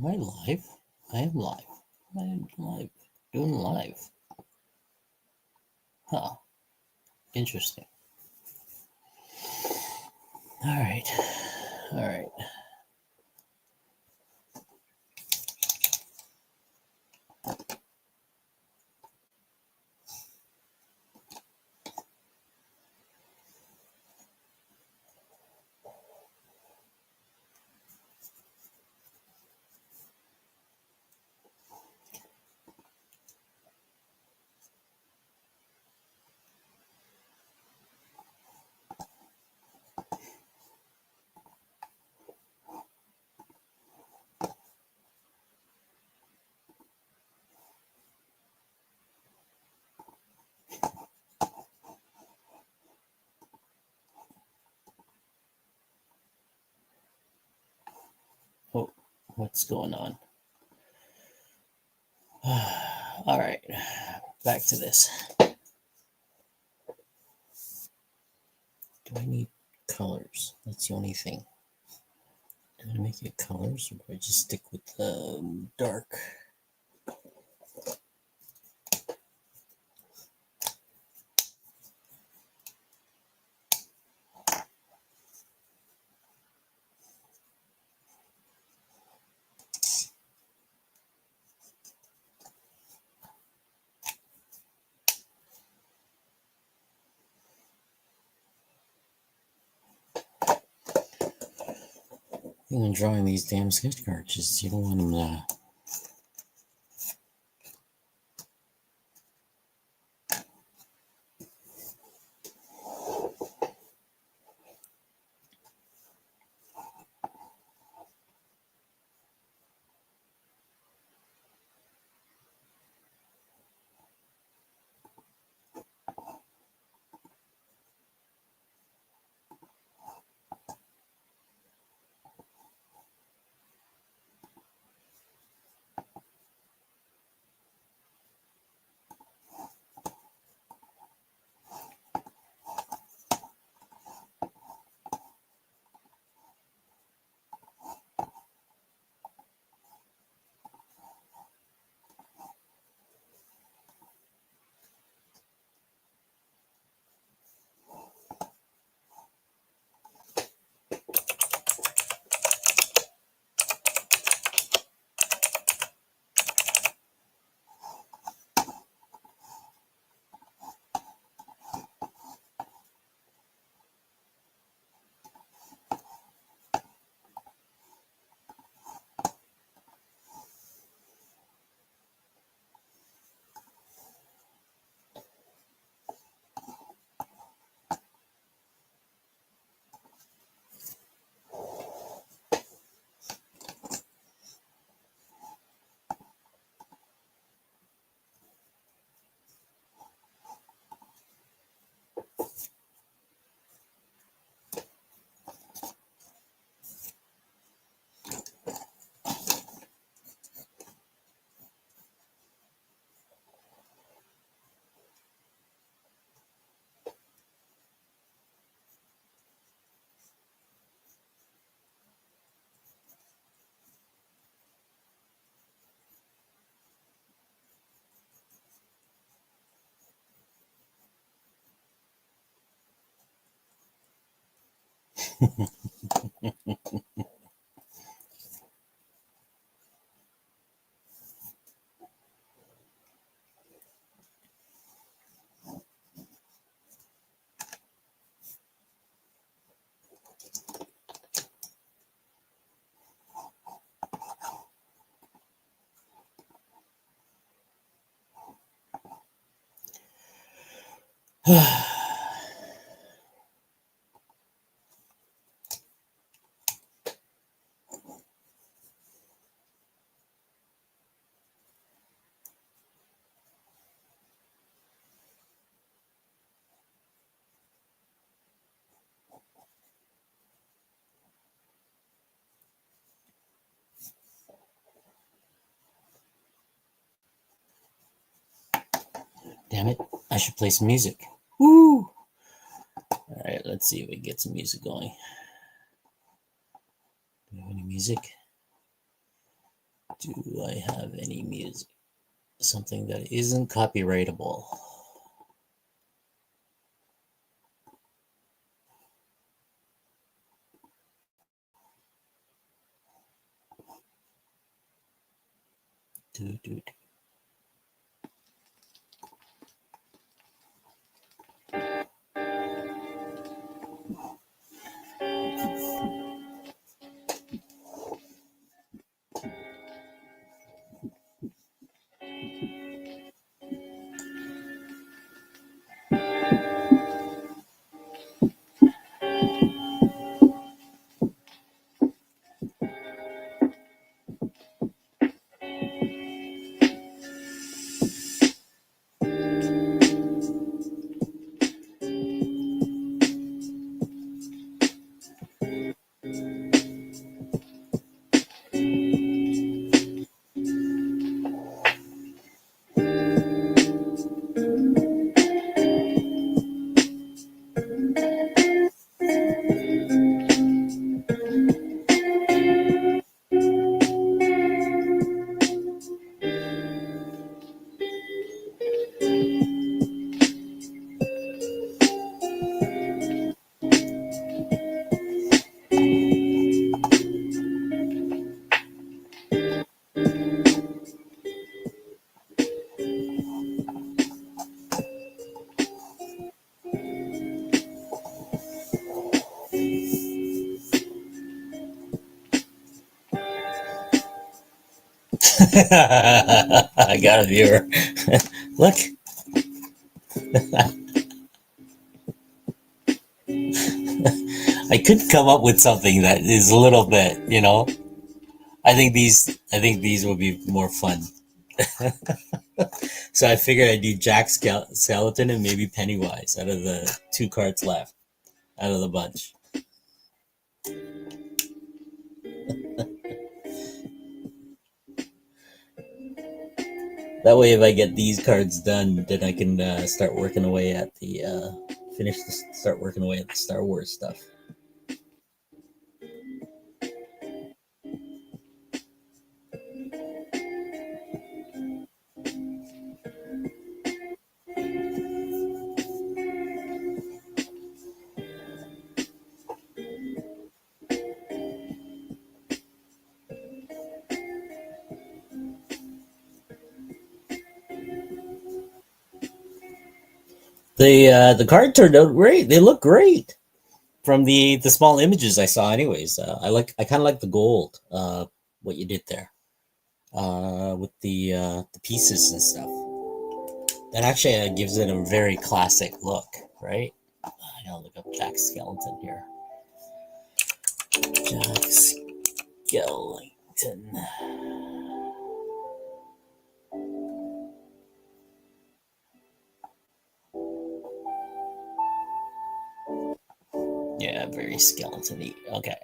Am I live? I am live. I am live. Doing live. Huh. Interesting. All right. All right. Oh, what's going on? All right. Back to this. Do I need colors? That's the only thing. Do I make it colors or do I just stick with the dark? When drawing these damn sketch cards, you don't want them to. Damn it. I should play some music. Woo! All right, let's see if we can get some music going. Do we have any music? Do I have any music? Something that isn't copyrightable. Do, do, do. I got a viewer. Look. I could come up with something that is a little bit. I think these will be more fun. So I figured I'd do Jack Skeleton and maybe Pennywise out of the two cards left out of the bunch. That way, if I get these cards done, then I can start working away at the start working away at the Star Wars stuff. The card turned out great. They look great from the small images I saw. Anyways, I kind of like the gold. What you did there with the pieces and stuff. That actually gives it a very classic look, right? I gotta look up Jack Skeleton here. Jack Skellington. Yeah, very skeleton-y. Okay.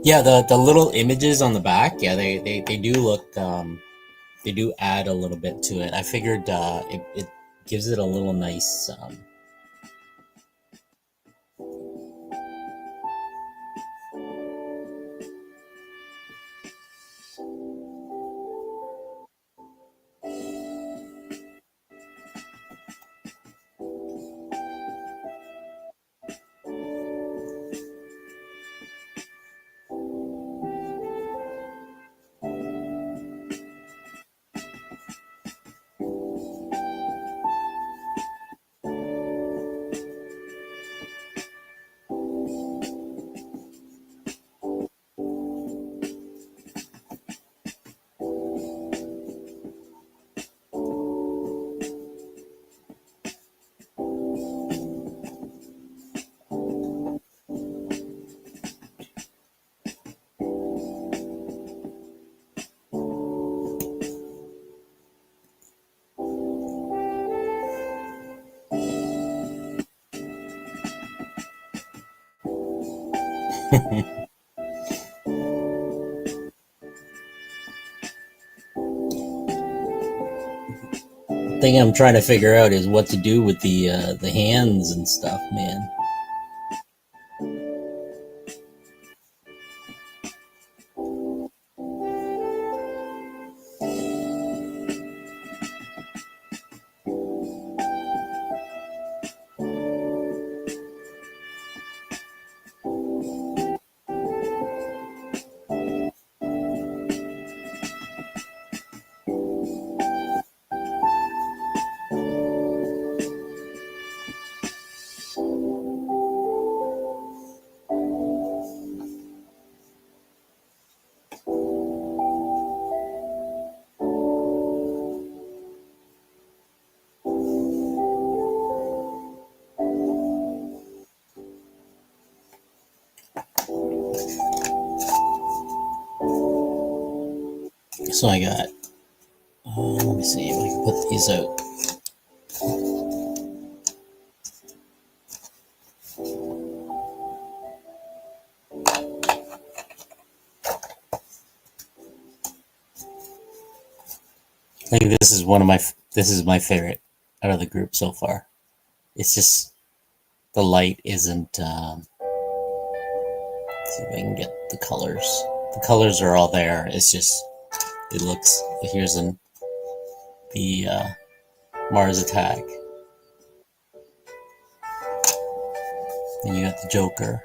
Yeah, the little images on the back, yeah, they do look they do add a little bit to it. I figured it gives it a little nice thing I'm trying to figure out is what to do with the hands and stuff, man. So I got, let me see if I can put these out. I think this is my favorite out of the group so far. It's just the light isn't. See if I can get the colors. The colors are all there. It's just it looks. Here's the Mars Attack. Then you got the Joker,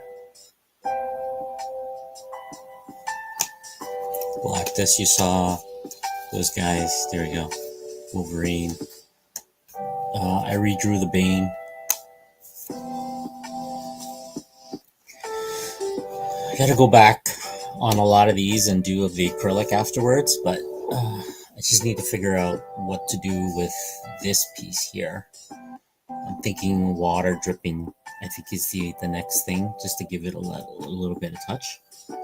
Galactus. You saw those guys. There we go. Wolverine. I redrew the Bane. I gotta go back on a lot of these and do the acrylic afterwards, but I just need to figure out what to do with this piece here. I'm thinking water dripping, I think is the next thing, just to give it a little bit of touch.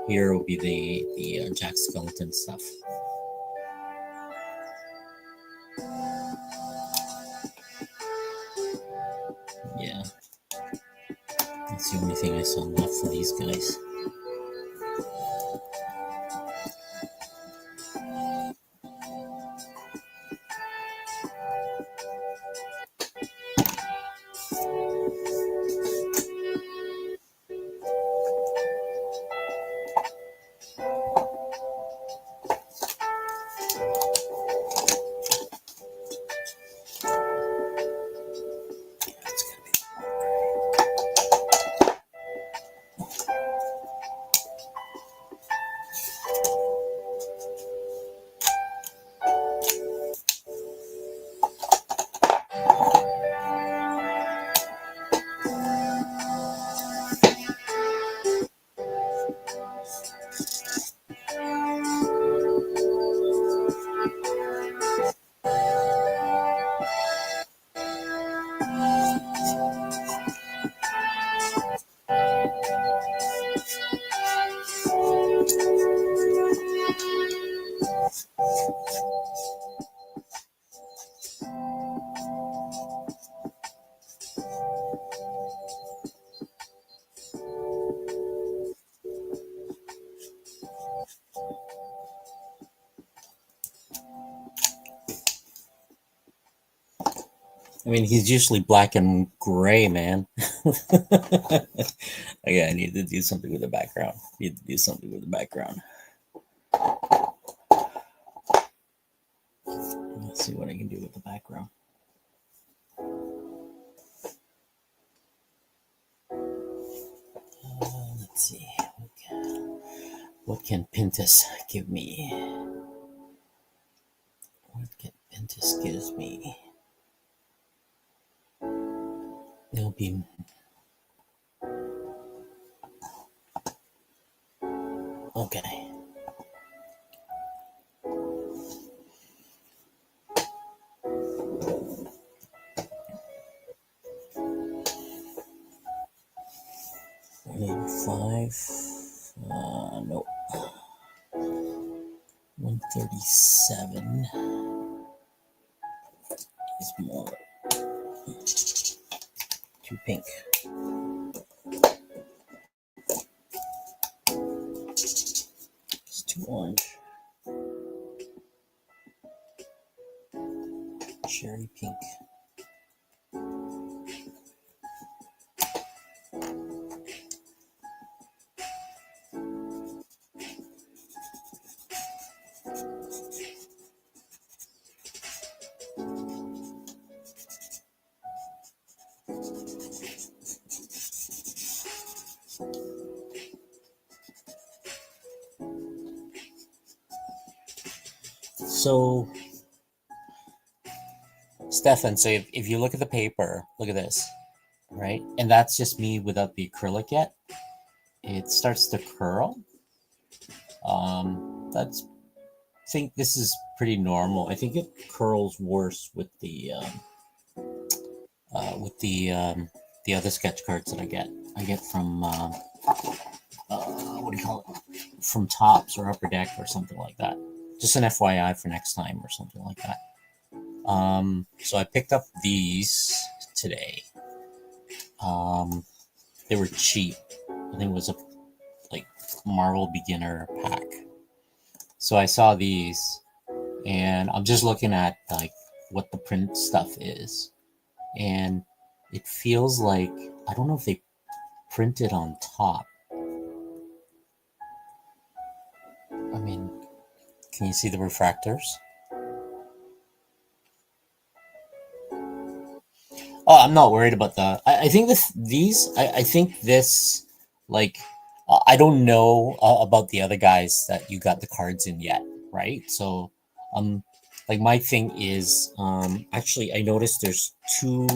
Here will be the Jack Skeleton stuff. Yeah. That's the only thing I saw left for these guys. I mean, he's usually black and gray, man. Okay, I need to do something with the background. Let's see what I can do with the background. Let's see. What can Pinterest give me? It'll be okay. Five. Nope. 137 is more. Too pink. It's too orange. Cherry pink. So, Stefan, so if you look at the paper, look at this, right? And that's just me without the acrylic yet. It starts to curl. I think this is pretty normal. I think it curls worse with the other sketch cards that I get. I get from what do you call it? From Tops or Upper Deck or something like that. Just an FYI for next time or something like that. So I picked up these today. They were cheap. I think it was a like Marvel beginner pack. So I saw these, and I'm just looking at like what the print stuff is, and it feels like I don't know if they printed on top. I mean, can you see the refractors? Oh, I'm not worried about that. I think I think this, like, I don't know about the other guys that you got the cards in yet, right? So, um, like my thing is, actually, I noticed there's two.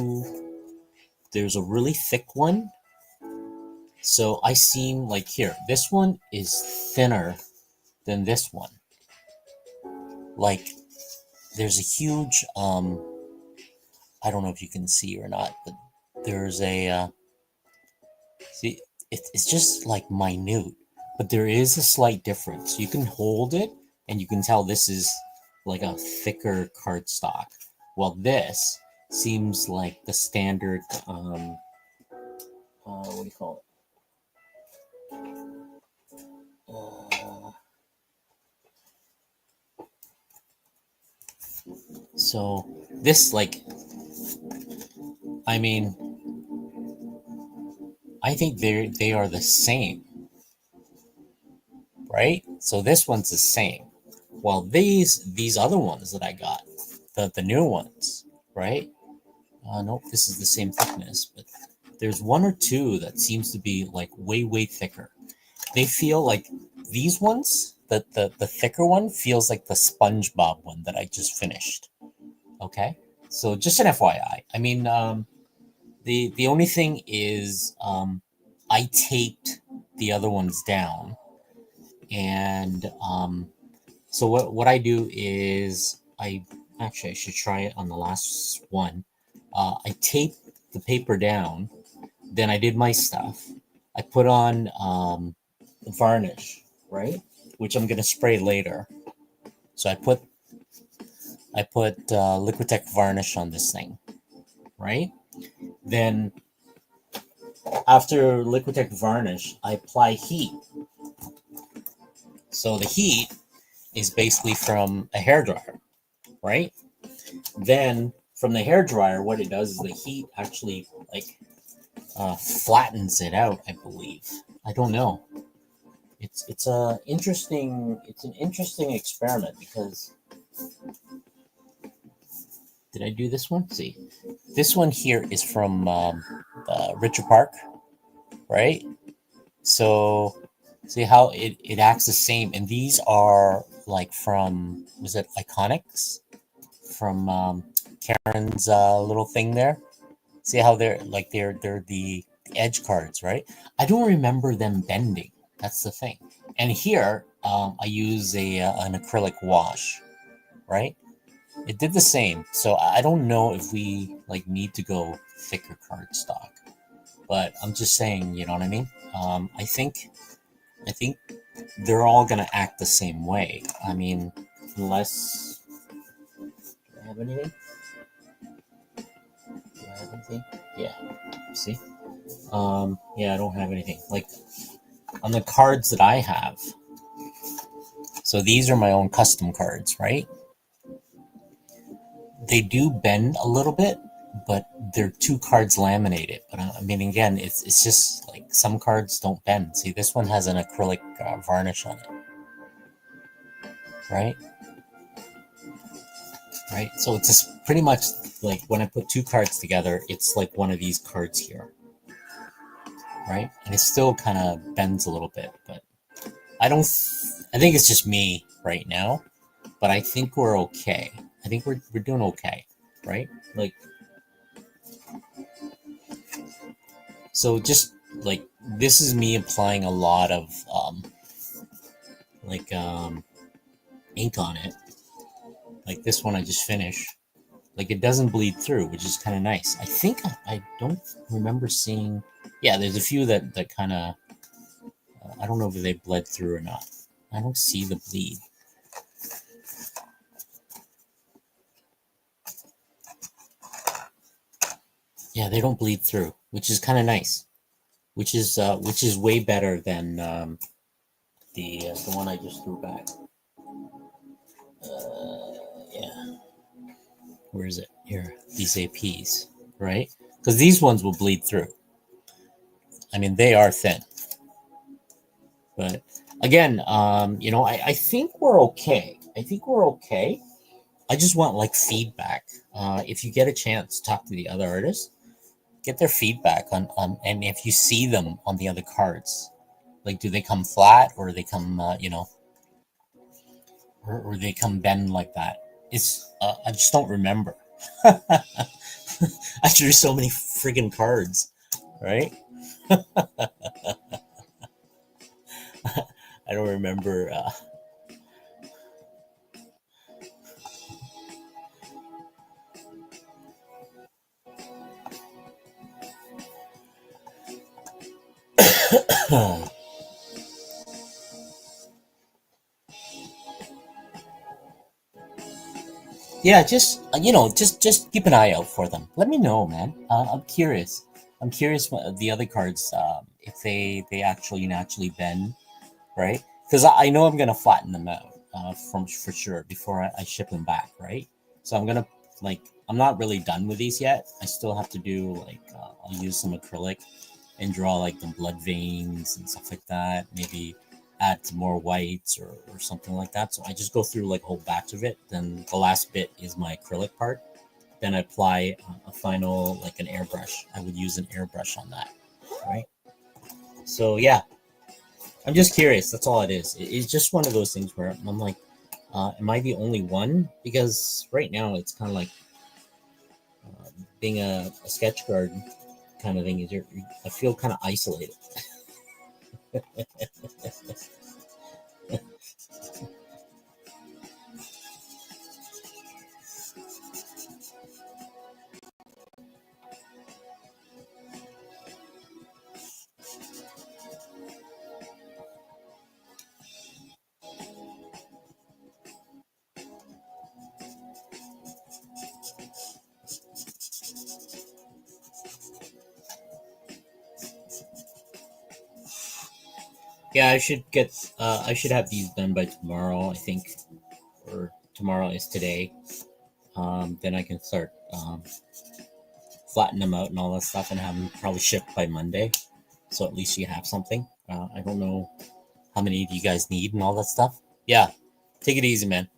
There's a really thick one. So I seem like here, this one is thinner than this one. Like, there's a huge, I don't know if you can see or not, but there's a, see, it's just like minute, but there is a slight difference. You can hold it and you can tell this is like a thicker cardstock. Well, this seems like the standard, what do you call it? So this, like, I mean, I think they are the same, right? So this one's the same. Well, these other ones that I got, the new ones, right? Nope, this is the same thickness, but there's one or two that seems to be like way thicker. They feel like these ones, the thicker one feels like the SpongeBob one that I just finished. Okay, so just an FYI. I mean, the only thing is, I taped the other ones down, and so what I do is I should try it on the last one. I tape the paper down, then I did my stuff. I put on varnish, right, which I'm gonna spray later. So I put Liquitex varnish on this thing, right? Then after Liquitex varnish, I apply heat. So the heat is basically from a hairdryer, right? Then from the hairdryer, what it does is the heat actually like flattens it out. I believe. I don't know. It's an interesting experiment because did I do this one? See, this one here is from Richard Park, right? So see how it acts the same, and these are like from was it Iconics from Karen's little thing there. See how they're the edge cards, right? I don't remember them bending. That's the thing. And here I use an acrylic wash, right? It did the same. So I don't know if we like need to go thicker cardstock, but I'm just saying, you know what I mean? I think they're all gonna act the same way. I mean, unless do I have anything? Do I have anything? Yeah. See? Yeah, I don't have anything. Like on the cards that I have. So these are my own custom cards, right? They do bend a little bit, but they're two cards laminated. But I mean, again, it's just like some cards don't bend. See, this one has an acrylic varnish on it, right? Right. So it's just pretty much like when I put two cards together, it's like one of these cards here, right? And it still kind of bends a little bit, but I don't. I think it's just me right now, but I think we're okay. I think we're doing okay, right? Like, so just like this is me applying a lot of like ink on it. Like this one I just finished. Like it doesn't bleed through, which is kind of nice. I think I don't remember seeing. Yeah, there's a few that kind of. I don't know if they bled through or not. I don't see the bleed. Yeah, they don't bleed through, which is kind of nice. Which is way better than the one I just threw back. Yeah, where is it? Here, these APs, right? Because these ones will bleed through. I mean, they are thin, but again, I think we're okay. I think we're okay. I just want like feedback. If you get a chance, talk to the other artists, get their feedback on, and if you see them on the other cards, like do they come flat or they come, or they come bend like that? It's I just don't remember. I drew so many friggin' cards, right? I don't remember. Yeah, just just keep an eye out for them. Let me know, man. I'm curious. I'm curious what the other cards, if they actually naturally bend, right? Because I know I'm gonna flatten them out, from for sure before I ship them back, right? So I'm gonna, like, I'm not really done with these yet. I still have to do, like, I'll use some acrylic and draw like the blood veins and stuff like that. Maybe add some more whites or something like that. So I just go through like a whole batch of it. Then the last bit is my acrylic part. Then I apply a final, like an airbrush. I would use an airbrush on that, right? So yeah, I'm just curious. That's all it is. It's just one of those things where I'm like, am I the only one? Because right now it's kind of like, being a sketch guard kind of thing. I feel kind of isolated. Yeah, I should get. I should have these done by tomorrow. I think, or tomorrow is today. Then I can start, flatten them out and all that stuff, and have them probably shipped by Monday. So at least you have something. I don't know how many do you guys need and all that stuff. Yeah, take it easy, man.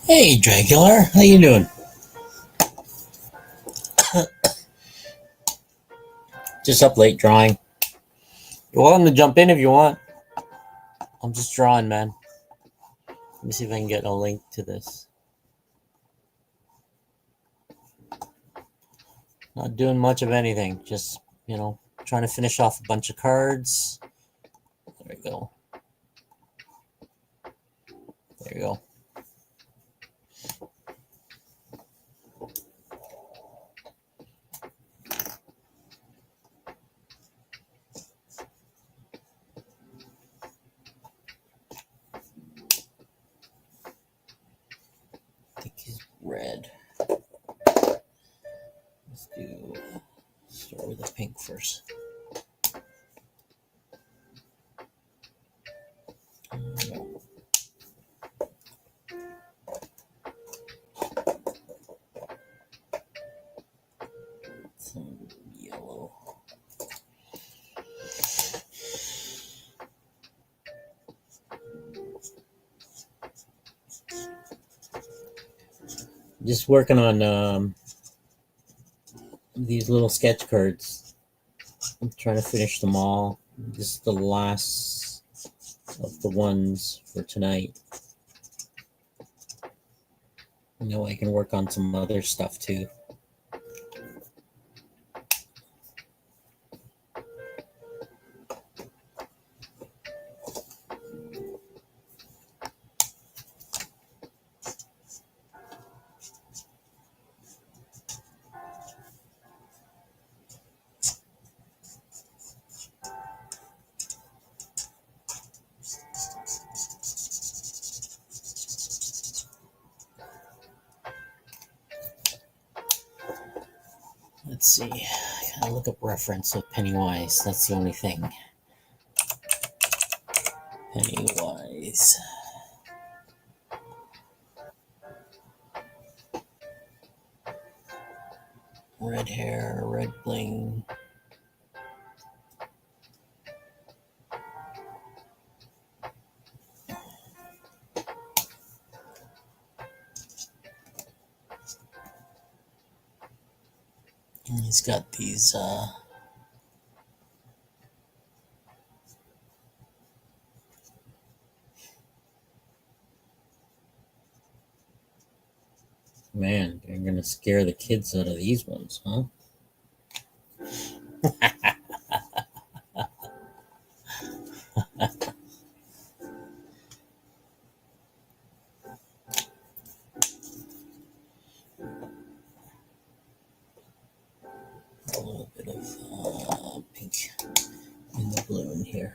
Hey, Dracula, how you doing? Just up late drawing. You're welcome to jump in if you want. I'm just drawing, man. Let me see if I can get a link to this. Not doing much of anything. Just, trying to finish off a bunch of cards. There we go. There you go. I think he's red. Start with the pink first. Some yellow. Just working on these little sketch cards. I'm trying to finish them all. This is the last of the ones for tonight. I can work on some other stuff too. Let's see. I gotta look up reference of Pennywise. That's the only thing. Pennywise. Red hair, red bling. And he's got these man, you're gonna scare the kids out of these ones, huh? A little bit of pink in the blue in here.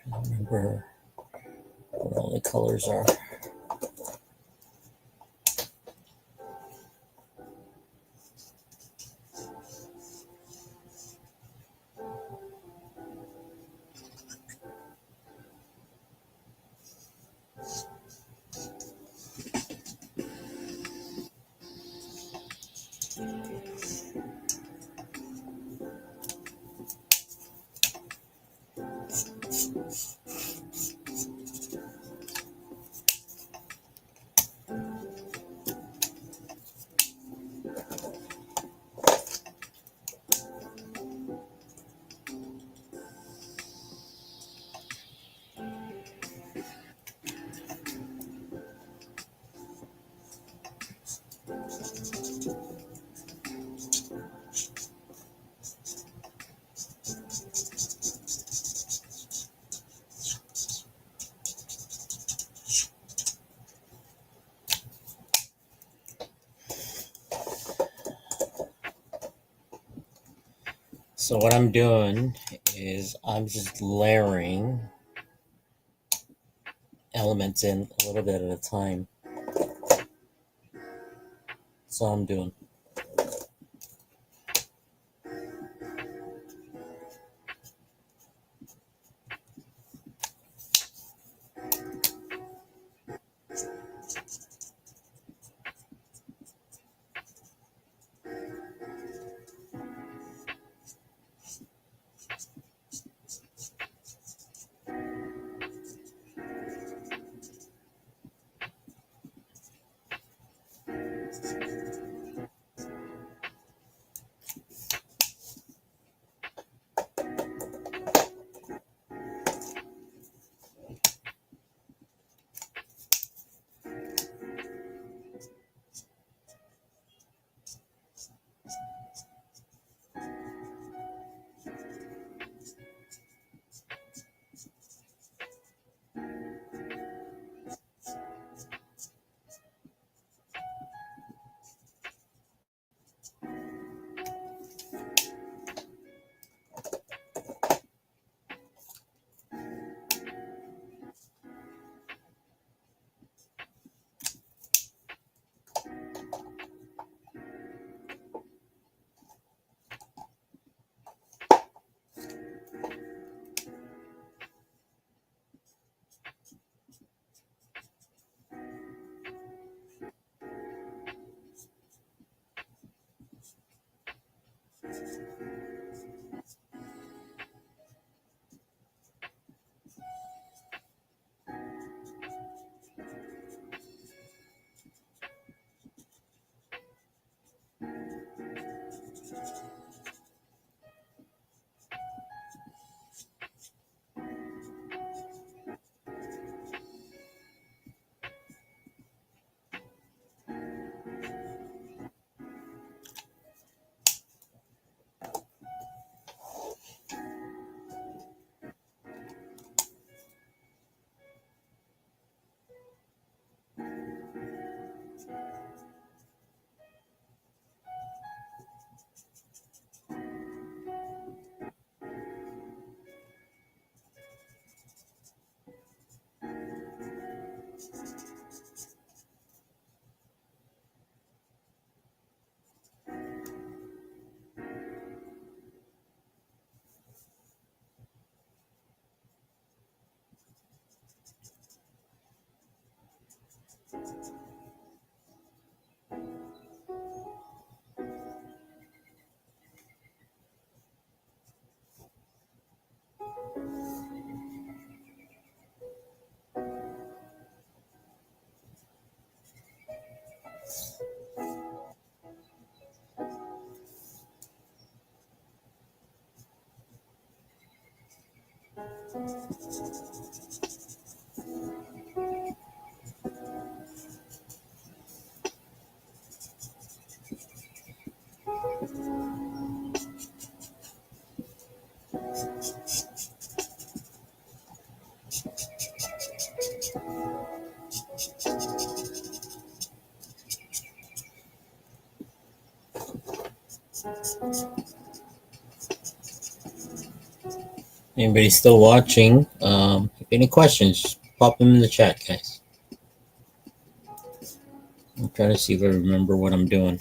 I don't remember what all the colors are. So what I'm doing is I'm just layering elements in a little bit at a time. That's all I'm doing. Anybody still watching? If any questions, just pop them in the chat, guys. I'm trying to see if I remember what I'm doing.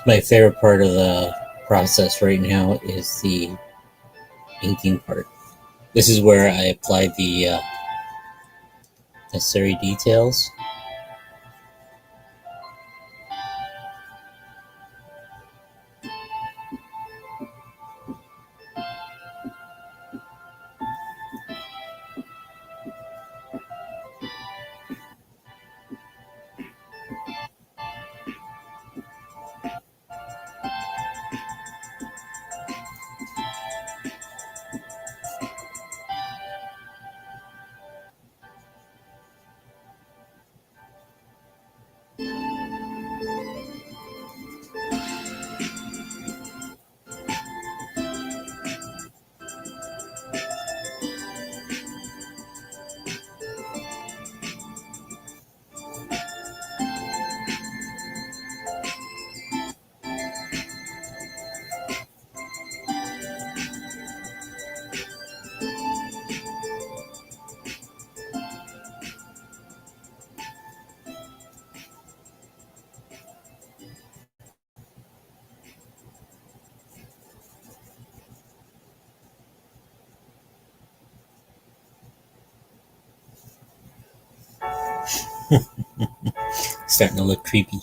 My favorite part of the process right now is the inking part. This is where I apply the necessary details. Starting to look creepy.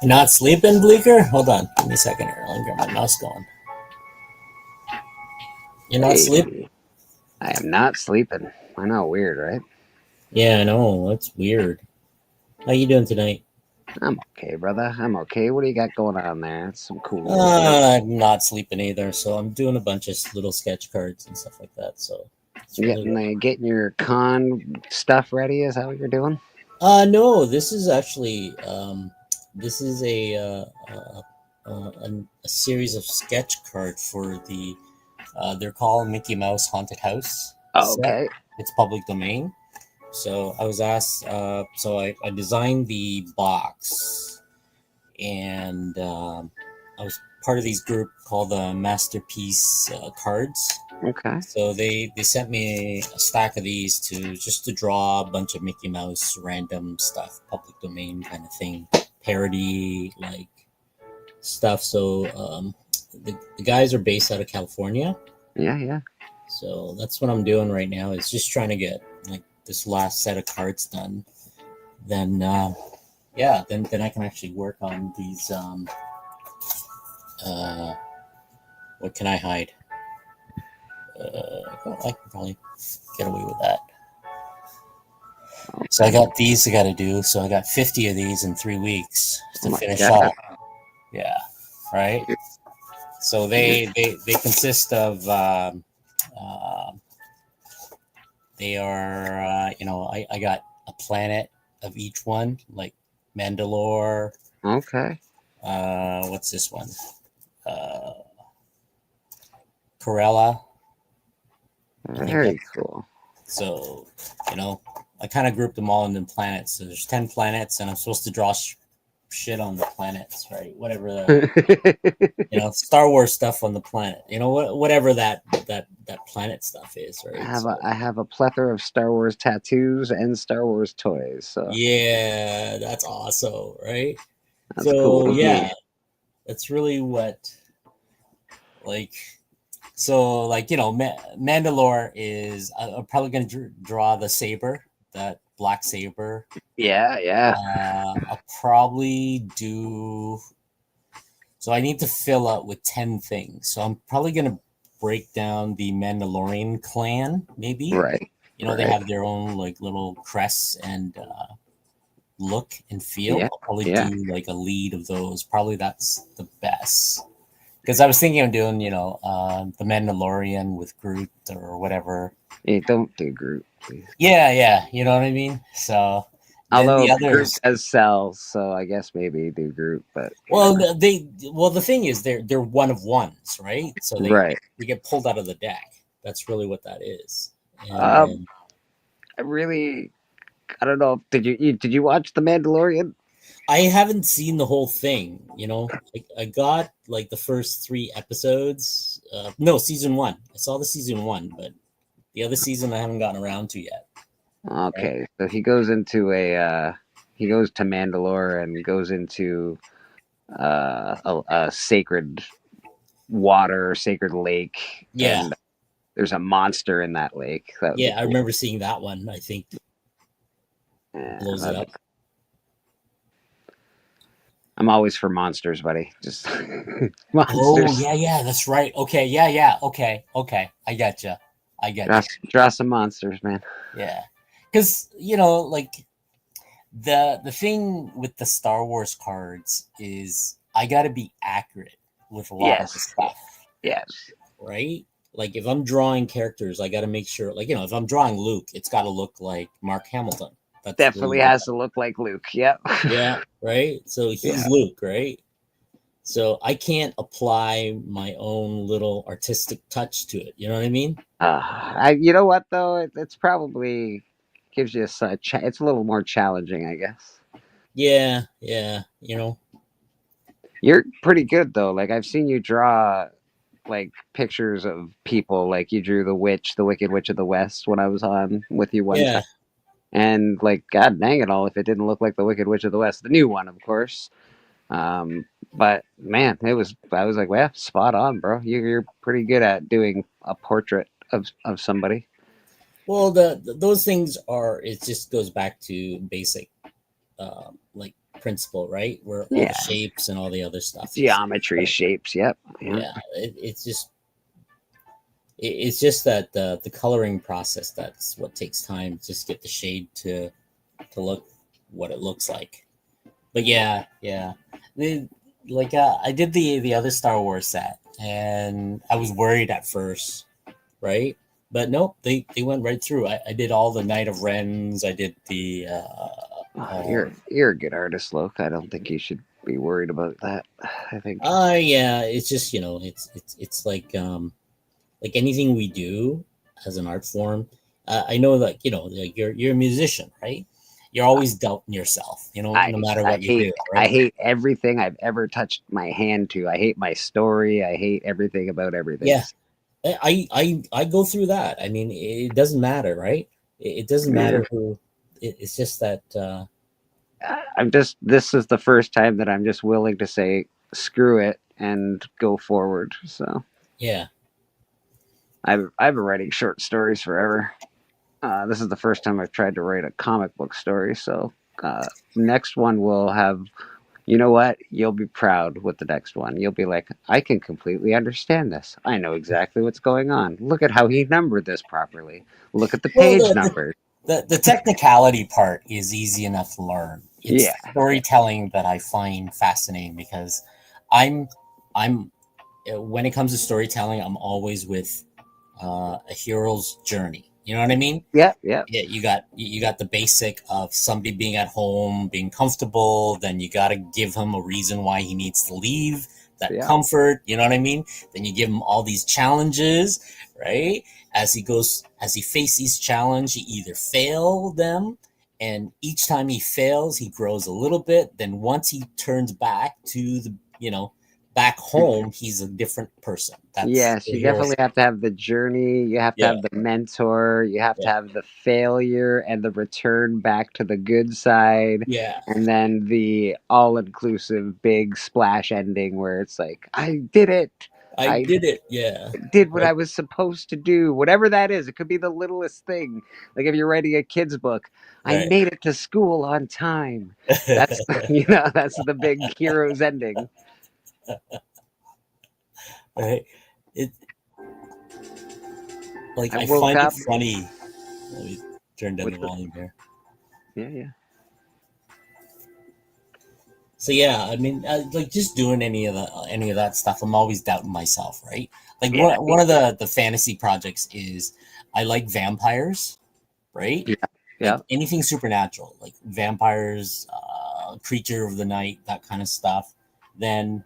You're not sleeping, Bleeker? Hold on. Give me a second here. I'll get my mouse going. You're not sleeping? Hey, I am not sleeping. I know, weird, right? Yeah, I know. That's weird. How you doing tonight? I'm okay, brother. I'm okay. What do you got going on there? That's some cool I'm not sleeping either, so I'm doing a bunch of little sketch cards and stuff like that. So it's really getting your con stuff ready. Is that what you're doing? no. This is actually this is a series of sketch card for the they're called Mickey Mouse Haunted House set. Okay. It's public domain. So I was asked. So I designed the box, and I was part of these group called the Masterpiece Cards. Okay. So they sent me a stack of these to draw a bunch of Mickey Mouse random stuff, public domain kind of thing, parody like stuff. So the guys are based out of California. Yeah. So that's what I'm doing right now. Is just trying to get like this last set of cards done. Then then I can actually work on these. What can I hide? I can probably get away with that. So I got these I got to do. So I got 50 of these in 3 weeks to finish off. Yeah, right. So they consist of they are I got a planet of each one, like Mandalore. Okay. What's this one? Corella. Very cool. So, I kind of grouped them all into planets. So there's 10 planets, and I'm supposed to draw shit on the planets, right? Whatever the, Star Wars stuff on the planet. Whatever that planet stuff is, right? I have a plethora of Star Wars tattoos and Star Wars toys. So yeah, that's awesome, right? That's cool. Yeah, that's really what, like. So, Mandalore is. I'm probably going to draw the saber, that black saber. Yeah. I'll probably do. So I need to fill out with 10 things. So I'm probably going to break down the Mandalorian clan, maybe. Right. They have their own like little crests and look and feel. Yeah. I'll probably do like a lead of those. Probably that's the best. Because I was thinking of doing, the Mandalorian with Groot or whatever. Hey, don't do Groot, please. Yeah, you know what I mean? So, although the others, Groot does sell, so I guess maybe do Groot, but... the thing is, they're one of ones, right? So they get pulled out of the deck. That's really what that is. I really I don't know. Did you watch The Mandalorian? I haven't seen the whole thing. I got like the first 3 episodes. No, season one. I saw the season one, but the other season I haven't gotten around to yet. Right? Okay, so he goes into he goes to Mandalore and goes into a sacred water, sacred lake, Yeah, and there's a monster in that lake. That was a yeah. I cool. remember seeing that one. I think Yeah, blows it up. I'm always for monsters, buddy. Just Oh monsters. yeah, yeah. That's right. Okay, yeah, yeah. Okay, okay. I gotcha. I gotcha. Draw some monsters, man. Yeah, because like the thing with the Star Wars cards is I got to be accurate with a lot of the Yes, stuff, yes. right? Like if I'm drawing characters, I got to make sure, like if I'm drawing Luke, it's got to look like Mark Hamilton. That's Definitely really what. has to look like Luke. Yep. Yeah, right. So Yeah. he's Luke, right? So I can't apply my own little artistic touch to it. You know what I mean? You know what though? It's probably gives you such. It's a little more challenging, I guess. Yeah, yeah. You're pretty good though. Like I've seen you draw like pictures of people. Like you drew the witch, the Wicked Witch of the West, when I was on with you one time. Yeah. And like, God dang it all, if it didn't look like the Wicked Witch of the West, the new one, of course. But man, it was. I was like, well, spot on, bro. You're pretty good at doing a portrait of somebody. Well, those things are. It just goes back to basic, like principle, right? Where all the Yeah, shapes and all the other stuff is. geometry, shapes. Yep. Yeah. Yeah, it's just that the coloring process. That's what takes time. Just get the shade to look what it looks like. But yeah, yeah. Like I did the other Star Wars set, and I was worried at first, right? But nope, they went right through. I did all the Knight of Rens. I did the Oh, you're a good artist, Luke. I don't think you should be worried about that. I think. yeah. It's just it's like anything we do as an art form. I know that like you're a musician, right? You're always doubting yourself, no matter what you do, I right? hate everything I've ever touched my hand to. I hate my story. I hate everything about everything. Yeah, I go through that. I mean, it doesn't matter, right? It doesn't Yeah. matter who. It's just that. I'm just. This is the first time that I'm just willing to say screw it and go forward. So Yeah. I've been writing short stories forever. This is the first time I've tried to write a comic book story. So next one will have. You know what? You'll be proud with the next one. You'll be like, I can completely understand this. I know exactly what's going on. Look at how he numbered this properly. Look at the Well, page numbers. the technicality part is easy enough to learn. It's Yeah. the storytelling that I find fascinating because I'm I'm when it comes to storytelling, I'm always with a hero's journey. You know what I mean? Yeah. Yeah. Yeah, you got the basic of somebody being at home, being comfortable. Then you got to give him a reason why he needs to leave. That Yeah. comfort, you know what I mean? Then you give him all these challenges, right? As he faces each challenge, he either fail them, and each time he fails, he grows a little bit. Then once he turns back to back home, he's a different person. That's Yes, the you hero. definitely have to have the journey. You have to Yeah, have the mentor. You have to yeah, have the failure and the return back to the good side. yeah. And then the all inclusive big splash ending where it's like, I did it. I I did it. Yeah, did what right, I was supposed to do, whatever that is. It could be the littlest thing. Like if you're writing a kid's book, I right. made it to school on time. That's that's the big hero's ending. Right. It like I I woke find it up. funny. Let me turn down the Which volume here. yeah, yeah. So yeah, I mean, like just doing any of that stuff, I'm always doubting myself, right? Like Yeah, one of the fantasy projects is I like vampires, right? yeah, Like yeah. anything supernatural, like vampires, creature of the night, that kind of stuff. Then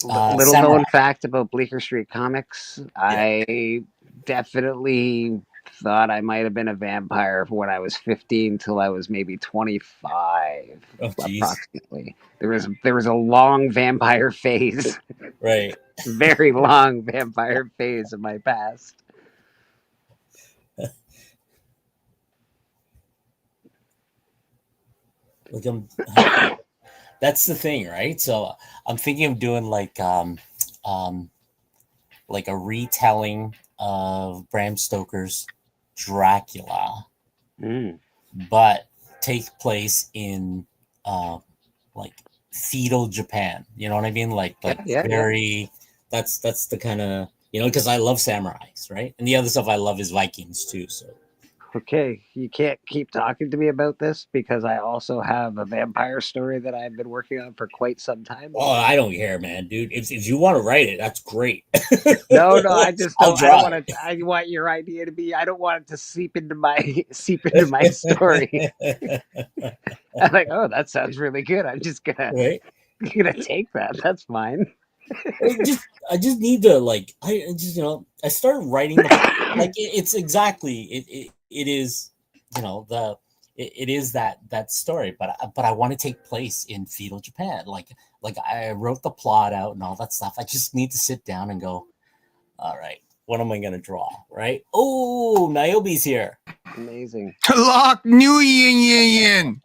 Little samurai, known fact about Bleecker Street Comics, yeah, I definitely thought I might have been a vampire when I was 15 till I was maybe 25, Oh, jeez. approximately. There was a long vampire phase, Right. very long vampire phase of my past. Like that's the thing, right? So I'm thinking of doing like a retelling of Bram Stoker's Dracula, Mm. but take place in uh, like feudal Japan. You know what I mean? Like Yeah. very. That's the kind of, because I love samurais, right? And the other stuff I love is Vikings too. So Okay, you can't keep talking to me about this because I also have a vampire story that I've been working on for quite some time. oh, I don't care, man, dude. If you want to write it, that's great. No, I just I'll don't. I don't draw want to. I want your idea to be. I don't want it to seep into my seep into my story. it. I'm like, oh, that sounds really good. I'm just gonna Right? gonna take that. That's fine. I just need to, like, I just, I started writing like it's exactly it is, it is that story, but I want to take place in feudal Japan. Like I wrote the plot out and all that stuff. I just need to sit down and go, all right, what am I gonna draw? Right? Oh, Niobe's here. Amazing. Lock New Yin.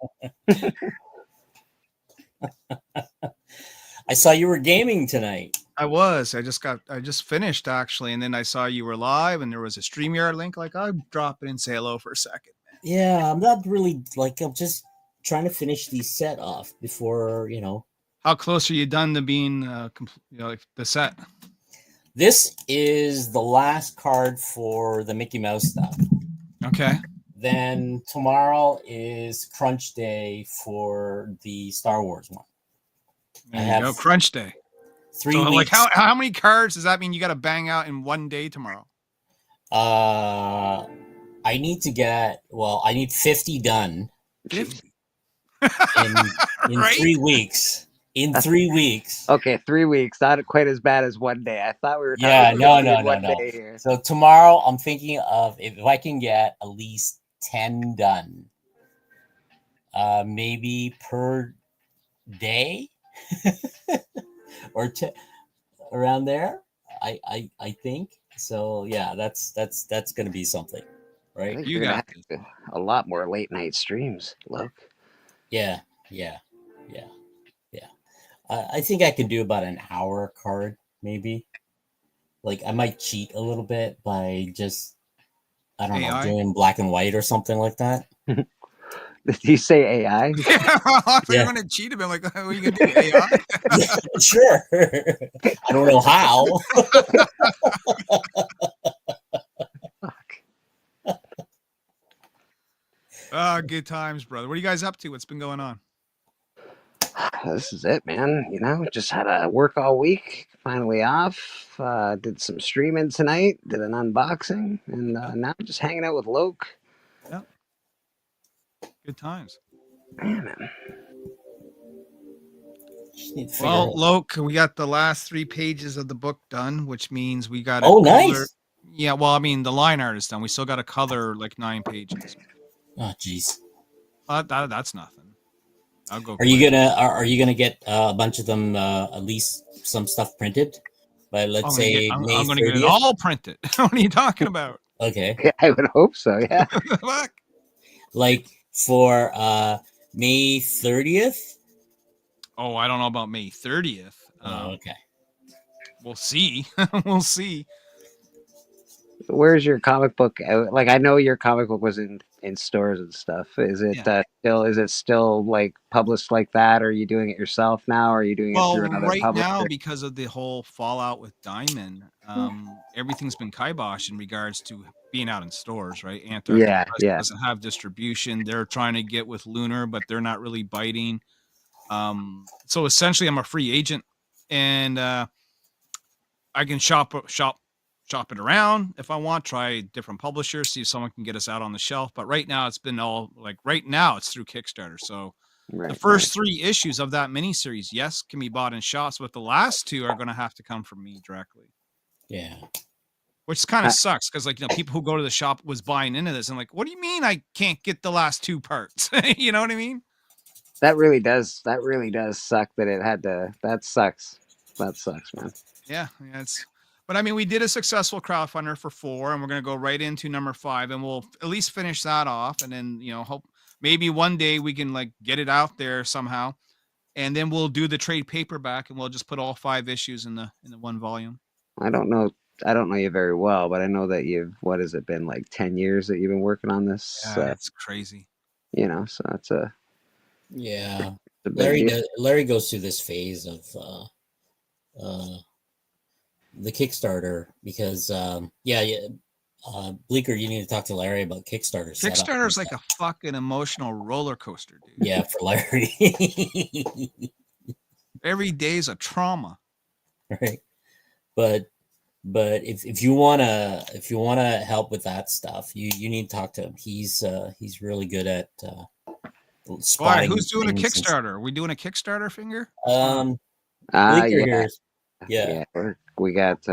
I saw you were gaming tonight. I was. I just finished actually, and then I saw you were live, and there was a StreamYard link. Like, I'll drop it and say hello for a second. Yeah, I'm not really like, I'm just trying to finish the set off before, How close are you done to being like the set? This is the last card for the Mickey Mouse stuff. Okay. Then tomorrow is crunch day for the Star Wars one. There you go. Crunch day. 3 so weeks. Like, how many cards does that mean you got to bang out in one day tomorrow? I need 50 done 50 in right? 3 weeks. In 3 weeks. Okay, 3 weeks. Not quite as bad as one day. I thought we were talking Yeah, about no. day here. So tomorrow I'm thinking of if I can get at least 10 done. Maybe per day or around there. I think so. Yeah, that's going to be something, I right? think You you're gonna got have a lot more late night streams. Look. Yeah. I think I could do about an hour card, maybe. Like I might cheat a little bit by just, I don't know, doing black and white or something like that. Did you say AI? I thought you were going to cheat a bit. Like, what are you going to do? AI? Sure. I don't know how. Oh, good times, brother. What are you guys up to? What's been going on? This is it, man. Just had to work all week. Finally off. Did some streaming tonight. Did an unboxing, and now I'm just hanging out with Loke. Yeah. Good times. Yeah, man. Well, Loke, we got the last 3 pages of the book done, which means we got nice. Yeah, well, I mean, the line art is done. We still got to color like 9 pages. Oh, geez. That's nothing. I'll go. Are you gonna get a bunch of them? At least some stuff printed by, let's say, I'm May gonna 30th? get it all printed. What are you talking about? Okay. Yeah, I would hope so. Yeah. Look. Like for May 30th. Oh, I don't know about May 30th. Okay. We'll see. We'll see. Where's your comic book? Like, I know your comic book was in stores and stuff. Is it still like published like that? Or are you doing it yourself now? Or are you doing it through another right publisher? now, because of the whole fallout with Diamond, everything's been kibosh in regards to being out in stores, right? Anthrax doesn't have distribution. They're trying to get with Lunar, but they're not really biting. So essentially, I'm a free agent, and I can shop it around if I want, try different publishers, see if someone can get us out on the shelf. But right now it's been right now it's through Kickstarter. So the first 3 issues of that miniseries, yes, can be bought in shops, but the last 2 are going to have to come from me directly. Yeah. which kind of sucks because like people who go to the shop was buying into this and like, what do you mean I can't get the last 2 parts? You know what I mean? That really does suck that it had to. That sucks, man. Yeah, but I mean, we did a successful crowdfunder for 4, and we're gonna go right into number 5, and we'll at least finish that off, and then hope maybe one day we can like get it out there somehow, and then we'll do the trade paperback, and we'll just put all 5 issues in the one volume. I don't know you very well, but I know that what has it been, like 10 years that you've been working on this? Yeah, that's crazy. So that's a Larry goes through this phase of the Kickstarter because Bleecker, you need to talk to Larry about Kickstarter. Kickstarter is like a fucking emotional roller coaster, dude. Yeah, for Larry. Every day is a trauma. Right. But if you wanna help with that stuff, you need to talk to him. He's really good at spotting. Who's doing a Kickstarter? Are we doing a Kickstarter, Finger? Yeah. We got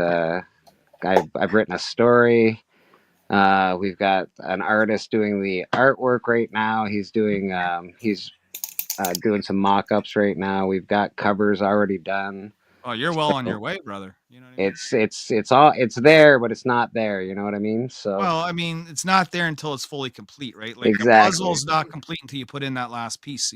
I've written a story. We've got an artist doing the artwork right now. He's doing some mock-ups right now. We've got covers already done. Oh, you're well on your way, brother. You know what I mean? It's there, but it's not there. You know what I mean? So well, I mean, it's not there until it's fully complete, right? Like exactly. The puzzle's not complete until you put in that last piece.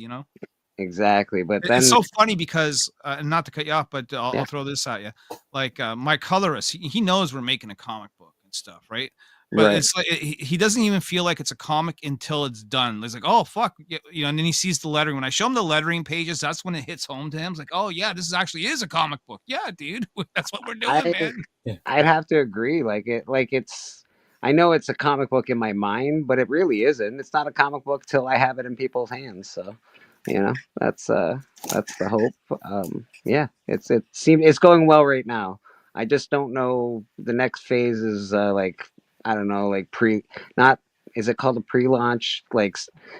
Exactly, but then it's so funny because, and not to cut you off, but I'll throw this at you. Like my colorist, he knows we're making a comic book and stuff, right? But it's like he doesn't even feel like it's a comic until it's done. He's like, oh fuck, and then he sees the lettering. When I show him the lettering pages, that's when it hits home to him. It's like, oh yeah, this actually is a comic book. Yeah, dude, that's what we're doing, man. I'd have to agree. I know it's a comic book in my mind, but it really isn't. It's not a comic book till I have it in people's hands. So, that's the hope. It's going well right now. I just don't know. The next phase is I don't know, is it called a pre-launch? Like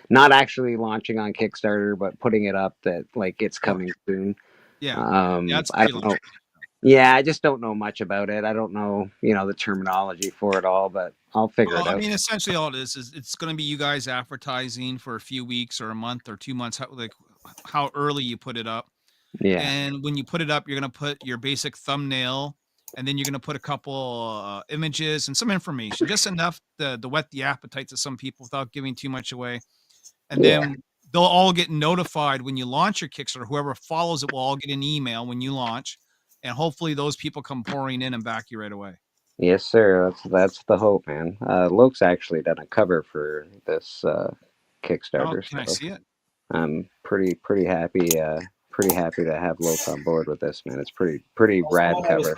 not actually launching on Kickstarter, but putting it up that like it's coming soon. Yeah. I don't know. Yeah, I just don't know much about it. I don't know, the terminology for it all, but I'll figure it out. I mean, essentially all it is it's going to be you guys advertising for a few weeks or a month or 2 months, how early you put it up. Yeah. And when you put it up, you're going to put your basic thumbnail, and then you're going to put a couple images and some information, just enough to whet the appetite to some people without giving too much away. And then they'll all get notified when you launch your Kickstarter. Whoever follows it will all get an email when you launch. And hopefully those people come pouring in and back you right away. Yes, sir. That's the hope, man. Loke's actually done a cover for this Kickstarter. Can I see it? I'm pretty happy. Pretty happy to have Loke on board with this, man. It's pretty rad cover.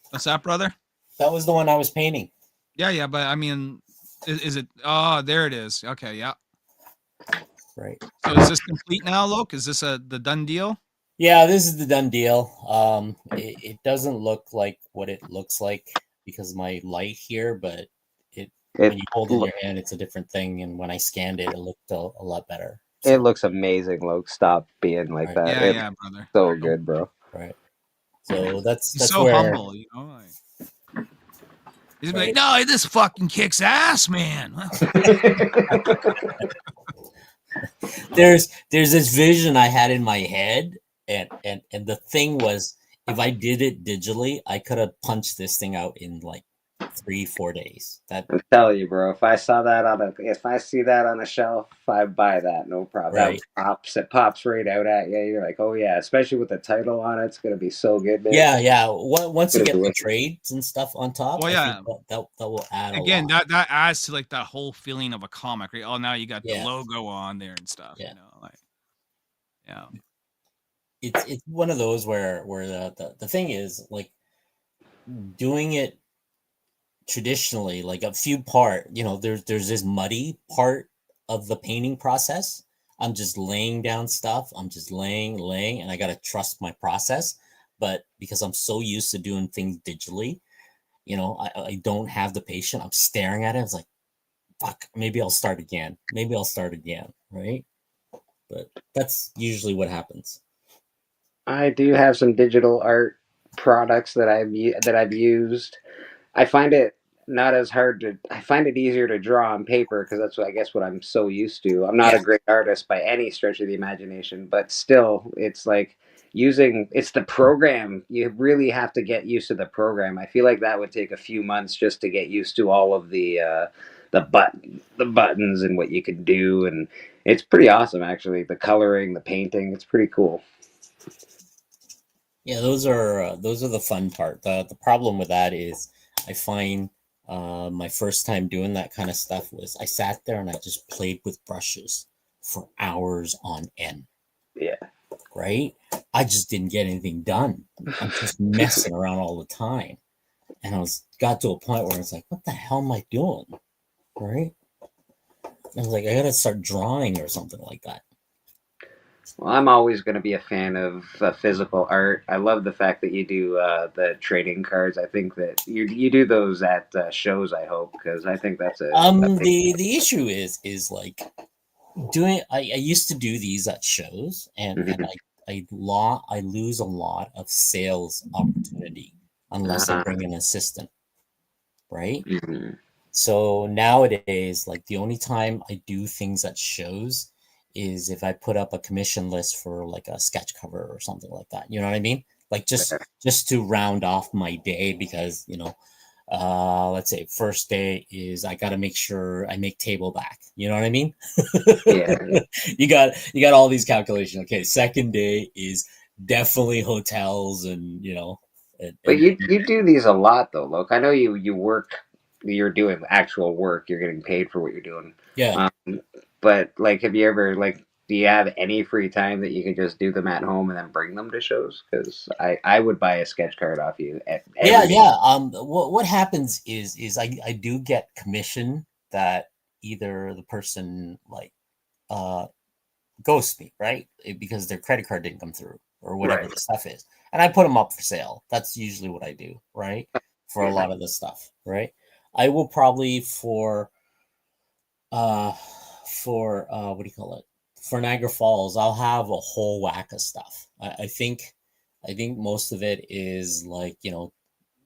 What's that, brother? That was the one I was painting. Yeah, but I mean, is it? Oh, there it is. Okay, yeah. Right. So is this complete now, Loke? Is this the done deal? Yeah, this is the done deal. It doesn't look like what it looks like because of my light here, but when you hold it in your hand, it's a different thing. And when I scanned it, it looked a lot better. So, it looks amazing, Loke. Stop being like that. Yeah, brother. So good, bro. Right. So that's so where, humble, he's like, no, this fucking kicks ass, man. There's this vision I had in my head. And the thing was, if I did it digitally, I could have punched this thing out in like 3-4 days. I'm telling you, bro. If I see that on a shelf, I buy that, no problem. Right. It pops right out at you. You're like, oh yeah, especially with the title on it, it's gonna be so good, man. Yeah. Once you get the trades and stuff on top, well, that will add. Again, that adds to like that whole feeling of a comic, right? Oh, now you got the logo on there and stuff. Yeah. It's one of those where the thing is like doing it traditionally, like a few part, there's this muddy part of the painting process. I'm just laying down stuff. I'm just laying, and I got to trust my process. But because I'm so used to doing things digitally, I don't have the patience. I'm staring at it. It's like, fuck, maybe I'll start again. Right? But that's usually what happens. I do have some digital art products that I've used. I find it not as hard to. I find it easier to draw on paper because that's what I guess what I'm so used to. I'm not Yeah. a great artist by any stretch of the imagination, but still, it's like using it's the program. You really have to get used to the program. I feel like that would take a few months just to get used to all of the buttons and what you can do, and it's pretty awesome actually. The coloring, the painting, it's pretty cool. Yeah, those are the fun part. The problem with that is I find my first time doing that kind of stuff was I sat there and I just played with brushes for hours on end. Yeah. Right? I just didn't get anything done. I'm just messing around all the time. And got to a point where it's like, what the hell am I doing? Right? I was like, I gotta start drawing or something like that. Well, I'm always going to be a fan of physical art. I love the fact that you do the trading cards. I think that you do those at shows. I hope because I think that's The issue is like doing. I used to do these at shows, and I lose a lot of sales opportunity unless I bring an assistant, right? Mm-hmm. So nowadays, like the only time I do things at shows is if I put up a commission list for like a sketch cover or something like that. You know what I mean? Like just to round off my day because, let's say first day is I got to make sure I make table back. You know what I mean? Yeah. you got all these calculations. Okay, second day is definitely hotels and But you do these a lot though, Look. I know you work. You're doing actual work. You're getting paid for what you're doing. Yeah. But like, have you ever like? Do you have any free time that you can just do them at home and then bring them to shows? Because I would buy a sketch card off you. Yeah. What happens is I do get commission that either the person like ghosts me, right? Because their credit card didn't come through or whatever the stuff is, and I put them up for sale. That's usually what I do, right? For a lot of the stuff, right? I will probably for what do you call it? For Niagara Falls, I'll have a whole whack of stuff. I think most of it is like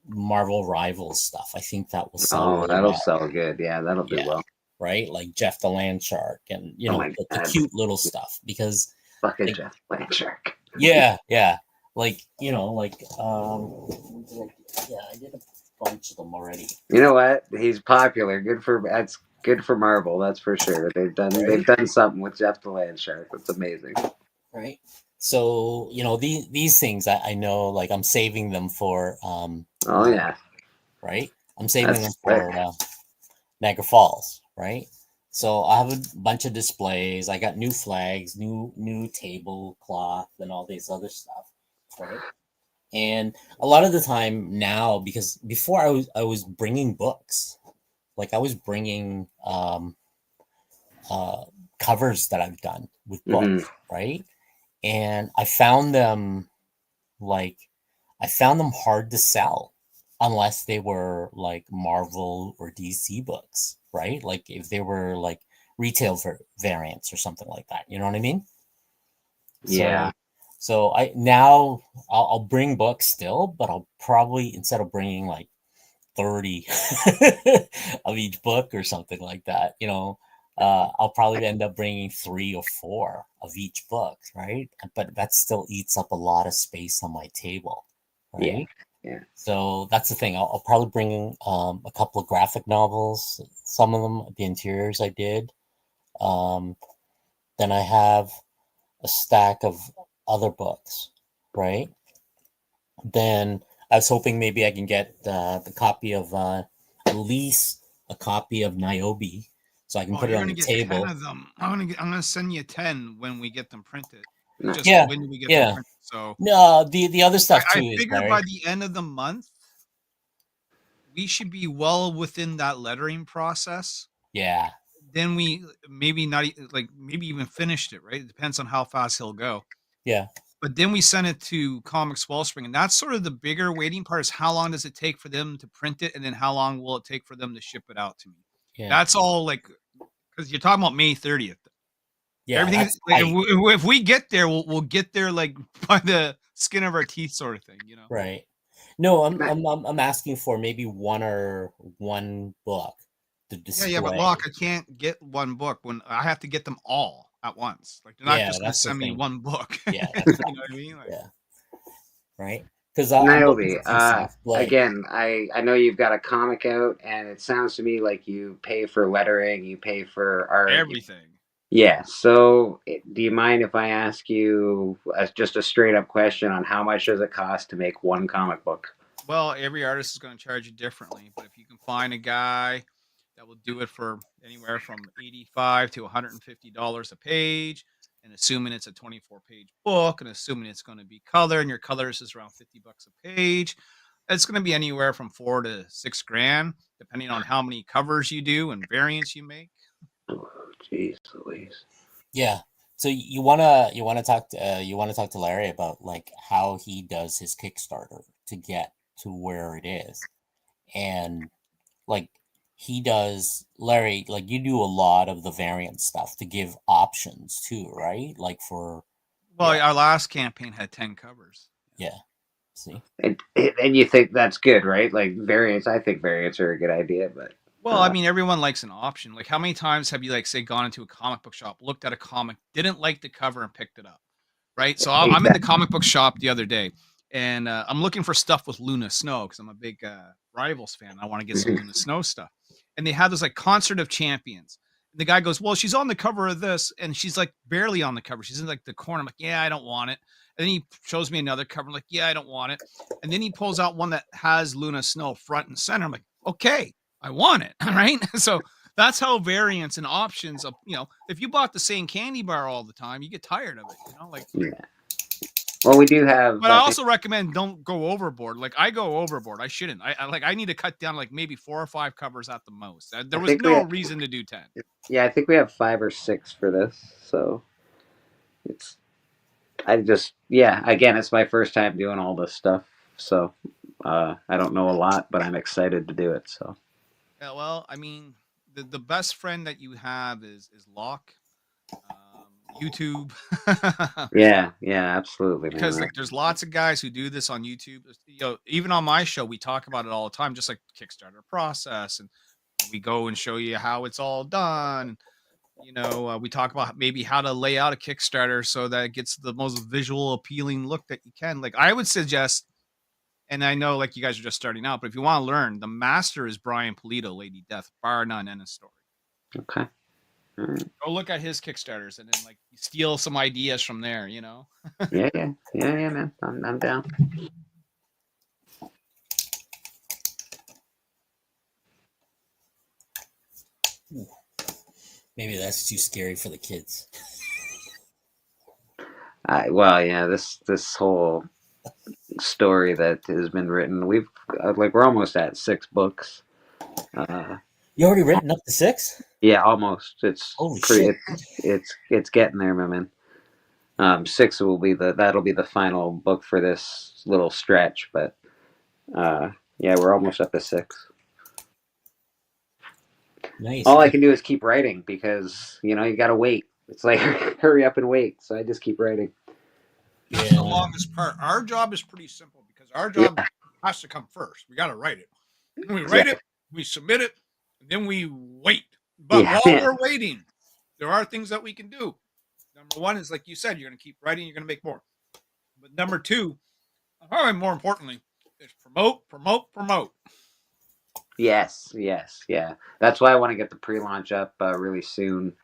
Marvel Rivals stuff. I think that will sell. Oh, that'll sell good. Yeah, that'll do well. Right, like Jeff the Land Shark, and the cute little stuff because fucking like, Jeff Land Shark. Yeah, like I did a bunch of them already. You know what? He's popular. That's good for Marvel. That's for sure. They've done something with Jeff the Land Shark. That's amazing. Right. So these things I know, like I'm saving them for. Oh yeah. Right. I'm saving them for Niagara Falls. Right. So I have a bunch of displays. I got new flags, new tablecloth, and all these other stuff. Right. And a lot of the time now, because before I was bringing books, like I was bringing covers that I've done with books, right? And I found them hard to sell unless they were like Marvel or DC books, right? Like if they were like retail variants or something like that. You know what I mean? Yeah. So I'll bring books still, but I'll probably, instead of bringing like 30 of each book or something like that, I'll probably end up bringing 3 or 4 of each book, right? But that still eats up a lot of space on my table, right? Yeah. So that's the thing. I'll probably bring a couple of graphic novels. Some of them, the interiors I did. Then I have a stack of other books, right? Then I was hoping maybe I can get the copy of at least a copy of Niobe, so I can put it on the table. 10 of them. I'm gonna send you 10 when we get them printed. When we get them printed. So no, the other stuff too. I figure by the end of the month, we should be well within that lettering process. Yeah. Then we maybe even finished it, right? It depends on how fast he'll go. Yeah. But then we send it to Comics Wellspring, and that's sort of the bigger waiting part, is how long does it take for them to print it, and then how long will it take for them to ship it out to me? Yeah. That's all, like, because you're talking about May 30th. Yeah. Everything. If we get there, we'll get there like by the skin of our teeth, sort of thing, Right. No, I'm asking for maybe one book to display. Yeah, but Locke, I can't get one book when I have to get them all at once. Like they're not just gonna send me one book. Yeah, that's you know what I mean? Like, yeah, right. Because I'm looking Niobe, for soft play. again, I know you've got a comic out, and it sounds to me like you pay for lettering, you pay for art, everything. Yeah. So, do you mind if I ask you just a straight up question on how much does it cost to make one comic book? Well, every artist is going to charge you differently, but if you can find a guy that will do it for anywhere from $85 to $150 a page, and assuming it's a 24-page book, and assuming it's going to be color, and your colors is around $50 a page, it's going to be anywhere from $4 to $6 grand, depending on how many covers you do and variants you make. Oh, jeez Louise. Yeah. So you wanna talk to Larry about like how he does his Kickstarter to get to where it is, and like he does, Larry, like you do a lot of the variant stuff to give options too, right? Like for our last campaign had 10 covers. Yeah. See, and you think that's good, right? Like variants, I think variants are a good idea, but well, I mean, everyone likes an option. Like, how many times have you, like, say, gone into a comic book shop, looked at a comic, didn't like the cover, and picked it up, right? So I'm in the comic book shop the other day, and I'm looking for stuff with Luna Snow because I'm a big Rivals fan. I want to get some Luna Snow stuff, and they have this like Concert of Champions. And the guy goes, "Well, she's on the cover of this, and she's like barely on the cover. She's in like the corner." I'm like, "Yeah, I don't want it." And then he shows me another cover. I'm like, "Yeah, I don't want it." And then he pulls out one that has Luna Snow front and center. I'm like, "Okay, I want it." Right. So that's how variants and options of, if you bought the same candy bar all the time, you get tired of it, like, yeah. Well, we do have, but I also recommend don't go overboard. Like I go overboard. I shouldn't. I need to cut down like maybe 4 or 5 covers at the most. There was no reason to do 10. Yeah. I think we have 5 or 6 for this. So again, it's my first time doing all this stuff. So, I don't know a lot, but I'm excited to do it. So, Yeah, well, I mean, the best friend that you have is Locke, YouTube. yeah, absolutely. Because like there's lots of guys who do this on YouTube. Even on my show, we talk about it all the time, just like the Kickstarter process, and we go and show you how it's all done. We talk about maybe how to lay out a Kickstarter so that it gets the most visual appealing look that you can. Like I would suggest, and I know like you guys are just starting out, but if you want to learn, the master is Brian Polito, Lady Death, bar none, and a story. Okay. Go look at his Kickstarters and then like steal some ideas from there, yeah, man. I'm down. maybe that's too scary for the kids. This whole story that has been written, we're almost at 6 books. You already written up to 6? Yeah, almost. It's holy shit. It's getting there, my man. 6 that'll be the final book for this little stretch, but we're almost up to 6. Nice. All I can do is keep writing because you got to wait. It's like hurry up and wait. So I just keep writing. That's the longest part. Our job is pretty simple because our job has to come first. We got to write it. When we write it, we submit it, and then we wait. But while we're waiting, there are things that we can do. Number 1 is like you said, you're going to keep writing, you're going to make more. But number 2, probably more importantly, is promote. Yes, yeah. That's why I want to get the pre-launch up really soon.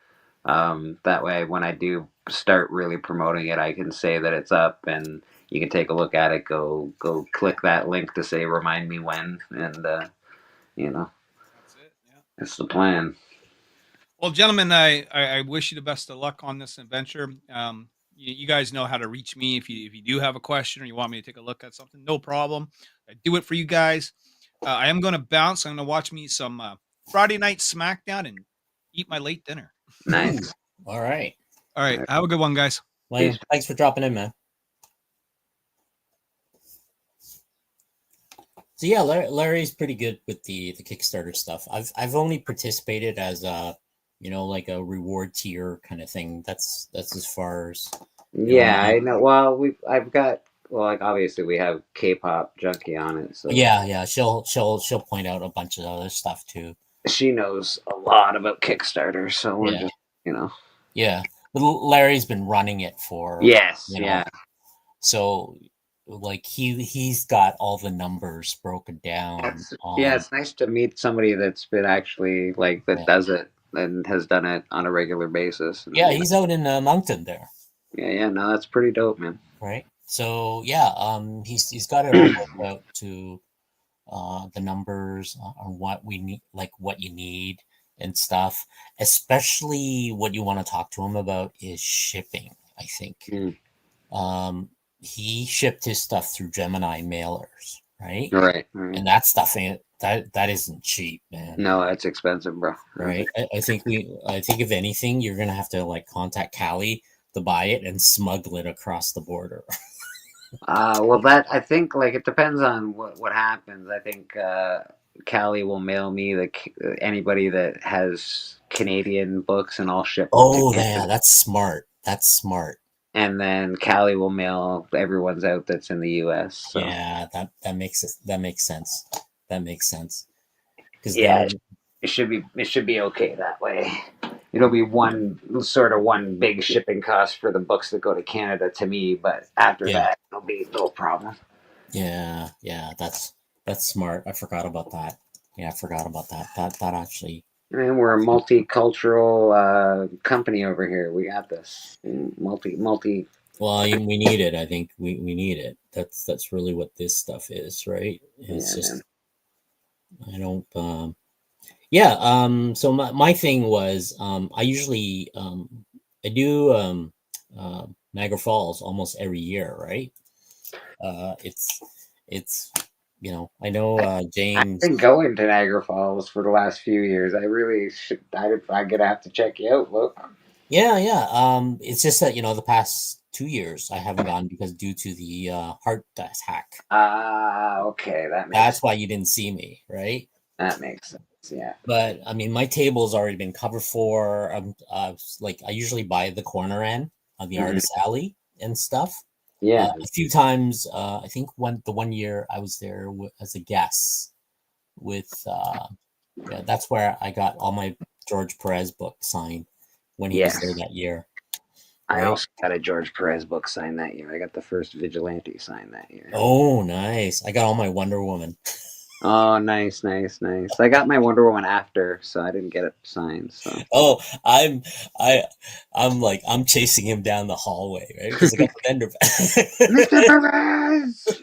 That way, when I do start really promoting it, I can say that it's up, and you can take a look at it. Go click that link to say "remind me when," and that's it. Yeah, it's the plan. Well, gentlemen, I wish you the best of luck on this adventure. You guys know how to reach me if you do have a question or you want me to take a look at something. No problem. I do it for you guys. I am going to bounce. I'm going to watch me some Friday Night SmackDown and eat my late dinner. Nice. All right. Have a good one, guys. Well, thanks for dropping in, man. So yeah, Larry's pretty good with the Kickstarter stuff. I've only participated as like a reward tier kind of thing. That's as far as I know. Well, I've got well, like obviously we have K-pop junkie on it, so Yeah, she'll point out a bunch of other stuff too. she knows a lot about Kickstarter. So we're Yeah, just, you know, yeah. But Larry's been running it for, yes, you know, yeah, so like he's got all the numbers broken down yeah. on. It's nice to meet somebody that's been actually like that Yeah, does it and has done it on a regular basis. And, yeah, he's out in Moncton there, yeah, yeah. No, that's pretty dope, man. right? So yeah, he's got it all worked out to the numbers on what we need, like what you need and stuff. Especially what you want to talk to him about is shipping. I think Mm. he shipped his stuff through Gemini mailers, right? Right, right. And that stuff ain't that isn't cheap, man. No, that's expensive, bro. Right? I think if anything, you're gonna have to like contact Cali to buy it and smuggle it across the border. Well, that I think like it depends on what happens. I think Callie will mail me anybody that has Canadian books, and I'll ship them to Oh yeah, Canada. that's smart. That's smart. And then Callie will mail everyone's out that's in the U.S. So Yeah, that makes it that makes sense. That makes sense. Because yeah, then it should be okay that way. It'll be one big shipping cost for the books that go to Canada to me, but after yeah, that, it'll be no problem. yeah, that's smart. I forgot about that. Yeah, I forgot about that. That actually. And we're a multicultural company over here. We got this multi. Well, we need it. I think we need it. That's really what this stuff is, right? It's Yeah, man. just I don't. Yeah. So my thing was I usually I do Niagara Falls almost every year, right? It's I know I've James. been going to Niagara Falls for the last few years. I really should. I'm gonna have to check you out. Look. Yeah. It's just that the past 2 years I haven't gone because due to the heart attack. Okay, That's why you didn't see me, right? that makes sense. Yeah. But I mean, my table's already been covered for. Like I usually buy the corner end on the Mhm. artist alley and stuff. Yeah. A few times, I think the one year I was there as a guest with. Yeah, that's where I got all my George Perez book signed when he was Yes. there that year. I Right? also got a George Perez book signed that year. I got the first Vigilante signed that year. Oh, nice! I got all my Wonder Woman. Oh, nice. I got my Wonder Woman after, so I didn't get it signed. So. Oh, I'm like I'm chasing him down the hallway, right? Because I got the vendor. Mr. Perez!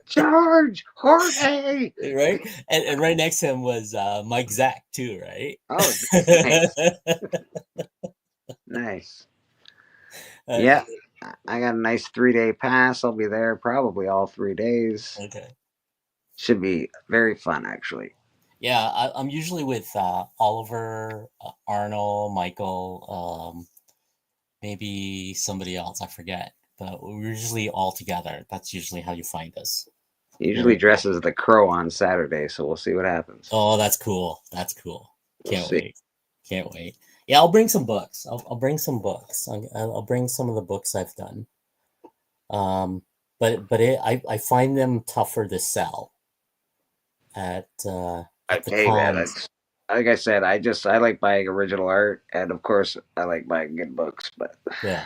George! Jorge! Right? And right next to him was Mike Zack too, right? Oh, nice. Nice. Yeah. I got a nice 3-day pass. I'll be there probably all 3 days. Okay. Should be very fun, actually. Yeah, I'm usually with Oliver, Arnold, Michael, maybe somebody else. I forget, but we're usually all together. That's usually how you find us. He usually dresses the Crow on Saturday, so we'll see what happens. Oh, that's cool. That's cool. We'll Can't wait. Yeah, I'll bring some books. I'll bring some books. I'll bring some of the books I've done. I find them tougher to sell at the cons. Like I said, I like buying original art, and of course, I like buying good books. But yeah,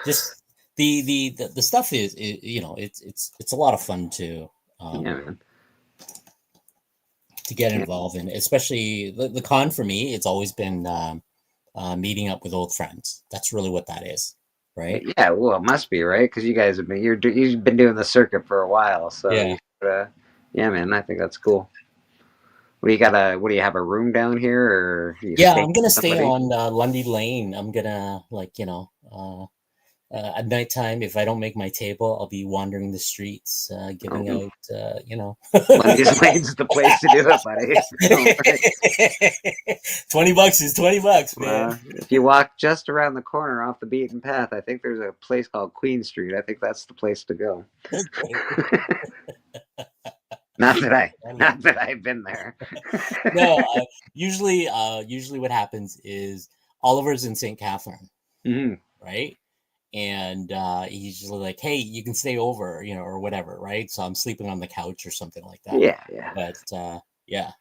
just the stuff is it's a lot of fun to get involved in, especially the con for me. It's always been meeting up with old friends. That's really what that is, right? Yeah, well, it must be, right? Because you guys have been you've been doing the circuit for a while, so yeah, man, I think that's cool. What do you have a room down here, or I'm gonna stay on Lundy Lane. I'm gonna at nighttime, if I don't make my table, I'll be wandering the streets, giving out, Lundy's Lane's the place to do it, buddy. $20 is $20, man. If you walk just around the corner off the beaten path, I think there's a place called Queen Street. I think that's the place to go. Not that I've been there. No, usually what happens is Oliver's in St. Catherine, right? and he's just like, "Hey, you can stay over, or whatever, right?" So I'm sleeping on the couch or something like that. Yeah. But yeah,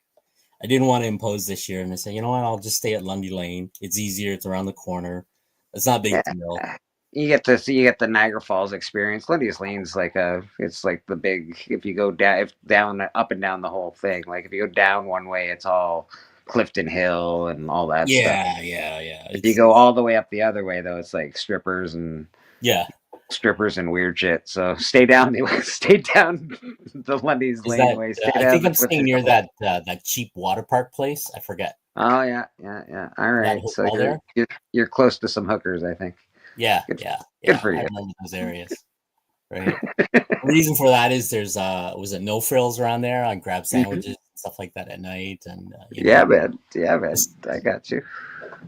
I didn't want to impose this year, and I said, you know what, I'll just stay at Lundy Lane. It's easier. It's around the corner. It's not a big deal. You get the Niagara Falls experience. Lundy's Lane's it's like the big. If you go down up and down the whole thing, like if you go down one way, it's all Clifton Hill and all that stuff. Yeah. If you go all the way up the other way, though, it's like strippers and weird shit. So stay down the Lundy's Lane way. I think I'm staying near that cheap water park place. I forget. Oh yeah. All right, so you're close to some hookers, I think. Yeah. Good for you. I remember those areas. Right. The reason for that is there's was it No Frills around there? I grab sandwiches and stuff like that at night, and man. I got you.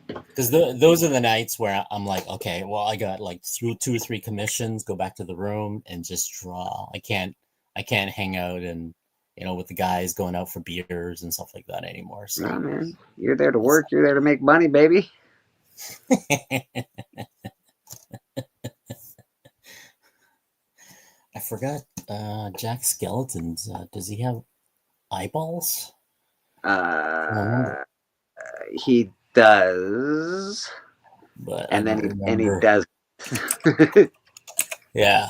Because those are the nights where I'm like, okay, well, I got like through 2 or 3 commissions, go back to the room and just draw. I can't hang out and with the guys going out for beers and stuff like that anymore. So, no, man, you're there to work. You're there to make money, baby. I forgot Jack Skeleton's. Does he have eyeballs? He does, but and he does. Yeah,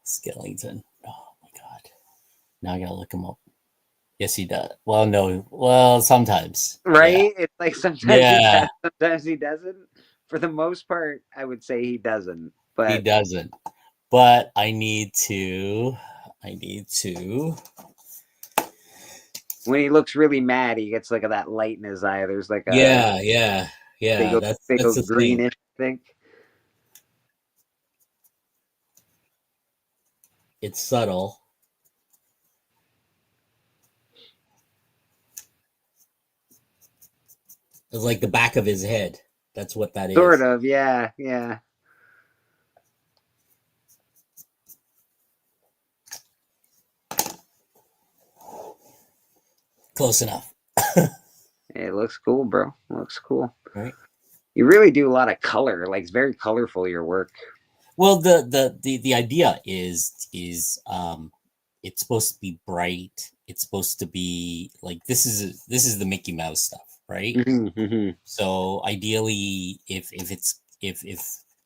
Skeleton. Oh my god! Now I gotta look him up. Yes, he does. Well, no. Well, sometimes. Right? Yeah. It's like sometimes he does, sometimes he doesn't. For the most part, I would say he doesn't. But he doesn't. But I need to. When he looks really mad, he gets like that light in his eye. There's like a yeah. They go greenish, I think. It's subtle. It's like the back of his head. That's what that is. Sort of, yeah. Close enough. It looks cool, bro. It looks cool. Right. You really do a lot of color. Like, it's very colorful, your work. Well, the idea is it's supposed to be bright. It's supposed to be like this is the Mickey Mouse stuff, right? Mm-hmm. So ideally, if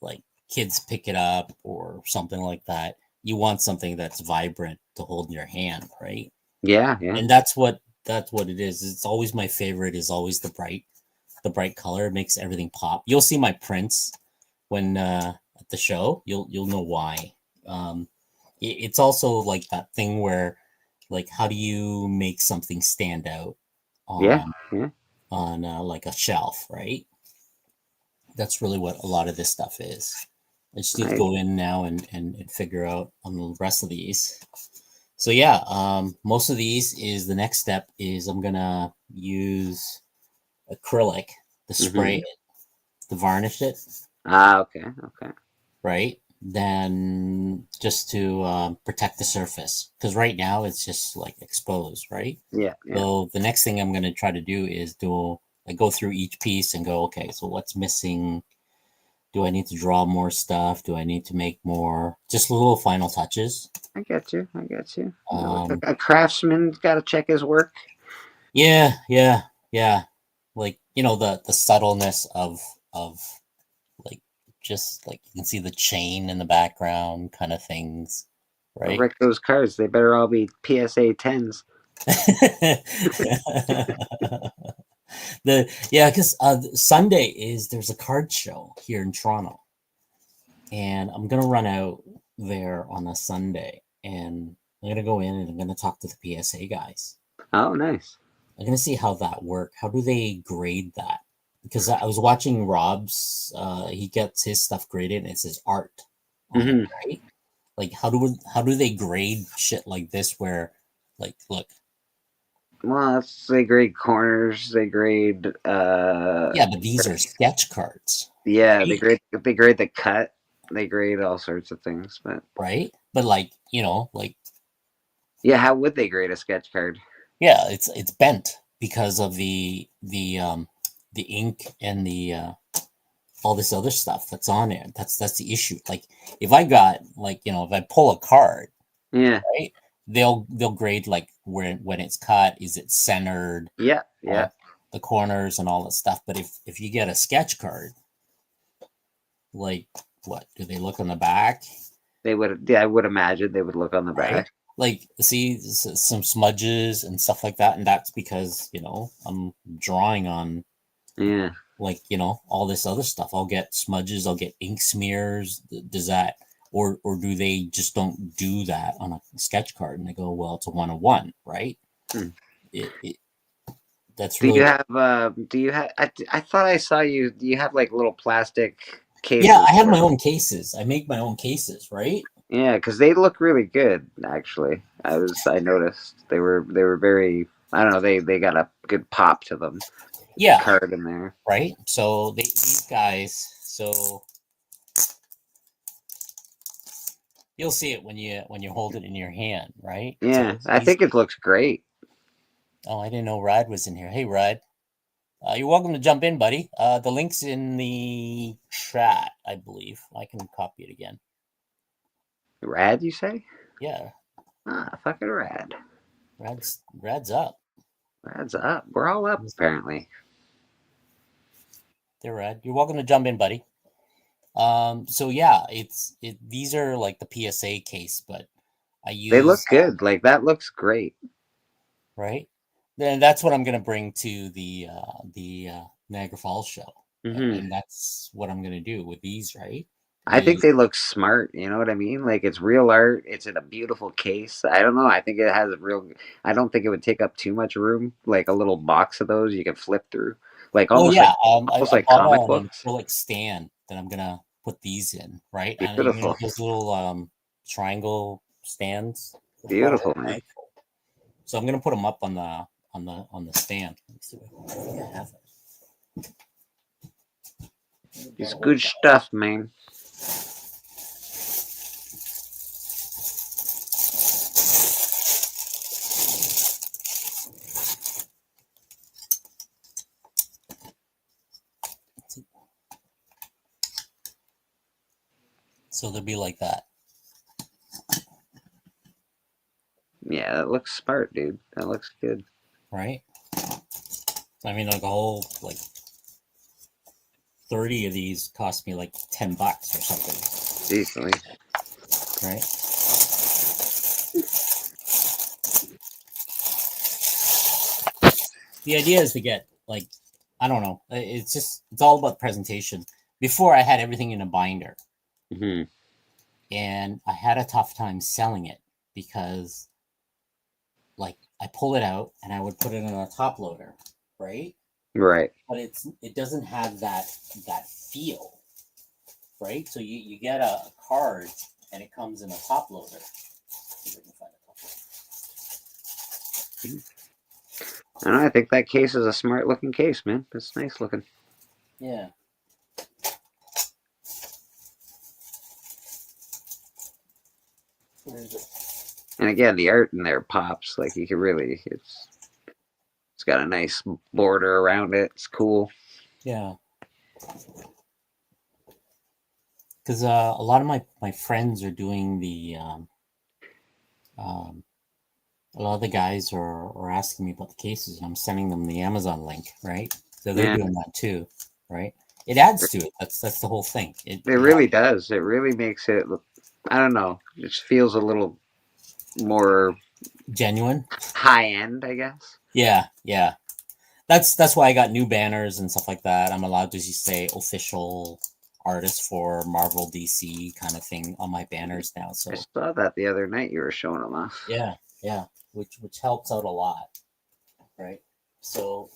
like kids pick it up or something like that, you want something that's vibrant to hold in your hand, right? Yeah. And that's what it is. It's always my favorite. Is always the bright color. It makes everything pop. You'll see my prints when at the show. You'll know why. It's also like that thing where, like, how do you make something stand out on like a shelf, right? That's really what a lot of this stuff is. I just need to go in now and figure out on the rest of these. So yeah, most of these is the next step is I'm gonna use acrylic to spray it, to varnish it. Okay. Right. Then just to protect the surface, because right now it's just like exposed, right? Yeah. So the next thing I'm going to try to do is go through each piece and go, okay, so what's missing? Do I need to draw more stuff? Do I need to make more? Just little final touches. I get you. A craftsman's got to check his work. Yeah. Like, the subtleness of like, just like you can see the chain in the background kind of things, right? Wreck those cars. They better all be PSA 10s. Because Sunday there's a card show here in Toronto, and I'm gonna run out there on a Sunday, and I'm gonna go in and I'm gonna talk to the PSA guys. Oh, nice. I'm gonna see how that works. How do they grade that? Because I was watching Rob's. He gets his stuff graded, and it says art, it, right? Like, how do they grade shit like this? Where, like, look. Well, they grade corners. They grade. Yeah, but these are sketch cards. Yeah, right? They grade the cut. They grade all sorts of things, but right. But like, like. Yeah, how would they grade a sketch card? Yeah, it's bent because of the ink and the all this other stuff that's on there. That's the issue. Like if I got like, if I pull a card, Yeah. right, they'll grade like when it's cut, is it centered, Yeah. the corners and all that stuff. But if you get a sketch card, like what do they look on the back? They would. Yeah, I would imagine they would look on the Right? back. Like see some smudges and stuff like that, and that's because I'm drawing on Yeah. like all this other stuff. I'll get smudges, I'll get ink smears. Does that or do they just don't do that on a sketch card and they go, well, it's a 101, right? That's Do really you have? Do you have? I thought I saw you. Do you have like little plastic cases? Yeah, I have my own cases. I make my own cases, right? Yeah, because they look really good. Actually, I noticed they were very. I don't know. They got a good pop to them. Yeah, Card in there, right? So these guys. So you'll see it when you hold it in your hand, right? Yeah, so I think it looks great. Oh, I didn't know Rad was in here. Hey, Rad. You're welcome to jump in, buddy. The link's in the chat, I believe. I can copy it again. Rad, you say? Yeah. Ah, fucking rad. Rad's up. Rad's up. We're all up, apparently. They're Rad. You're welcome to jump in, buddy. So yeah, these are like the PSA case, but I use. They look good. Like that looks great. Right. Then that's what I'm gonna bring to the Niagara Falls show, and that's what I'm gonna do with these, right? I think they look smart. You know what I mean? Like it's real art. It's in a beautiful case. I don't know. I think it has a real. I don't think it would take up too much room. Like a little box of those you can flip through. Like almost like comic books. Acrylic stand that I'm gonna put these in, right? Beautiful. And those little triangle stands. Beautiful, man. So I'm gonna put them up on the stand. Let's see if I have it. It's good stuff, man. So they'll be like that. Yeah, that looks smart, dude. That looks good. Right? I mean, like a whole 30 of these cost me like $10 or something. Easily. Right? The idea is to get like, I don't know. It's all about presentation. Before I had everything in a binder. Mm-hmm. And I had a tough time selling it because like I pull it out and I would put it in a top loader, right? Right. But it doesn't have that feel, right? So you get a card and it comes in a top loader. I think that case is a smart looking case, man. It's nice looking. Yeah. And again, the art in there pops. Like you can really, it's got a nice border around it. It's cool. Yeah. Because a lot of my friends are doing the a lot of the guys are asking me about the cases, and I'm sending them the Amazon link, right? So they're doing that too, right? It adds to it. That's the whole thing. It really does. It really makes it look, I don't know, it just feels a little more genuine, high end, I guess. Yeah. That's why I got new banners and stuff like that. I'm allowed to just say official artist for Marvel, DC kind of thing on my banners now. So I saw that the other night. You were showing them off. Yeah, which helps out a lot, right? So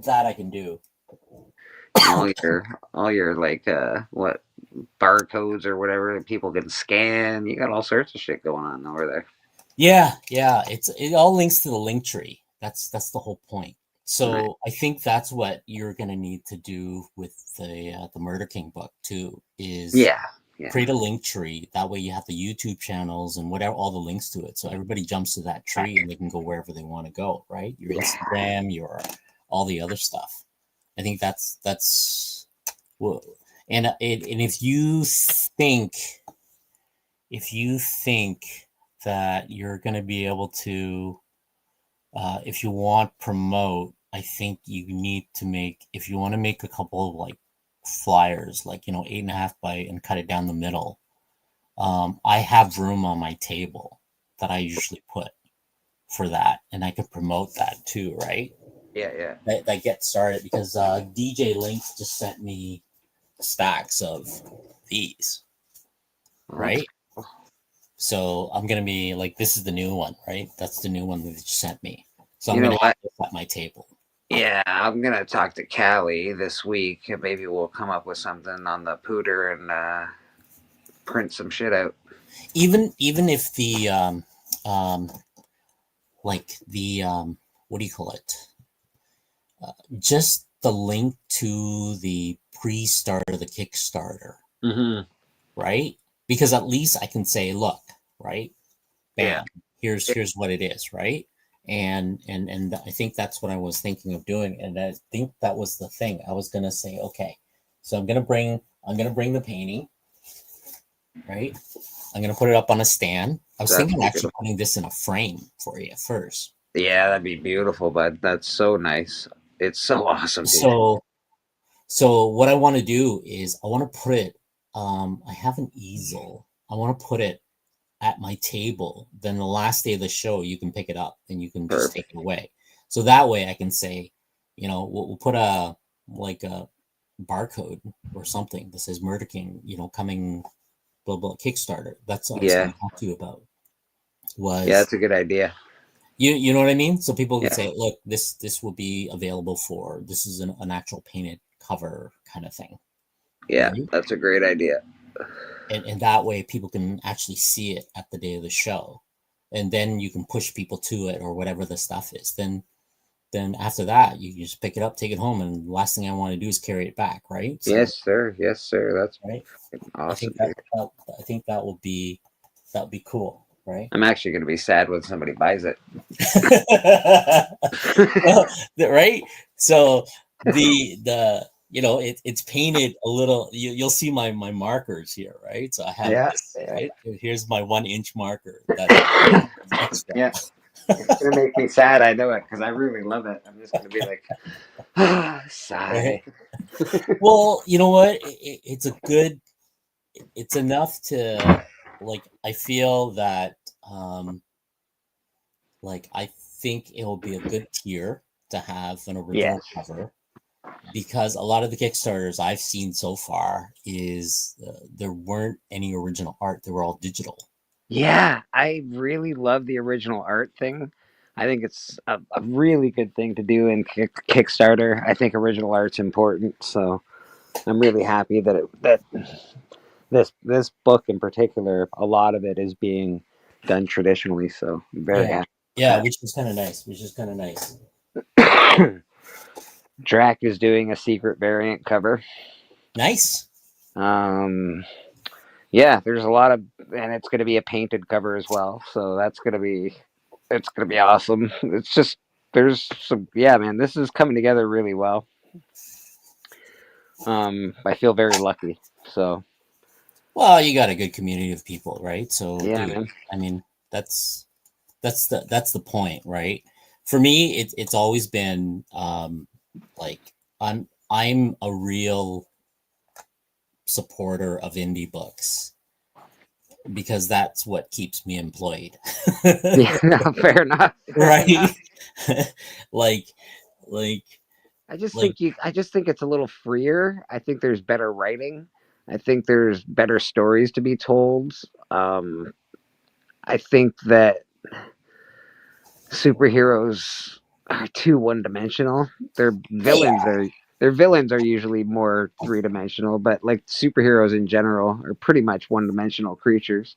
that I can do. all your like what barcodes or whatever that people can scan. You got all sorts of shit going on over there. Yeah, it all links to the link tree. That's the whole point. So right. I think that's what you're gonna need to do with the Murder King book too. Is create a link tree. That way you have the YouTube channels and whatever, all the links to it. So everybody jumps to that tree and they can go wherever they want to go. Right, your Instagram, your all the other stuff. I think that's well, And if you think that you're going to be able to, if you want promote, I think you need to make, if you want to make a couple of like flyers, like, 8.5 by and cut it down the middle. I have room on my table that I usually put for that, and I could promote that too, right? Yeah. That gets started because DJ Link just sent me stacks of these, right? Cool. So I'm gonna be like, this is the new one, right? That's the new one that you sent me. So I'm You know gonna what? have this at my table. Yeah, I'm gonna talk to Callie this week. Maybe we'll come up with something on the pooter and print some shit out. Even if the like the what do you call it? Just the link to the pre-start of the Kickstarter, right? Because at least I can say, look, right, bam, here's what it is, right? And I think that's what I was thinking of doing, and I think that was the thing. I was gonna say, okay, so I'm gonna bring the painting, right? I'm gonna put it up on a stand. I was thinking of actually putting this in a frame for you first. Yeah, that'd be beautiful, bud. That's so nice. It's so awesome. So what I want to do is I want to put it. I have an easel. I want to put it at my table. Then the last day of the show, you can pick it up and you can just take it away. So that way, I can say, we'll put a barcode or something that says Murder King, coming, blah blah Kickstarter. That's what I was going to talk to you about. Yeah, that's a good idea. You know what I mean? So people can say, look, this will be available for, this is an actual painted cover kind of thing. Yeah, right? That's a great idea. And that way people can actually see it at the day of the show. And then you can push people to it or whatever the stuff is. Then after that, you just pick it up, take it home, and the last thing I want to do is carry it back, right? So, yes, sir. That's right. Awesome. I think that would be cool. Right. I'm actually going to be sad when somebody buys it. Right. So it's painted a little. You'll see my markers here, right? So I have this, right? Here's my 1-inch marker. That's extra. Yeah. It's gonna make me sad. I know it because I really love it. I'm just gonna be like, sigh. Well, you know what? It's a good. It's enough to, like, I feel that I think it'll be a good tier to have an original cover, because a lot of the Kickstarters I've seen so far is there weren't any original art. They were all digital. Yeah, I really love the original art thing. I think it's a really good thing to do in Kickstarter. I think original art's important, so I'm really happy that this book in particular, a lot of it is being done traditionally. So I'm very happy. Yeah, which is kind of nice. Drac is doing a secret variant cover. Nice. Yeah, there's a lot of, and it's going to be a painted cover as well. So it's going to be awesome. It's just, there's some, man, this is coming together really well. I feel very lucky. So, well, you got a good community of people, right? So, man. I mean, that's the point, right? For me, it's always been I'm a real supporter of indie books because that's what keeps me employed. Yeah, no, fair enough. Right? I just think it's a little freer. I think there's better writing. I think there's better stories to be told. I think that superheroes are too one-dimensional. Their villains are usually more three-dimensional, but like superheroes in general are pretty much one-dimensional creatures.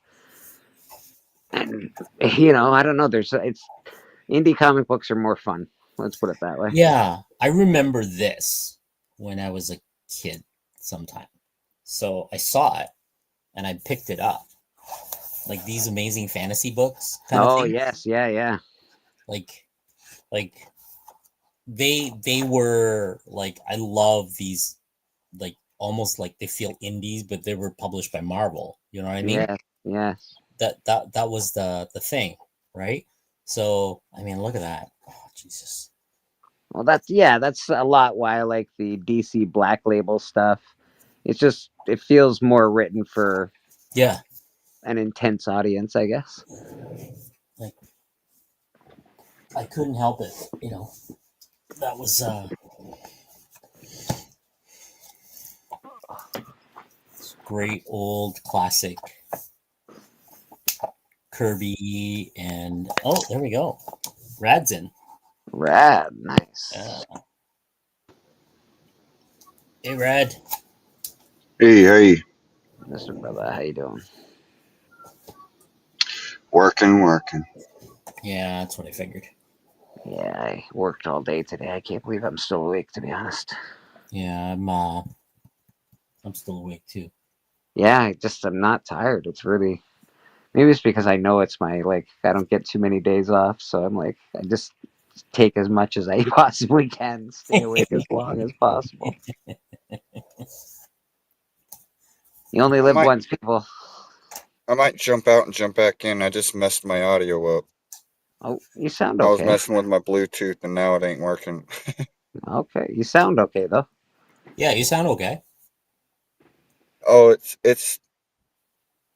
And I don't know. It's indie comic books are more fun. Let's put it that way. Yeah, I remember this when I was a kid sometime. So I saw it and I picked it up. Like these amazing fantasy books. Yes, yeah. Like they were like, I love these, like almost like they feel indies, but they were published by Marvel. You know what I mean? Yes, yes. That was the thing, right? So I mean, look at that. Oh, Jesus. Well, that's a lot why I like the DC Black Label stuff. It's just it feels more written for Yeah, an intense audience, I guess. like I couldn't help it. You know, that was great old classic Kirby, and oh, there we go. Radzin. Rad, nice. Hey, Rad. Hey, Mr. Brother, how you doing? working. Yeah, that's what I figured. Yeah, I worked all day today. I can't believe I'm still awake, to be honest. Yeah, I'm still awake too. Yeah, I'm not tired. It's really maybe it's because I know it's my I don't get too many days off, so I'm like I just take as much as I possibly can, stay awake as long as possible. You only I live might once, people. I might jump out and jump back in. I just messed my audio up. Oh, you sound I was okay. messing with my Bluetooth and now it ain't working. Okay, you sound okay though. Yeah, you sound okay. Oh, it's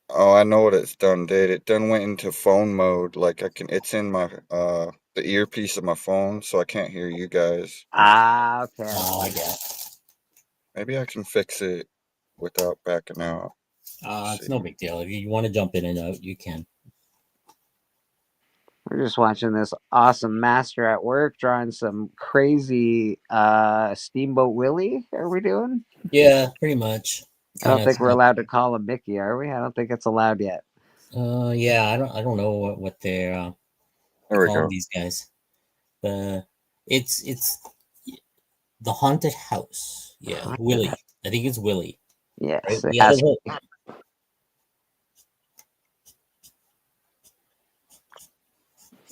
oh, I know what it's done did. It done went into phone mode. Like it's in my the earpiece of my phone, so I can't hear you guys. Ah, okay. Oh, I guess. Maybe I can fix it without backing out. Let's It's see. no big deal. If you want to jump in and out, you can. We're just watching this awesome master at work drawing some crazy Steamboat Willie. Are we doing? Yeah, pretty much. I Kind don't of. think we're allowed to call him Mickey, are we? I don't think it's allowed yet. Yeah, I don't know what they're There we calling go. these guys. The it's the haunted house. Yeah, Willie. I think it's Willie. Right. Yes, it Yeah, has. there's a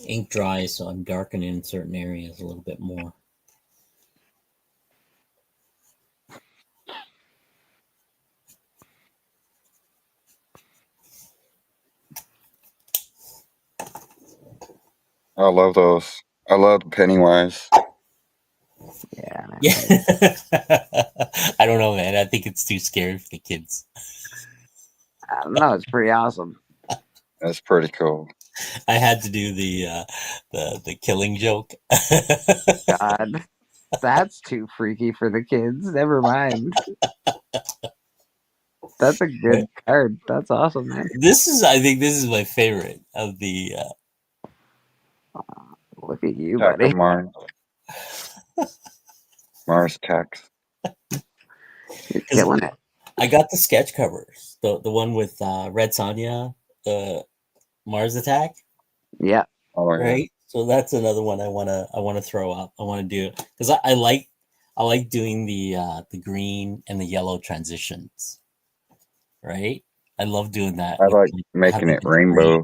ink dry, so I'm darkening certain areas a little bit more. I love those. I love Pennywise. Yeah, Yeah. I don't know, man. I think it's too scary for the kids. I don't know. It's pretty awesome. That's pretty cool. I had to do the killing joke. God, that's too freaky for the kids. Never mind. That's a good card. That's awesome, man. I think this is my favorite of the Look at you, Attack of buddy. Mars. Mars attacks. You're killing it. I got the sketch covers. The one with Red Sonja, the Mars attack. Yeah. Oh yeah. Right. So that's another one I wanna throw up. I wanna do because I like doing the green and the yellow transitions. Right. I love doing that I with like how making they it do the green, rainbow.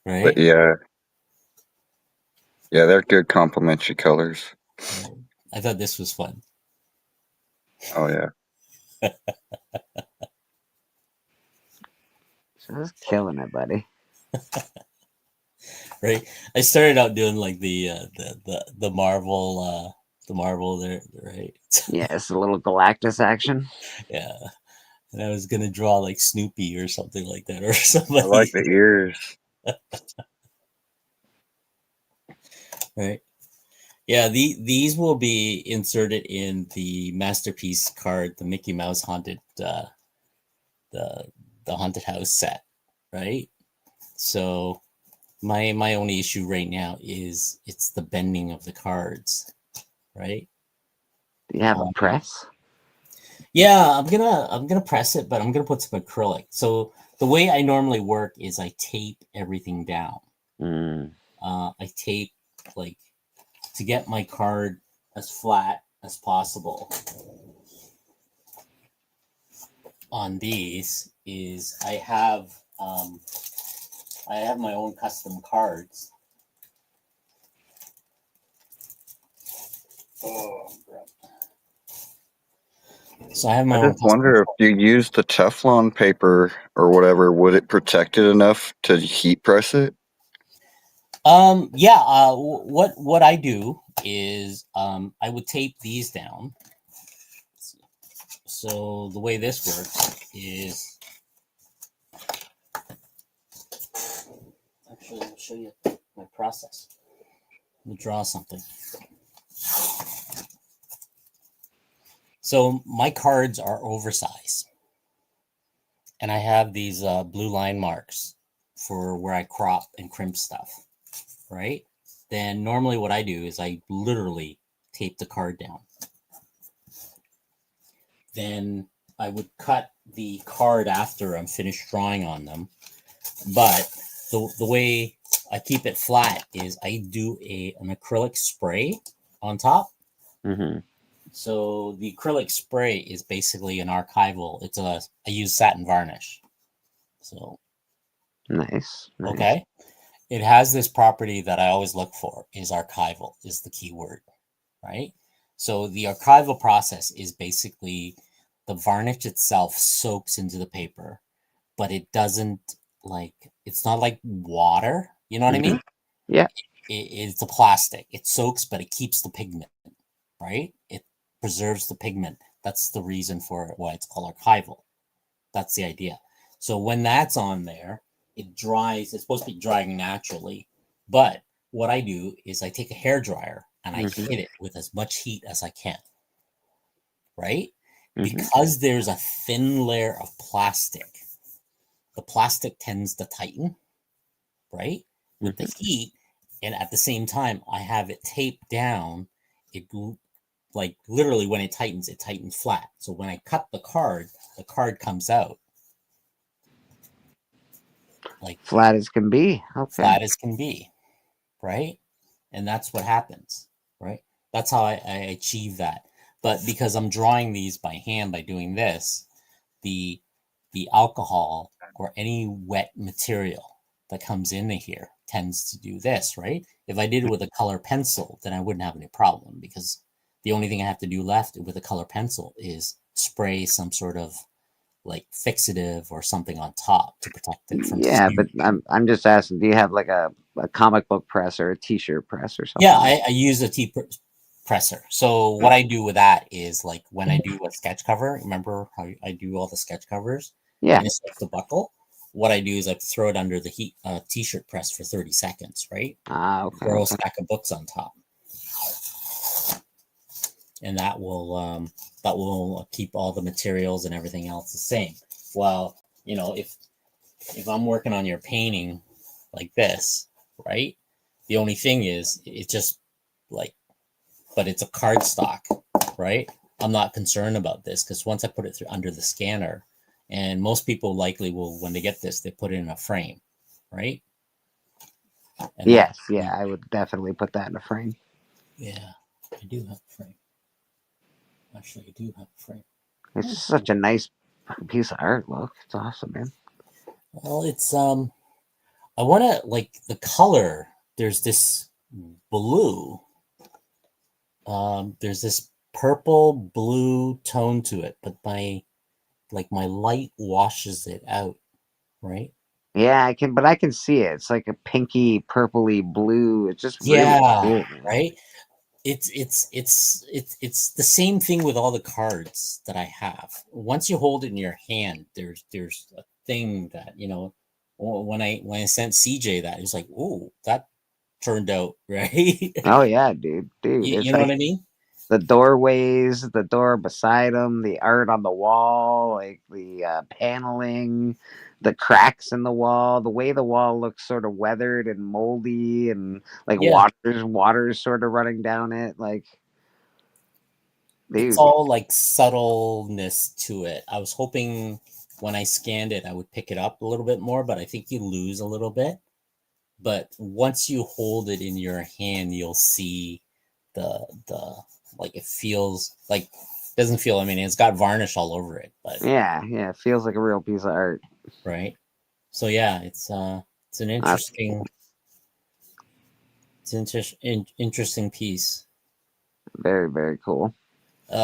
But right? yeah, they're good complementary colors. Right. I thought this was fun. Oh yeah. Just killing it, buddy. Right. I started out doing like the Marvel there, right? Yes, a little Galactus action. Yeah. And I was gonna draw like Snoopy or something like that, or I somebody. like the ears. Right. Yeah, these will be inserted in the masterpiece card, the Mickey Mouse haunted the haunted house set, right? So my only issue right now is it's the bending of the cards, right? Do you have a press? Yeah, I'm gonna press it, but I'm gonna put some acrylic. So the way I normally work is I tape everything down. Mm. I tape like to get my card as flat as possible. On these is I have my own custom cards. Oh, So I have my I own just wonder if you use the Teflon paper or whatever, would it protect it enough to heat press it? Yeah. What I do is I would tape these down. So the way this works is actually I'll show you my process. Let me draw something. So my cards are oversized, and I have these blue line marks for where I crop and crimp stuff, right? Then normally what I do is I literally tape the card down. Then I would cut the card after I'm finished drawing on them. But the way I keep it flat is I do an acrylic spray on top. Mm-hmm. So the acrylic spray is basically an archival. I use satin varnish. So Nice. okay. It has this property that I always look for is archival is the key word, right? So the archival process is basically the varnish itself soaks into the paper, but it doesn't it's not like water. You know what I mean? Yeah. It's a plastic. It soaks, but it keeps the pigment, right? It preserves the pigment. That's the reason for why it's called archival. That's the idea. So when that's on there, it dries. It's supposed to be drying naturally. But what I do is I take a hair dryer and I hit it with as much heat as I can, right? Because there's a thin layer of plastic, the plastic tends to tighten, right? With the heat. And at the same time, I have it taped down. It like literally when it tightens flat. So when I cut the card comes out like flat as can be. Okay. Flat as can be, right? And that's what happens, right? That's how I achieve that. But because I'm drawing these by hand by doing this, the alcohol or any wet material that comes into here tends to do this, right? If I did it with a color pencil, then I wouldn't have any problem because the only thing I have to do left with a color pencil is spray some sort of like fixative or something on top to protect it from Yeah, but I'm just asking, do you have like a comic book press or a t-shirt press or something? Yeah, I use a presser. So what I do with that is like when I do a sketch cover, remember how I do all the sketch covers? Yeah. And it starts to buckle. What I do is I throw it under the heat t-shirt press for 30 seconds, right? Okay. Throw a stack of books on top. And that will keep all the materials and everything else the same. Well, you know, if I'm working on your painting like this, right? The only thing is it's just like, but it's a cardstock, right? I'm not concerned about this because once I put it through under the scanner, and most people likely will, when they get this, they put it in a frame, right? And yes, yeah, I would definitely put that in a frame. Yeah, I do have a frame. Actually, I do have a frame. It's such a nice piece of art. Look, it's awesome, man. Well, it's I want to like the color. There's this blue. There's this purple blue tone to it, but my light washes it out, right? Yeah, I can see it. It's like a pinky, purpley blue. It's just really cool, right. It's the same thing with all the cards that I have. Once you hold it in your hand, there's a thing that when I sent CJ that, it's like, oh, that turned out right. Oh yeah, dude. You know what I mean? The doorways, the door beside them, the art on the wall, like the paneling, the cracks in the wall, the way the wall looks sort of weathered and moldy, and like water's sort of running down it. Like, dude, it's all like subtleness to it. I was hoping when I scanned it, I would pick it up a little bit more, but I think you lose a little bit. But once you hold it in your hand, you'll see the like it feels like doesn't feel. I mean, it's got varnish all over it, but yeah, it feels like a real piece of art, right? So yeah, it's an interesting, interesting piece. Very, very cool.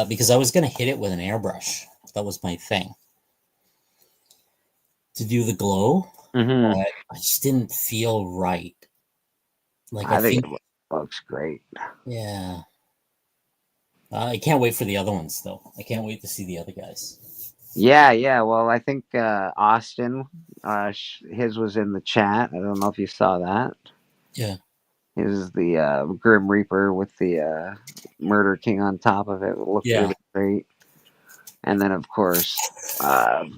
because I was gonna hit it with an airbrush. That was my thing to do the glow, Mm-hmm. but I just didn't feel right. Like I I think think, it looks great. yeah. I can't wait for the other ones though. I can't wait to see the other guys. Yeah. Well, I think Austin, his was in the chat. I don't know if you saw that. Yeah. His is the Grim Reaper with the Murder King on top of it. It looked Yeah. really great. And then, of course, Rad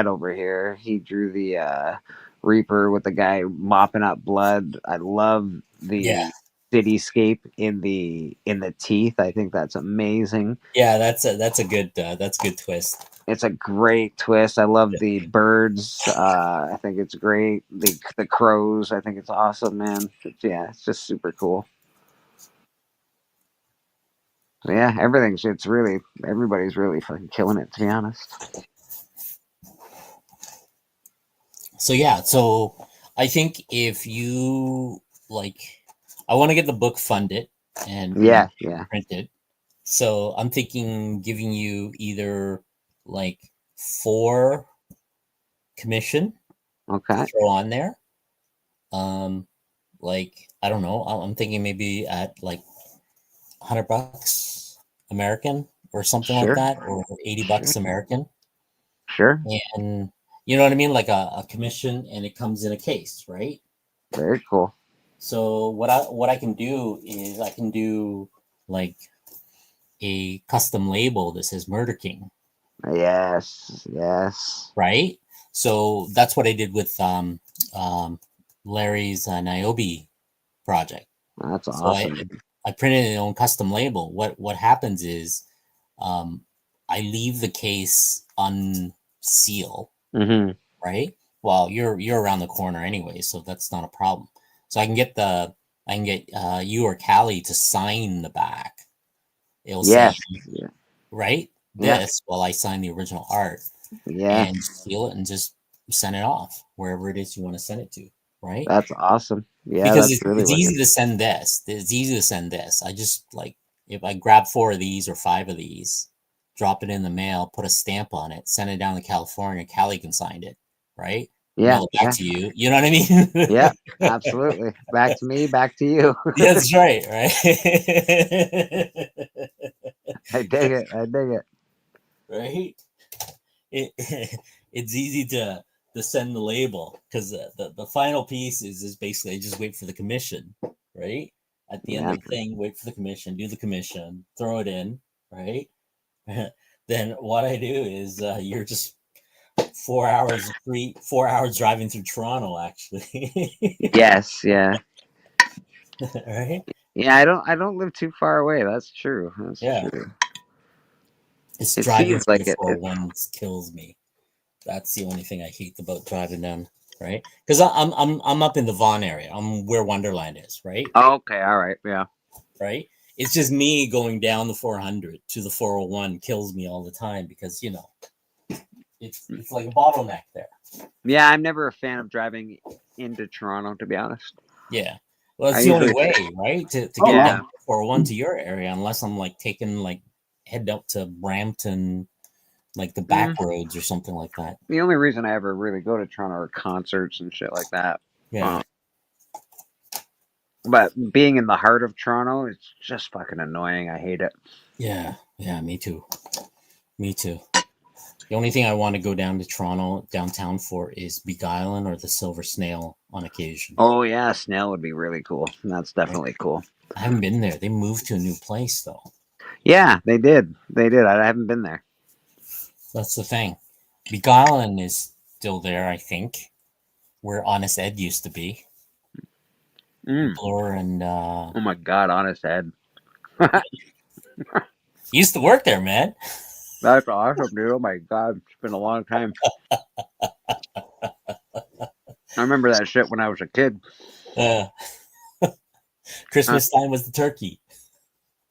over here, he drew the Reaper with the guy mopping up blood. I love Yeah. the cityscape in the teeth. I think that's amazing. Yeah, that's a good twist. It's a great twist. I love the birds. I think it's great. The crows. I think it's awesome, man. It's just super cool. So yeah, everybody's really fucking killing it, to be honest. So yeah, so I think if you like, I want to get the book funded and Yeah. printed. So I'm thinking giving you either like 4 commission Okay. to throw on there. Like I don't know. I'm thinking maybe at like $100 American or something like Sure. that, or $80 American. Sure. And you know what I mean, like a commission, and it comes in a case, right? Very cool. So what I can do is I can do like a custom label that says Murder King. Yes. Right. So that's what I did with Larry's Niobe project. That's So awesome. I printed an own custom label. What happens is I leave the case unsealed, Mm-hmm. right? Well, you're around the corner anyway, so that's not a problem. So I can get you or Callie to sign the back. It'll say, right, this while I sign the original art, and seal it and just send it off wherever it is you want to send it to, right? That's awesome. Yeah, because that's really it's easy to send this. It's easy to send this. I just like if I grab 4 of these or 5 of these, drop it in the mail, put a stamp on it, send it down to California. Callie can sign it, right? Yeah. Mail it back to you. You know what I mean? Yeah, absolutely. Back to me, back to you. That's right, right? I dig it. Right? It's easy to send the label because the final piece is basically I just wait for the commission, right? At the end of the thing, wait for the commission, do the commission, throw it in, right? Then what I do is you're just 4 hours driving through Toronto, actually. Yes, yeah. Right? Yeah, I don't live too far away. That's true. That's true. It's driving through the 401 kills me. That's the only thing I hate about driving down, right? Because I'm up in the Vaughan area. I'm where Wonderland is, right? Oh, okay, all right, yeah. Right? It's just me going down the 400 to the 401 kills me all the time because it's like a bottleneck there. Yeah, I'm never a fan of driving into Toronto, to be honest. Yeah. Well, it's the only way, right? To get down the 401 to your area, unless I'm like heading up to Brampton, like the back roads or something like that. The only reason I ever really go to Toronto are concerts and shit like that. Yeah. But being in the heart of Toronto, it's just fucking annoying. I hate it. Yeah, me too. The only thing I want to go down to Toronto downtown for is Beguiling or the Silver Snail on occasion. Oh yeah, Snail would be really cool. That's definitely cool. I haven't been there. They moved to a new place though. Yeah, they did. I haven't been there. That's the thing. Beguiling is still there, I think, where Honest Ed used to be. Blur and oh my god, Honest Ed. He used to work there, man. That's awesome, dude. Oh my god, it's been a long time. I remember that shit when I was a kid. Christmas time was the turkey.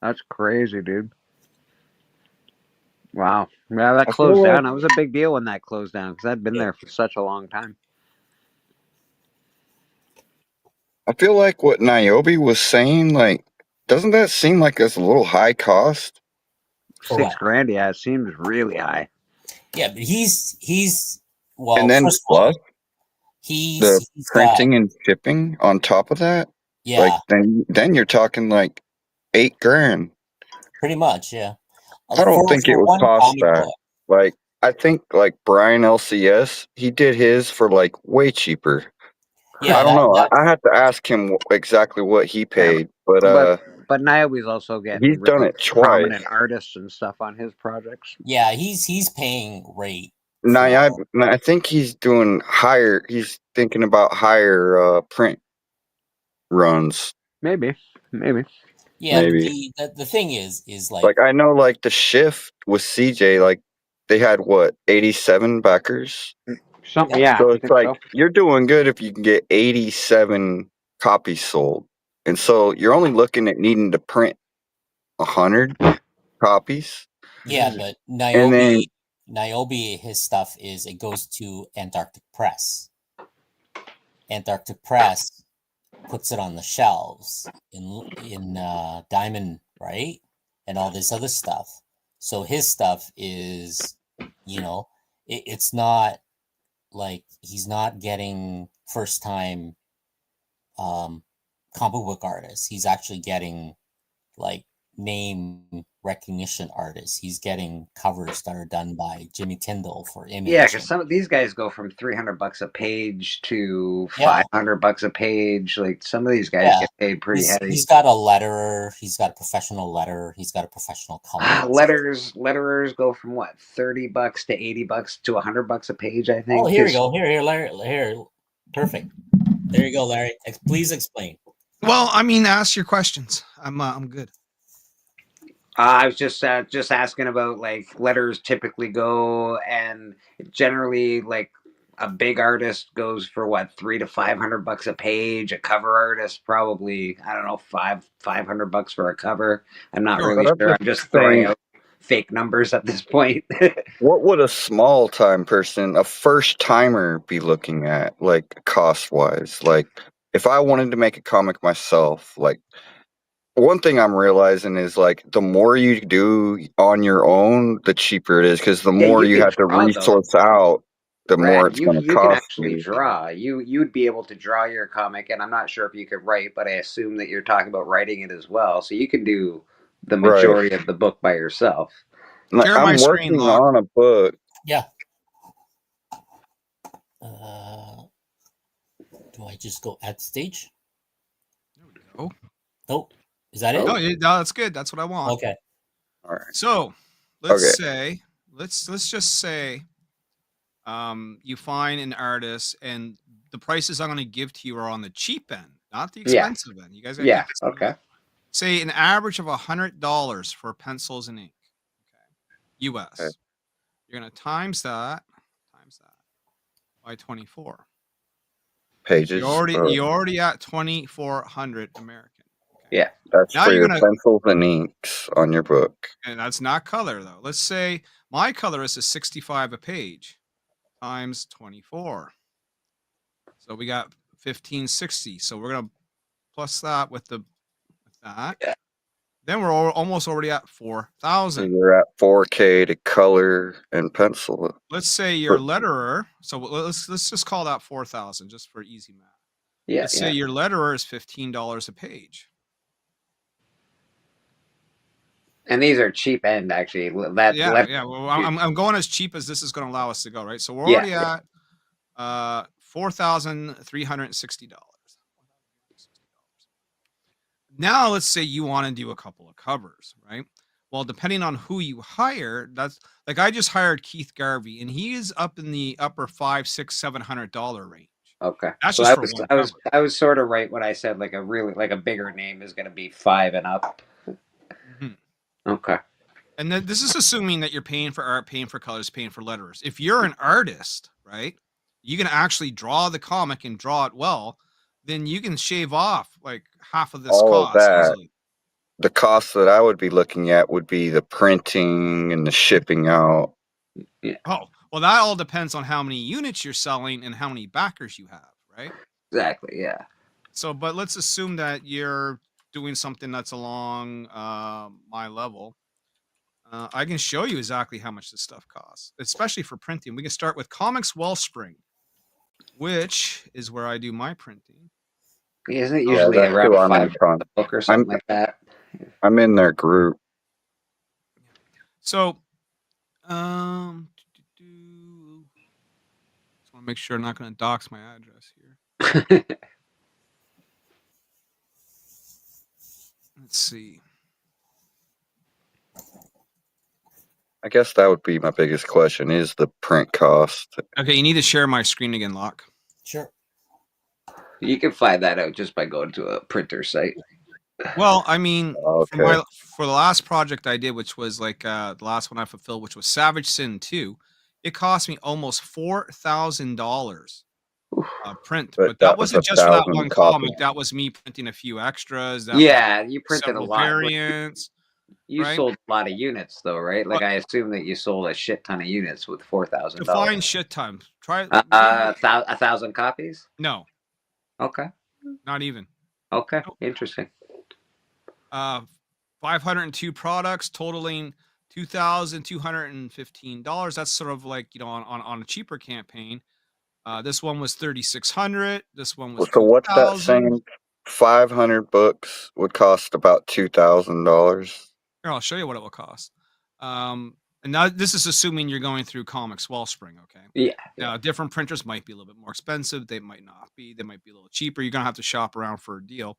That's crazy, dude. Wow. Yeah, that closed down. That was a big deal when that closed down because I'd been there for such a long time. I feel like what Niobe was saying, like doesn't that seem like it's a little high cost? For $6 what? grand, yeah, it seems really high. Yeah, but he's And well. then First of all, plus the he's got printing and shipping on top of that. Like yeah, then you're talking like $8 grand. pretty much yeah. I don't think it For would one cost comic that. book, Like I think like Brian LCS, he did his for like way cheaper. yeah. I don't know. That I have to ask him exactly what he Yeah, paid, but but Niobe's also getting he's done really it twice. prominent artists and stuff on his projects. yeah. He's paying rate Now, for I think he's doing higher. He's thinking about higher print runs. Maybe. yeah. But Maybe. the thing is like Like I know, like the shift with CJ, like they had what 87 backers. Something, yeah. So I it's think like so. you're doing good if you can get 87 copies sold, and so you're only looking at needing to print 100 copies, yeah. But and then Niobe, his stuff is it goes to Antarctic Press. Antarctic Press puts it on the shelves in Diamond, right, and all this other stuff. So his stuff is, it's not like he's not getting first time comic book artists. He's actually getting like name recognition artists. He's getting covers that are done by Jimmy Tyndall for Image. Yeah, because some of these guys go from $300 a page to Yeah. $500 a page. Like some of these guys get paid pretty heavy. He's got a letterer. He's got a professional letterer. He's got a professional colorist. Letterers go from what, $30 to $80 to $100 a page, I think. Oh, here we go. Here, Larry. Here, perfect. There you go, Larry. Please explain. Well, I mean, ask your questions. I'm good. I was just asking about like letters typically go, and generally like a big artist goes for what, $300 to $500 a page. A cover artist probably, I don't know, $500 for a cover. I'm not Sure. really sure. I'm just throwing out fake numbers at this point. What would a small time person, a first timer, be looking at, like cost wise? Like if I wanted to make a comic myself, like one thing I'm realizing is like the more you do on your own, the cheaper it is, because the more you have to resource out, the more it's going to cost. You can actually draw. You'd be able to draw your comic, and I'm not sure if you could write, but I assume that you're talking about writing it as well. So you can do the majority of the book by yourself. Like, I'm working on a book. Yeah. Do I just go add stage? There we go. Nope. Is that it? No, that's good. That's what I want. Okay. All right. So let's just say you find an artist, and the prices I'm going to give to you are on the cheap end, not the expensive end. You guys okay. Say an average of $100 for pencils and ink. Okay. US. Okay. You're going to times that by 24 pages. You're already at 2,400 American. Okay. Yeah. That's now for your pencils and inks on your book. And that's not color though. Let's say my colorist is $65 a page times 24. So we got 1,560. So we're gonna plus that with that. Yeah. Then we're almost already at 4,000. So you're at 4K to color and pencil. Let's say your letterer. So let's just call that 4,000 just for easy math. Yeah. Let's say your letterer is $15 a page. And these are cheap end, actually. Well, I'm going as cheap as this is going to allow us to go, right? So we're already at $4,360. Now let's say you want to do a couple of covers, right? Well, depending on who you hire, that's like I just hired Keith Garvey, and he is up in the upper $500, $600, $700 range. Okay, that's so just I was sort of right when I said like a bigger name is going to be $5 and up. Mm-hmm. Okay, and then this is assuming that you're paying for art, paying for colors, paying for letterers. If you're an artist, right, you can actually draw the comic and draw it well. Then you can shave off like half of this cost. Of that. The cost that I would be looking at would be the printing and the shipping out. Yeah. Oh, well, that all depends on how many units you're selling and how many backers you have, right? Exactly, yeah. So, but let's assume that you're doing something that's along my level, I can show you exactly how much this stuff costs, especially for printing. We can start with Comics Wellspring, which is where I do my printing. Isn't it usually that's around who I'm $5 in. a book or something like that? I'm in their group. So, just want to make sure I'm not going to dox my address here. Let's see. I guess that would be my biggest question: is the print cost? Okay, you need to share my screen again, Locke. Sure. You can find that out just by going to a printer site. Well, I mean, Okay. for the last project I did, which was like the last one I fulfilled, which was Savage Sin 2, it cost me almost $4,000 print. But that wasn't just for that 1,000 one copies. comic. That was me printing a few extras. Yeah, you printed a several lot. variants. You right? sold a lot of units, though, right? Like, I assume that you sold a shit ton of units with $4,000. Define shit ton. Try 1,000 copies? No, Okay. not even. Okay. Interesting. 502 products totaling $2,215. That's sort of like, you know, on a cheaper campaign. This one was 3,600. This one was So what's that 2,000. saying? 500 books would cost about $2,000. Here, I'll show you what it will cost. And now this is assuming you're going through Comics Wellspring, okay? Yeah. Now, different printers might be a little bit more expensive. They might not be. They might be a little cheaper. You're gonna have to shop around for a deal.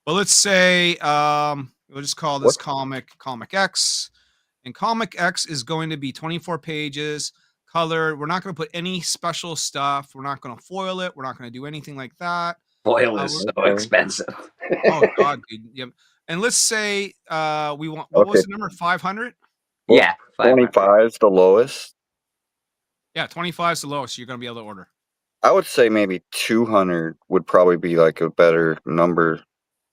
But let's say we'll just call this Comic X, and Comic X is going to be 24 pages, colored. We're not going to put any special stuff. We're not going to foil it. We're not going to do anything like that. Foil is so expensive. Oh God, dude. Yep. And let's say we want. What was the number? 500. Yeah, 25 is the lowest. Yeah, 25 is the lowest. You're going to be able to order. I would say maybe 200 would probably be like a better number.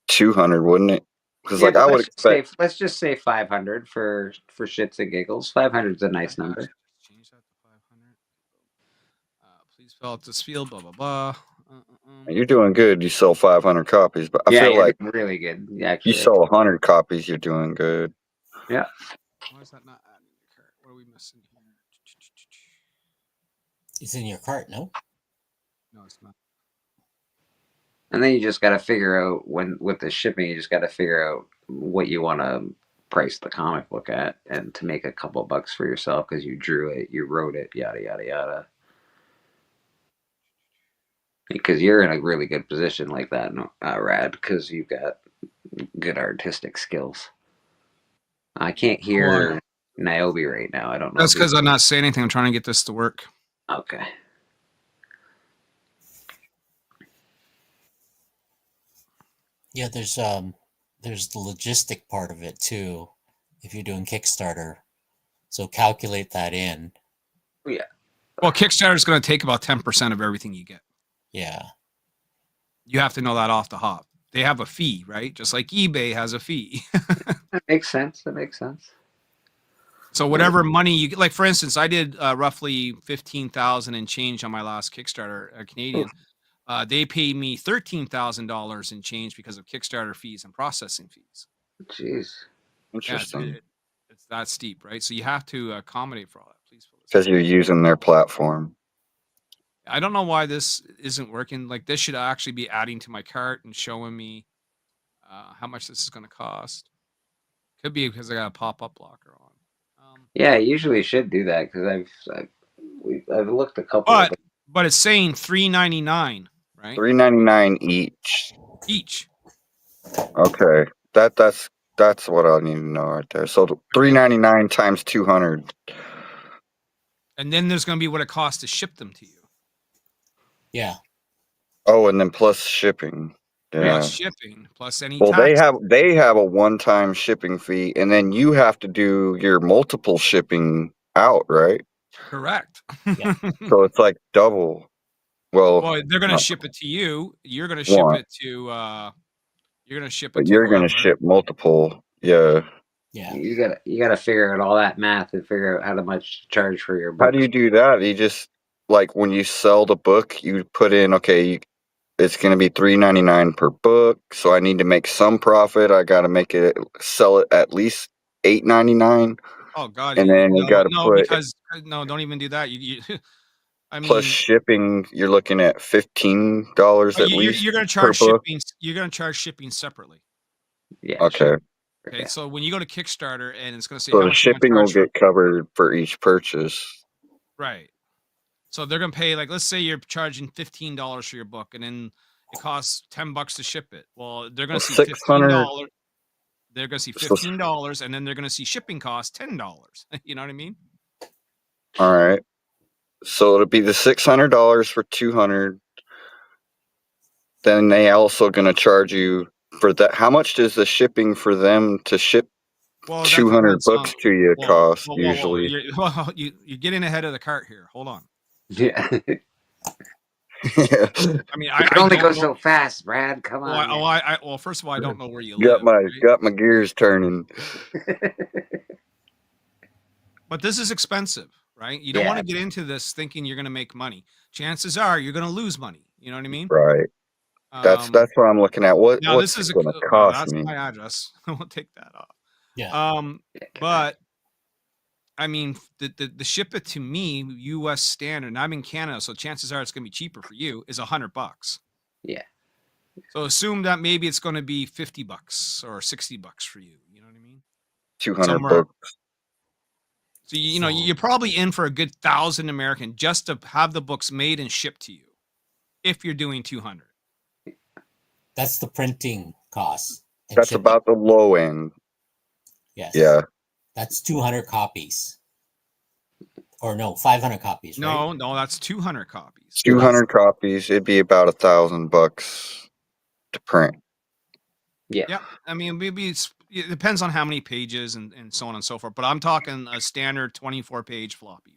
200, wouldn't it? Because I would expect. Let's just say 500 for shits and giggles. 500 is a nice number. Change that to 500. Please fill out this field. Blah blah blah. You're doing good. You sell 500 copies, but I feel like really good. Actually, you sell 100 copies, you're doing good. Yeah. Why is that not adding in your cart? What are we missing here? It's in your cart, no? No, it's not. And then you just got to figure out with the shipping, you just got to figure out what you want to price the comic book at, and to make a couple bucks for yourself because you drew it, you wrote it, yada yada yada. Because you're in a really good position like that, Rad, because you've got good artistic skills. I can't hear Niobe right now. I don't know. That's because I'm not saying anything. I'm trying to get this to work. Okay. Yeah, there's the logistic part of it too, if you're doing Kickstarter. So calculate that in. Yeah. Well, Kickstarter is going to take about 10% of everything you get. Yeah. You have to know that off the hop. They have a fee, right? Just like eBay has a fee. That makes sense. So whatever money you get, like for instance, I did roughly 15,000 and change on my last Kickstarter, Canadian. They paid me $13,000 in change because of Kickstarter fees and processing fees. Jeez. Interesting. Yeah, it's that steep, right? So you have to accommodate for all that. Please. Because you're using their platform. I don't know why this isn't working. Like this should actually be adding to my cart and showing me how much this is going to cost. Could be because I got a pop-up blocker on. Yeah, I usually should do that because I've looked a couple. But it's saying $3.99, right? $3.99 each. Each. Okay, that's what I need to know right there. So $3.99 times 200. And then there's going to be what it costs to ship them to you. Yeah. Oh, and then plus shipping. Yeah. Plus shipping, plus any. Well, tax. they have a one-time shipping fee, and then you have to do your multiple shipping out, right? Correct. Yeah. So it's like double. Well, they're going to ship it to you. You're going to ship it to. You're going to ship it. But you're going to ship multiple. Yeah. Yeah. You gotta figure out all that math and figure out how much to charge for your book. How do you do that? You just, like, when you sell the book, you put in, okay, it's going to be $3.99 per book. So I need to make some profit. I got to sell it at least $8.99. Oh God! And then you got to put because no, don't even do that. You I plus mean, shipping. You're looking at $15 at least you're going to per charge book. shipping. You're going to charge shipping separately. Yeah. Okay. Sure. Okay, so when you go to Kickstarter and it's going to say So how the much you want to shipping will charge for, get covered for each purchase. right? So they're going to pay, like, let's say you're charging $15 for your book, and then it costs $10 to ship it. Well, they're going to see $15. They're going to see $15, and then they're going to see shipping costs $10. You know what I mean? All right. So it'll be the $600 for 200. Then they also going to charge you for that. How much does the shipping for them to ship 200 books to you cost usually? You're getting ahead of the cart here. Hold on. Yeah. Yeah. I mean, I only don't go know. so fast, Brad. Come on. Well, first of all, I don't know where you live. Got my gears turning. But this is expensive, right? You don't want to get into this thinking you're going to make money. Chances are you're going to lose money. You know what I mean? Right. That's what I'm looking at. What's it going to cost that's me? my address. We'll take that off. Yeah. But I mean, the ship it to me, U.S. standard, and I'm in Canada, so chances are it's going to be cheaper for you, is $100. Yeah. So assume that maybe it's going to be $50 or $60 for you. You know what I mean? 200 books. So you know you're probably in for a good 1,000 American just to have the books made and shipped to you, if you're doing 200. That's the printing cost. That's shipping. About the low end. Yes. Yeah. That's 200 copies. Or no, 500 copies. Right? No, that's 200 copies. 200 copies. It'd be about $1,000 to print. Yeah. Yeah. I mean, maybe it depends on how many pages and so on and so forth. But I'm talking a standard 24-page floppy,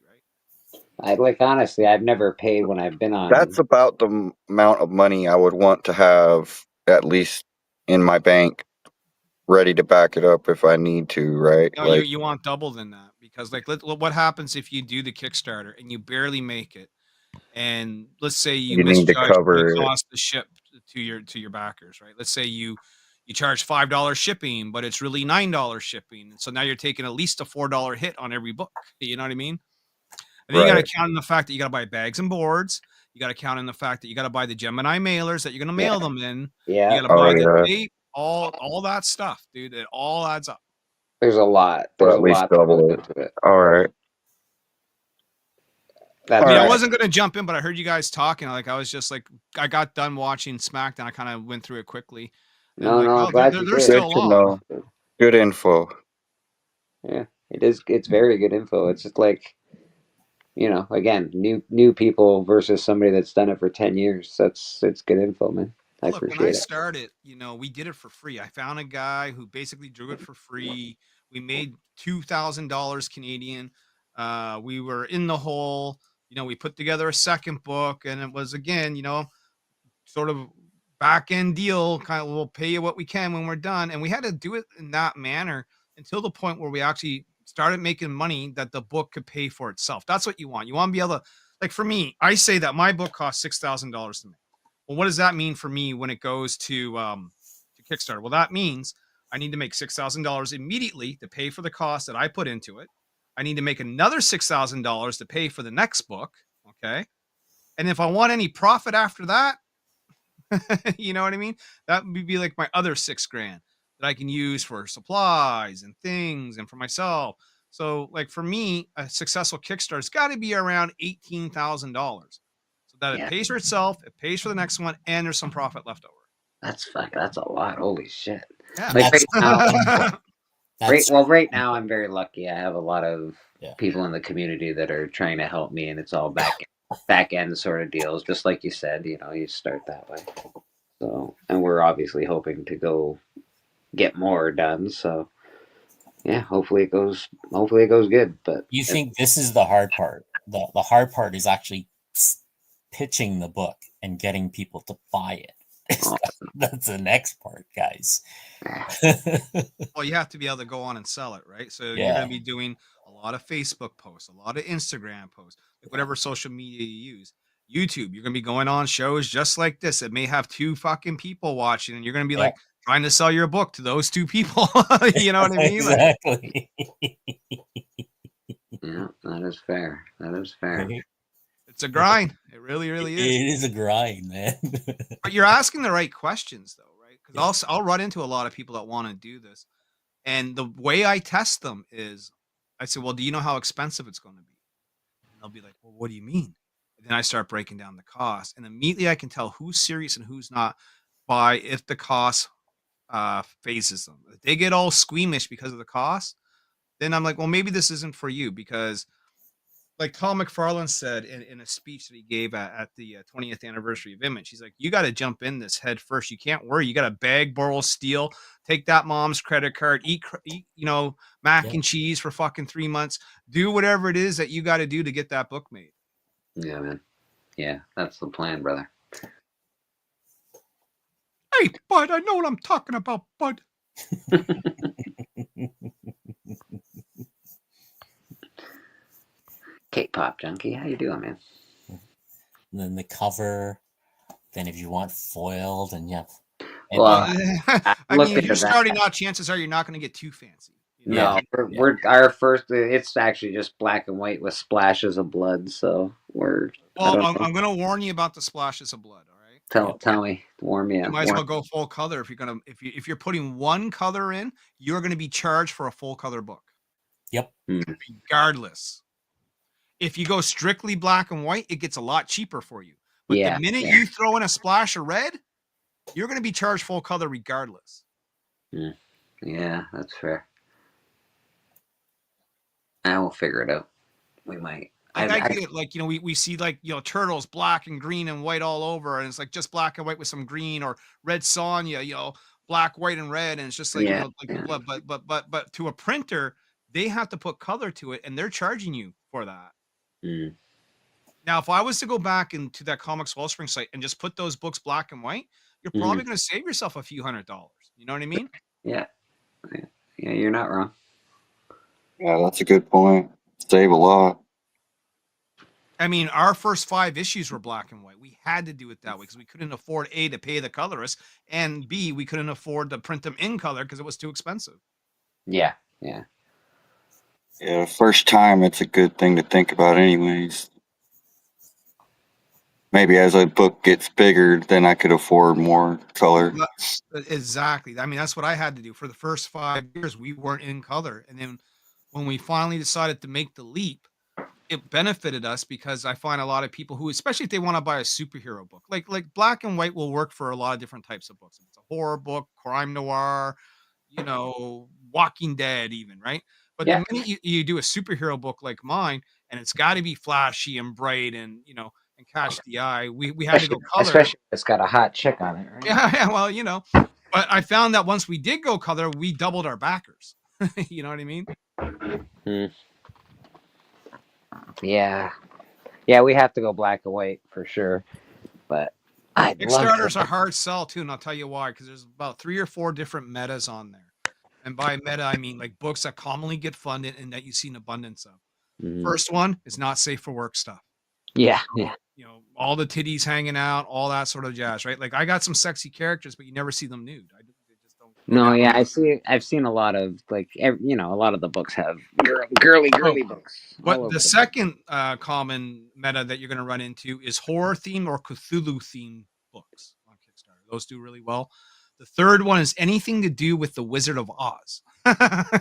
right? Honestly, I've never paid when I've been on. That's about the amount of money I would want to have at least in my bank, ready to back it up if I need to, right? No, you want double than that, because like what happens if you do the Kickstarter and you barely make it, and let's say you need to cover the cost to ship to your backers, right? Let's say you charge $5 shipping, but it's really $9 shipping, so now you're taking at least a $4 hit on every book. You know what I mean? And then you got to count in the fact that you got to buy bags and boards. You got to count in the fact that you got to buy the Gemini mailers that you're going to mail them in. Yeah. You got to buy the tape, all that stuff, dude. It all adds up. There's a lot. There's at least double it. All right. I wasn't going to jump in, but I heard you guys talking. Like, I was just like, I got done watching SmackDown. I kind of went through it quickly. No, glad you did. Still know. Good info. Yeah, it is. It's very good info. It's just like, you know, again, new people versus somebody that's done it for 10 years. It's good info, man. I appreciate it. When I started, you know, we did it for free. I found a guy who basically drew it for free. We made $2,000 Canadian. We were in the hole. You know, we put together a second book, and it was, again, you know, sort of back end deal, kind of, we'll pay you what we can when we're done. And we had to do it in that manner until the point where we actually started making money that the book could pay for itself. That's what you want. You want to be able to, like, for me, I say that my book costs $6,000 to make. Well, what does that mean for me when it goes to Kickstarter? Well, that means I need to make $6,000 immediately to pay for the cost that I put into it. I need to make another $6,000 to pay for the next book. Okay. And if I want any profit after that, you know what I mean? That would be like my other $6,000 that I can use for supplies and things and for myself. So, like, for me, a successful Kickstarter's got to be around $18,000, so that it pays for itself, it pays for the next one, and there's some profit left over. That's a lot. Holy shit! Yeah. Like right now, I'm very lucky. I have a lot of people in the community that are trying to help me, and it's all back end sort of deals. Just like you said, you know, you start that way. So, and we're obviously hoping to go get more done. So, yeah, hopefully it goes good. But you think this is the hard part? The hard part is actually pitching the book and getting people to buy it. That's the next part, guys. Well, you have to be able to go on and sell it, right? So you're going to be doing a lot of Facebook posts, a lot of Instagram posts, like whatever social media you use. YouTube. You're gonna be going on shows just like this. It may have 2 fucking people watching, and you're gonna be Yeah. like trying to sell your book to those 2 people. You know what I mean? Like, Exactly. Yeah, that is fair. That is fair. Right? it's a grind. It really, really is. It is a grind, man. But you're asking the right questions, though, right? Because I'll run into a lot of people that want to do this, and the way I test them is, I say, "Well, do you know how expensive it's going to be?" And they'll be like, "Well, what do you mean?" And then I start breaking down the cost, and immediately I can tell who's serious and who's not by if the cost phases them. If they get all squeamish because of the cost, then I'm like, well, maybe this isn't for you because, like Tom McFarlane said in a speech that he gave at the 20th anniversary of Image, he's like, you got to jump in this head first. You can't worry. You got to beg, borrow, steal, take that mom's credit card, eat mac Yeah. and cheese for fucking 3 months, do whatever it is that you got to do to get that book made. Yeah, man. Yeah, that's the plan, brother. Hey, bud, I know what I'm talking about, bud. K-pop junkie, how you doing, man? And then the cover. Then if you want foiled, and yeah. Well, I looked mean, if into you're that. starting out, chances are you're not going to get too fancy. You know? No, we're our first. It's actually just black and white with splashes of blood. So we're. Well, I'm going to warn you about the splashes of blood. All right. Tell me, warm me up. You might as well go full color if you're putting one color in, you're going to be charged for a full color book. Yep. Regardless. If you go strictly black and white, it gets a lot cheaper for you. But Yeah, the minute you throw in a splash of red, you're going to be charged full color regardless. Yeah, that's fair. I will figure it out. We might. I get it. Like, we see like, turtles black and green and white all over, and it's like just black and white with some green, or Red Sonja, black, white, and red, and it's just like, but to a printer, they have to put color to it, and they're charging you for that. Now, if I was to go back into that Comics Wellspring site and just put those books black and white, you're probably going to save yourself a few $100s. You know what I mean? Yeah, you're not wrong. Yeah, that's a good point. Save a lot. I mean, our first 5 issues were black and white. We had to do it that way because we couldn't afford A, to pay the colorist, and B, we couldn't afford to print them in color because it was too expensive. Yeah. Yeah, first time, it's a good thing to think about anyways. Maybe as a book gets bigger, then I could afford more color. Exactly. I mean, that's what I had to do. For the first 5 years, we weren't in color. And then when we finally decided to make the leap, it benefited us because I find a lot of people who, especially if they want to buy a superhero book, like black and white will work for a lot of different types of books. If it's a horror book, crime noir, Walking Dead even, right? But the minute you do a superhero book like mine, and it's got to be flashy and bright and, and catch the eye, we had to go color. Especially if it's got a hot chick on it, right? Yeah, well, but I found that once we did go color, we doubled our backers. You know what I mean? Yeah, we have to go black and white for sure. But Kickstarter's a hard sell too, and I'll tell you why. Because there's about 3 or 4 different metas on there, and by meta I mean like books that commonly get funded and that you see an abundance of. First one is not safe for work stuff. Yeah. All the titties hanging out, all that sort of jazz, right? Like I got some sexy characters, but you never see them nude. They just don't. No, yeah, I've seen a lot of a lot of the books have girly books. But the second common meta that you're going to run into is horror theme or Cthulhu theme books on Kickstarter. Those do really well. The third one is anything to do with the Wizard of Oz.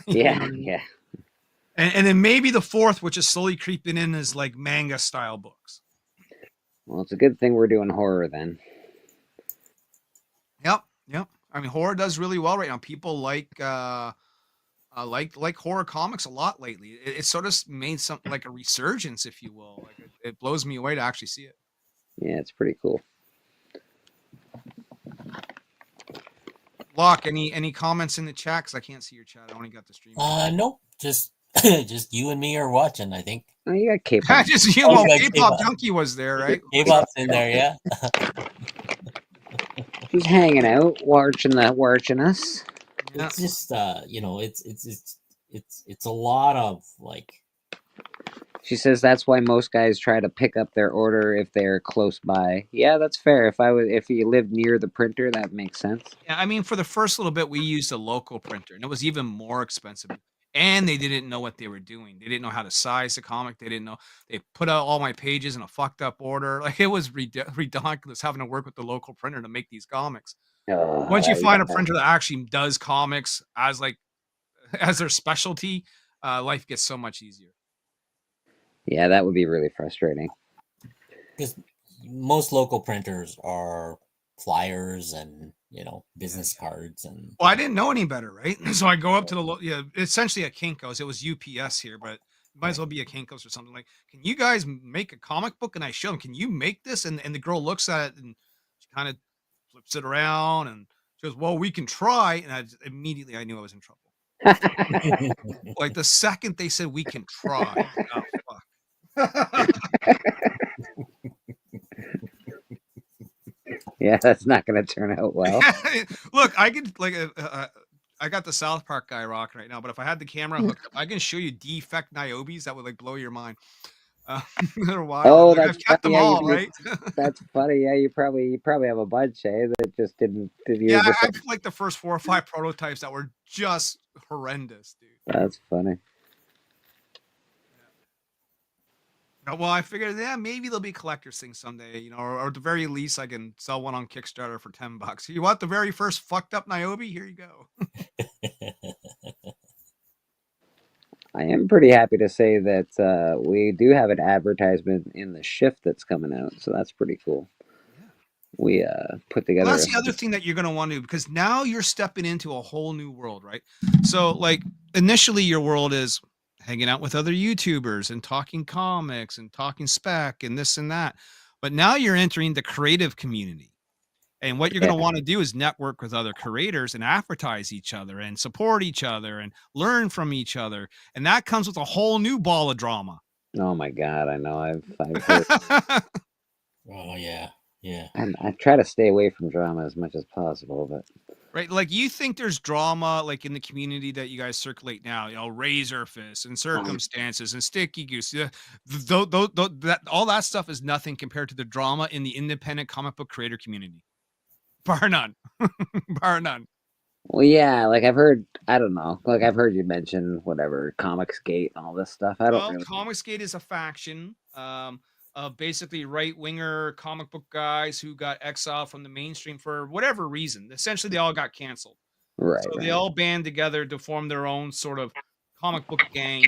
Yeah. And then maybe the fourth, which is slowly creeping in, is like manga style books. Well, it's a good thing we're doing horror then. Yep. I mean, horror does really well right now. People like horror comics a lot lately. It sort of made something like a resurgence, if you will. Like it blows me away to actually see it. Yeah, it's pretty cool. Locke, any comments in the chat? Because I can't see your chat. I only got the stream. Nope. Just you and me are watching, I think. Oh, you got K-pop. Just you. Well, K-pop Junkie was there, right? K-pop's in there, yeah. She's hanging out, watching us. Yeah. It's just it's a lot of like She says that's why most guys try to pick up their order if they're close by. Yeah, that's fair. If you live near the printer, that makes sense. Yeah, I mean, for the first little bit, we used a local printer, and it was even more expensive. And they didn't know what they were doing. They didn't know how to size the comic. They didn't know. They put out all my pages in a fucked up order. Like it was ridiculous having to work with the local printer to make these comics. Once you find a printer that actually does comics as like as their specialty, life gets so much easier. Yeah, that would be really frustrating. Because most local printers are flyers and business cards and. Well, I didn't know any better, right? So I go up to the essentially a Kinko's. It was UPS here, but it might as well be a Kinko's or something. Like, can you guys make a comic book? And I show them, can you make this? And the girl looks at it and she kind of flips it around and she goes, well, we can try. And immediately I knew I was in trouble. Like the second they said we can try, oh fuck. Yeah, that's not going to turn out well. Look, I could I got the South Park guy rocking right now, but if I had the camera hooked up, I can show you defect Niobes that would like blow your mind. They're wild. Oh, like, that's I've kept them all, right? That's funny. Yeah, you probably have a bunch, that just didn't. Yeah, I have like the first 4 or 5 prototypes that were just horrendous, dude. That's funny. Well, I figured, maybe there'll be collector's things someday, or at the very least, I can sell one on Kickstarter for $10. You want the very first fucked up Niobe? Here you go. I am pretty happy to say that we do have an advertisement in the Shift that's coming out, so that's pretty cool. Yeah. We put together. Well, that's the other thing that you're going to want to do, because now you're stepping into a whole new world, right? So, like, initially your world is hanging out with other YouTubers and talking comics and talking spec and this and that. But now you're entering the creative community. And what you're going to want to do is network with other creators and advertise each other and support each other and learn from each other. And that comes with a whole new ball of drama. Oh my God. I know. I've heard. Oh yeah. Yeah. And I try to stay away from drama as much as possible, but. Right, like you think there's drama like in the community that you guys circulate now, Razor Fist and Circumstances and Sticky Goose. All that stuff is nothing compared to the drama in the independent comic book creator community. Bar none. Bar none. Well, yeah, like I've heard, I don't know, like I've heard you mention whatever, Comicsgate and all this stuff. Comicsgate is a faction. Basically right-winger comic book guys who got exiled from the mainstream for whatever reason. Essentially, they all got canceled. Right. So they all band together to form their own sort of comic book gang.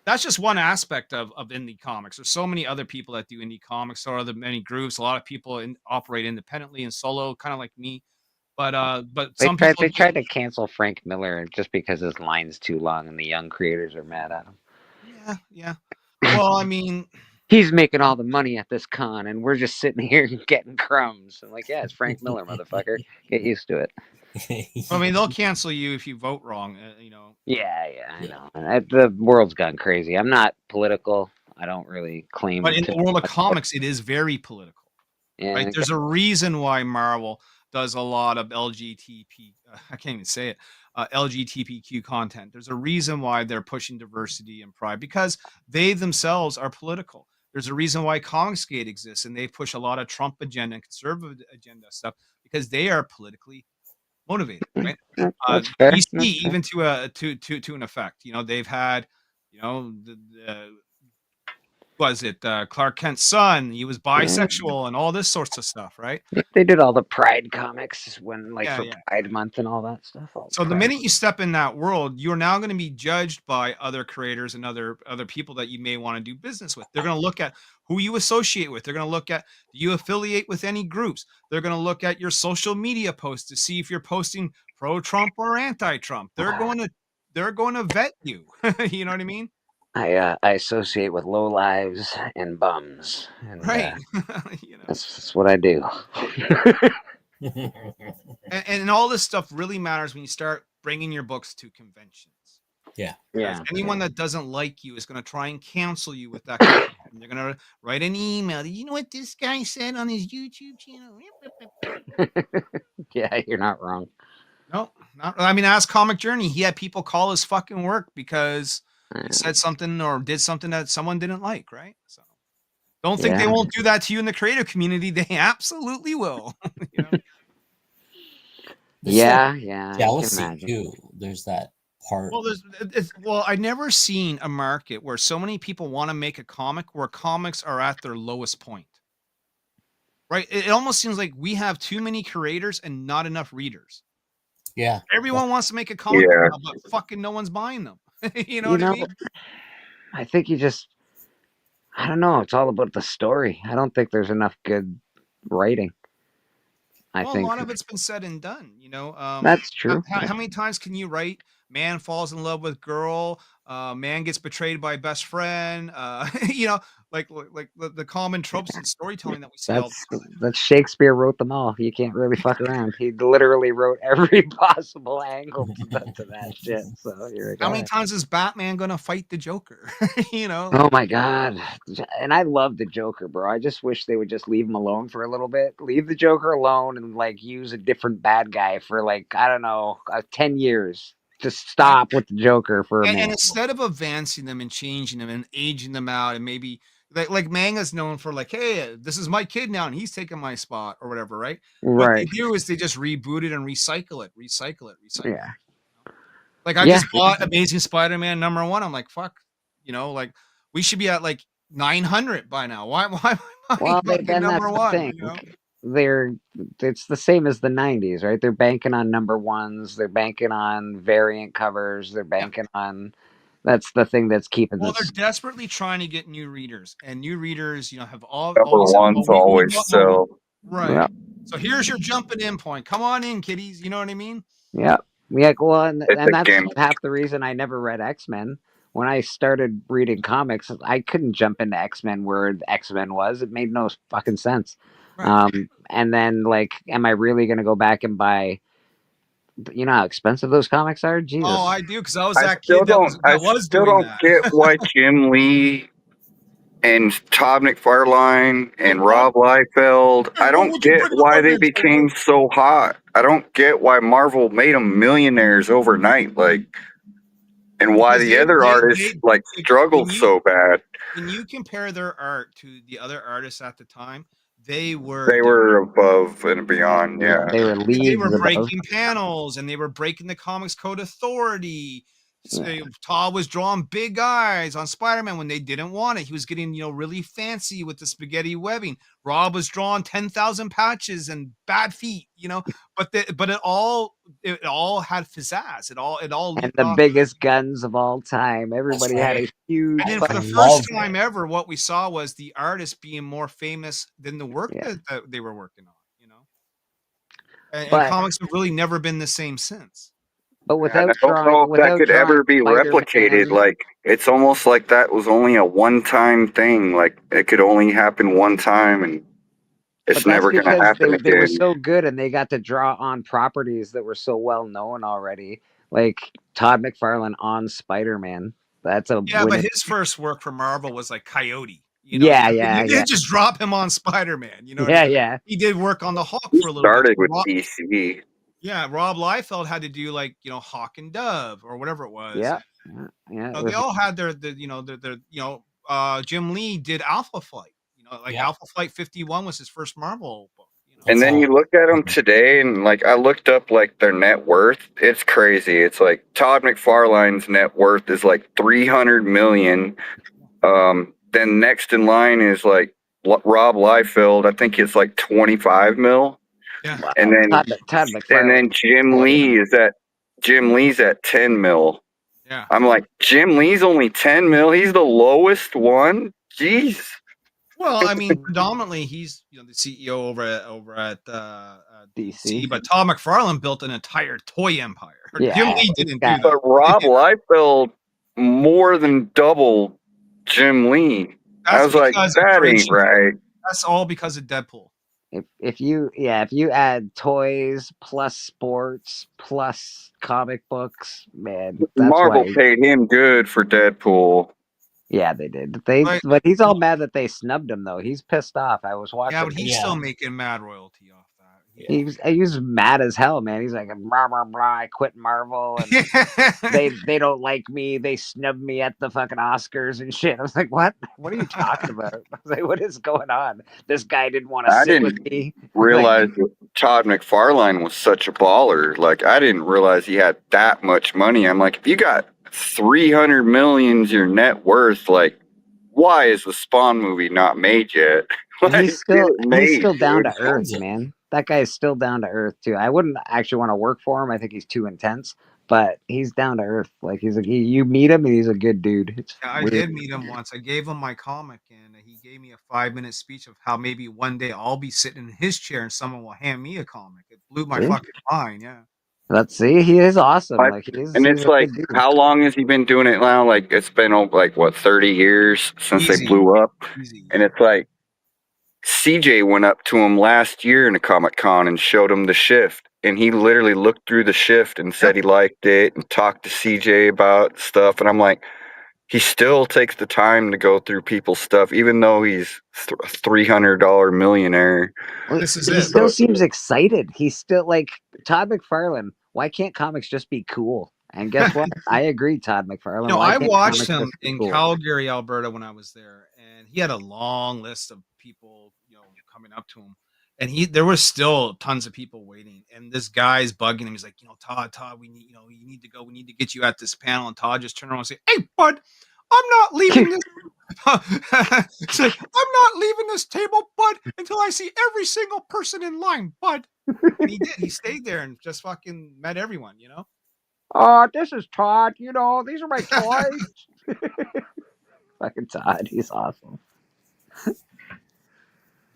That's just one aspect of indie comics. There's so many other people that do indie comics. So are the many groups. A lot of people operate independently and solo, kind of like me. But some people they tried to cancel Frank Miller just because his line's too long and the young creators are mad at him. Yeah. Well, I mean, he's making all the money at this con, and we're just sitting here getting crumbs. I'm like, yeah, it's Frank Miller, motherfucker. Get used to it. I mean, they'll cancel you if you vote wrong, Yeah, I know. The world's gone crazy. I'm not political. I don't really claim. But in the world of comics, it is very political. Yeah, right? There's a reason why Marvel does a lot of I can't even say it. LGBTQ content. There's a reason why they're pushing diversity and pride, because they themselves are political. There's a reason why Comicsgate exists, and they push a lot of Trump agenda and conservative agenda stuff because they are politically motivated, right? DC, even to an effect. They've had, was it Clark Kent's son? He was bisexual and all this sorts of stuff, right? They did all the Pride comics for Pride Month and all that stuff. So the minute you step in that world, you're now going to be judged by other creators and other people that you may want to do business with. They're going to look at who you associate with. They're going to look at, do you affiliate with any groups? They're going to look at your social media posts to see if you're posting pro-Trump or anti-Trump. They're going to vet you. You know what I mean? I associate with low lives and bums. And, right. That's what I do. and all this stuff really matters when you start bringing your books to conventions. Yeah. Anyone that doesn't like you is going to try and cancel you with that. And they're going to write an email. You know what this guy said on his YouTube channel? Yeah, you're not wrong. No, I mean, ask Comic Journey. He had people call his fucking work because said something or did something that someone didn't like, right? So don't think they won't do that to you in the creative community. They absolutely will. You know? There's Yeah, like I can jealousy imagine. too. There's that part. Well, I've never seen a market where so many people want to make a comic where comics are at their lowest point. Right? It almost seems like we have too many creators and not enough readers. Yeah. Everyone wants to make a comic book now, but fucking no one's buying them. You know what I mean? I think I don't know. It's all about the story. I don't think there's enough good writing. I Well, a think lot of it's been said and done, you know. that's true. How many times can you write man falls in love with girl, man gets betrayed by best friend, you know, like the common tropes in storytelling that we see all the time. That's Shakespeare wrote them all. You can't really fuck around. He literally wrote every possible angle to that shit. So you're How many times is Batman gonna fight the Joker? You know, oh my god! And I love the Joker, bro. I just wish they would just leave him alone for a little bit. Leave the Joker alone and like use a different bad guy for like I don't know, 10 years. Just stop with the Joker for a minute. And instead of advancing them and changing them and aging them out, and maybe like manga's known for like, hey, this is my kid now, and he's taking my spot or whatever, right? What they do is they just reboot it and recycle it. Yeah. Like I just bought Amazing Spider-Man #1. I'm like, fuck, you know, like we should be at like 900 by now. Why well, then that's the thing. You know? It's the same as the 90s, right? They're banking on #1s, they're banking on variant covers, they're banking on that's the thing that's keeping they're desperately trying to get new readers, and new readers, you know, have always sell. Right. Yep. So here's your jumping in point. Come on in, kiddies. You know what I mean? Yeah. Yeah. Well, and that's half the reason I never read X-Men. When I started reading comics, I couldn't jump into X-Men where X-Men was. It made no fucking sense. Right. And then, like, am I really going to go back and buy? You know how expensive those comics are. Jesus. Oh, I do, because I was that kid that was doing that. I still don't get why Jim Lee and Todd McFarlane and Rob Liefeld. I don't get why they became so hot. I don't get why Marvel made them millionaires overnight. Like, and why the other artists struggled so bad. When you compare their art to the other artists at the time, they were above and beyond. Yeah, they were leagues. They were breaking panels, and they were breaking the Comics Code Authority. Todd was drawing big eyes on Spider-Man when they didn't want it. He was getting, you know, really fancy with the spaghetti webbing. Rob was drawing 10,000 patches and bad feet, you know, but it all had pizzazz. It all and the biggest guns of all time. Everybody had a huge. And then for the first time ever, what we saw was the artist being more famous than the work that they were working on, you know. And comics have really never been the same since. But without I don't know if that could ever be replicated. Like, it's almost like that was only a one-time thing. Like, it could only happen one time, and it's never going to happen again. They were so good, and they got to draw on properties that were so well known already. Like Todd McFarlane on Spider-Man. That's a but his first work for Marvel was like Coyote. You know, you didn't just drop him on Spider-Man. You know, he did work on the Hulk for a little bit. Started with DC. Yeah, Rob Liefeld had to do like, you know, Hawk and Dove or whatever it was. Yeah. They all had their Jim Lee did Alpha Flight. You know, like Alpha Flight 51 was his first Marvel book. You know? And then you look at them today, and like I looked up like their net worth. It's crazy. It's like Todd McFarlane's net worth is like $300 million. Then next in line is like Rob Liefeld. I think it's like 25 mil. Yeah. And then Jim Lee's at 10 mil. Yeah. I'm like, Jim Lee's only 10 mil. He's the lowest one. Jeez. Well, I mean, predominantly he's, you know, the CEO over at DC, but Todd McFarlane built an entire toy empire. Yeah, Jim Lee didn't do that. But Rob Liefeld more than double Jim Lee. I was like, that ain't right. That's all because of Deadpool. If you add toys plus sports plus comic books, man, Marvel paid him good for Deadpool. Yeah, they did. But he's all mad that they snubbed him though. He's pissed off. I was watching. Yeah, but he's still making mad royalty off that. He was mad as hell, man. He's like, blah, blah, blah, I quit Marvel, and they don't like me. They snubbed me at the fucking Oscars and shit. I was like, what? What are you talking about? I was like, what is going on? This guy didn't want to I sit with didn't me. realize that Todd McFarlane was such a baller. Like, I didn't realize he had that much money. I'm like, if you got 300 million's your net worth, like, why is the Spawn movie not made yet? And he's still down dude. to earth, man. That guy is still down to earth too. I wouldn't actually want to work for him. I think he's too intense, but he's down to earth. Like you meet him and he's a good dude. It's Yeah, I did meet him once. I gave him my comic, and he gave me a 5-minute speech of how maybe one day I'll be sitting in his chair and someone will hand me a comic. It blew my fucking mind. Yeah. Let's see. He is awesome. Like and it's like, how long has he been doing it now? Like, it's been like what, 30 years since they blew up. Easy. And it's like, CJ went up to him last year in a Comic-Con and showed him the shift. And he literally looked through the shift and said he liked it and talked to CJ about stuff. And I'm like, he still takes the time to go through people's stuff, even though he's a $300 millionaire. Well, he still seems excited. He's still like Todd McFarlane. Why can't comics just be cool? And guess what? I agree, Todd McFarlane. No, I watched him in Calgary, Alberta when I was there, and he had a long list of people, coming up to him. And there was still tons of people waiting. And this guy's bugging him. He's like, Todd, we need, you need to go. We need to get you at this panel. And Todd just turned around and said, "Hey, bud, I'm not leaving this." He's like, "I'm not leaving this table, bud, until I see every single person in line, bud." And he did. He stayed there and just fucking met everyone, This is Todd. These are my toys. Fucking Todd. He's awesome.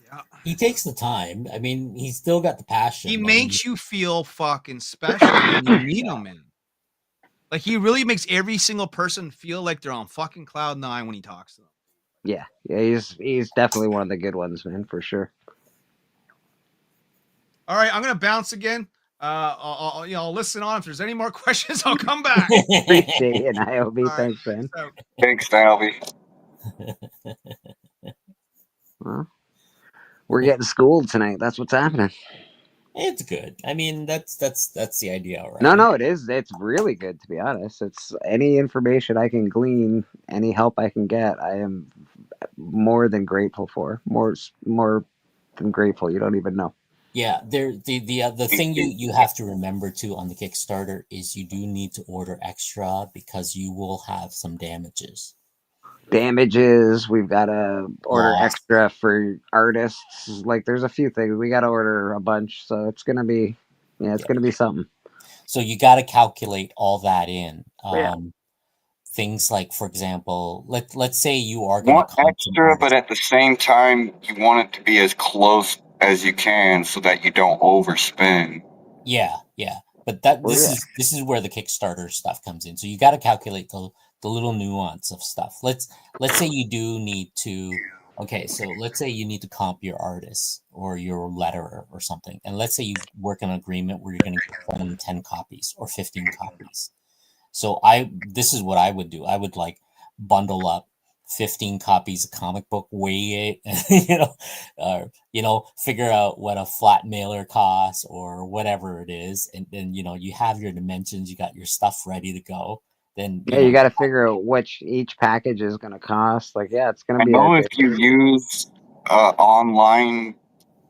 Yeah. He takes the time. I mean, he's still got the passion. He makes you feel fucking special when you meet him, man. Like, he really makes every single person feel like they're on fucking cloud 9 when he talks to them. Yeah, he's definitely one of the good ones, man, for sure. All right, I'm gonna bounce again. I'll listen on. If there's any more questions, I'll come back. Appreciate it, Niobe. Thanks, man. Thanks, Niobe. Well, we're getting schooled tonight. That's what's happening. It's good. I mean, that's the idea, right? No, it is. It's really good, to be honest. It's any information I can glean, any help I can get, I am more than grateful for. More than grateful. You don't even know. Yeah, the thing you have to remember too on the Kickstarter is you do need to order extra because you will have some damages. We've got to order extra for artists. Like, there's a few things we got to order a bunch, so it's gonna be gonna be something. So you got to calculate all that in. Yeah. Things like, for example, let's say you are going to extra, but at the same time, you want it to be as close as you can so that you don't overspend. Yeah. But this is where the Kickstarter stuff comes in. So you got to calculate the little nuance of stuff. Let's say you do need to. Okay, so let's say you need to comp your artist or your letterer or something, and let's say you work an agreement where you're going to give them 10 copies or 15 copies. So this is what I would do. I would like bundle up 15 copies of comic book, weigh it, figure out what a flat mailer costs or whatever it is. And then, you have your dimensions, you got your stuff ready to go. Then you got to figure out which each package is going to cost. Like, it's going to be. I know if you use online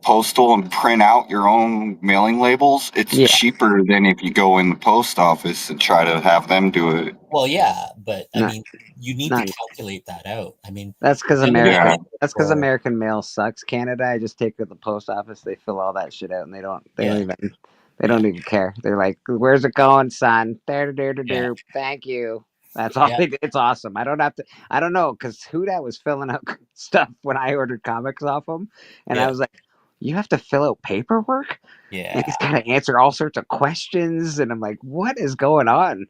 postal and print out your own mailing labels, it's cheaper than if you go in the post office and try to have them do it. Well, yeah, but I mean, you need to calculate that out. I mean, that's because American mail sucks. Canada, I just take it to the post office. They fill all that shit out, and they don't even care. They're like, "Where's it going, son? There. Thank you." That's all they do. It's awesome. I don't have to. I don't know, because Huda was filling out stuff when I ordered comics off him, and I was like, "You have to fill out paperwork?" Yeah. And he's got to answer all sorts of questions, and I'm like, "What is going on?"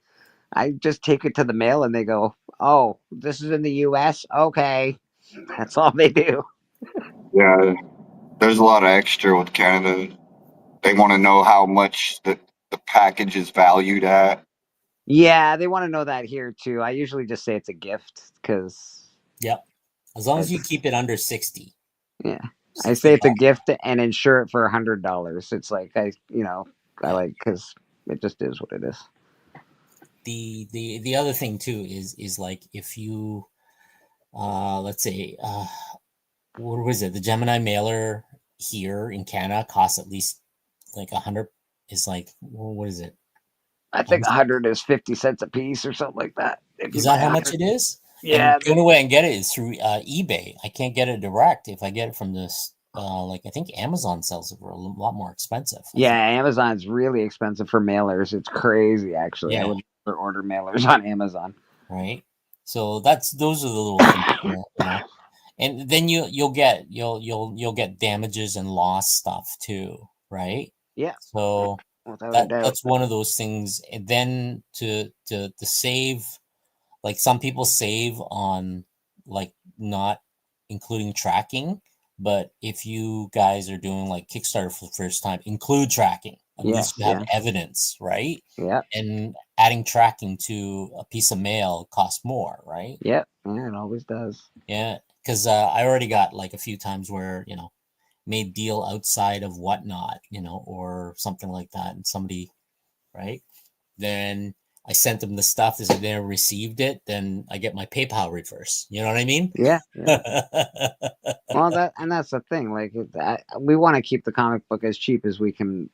I just take it to the mail, and they go, "Oh, this is in the U.S. Okay." That's all they do. Yeah, there's a lot of extra with Canada. They want to know how much the package is valued at. Yeah, they want to know that here too. I usually just say it's a gift because. Yep. As long as you keep it under 60. Yeah. I say it's a gift and insure it for $100. It's like I like because it just is what it is. The other thing too is like if you let's say what was it, the Gemini mailer here in Canada costs at least like 100, is like, what is it, I think 100 is 50 cents a piece or something like that. Is that how much it is? Yeah. And the only way I can get it is through eBay. I can't get it direct. If I get it from this like I think Amazon sells it for a lot more expensive. Yeah, Amazon's really expensive for mailers. It's crazy, actually. Yeah. I would never order mailers on Amazon. Right. So those are the little things, you know. And then you'll get damages and loss stuff too, right? Yeah. So that's one of those things. And then to save, like some people save on like not including tracking, but if you guys are doing like Kickstarter for the first time, include tracking. At least you have evidence, right? Yeah. And adding tracking to a piece of mail costs more, right? Yeah, it always does. Yeah, because I already got like a few times where, you know, made deal outside of Whatnot, you know, or something like that, and somebody, right? Then I sent them the stuff. They said they never received it. Then I get my PayPal reverse. You know what I mean? Yeah. Well, that's the thing. Like, we want to keep the comic book as cheap as we can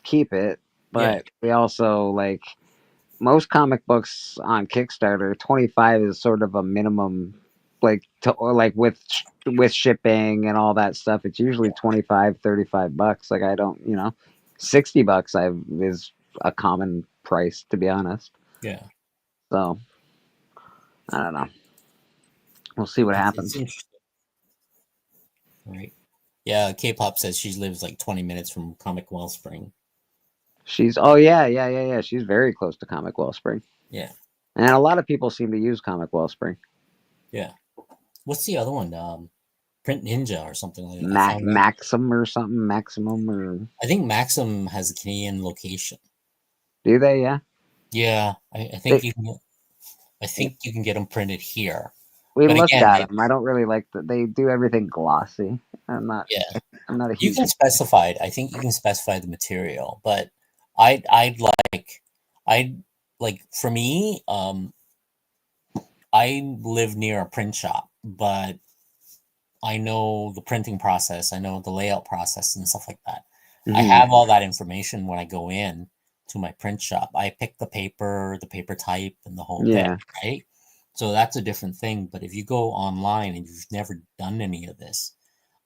keep it, but we also like most comic books on Kickstarter. 25 is sort of a minimum, like with shipping and all that stuff. It's usually 25, 35 bucks. Like I don't, $60 is a common price, to be honest. Yeah. So I don't know. We'll see what happens. Right. Yeah. K-pop says she lives like 20 minutes from Comic Wellspring. She's She's very close to Comic Wellspring. Yeah. And a lot of people seem to use Comic Wellspring. Yeah. What's the other one? Print Ninja or something like that. Maxim or something. Maximum or I think Maxim has a Canadian location. Do they? Yeah. Yeah, I think you can. I think you can get them printed here. We looked at them. I don't really like that. They do everything glossy. I'm not. Yeah. I'm not a huge. You can specify it. I think you can specify the material, but I'd like for me, I live near a print shop, but I know the printing process. I know the layout process and stuff like that. Mm-hmm. I have all that information when I go in to my print shop. I pick the paper type, and the whole thing, right? So that's a different thing. But if you go online and you've never done any of this,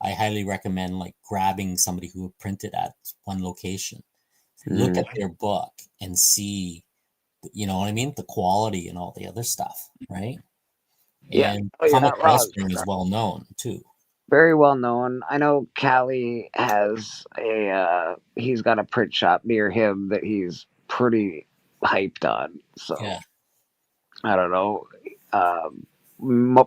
I highly recommend like grabbing somebody who printed at one location, look at their book and see, you know what I mean? The quality and all the other stuff, right? Yeah. And Comic Wellspring is well known too. Very well known. I know Callie has he's got a print shop near him that he's pretty hyped on. So I don't know.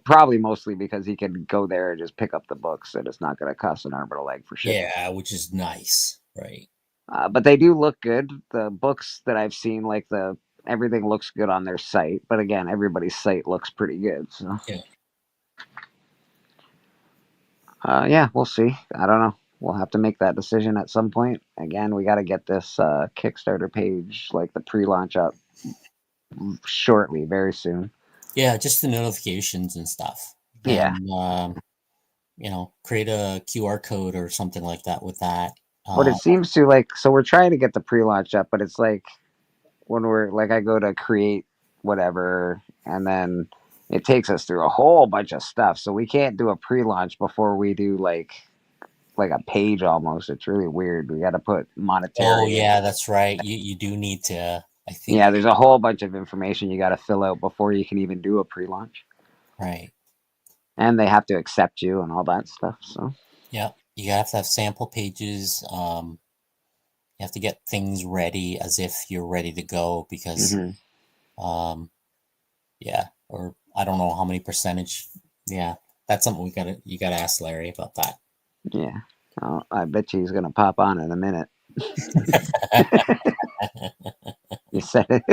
Probably mostly because he can go there and just pick up the books, and it's not going to cost an arm and a leg for shipping. Yeah, which is nice, right? But they do look good. The books that I've seen, like everything looks good on their site. But again, everybody's site looks pretty good. So we'll see. I don't know. We'll have to make that decision at some point. Again, we got to get this Kickstarter page, like the pre-launch, up shortly, very soon. Yeah, just the notifications and stuff. Yeah. And, create a QR code or something like that with that. But it seems to so we're trying to get the pre-launch up, but it's like when we're I go to create whatever, and then it takes us through a whole bunch of stuff. So we can't do a pre-launch before we do like a page almost. It's really weird. We got to put monetary. Oh yeah, that's right. You do need to. I think. Yeah, there's a whole bunch of information you got to fill out before you can even do a pre-launch. Right. And they have to accept you and all that stuff. So. Yeah, you have to have sample pages. You have to get things ready as if you're ready to go because, or I don't know how many percentage. Yeah, that's something you gotta ask Larry about that. Yeah, I bet you he's gonna pop on in a minute. You said it.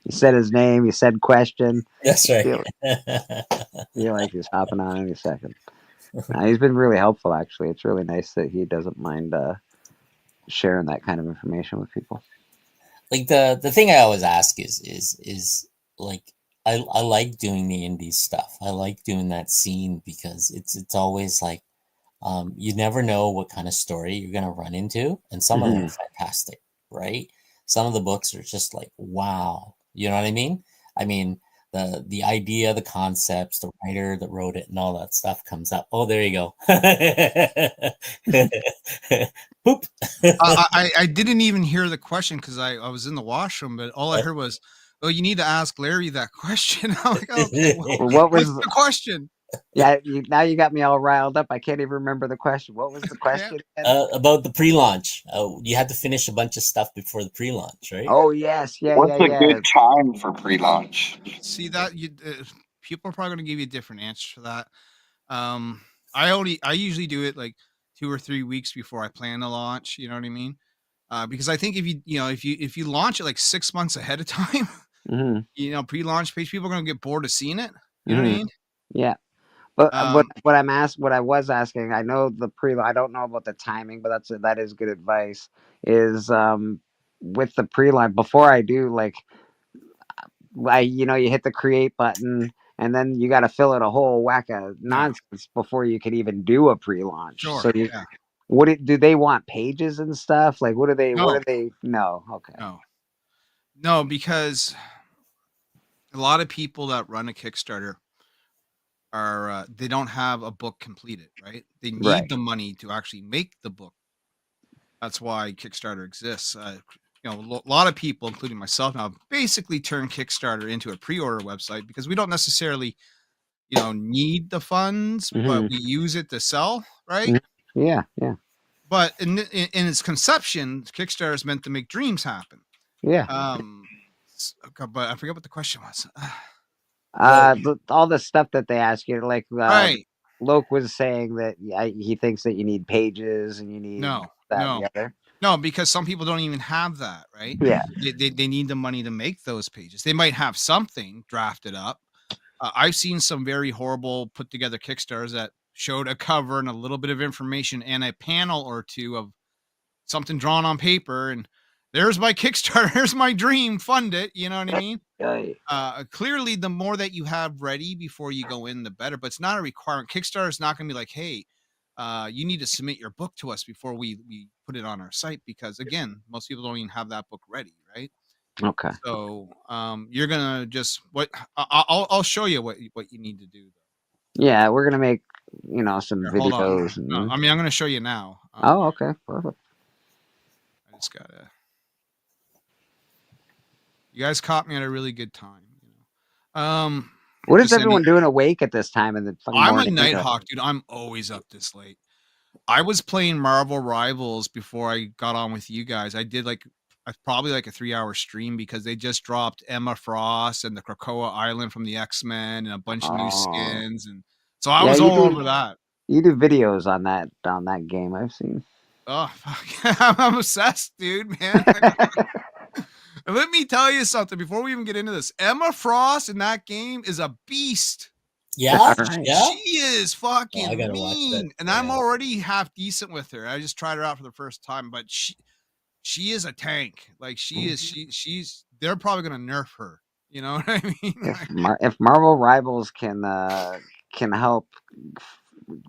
You said his name. You said question. That's right. Feel like he's hopping on any second. He's been really helpful, actually. It's really nice that he doesn't mind sharing that kind of information with people. Like the thing I always ask is like I like doing the indie stuff. I like doing that scene because it's always like you never know what kind of story you're gonna run into, and some of them are fantastic, right? Some of the books are just like wow, you know what I mean? I mean the idea, the concepts, the writer that wrote it, and all that stuff comes up. Oh, there you go. Poop. I didn't even hear the question because I was in the washroom, but all I heard was, "Oh, you need to ask Larry that question." I'm like, okay, well, What was what's the question? Yeah, now you got me all riled up. I can't even remember the question. What was the question again? About the pre-launch. You had to finish a bunch of stuff before the pre-launch, right? Oh yes, yeah, What's yeah, a yeah. good time for pre-launch? See that people are probably going to give you a different answer for that. I usually do it like 2 or 3 weeks before I plan to launch. You know what I mean? Because I think if you launch it like 6 months ahead of time, Mm-hmm. pre-launch page, people are going to get bored of seeing it. You know what I Mm-hmm. mean? Yeah. But Um, what I was asking, I know I don't know about the timing, but that is good advice. Is with the pre-line before I do like you hit the create button and then you got to fill out a whole whack of yeah, nonsense before you can even do a pre-launch. sure, So yeah, do they want pages and stuff? Like what no, are they? No, okay. no, because a lot of people that run a Kickstarter are they don't have a book completed, right? They need Right. the money to actually make the book. That's why Kickstarter exists. A lot of people, including myself, now basically turn Kickstarter into a pre-order website because we don't necessarily, need the funds, but we use it to sell, right? Yeah, yeah, But in its conception, Kickstarter is meant to make dreams happen. yeah. But I forget what the question was. All the stuff that they ask you, like Right? Loke was saying that he thinks that you need pages and you need No, that and no, the other. no, because some people don't even have that, right? Yeah. They need the money to make those pages. They might have something drafted up. I've seen some very horrible put together Kickstarters that showed a cover and a little bit of information and a panel or two of something drawn on paper, and there's my Kickstarter. Here's my dream. Fund it. You know what I mean? Clearly, the more that you have ready before you go in, the better. But it's not a requirement. Kickstarter is not going to be like, hey, you need to submit your book to us before we put it on our site, because again, most people don't even have that book ready, right? Okay. So you're gonna just I'll show you what you need to do. Yeah, we're gonna make some Here, hold on. videos. No, I mean I'm gonna show you now. Oh, okay, perfect. I just gotta. You guys caught me at a really good time. What is everyone doing awake at this time in the fucking I'm morning? a Nighthawk, dude. I'm always up this late. I was playing Marvel Rivals before I got on with you guys. I did probably like a 3-hour stream because they just dropped Emma Frost and the Krakoa Island from the X-Men and a bunch of new skins, and so I was all over that. You do videos on that game, I've seen. Oh, fuck. I'm obsessed, dude, man. And let me tell you something before we even get into this. Emma Frost in that game is a beast. Yeah, yeah. She is fucking gotta mean, watch that. and I'm already half decent with her. I just tried her out for the first time, but she is a tank. Like she's. They're probably gonna nerf her. You know what I mean? If Marvel Rivals can help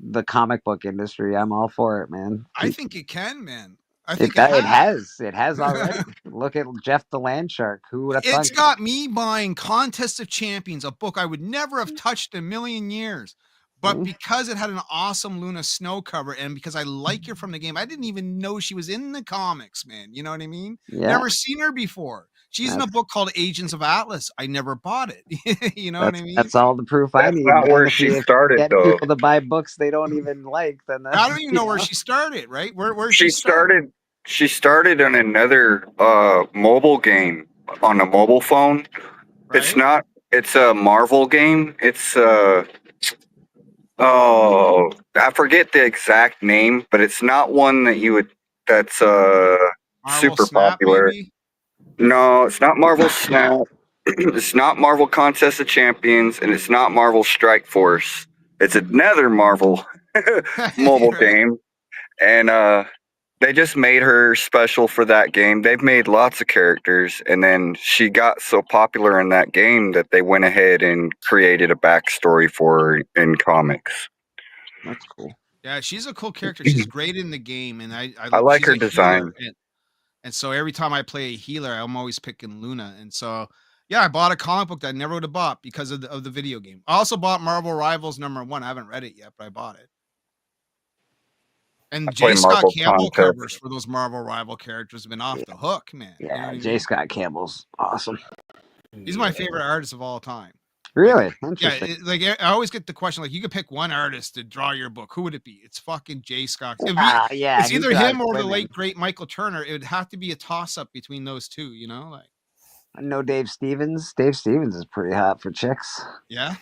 the comic book industry, I'm all for it, man. I think it can, man. I think it has already. Look at Jeff the Landshark. Who would have thought? It's got me buying Contest of Champions, a book I would never have touched in a million years. But because it had an awesome Luna Snow cover, and because I like her from the game, I didn't even know she was in the comics, man. You know what I mean? Yeah. Never seen her before. She's in a book called Agents of Atlas. I never bought it. You know what I mean? That's all the proof I need. That's not where she started, get though. People to buy books they don't even like. Then I don't even know where she started. Right? Where she started? She started on another mobile game on a mobile phone. Right? It's a Marvel game. It's I forget the exact name, but it's not one that's super Snap, popular. Maybe? No, it's not Marvel Snap. It's not Marvel Contest of Champions, and it's not Marvel Strike Force. It's another Marvel mobile Right. game, and they just made her special for that game. They've made lots of characters, and then she got so popular in that game that they went ahead and created a backstory for her in comics. That's cool. Yeah, she's a cool character. She's great in the game, and I like she's her a design. healer, and so every time I play a healer, I'm always picking Luna. And so, yeah, I bought a comic book that I never would have bought because of the video game. I also bought Marvel Rivals #1. I haven't read it yet, but I bought it. And I play J. Scott Marvel Campbell Contest. covers for those Marvel Rival characters have been off the hook, man. You know Yeah, what I J. mean? Scott Campbell's awesome. He's my favorite artist of all time. Really? Yeah, Interesting. I always get the question, like, you could pick one artist to draw your book. Who would it be? It's fucking J. Scott. Yeah, It's he either draws him or the women. late great Michael Turner. It would have to be a toss up between those two, you know? Like, I know Dave Stevens. Dave Stevens is pretty hot for chicks. yeah.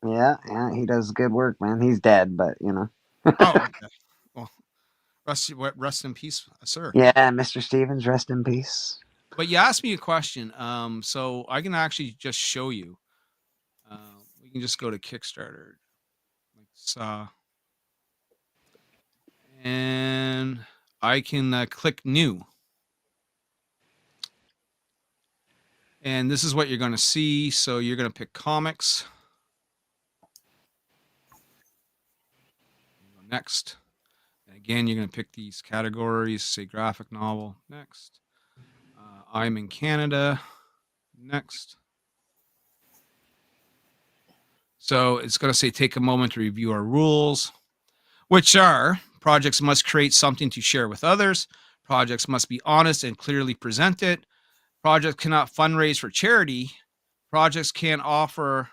Yeah, he does good work, man. He's dead, but you know. Oh, okay. Well, rest in peace, sir. Yeah, Mr. Stevens, rest in peace. But you asked me a question, so I can actually just show you. We can just go to Kickstarter, and I can click new, and this is what you're going to see. So you're going to pick comics. Next. And again, you're going to pick these categories, say graphic novel. Next. I'm in Canada. Next. So it's going to say take a moment to review our rules, which are projects must create something to share with others. Projects must be honest and clearly presented. Projects cannot fundraise for charity. Projects can't offer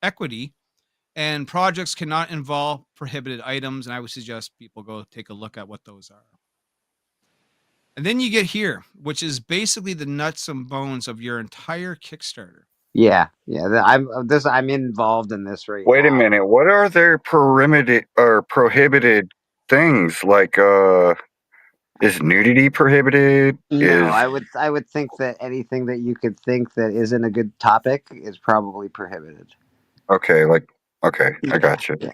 equity. And projects cannot involve prohibited items. And I would suggest people go take a look at what those are. And then you get here, which is basically the nuts and bones of your entire Kickstarter. Yeah. I'm involved in this right Wait now. a minute. What are their prohibited things? Like, is nudity prohibited? No, I would think that anything that you could think that isn't a good topic is probably prohibited. Okay, I got you. Yeah.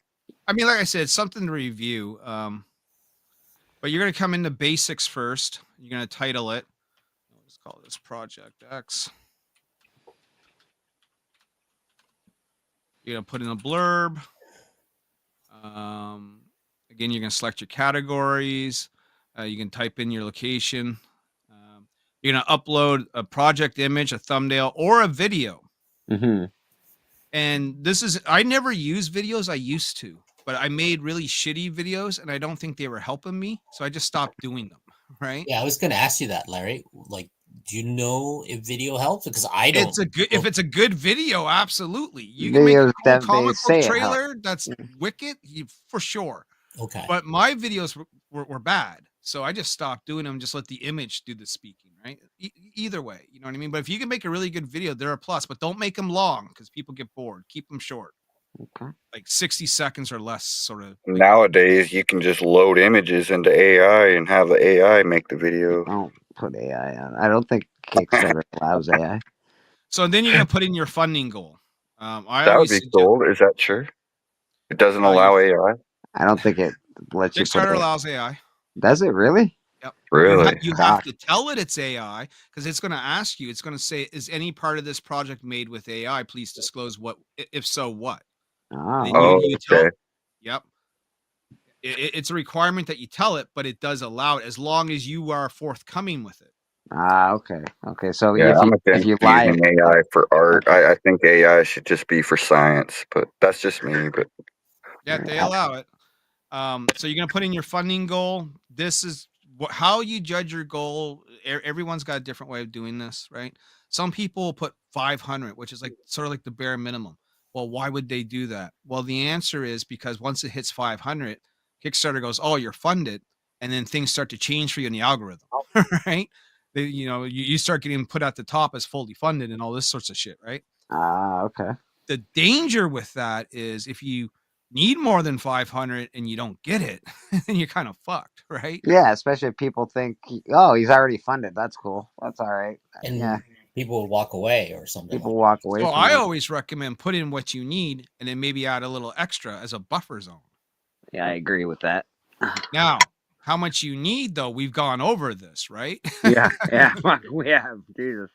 I mean, like I said, something to review. But you're going to come into basics first. You're going to title it. Let's call this Project X. You're going to put in a blurb. Again, you're going to select your categories. You can type in your location. You're going to upload a project image, a thumbnail, or a video. Mm-hmm. And this is, I never use videos. I used to, but I made really shitty videos and I don't think they were helping me. So I just stopped doing them. Right. Yeah, I was going to ask you that, Larry. Like, do you know if video helps? Because I don't. If it's a good video, absolutely. You can make a cool comic book trailer that's wicked, for sure. Okay. But my videos were bad. So I just stopped doing them, just let the image do the speaking, right? Either way, you know what I mean? But if you can make a really good video, they're a plus, but don't make them long because people get bored. Keep them short. Okay. Like 60 seconds or less, sort of. Nowadays, you can just load images into AI and have the AI make the video. Don't put AI on. I don't think Kickstarter allows AI. So then you're going to put in your funding goal. That would be cool. Is that true? It doesn't allow AI? I don't think it lets you. Kickstarter allows AI. Does it really? Yep. Really? You have to tell it it's AI because it's going to ask you. It's going to say, "Is any part of this project made with AI? Please disclose what. If so, what." Oh, okay. Yep. It's a requirement that you tell it, but it does allow it as long as you are forthcoming with it. Okay. Okay. So yeah, if you lie, using AI for art, I think AI should just be for science, but that's just me. But yeah, they allow it. So you're going to put in your funding goal. This is how you judge your goal. Everyone's got a different way of doing this, right? Some people put 500, which is like sort of like the bare minimum. Well, why would they do that? Well, the answer is because once it hits 500, Kickstarter goes, "Oh, you're funded," and then things start to change for you in the algorithm, right? You start getting put at the top as fully funded and all this sorts of shit, right? Okay. The danger with that is if you need more than 500 and you don't get it, then you're kind of fucked, right? Yeah, especially if people think, "Oh, he's already funded. That's cool. That's all right." And yeah, people will walk away or something. People walk away. So I always recommend put in what you need and then maybe add a little extra as a buffer zone. Yeah, I agree with that. Now, how much you need, though, we've gone over this, right? Yeah, we have. Jesus,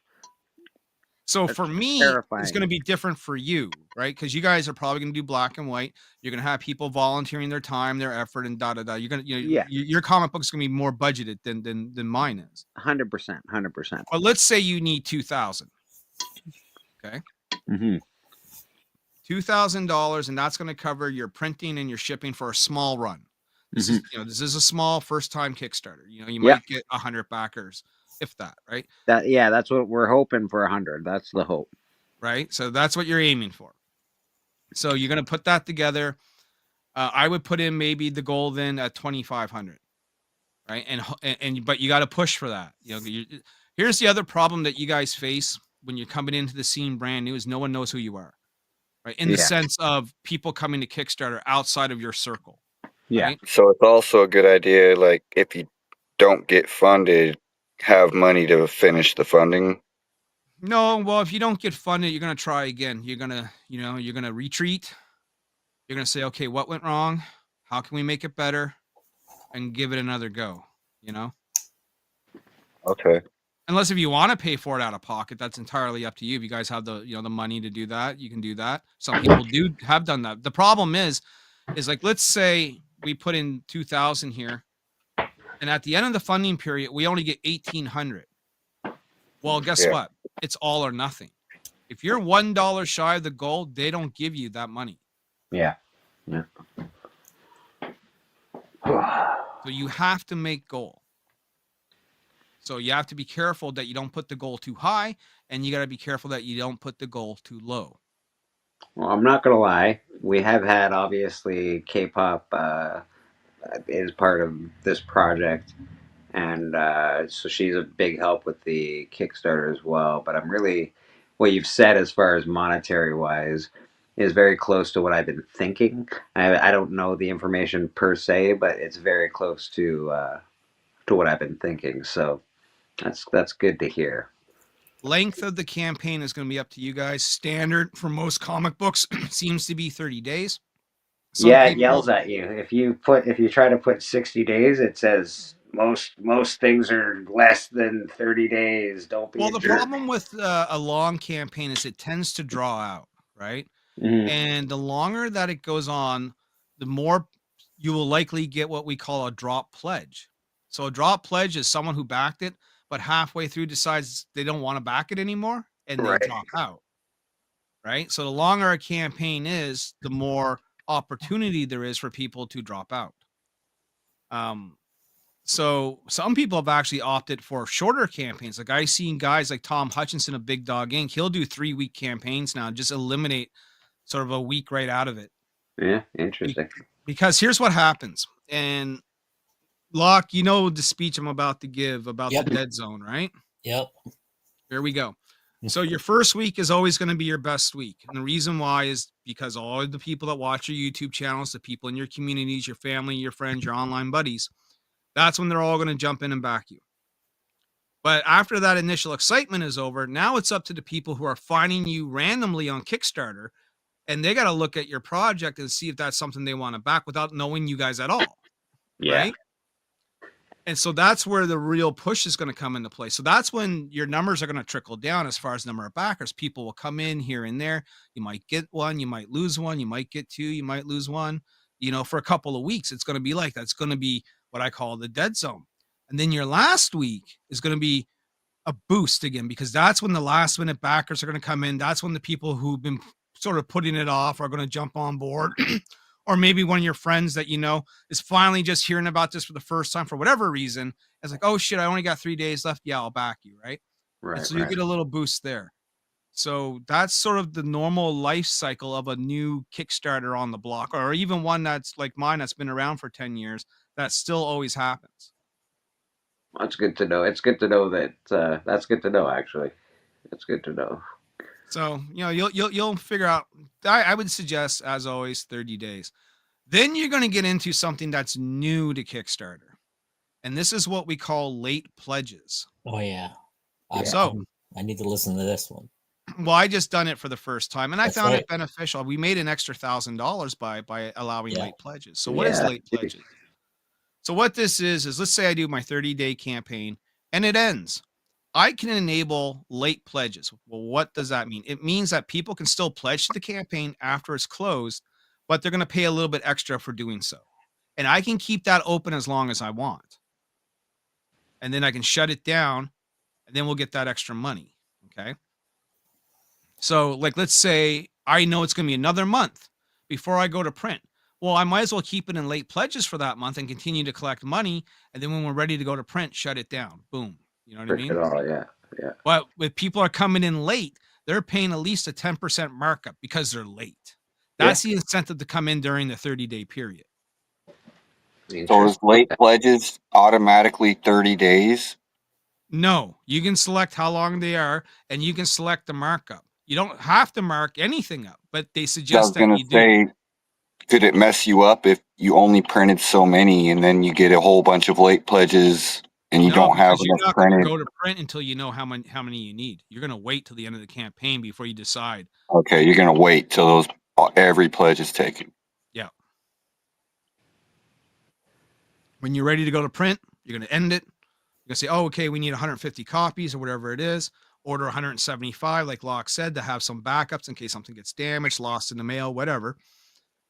So that's for me, it's going to terrifying. be different for you, right? Because you guys are probably going to do black and white. You're going to have people volunteering their time, their effort, and da da da. You're going to, Yeah, your comic book's going to be more budgeted than mine is. 100%, 100%. But let's say you need 2,000. Okay, Mm-hmm. $2,000, and that's going to cover your printing and your shipping for a small run. This is, this is a small first time Kickstarter. You might get 100 backers, if that, right? That's what we're hoping for. 100. That's the hope. Right. So that's what you're aiming for. So you're going to put that together. I would put in maybe the goal then at 2,500, right? And but you got to push for that. Here's the other problem that you guys face when you're coming into the scene brand new is no one knows who you are, right? In the sense of people coming to Kickstarter outside of your circle. Yeah. Right? So it's also a good idea, like if you don't get funded, have money to finish the funding. No, well, if you don't get funded, you're gonna try again. You're gonna retreat. You're gonna say, okay, what went wrong? How can we make it better? And give it another go. Okay. Unless if you want to pay for it out of pocket, that's entirely up to you. If you guys have the the money to do that, you can do that. Some people have done that. The problem is like, let's say we put in 2,000 here, and at the end of the funding period, we only get 1,800. Well, guess what? It's all or nothing. If you're $1 shy of the goal, they don't give you that money. Yeah. So you have to make goal. So you have to be careful that you don't put the goal too high, and you got to be careful that you don't put the goal too low. Well, I'm not gonna lie. We have had obviously K-pop is part of this project, and so she's a big help with the Kickstarter as well. But I'm really, what you've said as far as monetary wise is very close to what I've been thinking. I don't know the information per se, but it's very close to what I've been thinking. So that's good to hear. Length of the campaign is going to be up to you guys. Standard for most comic books seems to be 30 days. It yells at you. If you try to put 60 days, it says most things are less than 30 days. Don't be. Well, the problem with a long campaign is it tends to draw out, right? Mm-hmm. And the longer that it goes on, the more you will likely get what we call a drop pledge. So a drop pledge is someone who backed it, but halfway through decides they don't want to back it anymore, and they drop out. Right? So the longer a campaign is, the more opportunity there is for people to drop out. So some people have actually opted for shorter campaigns. Like I've seen guys like Tom Hutchinson of Big Dog Inc. He'll do 3-week campaigns now, just eliminate sort of a week right out of it. Yeah, interesting. Because here's what happens. And Locke, the speech I'm about to give about the dead zone, right? Yep. Here we go. So your first week is always going to be your best week. And the reason why is because all of the people that watch your YouTube channels, the people in your communities, your family, your friends, your online buddies, that's when they're all going to jump in and back you. But after that initial excitement is over, now it's up to the people who are finding you randomly on Kickstarter, and they got to look at your project and see if that's something they want to back without knowing you guys at all. Yeah. Right? And so that's where the real push is going to come into play. So that's when your numbers are going to trickle down as far as number of backers. People will come in here and there. You might get one, you might lose one, you might get two, you might lose one. For a couple of weeks, it's going to be like that. It's going to be what I call the dead zone. And then your last week is going to be a boost again, because that's when the last minute backers are going to come in. That's when the people who've been sort of putting it off are going to jump on board. Or maybe one of your friends that is finally just hearing about this for the first time for whatever reason. It's like, oh shit, I only got 3 days left. Yeah, I'll back you, right? Right. And so you get a little boost there. So that's sort of the normal life cycle of a new Kickstarter on the block, or even one that's like mine that's been around for 10 years. That still always happens. That's good to know. It's good to know that. That's good to know, actually. It's good to know. So, you'll figure out. I would suggest, as always, 30 days. Then you're going to get into something that's new to Kickstarter. And this is what we call late pledges. Oh, yeah. So I need to listen to this one. Well, I just done it for the first time, and I That's found right. it beneficial. We made an extra $1,000 by allowing Yeah. late pledges. So what is Yeah. late pledges? So what this is let's say I do my 30-day campaign and it ends. I can enable late pledges. Well, what does that mean? It means that people can still pledge to the campaign after it's closed, but they're going to pay a little bit extra for doing so. And I can keep that open as long as I want. And then I can shut it down, and then we'll get that extra money. Okay. So, like, let's say I know it's going to be another month before I go to print. Well, I might as well keep it in late pledges for that month and continue to collect money. And then when we're ready to go to print, shut it down. Boom. You know what I Push mean? it all, yeah. But if people are coming in late, they're paying at least a 10% markup because they're late. That's the incentive to come in during the 30-day period. So is late pledges automatically 30 days? No, you can select how long they are, and you can select the markup. You don't have to mark anything up, but they I was suggest that gonna you do. say, could it mess you up if you only printed so many and then you get a whole bunch of late pledges and you No, don't have because you're enough not going to printed? go to print until you know how many you need. You're going to wait till the end of the campaign before you decide. Okay, you're gonna wait till every pledge is taken. Yeah. When you're ready to go to print, you're going to end it. You're going to say, oh, okay, we need 150 copies or whatever it is. Order 175, like Locke said, to have some backups in case something gets damaged, lost in the mail, whatever.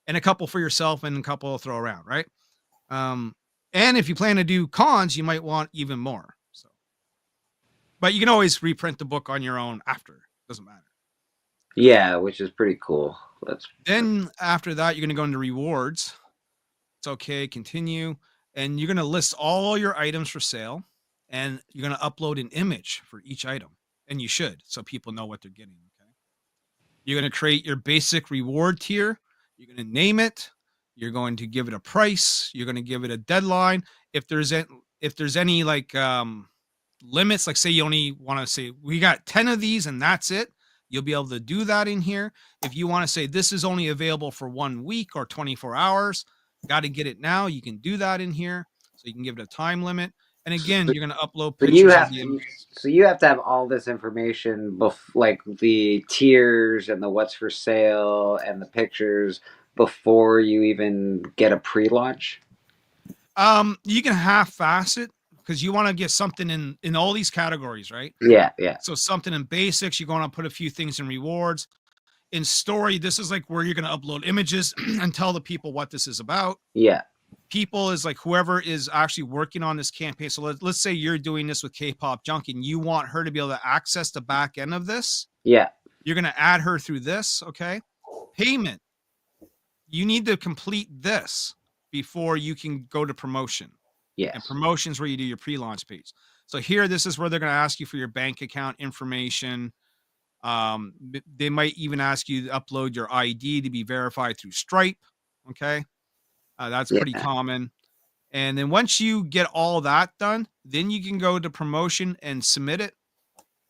And a couple for yourself and a couple to throw around, right? And if you plan to do cons, you might want even more. So, but you can always reprint the book on your own after. Doesn't matter. Yeah, which is pretty cool. Then after that, you're going to go into rewards. It's okay, continue. And you're going to list all your items for sale. And you're going to upload an image for each item. And you should, so people know what they're getting. Okay. You're going to create your basic reward tier. You're going to name it. You're going to give it a price. You're going to give it a deadline. If there's any like limits, like say you only want to say we got 10 of these and that's it, you'll be able to do that in here. If you want to say this is only available for 1 week or 24 hours, got to get it now, you can do that in here. So you can give it a time limit. And again, you're going to upload pictures of the images. So you have to have all this information, like the tiers and the what's for sale and the pictures, before you even get a pre-launch? You can half-ass it because you want to get something in all these categories, right? Yeah. So something in basics, you're going to put a few things in rewards. In story, this is like where you're going to upload images and tell the people what this is about. Yeah. People is like whoever is actually working on this campaign. So let's say you're doing this with K-Pop Junk and you want her to be able to access the back end of this. Yeah. You're going to add her through this. Okay. Payment. You need to complete this before you can go to promotion. Yes. And promotions where you do your pre-launch page. So here, this is where they're going to ask you for your bank account information. They might even ask you to upload your ID to be verified through Stripe. Okay. That's pretty common. And then once you get all that done, then you can go to promotion and submit it.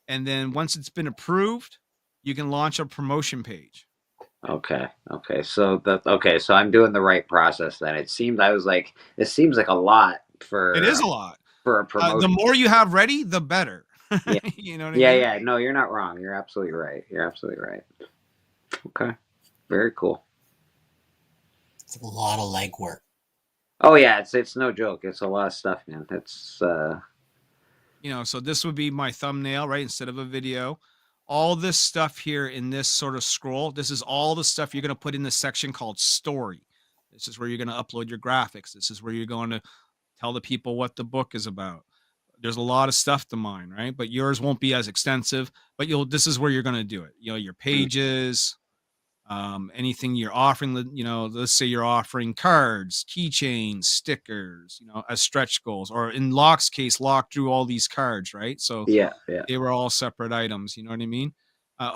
And then once it's been approved, you can launch a promotion page. Okay. So so I'm doing the right process then. It seems like a lot for. It is a lot for a promotion. The more you have ready, the better. Yeah. You know what I mean? Yeah. No, you're not wrong. You're absolutely right. Okay. Very cool. It's a lot of legwork. Oh yeah, it's no joke. It's a lot of stuff, man. It's so this would be my thumbnail, right? Instead of a video. All this stuff here in this sort of scroll, this is all the stuff you're going to put in this section called story. This is where you're going to upload your graphics. This is where you're going to tell the people what the book is about. There's a lot of stuff to mine, right? But yours won't be as extensive, but this is where you're going to do it. Your pages, anything you're offering, let's say you're offering cards, keychains, stickers, as stretch goals, or in Locke's case, Locke drew all these cards, right? So yeah. They were all separate items. You know what I mean?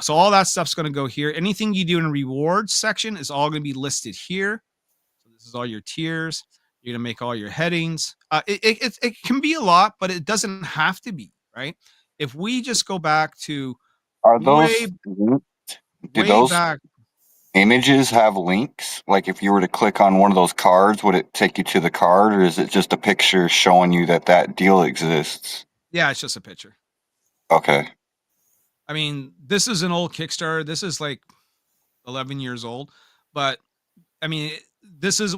So all that stuff's going to go here. Anything you do in a rewards section is all going to be listed here. So this is all your tiers. You're going to make all your headings. It can be a lot, but it doesn't have to be, right? If we just go back to those images have links? Like if you were to click on one of those cards, would it take you to the card, or is it just a picture showing you that deal exists? Yeah, it's just a picture. Okay. I mean, this is an old Kickstarter. This is like 11 years old, but I mean,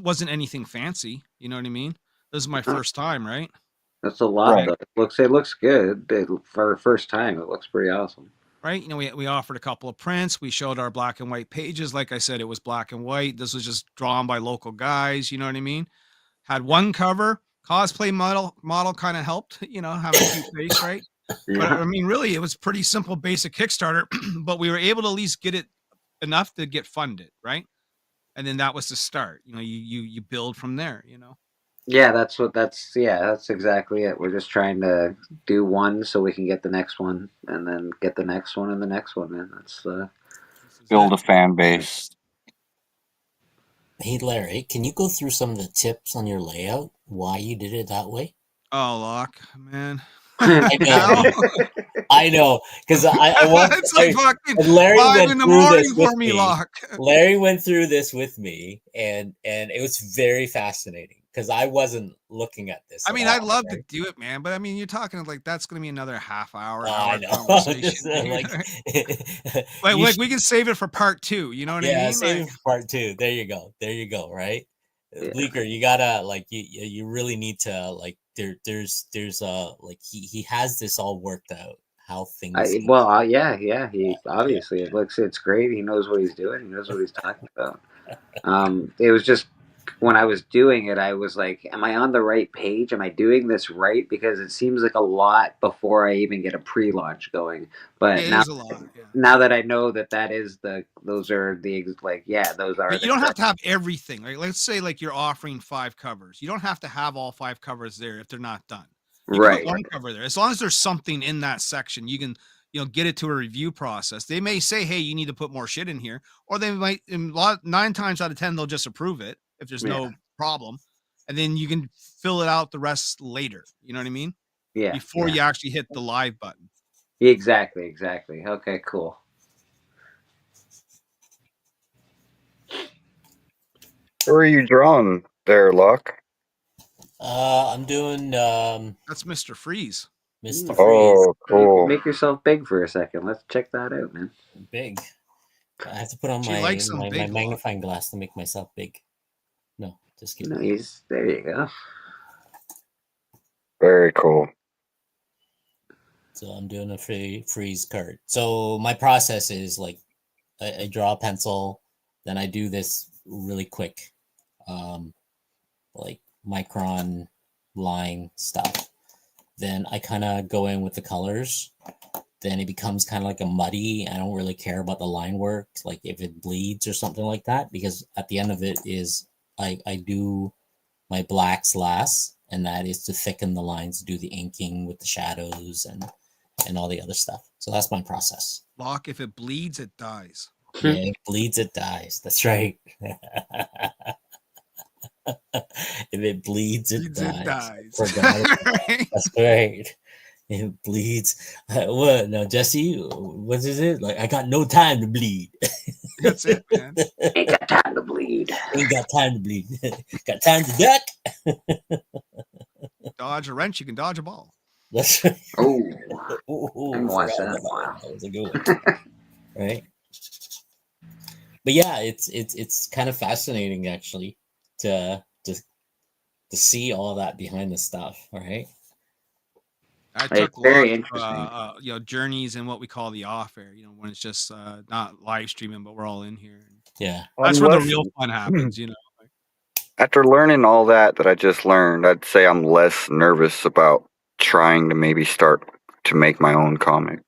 wasn't anything fancy. You know what I mean? This is my first time, right? That's a lot Right. though. It looks good. For first time, it looks pretty awesome. Right. You know, we offered a couple of prints. We showed our black and white pages. Like I said, it was black and white. This was just drawn by local guys. You know what I mean? Had one cover. Cosplay model kind of helped, you know, have a cute face, right? But I mean, really, it was pretty simple, basic Kickstarter, but we were able to at least get it enough to get funded, right? And then that was the start. You know, you build from there, you know. Yeah, that's exactly it. We're just trying to do one so we can get the next one, and then get the next one and the next one. Man, that's Build a fan base. Hey Larry, can you go through some of the tips on your layout? Why you did it that way? Oh, Locke, man. I know, because I want. It's like fucking Larry 5 in the morning for me, Locke. Larry went through this with me, and it was very fascinating because I wasn't looking at this. I mean, I'd love to do it, man, but I mean, you're talking like that's going to be another half hour. I know. Conversation. like we can save it for part 2. You know what I mean? Yeah, save it for part 2. There you go. Right, Bleeker, you gotta like you really need to like there's like he has this all worked out how things. Yeah. He obviously it's great. He knows what he's doing. He knows what he's talking about. It was just when I was doing it, I was like, am I on the right page? Am I doing this right? Because it seems like a lot before I even get a pre-launch going. But now that I know those are. But you don't have to have everything. Like, let's say like you're offering 5 covers. You don't have to have all 5 covers there if they're not done. You can put one cover there. As long as there's something in that section, you can, you know, get it to a review process. They may say, hey, you need to put more shit in here. Or they might, 9 times out of 10, they'll just approve it if there's no problem. And then you can fill it out the rest later. You know what I mean? Yeah. Before you actually hit the live button. Exactly. Okay, cool. Where are you drawing there, Locke? I'm doing that's Mr. Freeze. Mr. Freeze. Oh, cool. Make yourself big for a second. Let's check that out, man. Big. I have to put on my magnifying glass to make myself big. No, just kidding. Nice. There you go. Very cool. So I'm doing a freeze card. So my process is like I draw a pencil, then I do this really quick, like micron line stuff. Then I kind of go in with the colors. Then it becomes kind of like a muddy. I don't really care about the line work, like if it bleeds or something like that, because at the end of it is I do my blacks last, and that is to thicken the lines, do the inking with the shadows and all the other stuff. So that's my process. Locke, if it bleeds, it dies. Yeah, it bleeds, it dies. That's right. If it bleeds, it dies. That's right. It bleeds. What? No, Jesse, what is it? Like, I got no time to bleed. That's it, man. Ain't got time to bleed. Ain't got time to bleed. Got time to duck. Dodge a wrench, you can dodge a ball. That's right. Oh, watch that. That was a good one. Right. But yeah, it's kind of fascinating actually to see all that behind the stuff. All right. I took very interesting. Journeys and what we call the off air. You know, when it's just not live streaming, but we're all in here. Yeah, that's where the real fun happens. You know. After learning all that I just learned, I'd say I'm less nervous about trying to maybe start to make my own comic.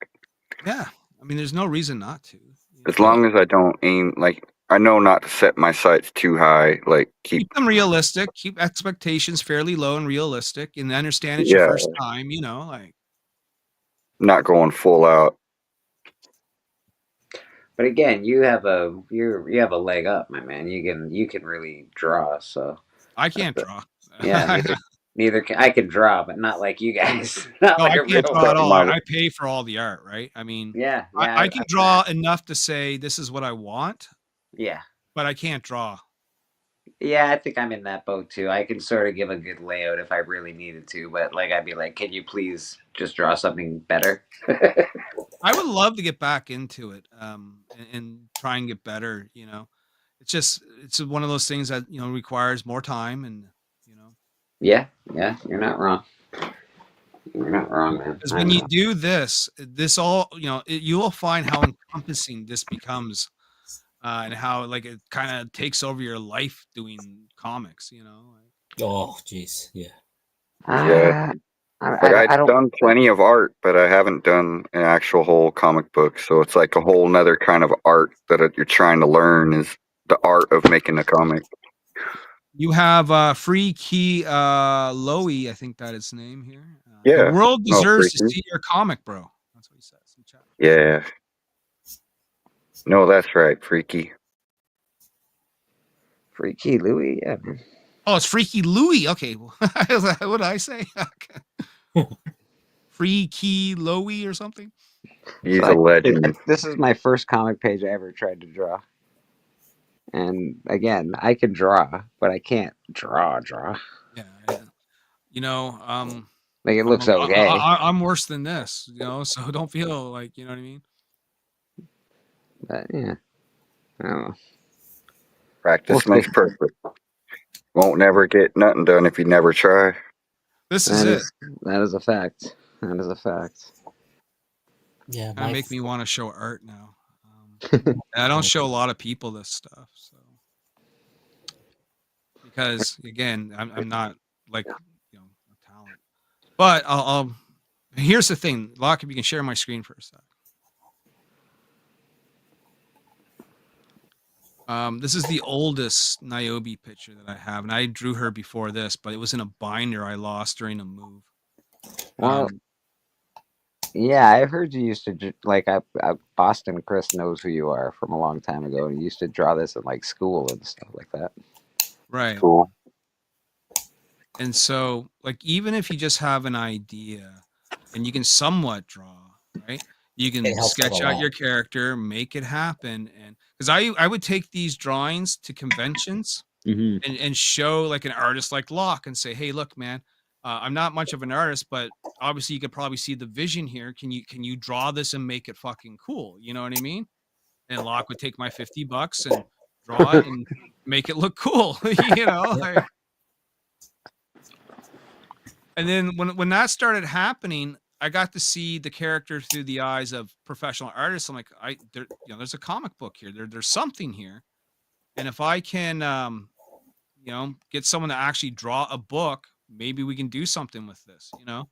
Yeah, I mean, there's no reason not to. As long as I don't aim, like, I know not to set my sights too high. Like, keep them realistic, keep expectations fairly low and realistic, and understand it's your first time. You know, like not going full out. But again, you have a leg up, my man. You can really draw. So I can't draw. Yeah, neither can I. Can draw, but not like you guys. No, I can't draw at all. I pay for all the art, right? I mean, yeah, I can draw enough to say this is what I want. Yeah, but I can't draw. Yeah, I think I'm in that boat too. I can sort of give a good layout if I really needed to, but like I'd be like, can you please just draw something better? I would love to get back into it, and try and get better. It's one of those things that requires more time, and Yeah, you're not wrong. You're not wrong, man. because when you do this all you will find how encompassing this becomes, and how like it kind of takes over your life doing comics. Oh, jeez, yeah. I've done plenty of art, but I haven't done an actual whole comic book. So it's like a whole nother kind of art that you're trying to learn, is the art of making a comic. You have Freaky Lowy, I think that is his name here. Yeah. The world deserves to see your comic, bro. That's what he says in chat. Yeah. No, that's right, Freaky. Freaky Louie, yeah. Oh, it's Freaky Louie. Okay. What did I say? Freaky Lowy or something? He's a legend. This is my first comic page I ever tried to draw. And again, I can draw, but I can't draw. Yeah. Like it looks okay. I'm worse than this, so don't feel like, you know what I mean? But yeah. I don't know. Practice makes perfect. Won't never get nothing done if you never try. This is it. That is a fact. That is a fact. Yeah, Kind of make me want to show art now. I don't show a lot of people this stuff, so because again, I'm not like a talent. But I'll here's the thing, Locke, if you can share my screen for a sec. This is the oldest Niobe picture that I have, and I drew her before this, but it was in a binder I lost during a move. Well, yeah, I heard you used to like Boston Chris knows who you are from a long time ago, and you used to draw this in like school and stuff like that. Right. Cool. And so, like, even if you just have an idea and you can somewhat draw, right? You can sketch out your character, make it happen, and because I would take these drawings to conventions and show like an artist like Locke and say, hey, look, man, I'm not much of an artist, but obviously you could probably see the vision here. Can you draw this and make it fucking cool? You know what I mean? And Locke would take my $50 and draw it and make it look cool, like. And then when that started happening, I got to see the character through the eyes of professional artists. I'm like, there's a comic book here. There's something here, and if I can, get someone to actually draw a book, maybe we can do something with this, And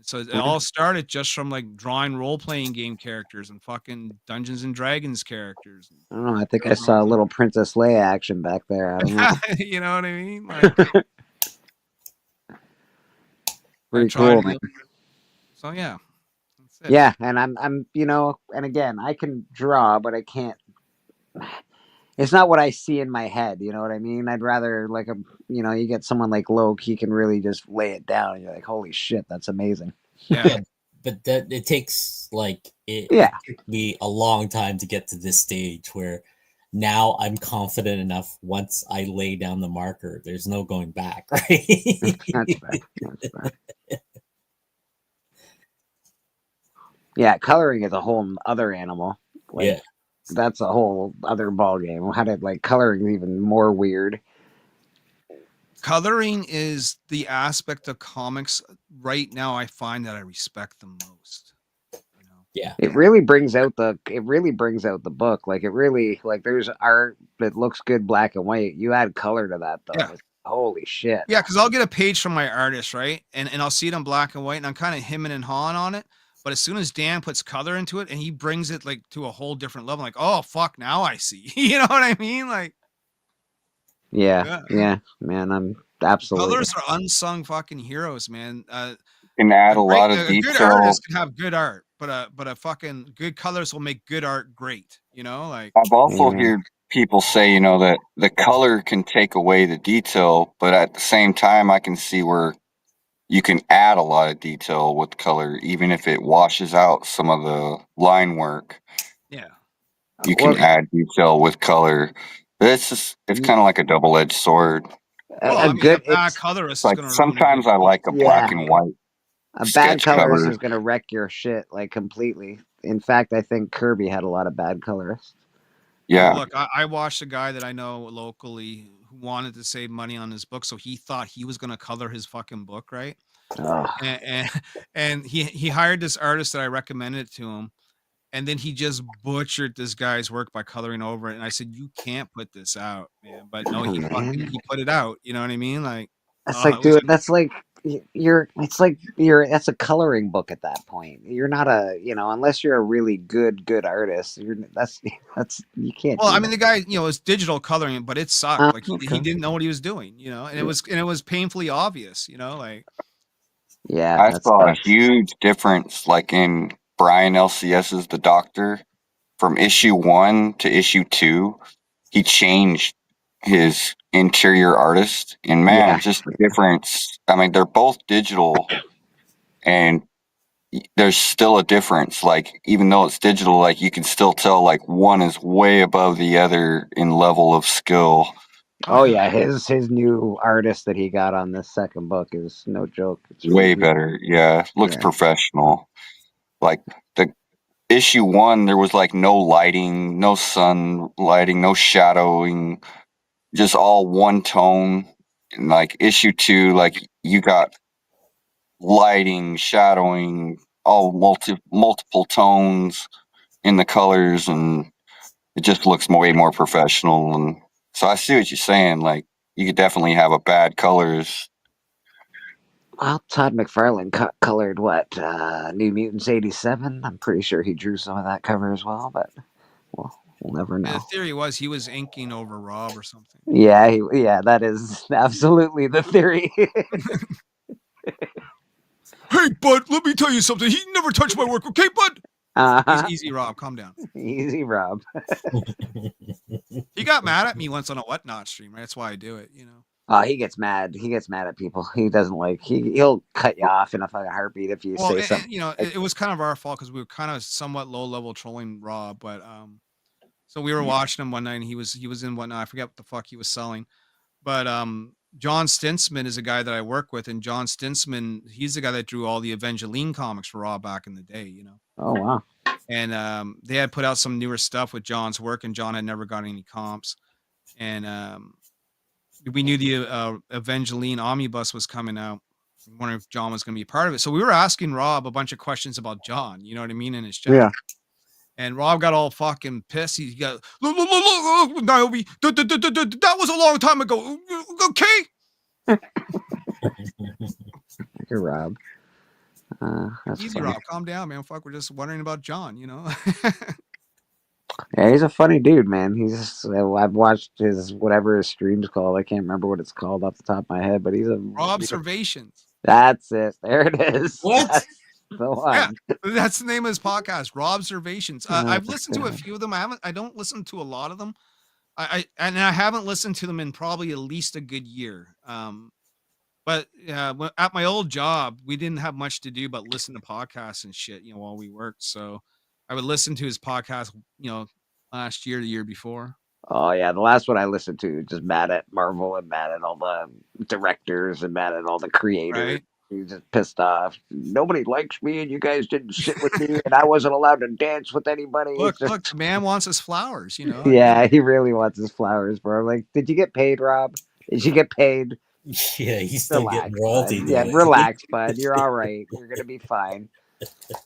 so it all started just from like drawing role-playing game characters and fucking Dungeons and Dragons characters. I don't know. I think I saw a little Princess Leia action back there. I don't know. You know what I mean? Like, pretty cool, man. So yeah. That's it. Yeah, and I'm and again, I can draw, but I can't. It's not what I see in my head. You know what I mean? I'd rather like you get someone like Loke, he can really just lay it down. And you're like, holy shit, that's amazing. Yeah. But that it takes it took me a long time to get to this stage where now I'm confident enough. Once I lay down the marker, there's no going back, right? That's fair. Yeah, coloring is a whole other animal. Like, that's a whole other ball game. How did coloring is even more weird. Coloring is the aspect of comics right now I find that I respect the most. Yeah. It really brings out the book. Like it really there's art that looks good black and white. You add color to that though. Yeah. Holy shit. Yeah, because I'll get a page from my artist, right? And I'll see it in black and white, and I'm kind of hemming and hawing on it. But as soon as Dan puts color into it and he brings it to a whole different level, like, oh fuck, now I see. You know what I mean? Like, yeah, man, I'm absolutely. Colors are unsung fucking heroes, man. Can add a lot of detail. Good artist can have good art, but a fucking good colors will make good art great. Like I've also heard people say, that the color can take away the detail, but at the same time, I can see where you can add a lot of detail with color, even if it washes out some of the line work. Yeah. You can add detail with color. It's kind of like a double-edged sword. Well, a good colorist. Like sometimes I like a black and white. A bad sketch colorist cover. is gonna wreck your shit like completely. In fact, I think Kirby had a lot of bad colorists. Yeah. Look, I watched a guy that I know locally who wanted to save money on his book, so he thought he was gonna color his fucking book, right? Oh, And and he hired this artist that I recommended to him, and then he just butchered this guy's work by coloring over it. And I said, "You can't put this out, man." But no, he man. put it out. You know what I mean? Like, That's oh, like, it was dude. That's like you're. It's like you're. That's a coloring book at that point. You're not a. Unless you're a really good artist. You're. That's. You can't. well. Do I mean, the guy, was digital coloring, but it sucked. Like he okay. didn't know what he was doing. And it was painfully obvious. Like. Yeah, I that saw a sucks. huge difference, like in Brian LCS's The Doctor, from issue 1 to issue 2. He changed his interior artist, and man, Yeah. just the difference. I mean, they're both digital, and there's still a difference. Like, even though it's digital, like you can still tell like one is way above the other in level of skill. Oh yeah, his new artist that he got on this second book is no joke. It's Way really better. Yeah, looks Yeah. professional. Like the issue 1, there was like no lighting, no sun lighting, no shadowing, just all one tone. And like issue 2, like you got lighting, shadowing, all multiple tones in the colors, and it just looks way more professional. And so I see what you're saying. Like you could definitely have a bad colors. Well, Todd McFarlane colored what? New Mutants '87. I'm pretty sure he drew some of that cover as well, but we'll never know. The theory was he was inking over Rob or something. Yeah, that is absolutely the theory. Hey, bud, let me tell you something. He never touched my work, okay, bud? Easy, Rob. Calm down. Easy, Rob. He got mad at me once on a Whatnot stream, right? That's why I do it, Oh, he gets mad. He gets mad at people. He doesn't like. He'll cut you off in a fucking heartbeat if you say something. It was kind of our fault because we were kind of somewhat low level trolling Rob, but so we were watching him one night and he was in Whatnot. I forget what the fuck he was selling, but John Stinsman is a guy that I work with, and John Stinsman, he's the guy that drew all the Evangeline comics for Rob back in the day, Oh wow. And they had put out some newer stuff with John's work, and John had never got any comps, and we knew the Evangeline omnibus was coming out. I'm wondering if John was going to be a part of it. So we were asking Rob a bunch of questions about John, you know what I mean, in his chat. Yeah. And Rob got all fucking pissed. He got, look, Niobe, that was a long time ago. Okay. You're Rob. That's Easy, funny. Rob. Calm down, man. Fuck, we're just wondering about John, Yeah, he's a funny dude, man. He's I've watched his whatever his stream's called. I can't remember what it's called off the top of my head, but he's a Observations. That's it. There it is. What? That's the one. Yeah, that's the name of his podcast, Robservations. I've listened to a few of them. I don't listen to a lot of them. I haven't listened to them in probably at least a good year. But at my old job, we didn't have much to do but listen to podcasts and shit, while we worked. So I would listen to his podcast, last year, the year before. Oh yeah, the last one I listened to, just mad at Marvel and mad at all the directors and mad at all the creators. Right. He's just pissed off. Nobody likes me, and you guys didn't sit with me, and I wasn't allowed to dance with anybody. Look, the man wants his flowers, Yeah, he really wants his flowers, bro. Like, did you get paid, Rob? Did you get paid? Yeah, he's still getting royalty. Yeah, relax, bud. You're all right. You're gonna be fine.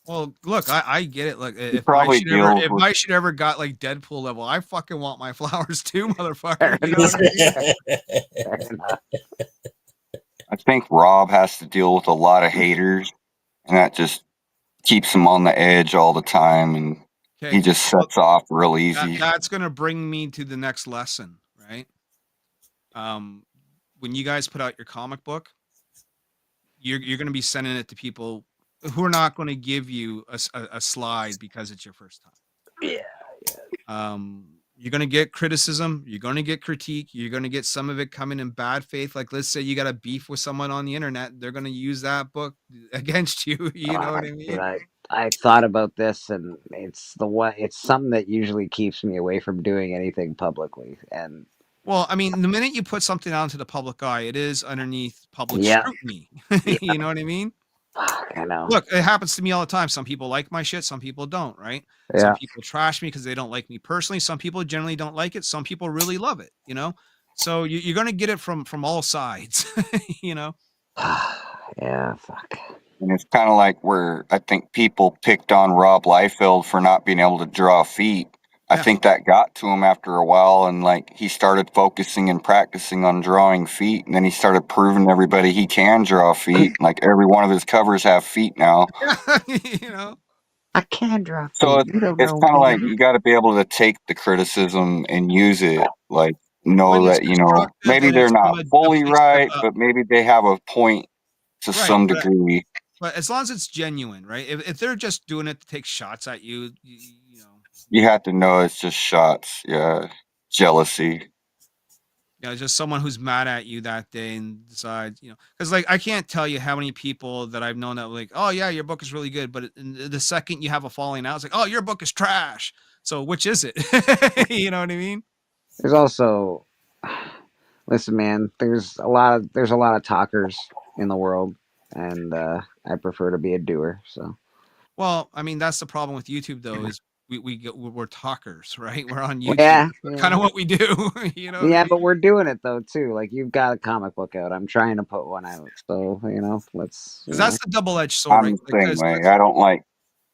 Well, look, I get it. Like, if I should ever got like Deadpool level, I fucking want my flowers too, motherfucker. You know what I mean? I think Rob has to deal with a lot of haters, and that just keeps him on the edge all the time, and he just sets off real easy. That's gonna bring me to the next lesson, right? When you guys put out your comic book, you're gonna be sending it to people who are not going to give you a slide because it's your first time. Yeah. You're going to get criticism. You're going to get critique. You're going to get some of it coming in bad faith. Like, let's say you got a beef with someone on the internet. They're going to use that book against you. You know what I mean? I thought about this, and it's something that usually keeps me away from doing anything publicly. And well, I mean, the minute you put something out into the public eye, it is underneath public scrutiny. You know what I mean? I know. Look, it happens to me all the time. Some people like my shit, some people don't, right? Yeah. Some people trash me because they don't like me personally. Some people generally don't like it. Some people really love it, you know? So you're going to get it from all sides, you know? Yeah, fuck. And it's kind of like where I think people picked on Rob Liefeld for not being able to draw feet. I Yeah. think that got to him after a while, and like he started focusing and practicing on drawing feet, and then he started proving everybody he can draw feet. Like every one of his covers have feet now. You know? I can draw feet. So You don't it's know kind of me. like you got to be able to take the criticism and use it. Like know When it's that constructive maybe and they're it's from not a fully place right, of but maybe they have a point to right, some degree. but as long as it's genuine, right? If they're just doing it to take shots at you, you know, You have to know it's just shots. Yeah, jealousy. just someone who's mad at you that day and decides, because like I can't tell you how many people that I've known that were like, oh yeah, your book is really good, but the second you have a falling out, it's like, oh, your book is trash. So which is it? You know what I mean? There's also, listen, man. There's a lot of talkers in the world, and I prefer to be a doer. So Well, I mean, that's the problem with YouTube though, is we're talkers, right? We're on YouTube. yeah, Kind of what we do, you know? What I yeah, mean? but we're doing it though too. Like you've got a comic book out. I'm trying to put one out. So let's. Because that's the double-edged sword, I'm right? the same Because way. I don't like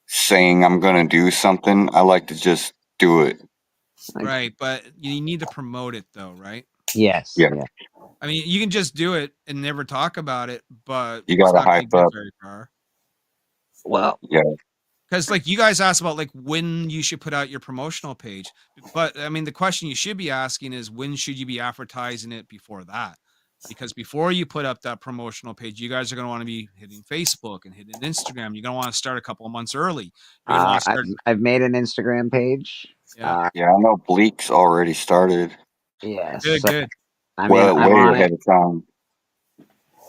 saying I'm going to do something. I like to just do it. right, but you need to promote it though, right? Yes. Yeah. I mean, you can just do it and never talk about it, but You it's got to not going to hype get up. very far. Well, Yeah. Because like you guys asked about like when you should put out your promotional page, but I mean the question you should be asking is when should you be advertising it before that? Because before you put up that promotional page, you guys are going to want to be hitting Facebook and hitting Instagram. You're going to want to start a couple of months early. You're going to want to start. I've made an Instagram page. Yeah. Yeah, I know Bleak's already started. Yes. Good. I mean, I'm way on ahead it. of time.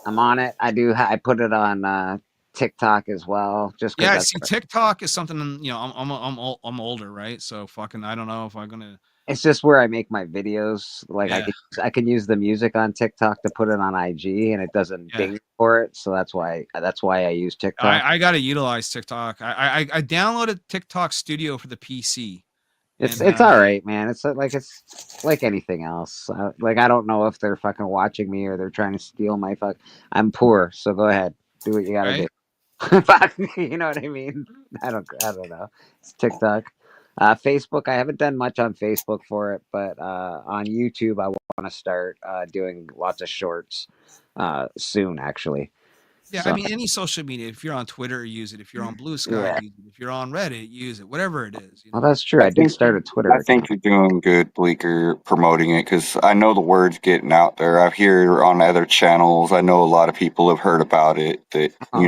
I'm on it. I put it on TikTok as well. Just Yeah, because see, TikTok is something. I'm older, right? So fucking, I don't know if I'm gonna. it's just where I make my videos. Like Yeah. I can use the music on TikTok to put it on IG, and it doesn't Yeah. ding for it. So that's why I use TikTok. I gotta utilize TikTok. I downloaded TikTok Studio for the PC. It's all right, man. It's like anything else. Like I don't know if they're fucking watching me or they're trying to steal my fuck. I'm poor, so go ahead, do what you gotta do. You know what I mean? I don't know. It's TikTok. Facebook, I haven't done much on Facebook for it, but on YouTube, I want to start doing lots of shorts soon, actually. Yeah, So, I mean, any social media. If you're on Twitter, use it. If you're on Blue Sky, Yeah. use it. If you're on Reddit, use it. Whatever it is. well, that's true. I did start a Twitter I think account. you're doing good, Bleeker, promoting it because I know the word's getting out there. I hear on other channels. I know a lot of people have heard about it. That cool.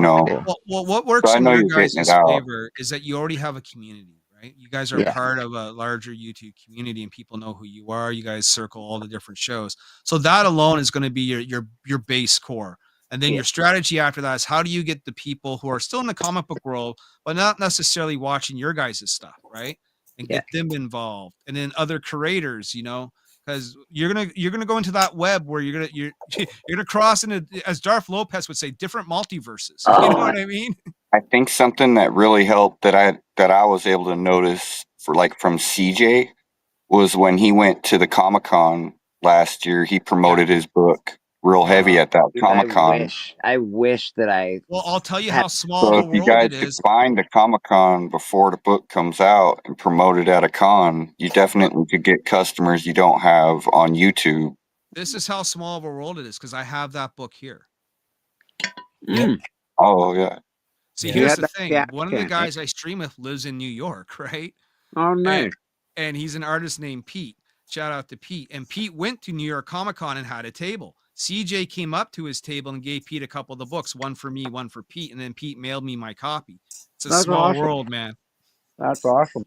Well, what works So I in know your you're getting guys' it out. favor is that you already have a community, right? You guys are Yeah. part of a larger YouTube community, and people know who you are. You guys circle all the different shows, so that alone is going to be your base core. And then Yeah. your strategy after that is how do you get the people who are still in the comic book world, but not necessarily watching your guys' stuff, right? And Yeah. get them involved. And then other creators, because you're gonna go into that web where you're gonna cross into, as Darth Lopez would say, different multiverses. You know what I mean? I think something that really helped that I was able to notice from CJ was when he went to the Comic-Con last year. He promoted his book real heavy at that Dude, Comic-Con. I wish that I. Well, I'll tell you how small So of if a you world guys it could is. find a Comic-Con before the book comes out and promote it at a con, you definitely could get customers you don't have on YouTube. This is how small of a world it is because I have that book here. Yeah. Oh yeah. See, Yeah. here's Yeah, the that- thing. yeah, One of the yeah. guys I stream with lives in New York, right? Oh, nice. And he's an artist named Pete. Shout out to Pete. And Pete went to New York Comic Con and had a table. CJ came up to his table and gave Pete a couple of the books, one for me, one for Pete, and then Pete mailed me my copy. It's a That's small awesome. world, man. That's awesome.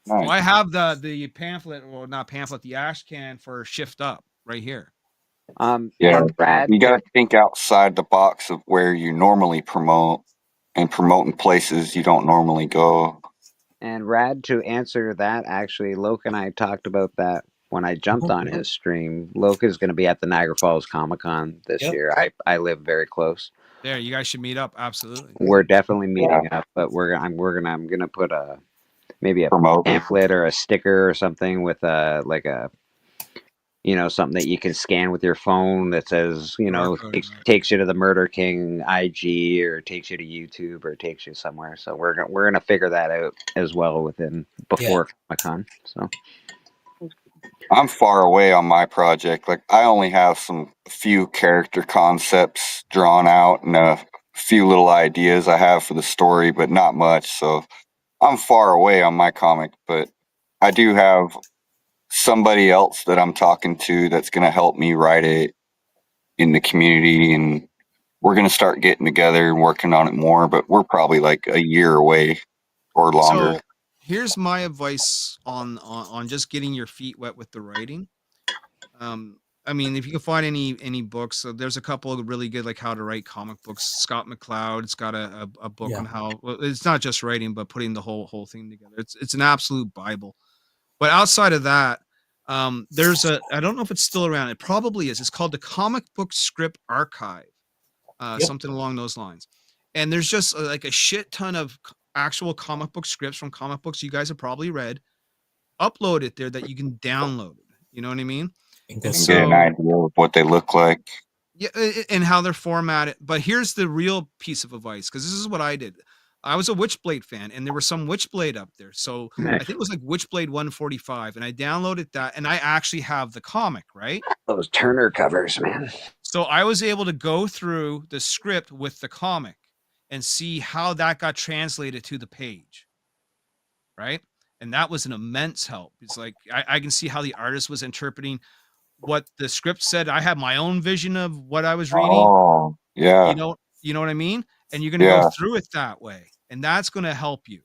Nice. So I have the pamphlet, or not pamphlet, the ash can for Shift Up right here. Yeah. And Brad, You got to think outside the box of where you normally promote and promoting places you don't normally go. And Rad, to answer that, actually, Loke and I talked about that when I jumped on his stream. Loke is going to be at the Niagara Falls Comic Con this year. I live very close. There, you guys should meet up. Absolutely. We're definitely meeting up, but I'm gonna put maybe a pamphlet or a sticker or something with like a something that you can scan with your phone that says takes you to the Murder King IG or takes you to YouTube or takes you somewhere. So we're gonna figure that out as well before Comic-Con. So I'm far away on my project. Like I only have a few character concepts drawn out and a few little ideas I have for the story, but not much. So I'm far away on my comic, but I do have somebody else that I'm talking to that's going to help me write it in the community, and we're going to start getting together and working on it more, but we're probably like a year away or longer. So here's my advice on just getting your feet wet with the writing. I mean, if you can find any books, so there's a couple of really good, like How to Write Comic Books. Scott McCloud's got a book on how, well, it's not just writing, but putting the whole thing together. It's an absolute Bible. But outside of that, there's I don't know if it's still around. It probably is. It's called the Comic Book Script Archive, something along those lines. And there's just like a shit ton of actual comic book scripts from comic books you guys have probably read, uploaded there that you can download. You know what I mean? And so, get an idea of what they look like. Yeah, and how they're formatted. But here's the real piece of advice, because this is what I did. I was a Witchblade fan, and there was some Witchblade up there. So I think it was like Witchblade 145, and I downloaded that, and I actually have the comic, right? Those Turner covers, man. So I was able to go through the script with the comic and see how that got translated to the page, right? And that was an immense help. It's like I can see how the artist was interpreting what the script said. I have my own vision of what I was reading. Oh, yeah. You know what I mean? And you're going to go through it that way. And that's going to help you.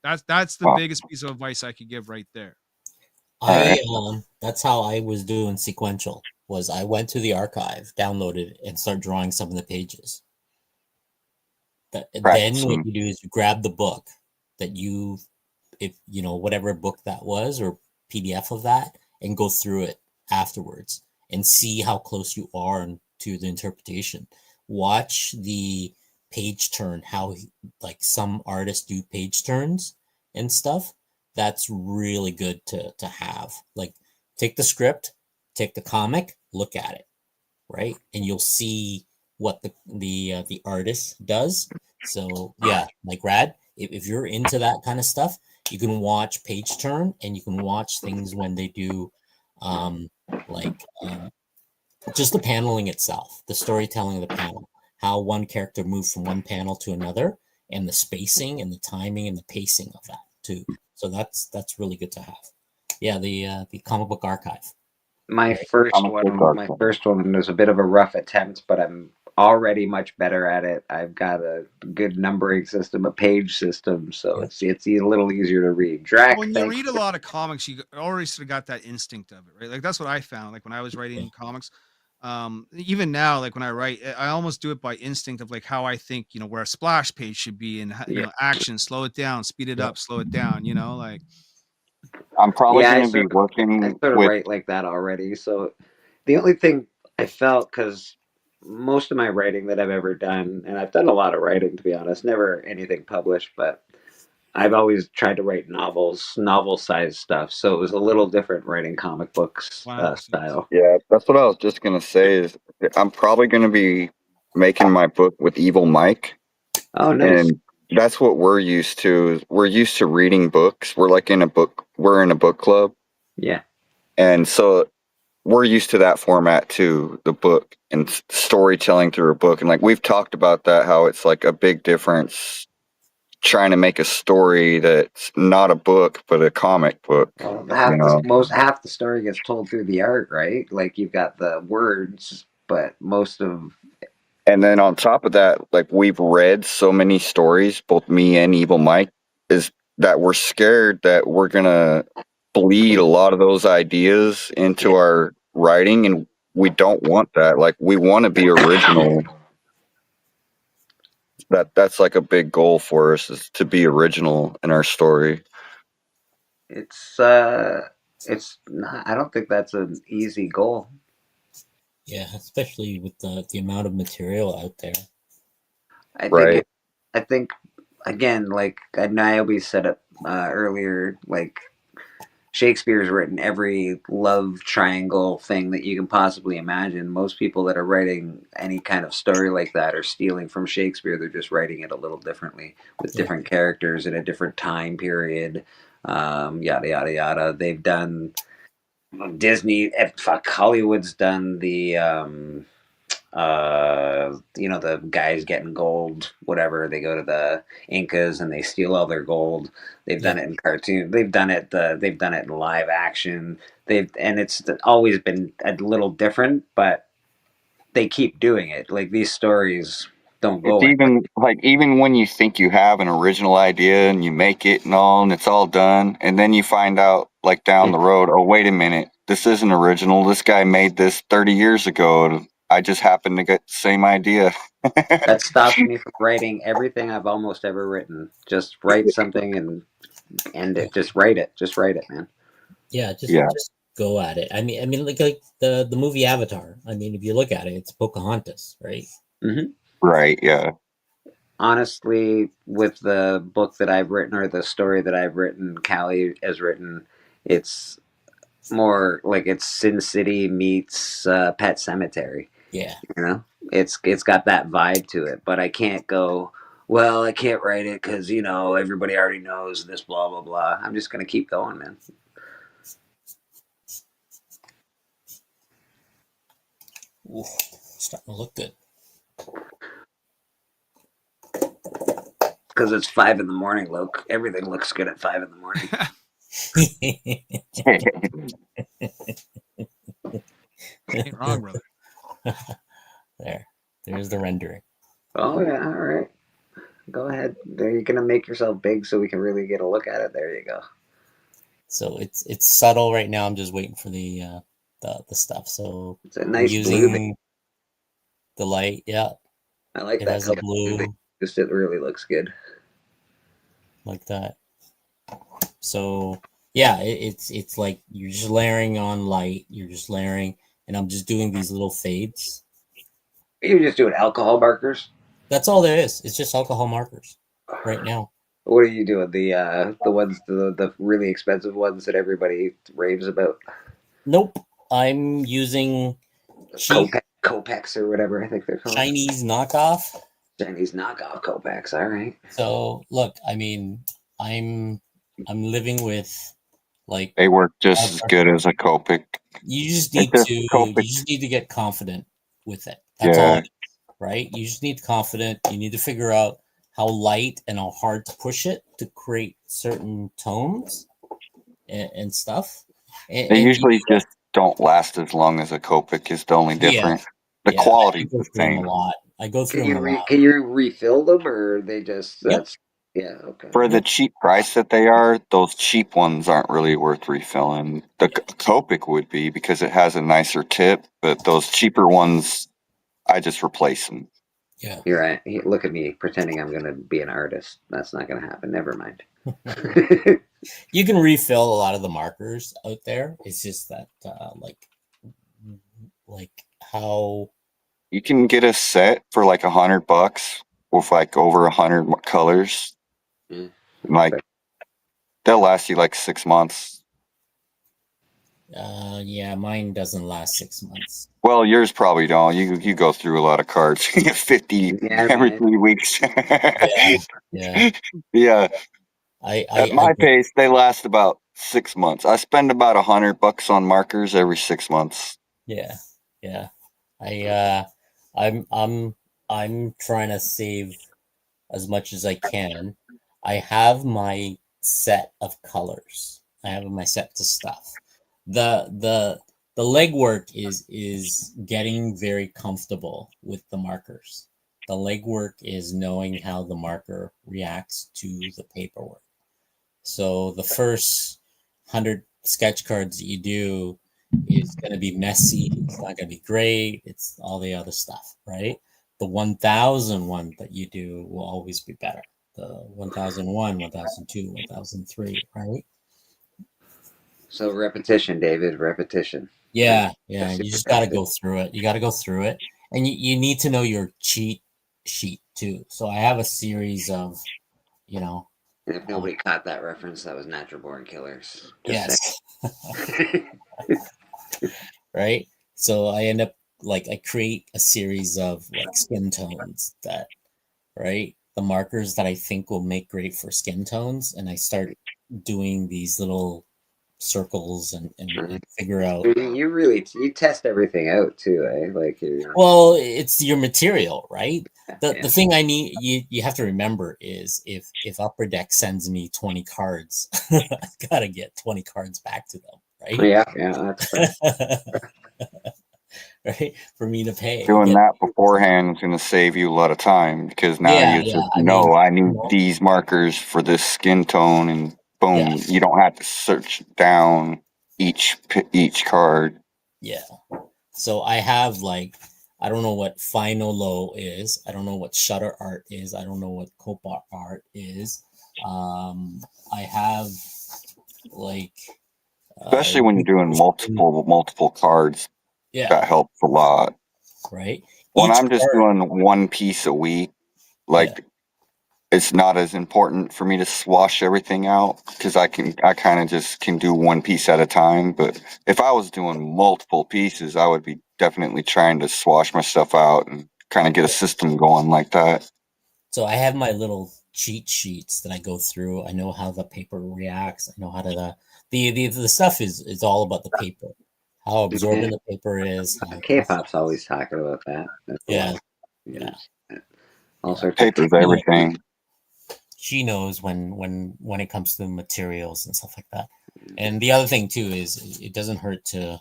That's the biggest piece of advice I could give right there. That's how I was doing sequential. Was I went to the archive, downloaded, and start drawing some of the pages. Then what you do is you grab the book that whatever book that was or PDF of that, and go through it afterwards and see how close you are to the interpretation. Watch the page turn, how like some artists do page turns and stuff. That's really good to have. Like, take the script, take the comic, look at it, right? And you'll see what the artist does. So yeah, like Rad, if you're into that kind of stuff, you can watch page turn, and you can watch things when they do just the paneling itself, the storytelling of the panel, how one character moved from one panel to another, and the spacing and the timing and the pacing of that too. So that's really good to have. Yeah, the comic book archive. My first one was a bit of a rough attempt, but I'm already much better at it. I've got a good numbering system, a page system, so it's a little easier to read. Drac, when you read a lot of comics, you already sort of got that instinct of it, right? Like, that's what I found. Like, when I was writing comics, even now, like when I write, I almost do it by instinct of like how I think, where a splash page should be, and action, slow it down, speed it up, slow it down, like. I'm probably going to be working. I sort of write like that already. So the only thing I felt, because most of my writing that I've ever done, and I've done a lot of writing, to be honest, never anything published, but I've always tried to write novel-sized stuff. So it was a little different writing comic books style. Yeah, that's what I was just going to say is I'm probably going to be making my book with Evil Mike. Oh, nice. And that's what we're used to. We're used to reading books. We're in a book club. Yeah. And so we're used to that format too, the book and storytelling through a book. And like we've talked about that, how it's like a big difference trying to make a story that's not a book, but a comic book. Well, half the story gets told through the art, right? Like, you've got the words, but most of... And then on top of that, like, we've read so many stories, both me and Evil Mike, is that we're scared that we're going to bleed a lot of those ideas into our writing, and we don't want that. Like, we want to be original. That's like a big goal for us, is to be original in our story. It's It's not, I don't think that's an easy goal. Yeah, especially with the amount of material out there. I think Right. it, I think again, like Niobe said it earlier, like Shakespeare's written every love triangle thing that you can possibly imagine. Most people that are writing any kind of story like that are stealing from Shakespeare. They're just writing it a little differently with Yeah, different characters in a different time period. Yada yada yada. They've done Disney. Fuck, Hollywood's done the the guys getting gold, whatever. They go to the Incas and they steal all their gold. They've yeah, done it in cartoon. They've done it in live action. It's always been a little different, but they keep doing it. Like these stories don't It's go anywhere. even like even when you think you have an original idea and you make it and all and it's all done, and then you find out like down the road, oh wait a minute, this isn't original. This guy made this 30 years ago. And I just happened to get the same idea. That stops me from writing everything I've almost ever written. Just write something and end yeah, it. Just write it. Just write it, man. yeah. Yeah, Just go at it. I mean, like the movie Avatar. I mean, if you look at it, it's Pocahontas, right? Hmm. right. Yeah. Honestly, with the book that I've written or the story that I've written, Callie has written, it's more like it's Sin City meets Pet Cemetery. Yeah, You know, it's got that vibe to it. But I can't go. Well, I can't write it because everybody already knows this. Blah blah blah. I'm just gonna keep going, man. oof, starting to look good. Because it's 5 in the morning, Luke. Everything looks good at 5 in the morning. Ain't wrong, brother. There's the rendering. Oh yeah, all right. Go ahead. There, you're gonna make yourself big so we can really get a look at it. There you go. So it's subtle right now. I'm just waiting for the stuff. So It's a I'm nice blue. using the light. Yeah, I like it that has a color. blue Just it really looks good. like that. So yeah, it's like you're just layering on light. You're just layering, and I'm just doing these little fades. You're just doing alcohol markers. That's all there is. It's just alcohol markers right now. What are you doing? The really expensive ones that everybody raves about. Nope, I'm using cheap Copex or whatever I think they're called. Chinese knockoff. Chinese knockoff Copex. All right. So look, I mean, I'm I'm living with like They work just as good as a Copic. you just It's need just to you Copic. just need to get confident with it. That's all Yeah. it is, right? You just need confident. You need to figure out how light and how hard to push it to create certain tones and stuff. They And you usually just don't last as long as a Copic is the only yeah, difference. The yeah, I quality's go the through them a same. lot. I go through Can them you a lot. can you refill them or they just Yep. that's yeah okay. For the Yep. cheap price that they are, those cheap ones aren't really worth refilling. The Copic would be because it has a nicer tip, but those cheaper ones, I just replace them. Yeah. You're right. Look at me pretending I'm gonna be an artist. That's not gonna happen. Never mind. You can refill a lot of the markers out there. It's just that like how You can get a set for like $100 with like over 100 colors. Yeah, Like they'll last you like 6 months. yeah, mine doesn't last 6 months. Well, yours probably don't. You go through a lot of cards. You get 50 yeah, every man. 3 weeks. Yeah, yeah. Yeah. I At my go, pace, they last about 6 months. I spend about $100 on markers every 6 months. yeah, yeah. I I'm trying to save as much as I can. I have my set of colors. I have my set to stuff. The legwork is getting very comfortable with the markers. The legwork is knowing how the marker reacts to the paperwork. So the first 100 sketch cards that you do is going to be messy. It's not going to be great. It's all the other stuff, right? The 1000 one that you do will always be better. The 1001, 1002, 1003, right? So repetition, David, repetition. Yeah, That's you super just got to effective. go through it. You got to go through it, and you need to know your cheat sheet too. So I have a series of, you know, And if nobody caught that reference, that was Natural Born Killers. Just yes, saying. right. So I end up like I create a series of like skin tones that, right, the markers that I think will make great for skin tones, and I start doing these little circles and figure out. You really you test everything out too, eh? Like you. Well, it's your material, right? The Yeah. the thing I need you have to remember is if Upper Deck sends me 20 cards, I've got to get 20 cards back to them, right? Yeah, that's fair. Right? For me to pay. Doing that beforehand is going to save you a lot of time because now Yeah, you just I mean, know I you need know, these markers for this skin tone, and boom, yeah, you don't have to search down each card. yeah. So I have like I don't know what Finolo is. I don't know what Shutter Art is. I don't know what Copart Art is. I have like Especially when you're doing multiple cards, yeah, that helps a lot. right. When Each I'm just card, doing one piece a week, yeah. like it's not as important for me to swash everything out because I kind of just can do one piece at a time. But if I was doing multiple pieces, I would be definitely trying to swash my stuff out and kind of get a system going like that. So I have my little cheat sheets that I go through. I know how the paper reacts. I know how to the stuff is all about the paper, how absorbent the paper is. K-pop's always talking about that. That's a Yeah, lot. yeah, All yeah. sorts of Paper's everything. She knows when it comes to materials and stuff like that. And the other thing too is it doesn't hurt to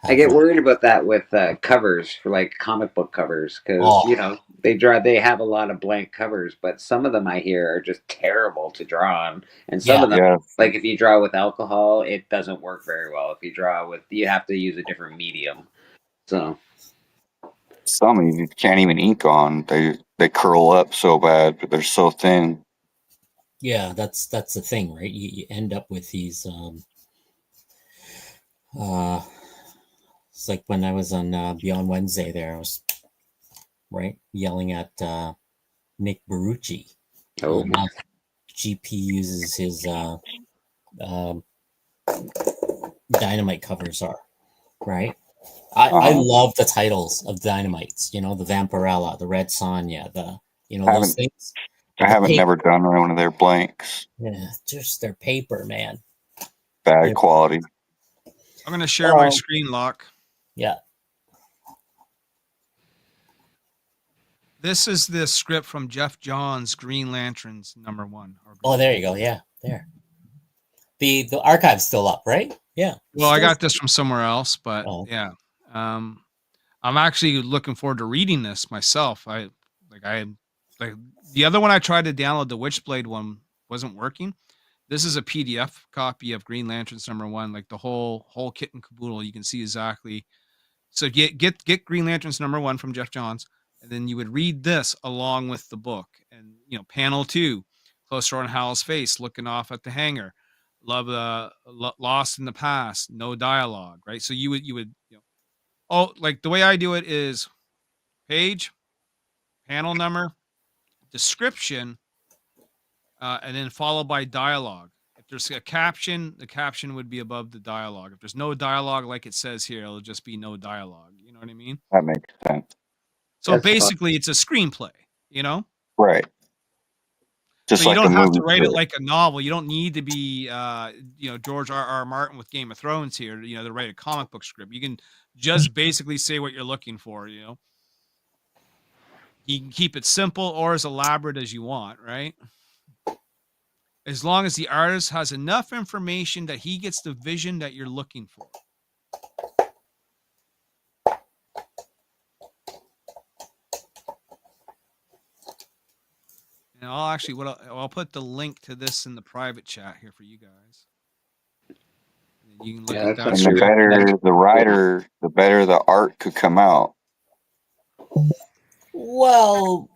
I have get worried about that with covers for like comic book covers because oh they have a lot of blank covers, but some of them I hear are just terrible to draw on, and some yeah of them, Yeah, like if you draw with alcohol, it doesn't work very well. If you draw with, you have to use a different medium. So some you can't even ink on. They curl up so bad, but they're so thin. yeah that's the thing, right? You end up with these uh it's like when I was on Beyond Wednesday there, I was right yelling at Nick Barucci oh, how GP uses his um dynamite covers are, right? I Uh-huh. love the titles of dynamites, the Vampirella, the Red Sonja, the I those haven't things. I But the haven't paper, never done one of their blanks. yeah, just their paper, man. Bad They're, quality. I'm going to share my well, screen lock. yeah. This is the script from Jeff Johns' Green Lanterns #1. Oh, there you go. Yeah, there. The archive's still up, right? Yeah. Well, I Still. got this from somewhere else, but Oh, yeah. I'm actually looking forward to reading this myself. I like the other one I tried to download, the Witchblade one, wasn't working. This is a PDF copy of Green Lanterns #1, like the whole kit and caboodle. You can see exactly. So get Green Lanterns #1 from Jeff Johns, and then you would read this along with the book. And panel 2, closer on Hal's face, looking off at the hangar. Love Lost in the Past, no dialogue, right? So you would like the way I do it is page, panel number, description, and then followed by dialogue. If there's a caption, the caption would be above the dialogue. If there's no dialogue, like it says here, it'll just be no dialogue. You know what I mean? That makes sense. So that's fun. basically, it's a screenplay. Right. Just So you like a don't have movie to write it script. like a novel. You don't need to be, George R.R. Martin with Game of Thrones here, to write a comic book script. You can just basically say what you're looking for. You can keep it simple or as elaborate as you want, right? As long as the artist has enough information that he gets the vision that you're looking for. And I'll actually, I'll put the link to this in the private chat here for you guys. And you can look at that. And the better the writer, the better the art could come out. well,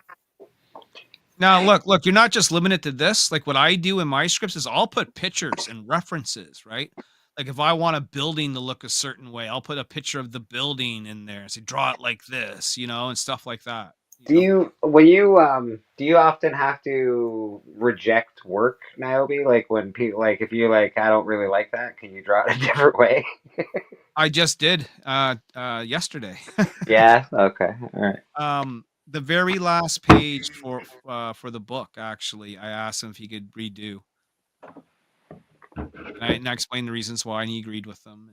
now look, you're not just limited to this. Like what I do in my scripts is I'll put pictures and references, right? Like if I want a building to look a certain way, I'll put a picture of the building in there and say, draw it like this, and stuff like that. Do you often have to reject work, Niobe? Like when people, like if you like, I don't really like that, can you draw it a different way? I just did yesterday. Yeah. Okay. All right. The very last page for the book, actually, I asked him if he could redo, and I explained the reasons why, and he agreed with them.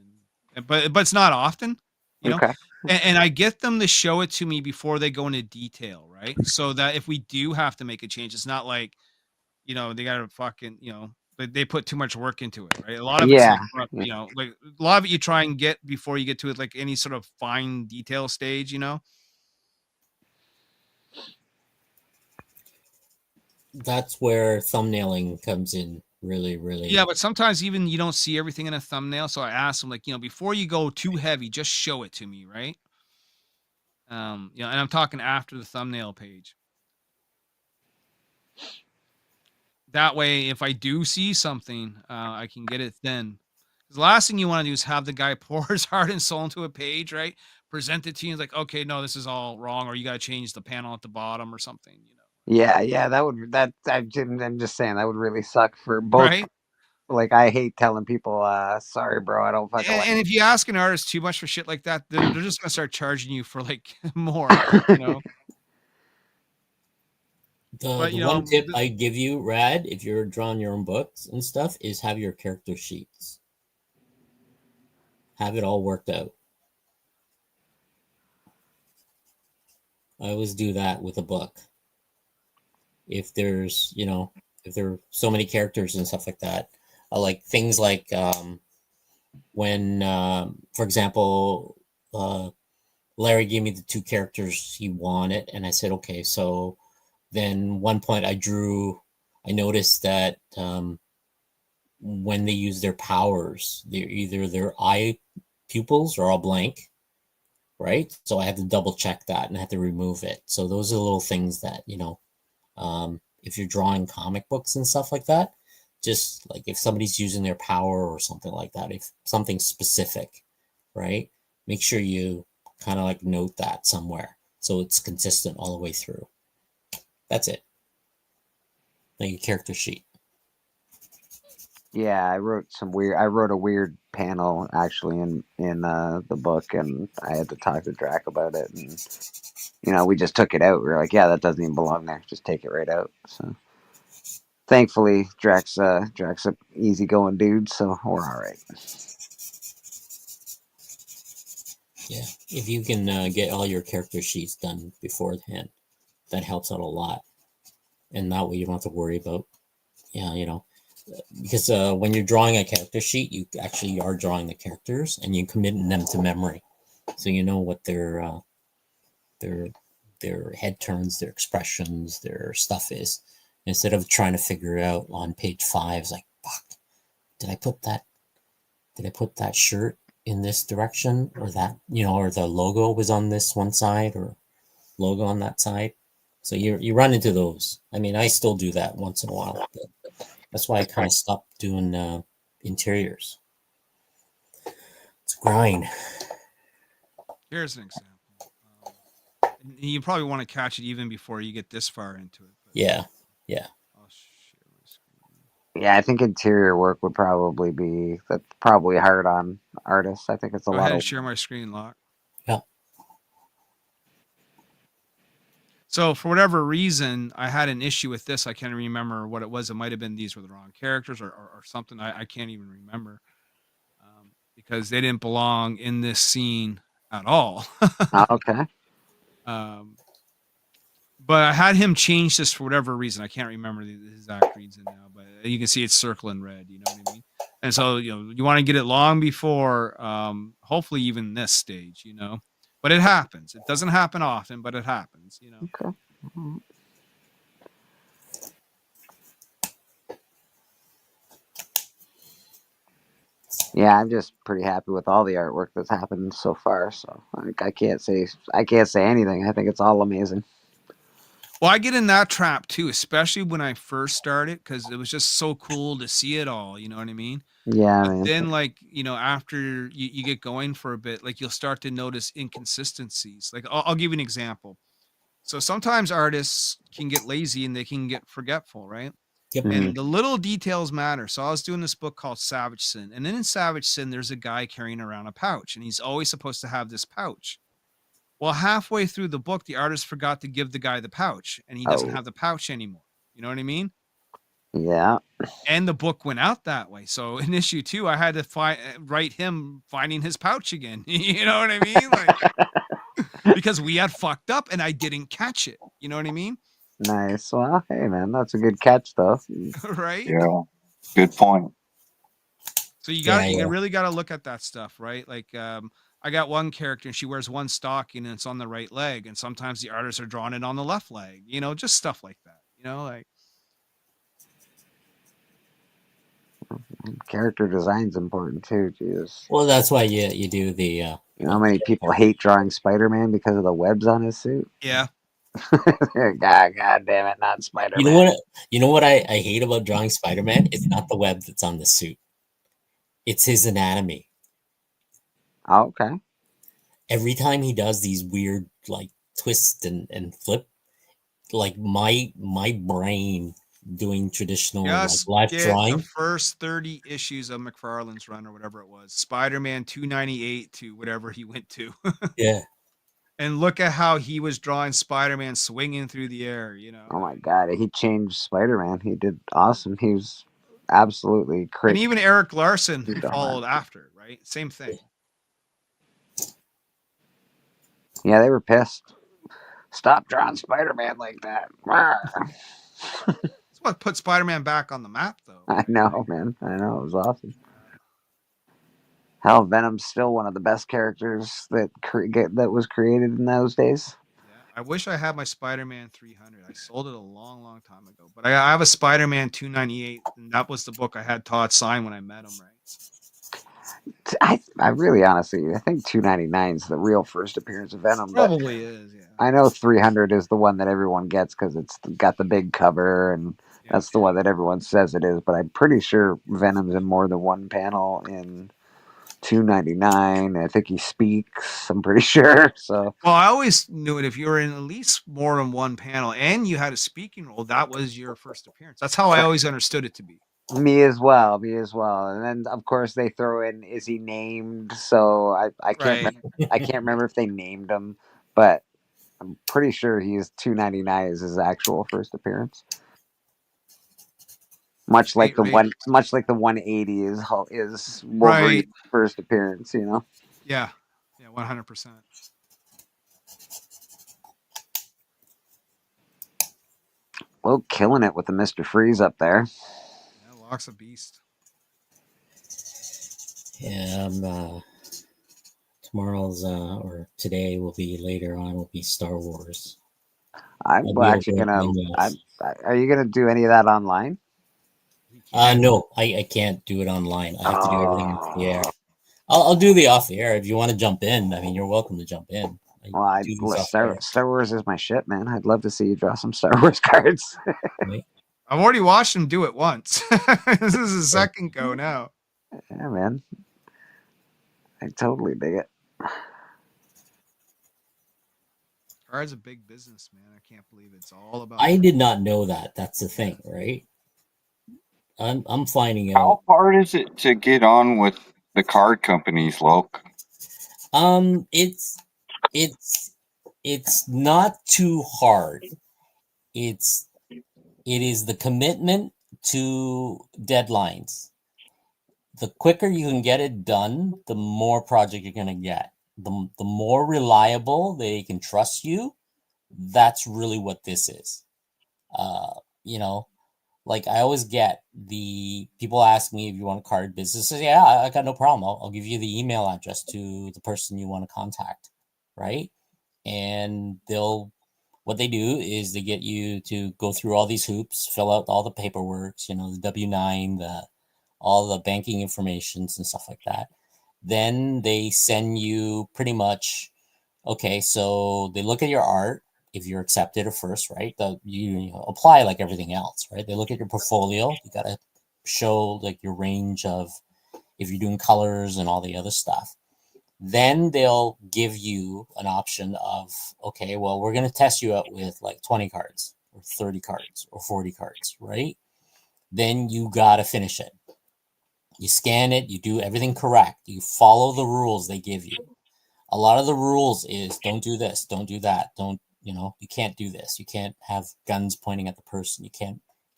But it's not often, Okay. and I get them to show it to me before they go into detail, right? So that if we do have to make a change, it's not like they gotta fucking they put too much work into it, right? A lot of it's Yeah. like like a lot of it you try and get before you get to it, like any sort of fine detail stage, That's where thumbnailing comes in really, really. Yeah, but sometimes even you don't see everything in a thumbnail. So I asked him, like, before you go too heavy, just show it to me, right? And I'm talking after the thumbnail page. That way, if I do see something, I can get it then. Because the last thing you want to do is have the guy pour his heart and soul into a page, right? Present it to you like, okay, no, this is all wrong, or you got to change the panel at the bottom or something, Yeah, I'm just saying that would really suck for both. Right? Like I hate telling people, sorry, bro, I don't fucking like And if you ask an artist too much for shit like that, they're just gonna start charging you for like more, But The one tip I give you, Rad, if you're drawing your own books and stuff, is have your character sheets. Have it all worked out. I always do that with a book. If there's, if there are so many characters and stuff like that, I like things like when, for example, Larry gave me the 2 characters he wanted, and I said, okay, so then one point I noticed that when they use their powers, they're either their eye pupils are all blank, right? So I had to double check that and I had to remove it. So those are little things that, if you're drawing comic books and stuff like that, just like if somebody's using their power or something like that, if something specific, right? Make sure you kind of like note that somewhere so it's consistent all the way through. That's it. Like a character sheet. Yeah, I wrote a weird panel actually in the book, and I had to talk to Drac about it, and we just took it out. We were like, yeah, that doesn't even belong there. Just take it right out. So thankfully, Drac's a easygoing dude, so we're all right. Yeah, if you can get all your character sheets done beforehand, that helps out a lot, and that way you don't have to worry about, because when you're drawing a character sheet, you actually are drawing the characters and you commit them to memory, so you know what their head turns, their expressions, their stuff is, instead of trying to figure it out on page 5. It's like, fuck, did I put that shirt in this direction, or that, or the logo was on this one side or logo on that side. So you run into those. I mean, I still do that once in a while, but that's why I kind of stopped doing interiors. It's a grind. Here's an example. You probably want to catch it even before you get this far into it. Yeah. I'll share my screen. Yeah, I think interior work would probably be hard on artists. I think it's a Go lot ahead of. And share my screen, Locke. Yeah. So for whatever reason, I had an issue with this. I can't remember what it was. It might have been these were the wrong characters or something. I can't even remember because they didn't belong in this scene at all. Okay. But I had him change this for whatever reason. I can't remember the exact reason now, but you can see it's circling red. You know what I mean? And so, you want to get it long before, hopefully even this stage, but it happens. It doesn't happen often, but it happens, Okay. Mm-hmm. Yeah, I'm just pretty happy with all the artwork that's happened so far. So I can't say anything. I think it's all amazing. Well, I get in that trap too, especially when I first started, because it was just so cool to see it all. You know what I mean? Yeah, But man. then, like, after you get going for a bit, like, you'll start to notice inconsistencies. Like, I'll give you an example. So sometimes artists can get lazy and they can get forgetful, right? Yep. Mhm. And the little details matter. So I was doing this book called Savage Sin. And then in Savage Sin, there's a guy carrying around a pouch, and he's always supposed to have this pouch. Well, halfway through the book, the artist forgot to give the guy the pouch, and he doesn't Oh, have the pouch anymore. You know what I mean? yeah. And the book went out that way. So in issue 2, I had to write him finding his pouch again. You know what I mean? Like, because we had fucked up and I didn't catch it. You know what I mean? Nice. Well, hey, man, that's a good catch, though. Right? Yeah, good point. So you Yeah, really got to look at that stuff, right? Like, I got one character and she wears one stocking and it's on the right leg, and sometimes the artists are drawing it on the left leg. Just stuff like that. Like, Character design's important too. Jesus. well, that's why you do the. You know how many people hate drawing Spider-Man because of the webs on his suit? yeah. God damn it, not Spider-Man. You know what? You know what I hate about drawing Spider-Man? It's not the web that's on the suit. It's his anatomy. Oh, okay. Every time he does these weird like twist and flip, like my brain doing traditional Just live get drawing. the first 30 issues of McFarlane's run or whatever it was, Spider-Man 298 to whatever he went to. Yeah. And look at how he was drawing Spider-Man swinging through the air, Oh my God, he changed Spider-Man. He did awesome. He was absolutely And crazy. even Eric Larson He did all followed that. after, right? Same thing. Yeah, they were pissed. Stop drawing Spider-Man like that. That's what put Spider-Man back on the map, though. I know, man. I know. It was awesome. Hell, Venom's still one of the best characters that was created in those days. Yeah, I wish I had my Spider-Man 300. I sold it a long, long time ago. But I have a Spider-Man 298, and that was the book I had Todd sign when I met him, right? I really honestly, I think 299 is the real first appearance of Venom. Probably is, yeah. I know 300 is the one that everyone gets because it's got the big cover, and that's the one that everyone says it is. But I'm pretty sure Venom's in more than one panel in 299. I think he speaks. I'm pretty sure. So, well, I always knew it. If you were in at least more than one panel and you had a speaking role, that was your first appearance. That's how I always understood it to be. Me as well. And then of course they throw in, is he named? So I can't Right. I can't remember if they named him, but I'm pretty sure he's 299 is his actual first appearance. Much like the 180 is Wolverine's first appearance, Yeah. Yeah, 100%. Well, killing it with the Mr. Freeze up there. Yeah, Locke's a beast. Yeah, tomorrow's or today will be later on will be Star Wars. I'm actually gonna. Are you gonna do any of that online? No, I can't do it online. I have to do everything off the air. I'll do the off the air if you want to jump in. I mean, you're welcome to jump in. Star Wars is my shit, man. I'd love to see you draw some Star Wars cards. Right. I've already watched him do it once. This is his second go now. Yeah, man. I totally dig it. Cards a big business, man. I can't believe it's all about. I did not know that. That's the thing, right? I'm finding out. How hard is it to get on with the card companies, Loke? It's not too hard. It is the commitment to deadlines. The quicker you can get it done, the more project you're going to get. The more reliable they can trust you, that's really what this is. Like I always get the people ask me if you want a card business. I say, yeah, I got no problem. I'll give you the email address to the person you want to contact, right? And what they do is they get you to go through all these hoops, fill out all the paperwork, the W-9, all the banking informations and stuff like that. Then they send you pretty much, okay, so they look at your art. if you're accepted at first, right? You apply like everything else, right? They look at your portfolio. You got to show like your range of, if you're doing colors and all the other stuff. Then they'll give you an option of, okay, well, we're going to test you out with like 20 cards or 30 cards or 40 cards, right? Then you got to finish it. You scan it, you do everything correct. You follow the rules they give you. A lot of the rules is don't do this, don't do that, don't, you can't do this. You can't have guns pointing at the person. You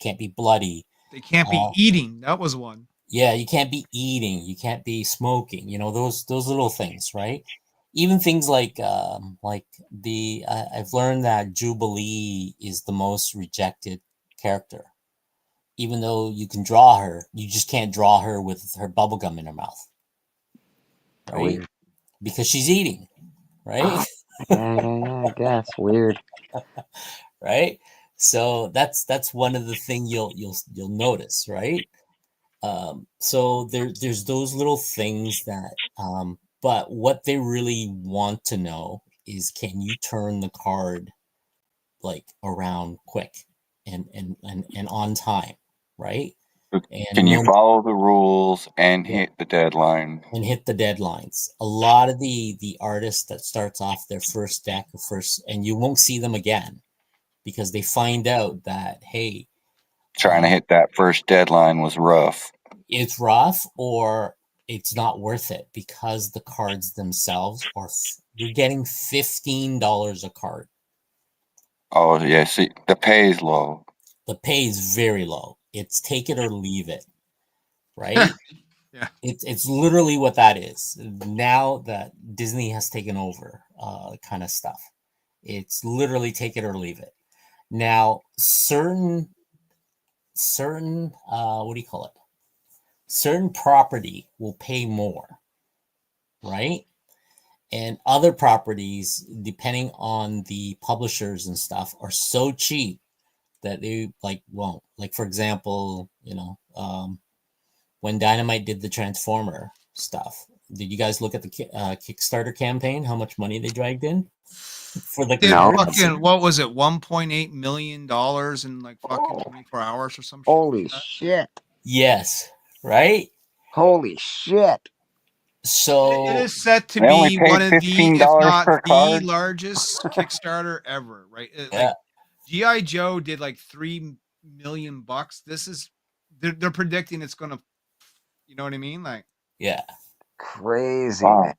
can't be bloody. They can't be eating. That was one. Yeah, you can't be eating. You can't be smoking. Those little things, right? Even things like I've learned that Jubilee is the most rejected character. Even though you can draw her, you just can't draw her with her bubblegum in her mouth, right? Weird. Because she's eating, right? Yeah, I guess weird, right? So that's one of the things you'll notice, right? So there's those little things that, but what they really want to know is, can you turn the card like around quick and on time, right? And can you follow the rules and hit the deadline? And hit the deadlines. A lot of the artists that starts off their first deck and you won't see them again because they find out that, hey, trying to hit that first deadline was rough. It's rough, or it's not worth it because the cards themselves you're getting $15 a card. Oh yeah, see, the pay is low. The pay is very low. It's take it or leave it, right? Yeah, it's literally what that is. Now that Disney has taken over, kind of stuff. It's literally take it or leave it. Now, certain what do you call it? Certain property will pay more, right? And other properties, depending on the publishers and stuff, are so cheap that they won't. Like, for example, when Dynamite did the Transformer stuff, did you guys look at the Kickstarter campaign? How much money they dragged in for the fucking, what was it, $1.8 million in like fucking 24 hours or something? Holy shit! Yes, right. Holy shit! So it is set to be one of the, if not the largest Kickstarter ever, right? Yeah. Like G.I. Joe did like $3 million. This is, they're predicting it's gonna, you know what I mean? Like, yeah, crazy. Wow.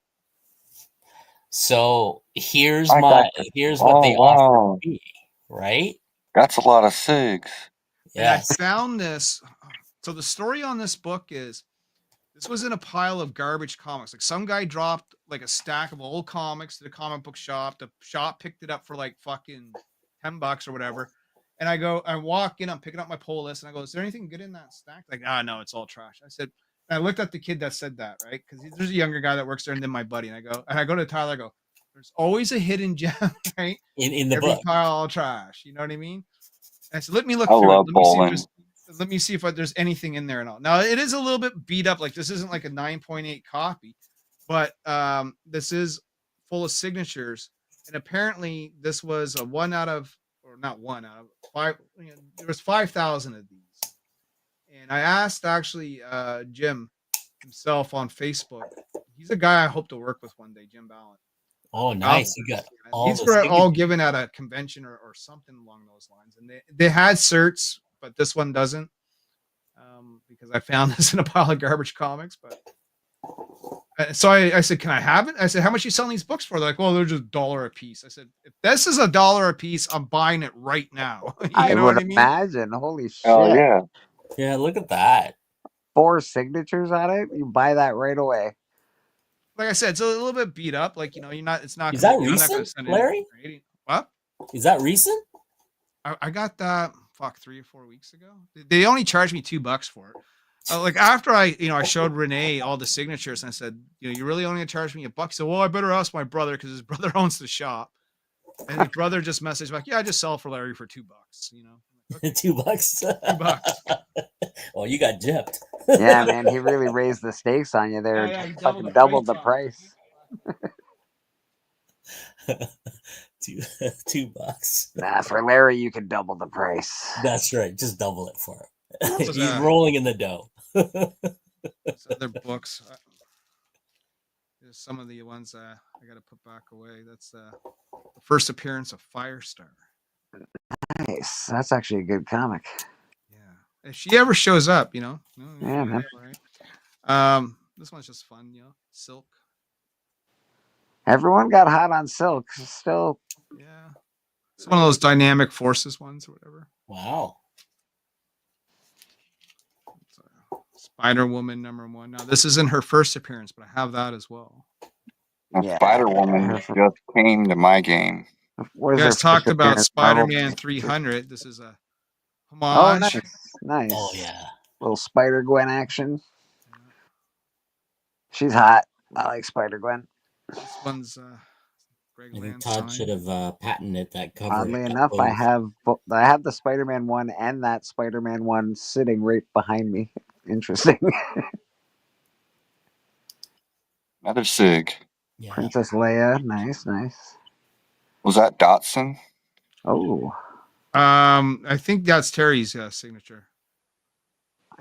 So here's what they offer me, right? That's a lot of SIGs. Yes. And I found this. So the story on this book is, this was in a pile of garbage comics. Like, some guy dropped like a stack of old comics to the comic book shop. The shop picked it up for like fucking $10 or whatever. And I walk in, I'm picking up my pull list, and I go, "Is there anything good in that stack?" Like, no, it's all trash. I said, and I looked at the kid that said that, right? Because there's a younger guy that works there, and then my buddy. And I go to Tyler, I go, "There's always a hidden gem, right? In the every book. pile all trash." You know what I mean? And I said, let me look I through love it. Let me see if there's anything in there and all. Now, it is a little bit beat up. Like, this isn't like a 9.8 copy, but this is full of signatures. And apparently this was a 1 out of, or not 1 out of 5. There was 5,000 of these. And I asked actually Jim himself on Facebook. He's a guy I hope to work with one day, Jim Ballard. Oh, nice. You got these were all given at a convention or something along those lines. And they had certs, but this one doesn't, because I found this in a pile of garbage comics. But so I said, "Can I have it?" I said, "How much are you selling these books for?" They're like, "Well, they're just $1 a piece." I said, "If this is $1 a piece, I'm buying it right now." I would imagine. Holy shit! Oh yeah, yeah. Look at that. 4 signatures on it. You buy that right away. Like I said, it's a little bit beat up. Like, you're not. It's not. Is that recent, Larry? What? Is that recent? I got that 3 or 4 weeks ago. They only charged me $2 for it. Like, after I showed Renee all the signatures, and I said, "You really only charged me $1." He said, "Well, I better ask my brother, because his brother owns the shop." And his brother just messaged back, "Yeah, I just sell it for Larry for $2." Okay. $2. $2. Oh, you got gypped. Yeah, man, he really raised the stakes on you there. Yeah, fucking doubled the price. $2. Nah, for Larry, you can double the price. That's right. Just double it for him. Was, He's rolling in the dough. There's other books. There's some of the ones I got to put back away. That's the first appearance of Firestar. Nice. That's actually a good comic. Yeah. If she ever shows up, you know. Yeah, man. Right? This one's just fun, you know. Silk. Everyone got hot on Silk. Still. Yeah. It's one of those dynamic forces ones or whatever. Wow. Spider-Woman #1. Now, this isn't her first appearance, but I have that as well. Yeah. Spider-Woman just came to my game. You guys talked about Spider-Man 300. This is a homage. Oh, nice. Oh, yeah. Little Spider-Gwen action. She's hot. I like Spider-Gwen. This one's Greg I think Land Todd sign. should have patented that cover. Oddly enough, I have the Spider-Man one and that Spider-Man one sitting right behind me. Interesting. Another Sig. Yeah. Princess Leia. Nice. Was that Dotson? Oh. I think that's Terry's signature.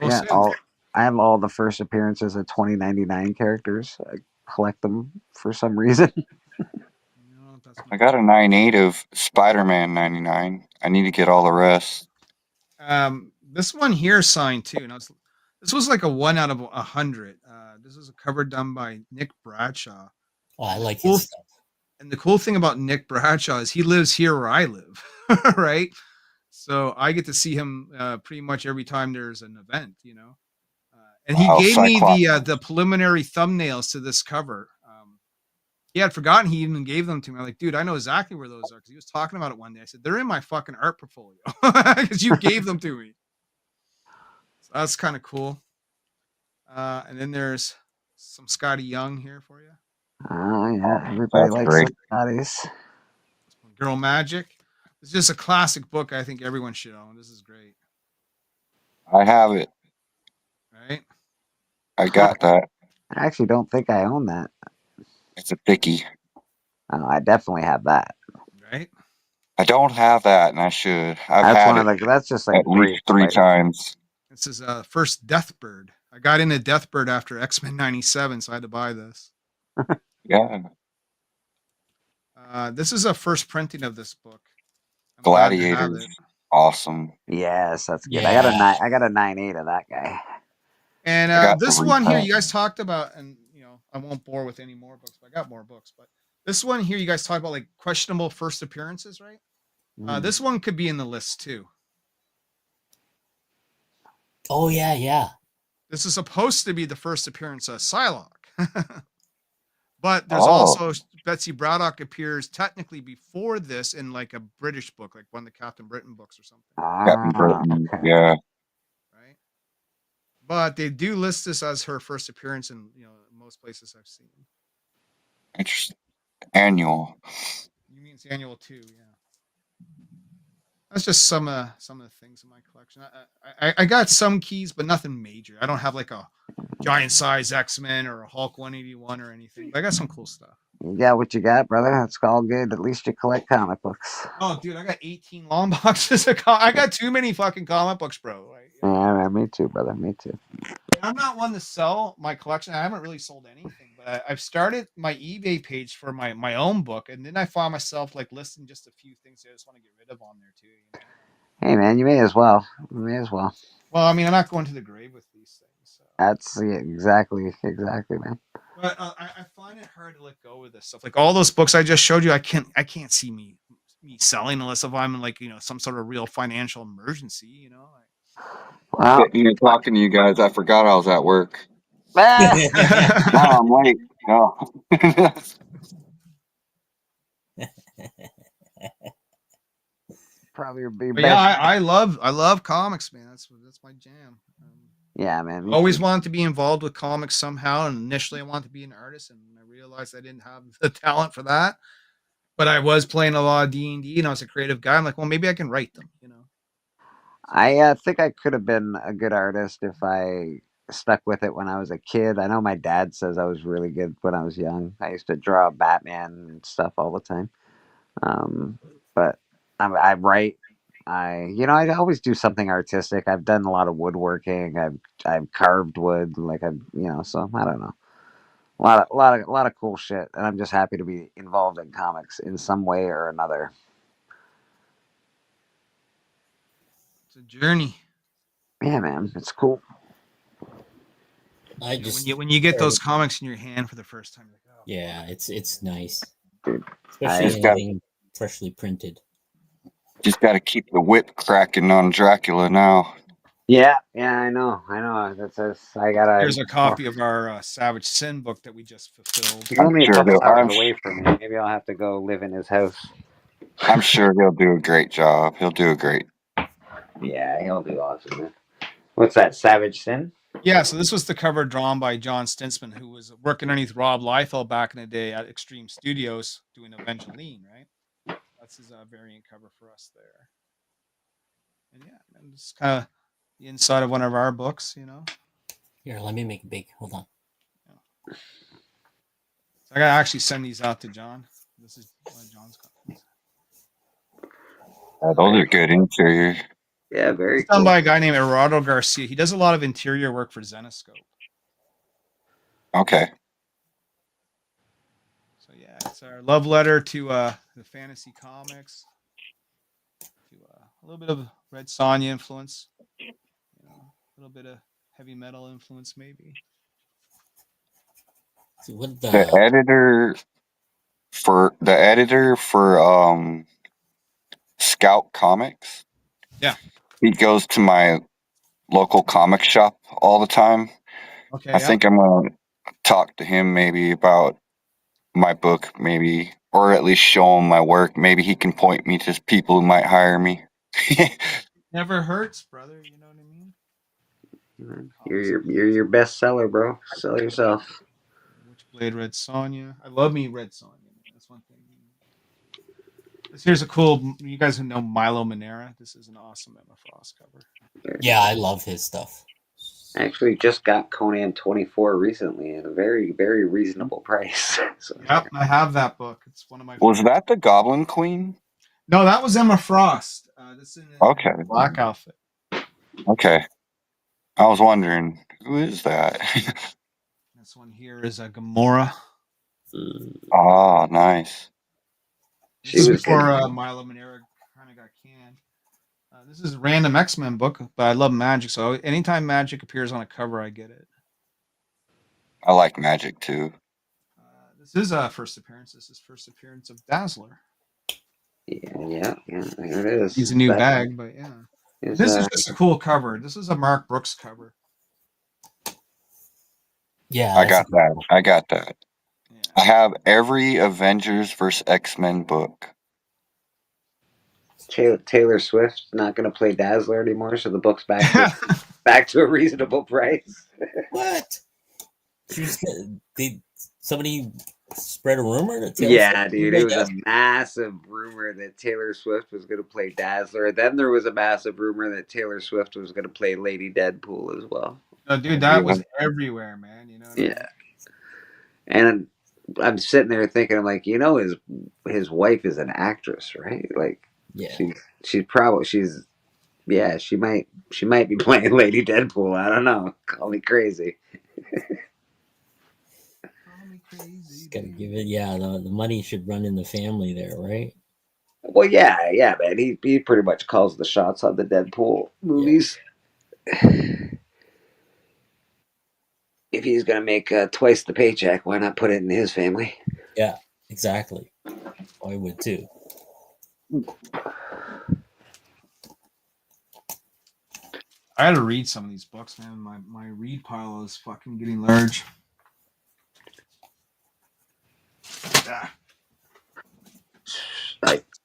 Well, yeah, I have all the first appearances of 2099 characters. I collect them for some reason. I got a 9.8 of Spider-Man 99. I need to get all the rest. This one here signed too. Now this was like a 1 out of 100. This is a cover done by Nick Bradshaw. Oh, I like his stuff. And the cool thing about Nick Bradshaw is he lives here where I live, right? So I get to see him pretty much every time there's an event, you know. And he gave me the preliminary thumbnails to this cover. He had forgotten he even gave them to me. I'm like, dude, I know exactly where those are because he was talking about it one day. I said, they're in my fucking art portfolio because you gave them to me. So that's kind of cool. And then there's some Scotty Young here for you. Oh, yeah. Everybody likes Scotty's. Girl Magic. It's just a classic book I think everyone should own. This is great. I have it. Right? I got that. I actually don't think I own that. It's a thickie. Oh, I definitely have that. Right? I don't have that, and I should. That's just like at least 3 times. This is first Deathbird. I got into Deathbird after X-Men 97, so I had to buy this. Yeah. This is a first printing of this book. Gladiators. Awesome. Yes, that's good. Yeah. I got a 9.8 of that guy. And this one here, you guys talked about, and you know, I won't bore with any more books, but I got more books. But this one here, you guys talked about like questionable first appearances, right? This one could be in the list too. Oh yeah. This is supposed to be the first appearance of Psylocke. But there's also Betsy Braddock appears technically before this in like a British book, like one of the Captain Britain books or something. Captain Britain, yeah. Right. But they do list this as her first appearance in most places I've seen. Interesting. Annual. You mean it's annual too, yeah. That's just some of the things in my collection. I got some keys, but nothing major. I don't have like a giant size X-Men or a Hulk 181 or anything. But I got some cool stuff. You got what you got, brother. That's all good. At least you collect comic books. Oh, dude, I got 18 long boxes of I got too many fucking comic books, bro. Like, yeah, me too, brother. Me too. I'm not one to sell my collection. I haven't really sold anything, but I've started my eBay page for my own book, and then I find myself like listing just a few things I just want to get rid of on there too. You know? Hey, man, you may as well. Well, I mean, I'm not going to the grave with these things. So. That's exactly, man. But I find it hard to let go of this stuff. Like all those books I just showed you, I can't see me selling unless if I'm in like some sort of real financial emergency. Wow. You're talking to you guys. I forgot I was at work. No, I'm late. No. Probably would be best. Yeah, I love comics, man. That's my jam. Yeah, man. Always wanted to be involved with comics somehow, and initially I wanted to be an artist, and I realized I didn't have the talent for that. But I was playing a lot of D&D, and I was a creative guy. I'm like, well, maybe I can write them. I think I could have been a good artist if I stuck with it when I was a kid. I know my dad says I was really good when I was young. I used to draw Batman and stuff all the time. But I write. I always do something artistic. I've done a lot of woodworking. I've carved wood. So I don't know. A lot of cool shit, and I'm just happy to be involved in comics in some way or another. It's a journey. Yeah, man, it's cool. When you get those comics in your hand for the first time, you're like, oh, yeah, it's nice, dude. especially anything freshly printed. Just got to keep the whip cracking on Dracula now. Yeah, I know. I gotta. Here's a copy of our Savage Sin book that we just fulfilled. He's only a couple hours away from me. Maybe I'll have to go live in his house. I'm sure he'll do a great job. He'll do a great. Yeah, he'll do awesome, man. What's that, Savage Sin? Yeah, so this was the cover drawn by John Stinsman, who was working underneath Rob Liefeld back in the day at Extreme Studios doing Evangeline, right? That's his variant cover for us there. And yeah, and it's kind of the inside of one of our books, Here, let me make it big. Hold on. So I gotta actually send these out to John. This is one of John's copies. Those are good interior. Yeah, very it's done by a guy named Gerardo Garcia. He does a lot of interior work for Zenoscope. Okay. So yeah, it's our love letter to the fantasy comics, to a little bit of Red Sonja influence, a little bit of heavy metal influence, maybe. So what the editor for Scout Comics. Yeah. He goes to my local comic shop all the time. Okay. I think I'm gonna talk to him maybe about my book, maybe, or at least show him my work. Maybe he can point me to people who might hire me. Never hurts, brother. You know what I mean? You're your best seller, bro. Sell yourself. Witchblade Red Sonja. I love me Red Sonja. That's one thing. Here's a cool. You guys who know Milo Manera. This is an awesome Emma Frost cover. Yeah, I love his stuff. I actually just got Conan 24 recently at a very, very reasonable price. So. Yep, I have that book. It's one of my. Was that the Goblin Queen? No, that was Emma Frost. This is okay. Black outfit. Okay, I was wondering who is that. This one here is a Gamora. Oh, nice. This is before Milo Manera kind of got canned. This is a random X-Men book, but I love Magic, so anytime Magic appears on a cover, I get it. I like Magic too. This is a first appearance. This is first appearance of Dazzler. Yeah, there it is. He's a new bag, but yeah. This is just a cool cover. This is a Mark Brooks cover. Yeah, I got that. Yeah. I have every Avengers vs. X-Men book. Taylor Swift not going to play Dazzler anymore, so the book's back to a reasonable price. What? Somebody spread a rumor that Taylor Swift dude, it was a massive rumor that Taylor Swift was going to play Dazzler. Then there was a massive rumor that Taylor Swift was going to play Lady Deadpool as well. No, dude, that was everywhere, man. You know. Yeah. And I'm sitting there thinking, I'm like, his wife is an actress, right? Like, yeah, she might be playing Lady Deadpool. I don't know. Call me crazy. Gotta give it. Yeah, the money should run in the family there, right? Well, yeah, man. He pretty much calls the shots on the Deadpool movies. Yeah. If he's gonna make twice the paycheck, why not put it in his family? Yeah, exactly. I would too. I had to read some of these books, man. My read pile is fucking getting large.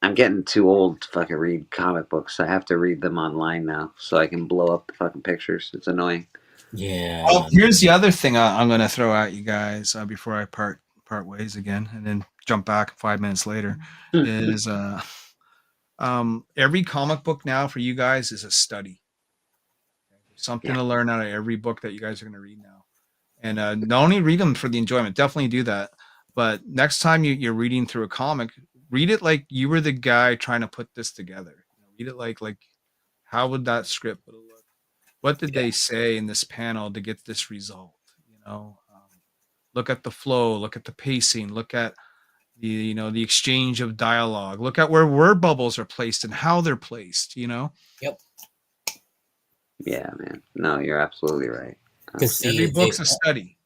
I'm getting too old to fucking read comic books. I have to read them online now so I can blow up the fucking pictures. It's annoying. Yeah. Well, here's the other thing I'm going to throw at you guys before I part ways again, and then jump back 5 minutes later. Is every comic book now for you guys is a study. There's something to learn out of every book that you guys are going to read now, and not only read them for the enjoyment. Definitely do that. But next time you're reading through a comic, read it like you were the guy trying to put this together. Read it like how would that script look? What did they say in this panel to get this result? Look at the flow, look at the pacing, look at the exchange of dialogue, look at where word bubbles are placed and how they're placed. Yep. Yeah, man. No, you're absolutely right. Because every book's a study.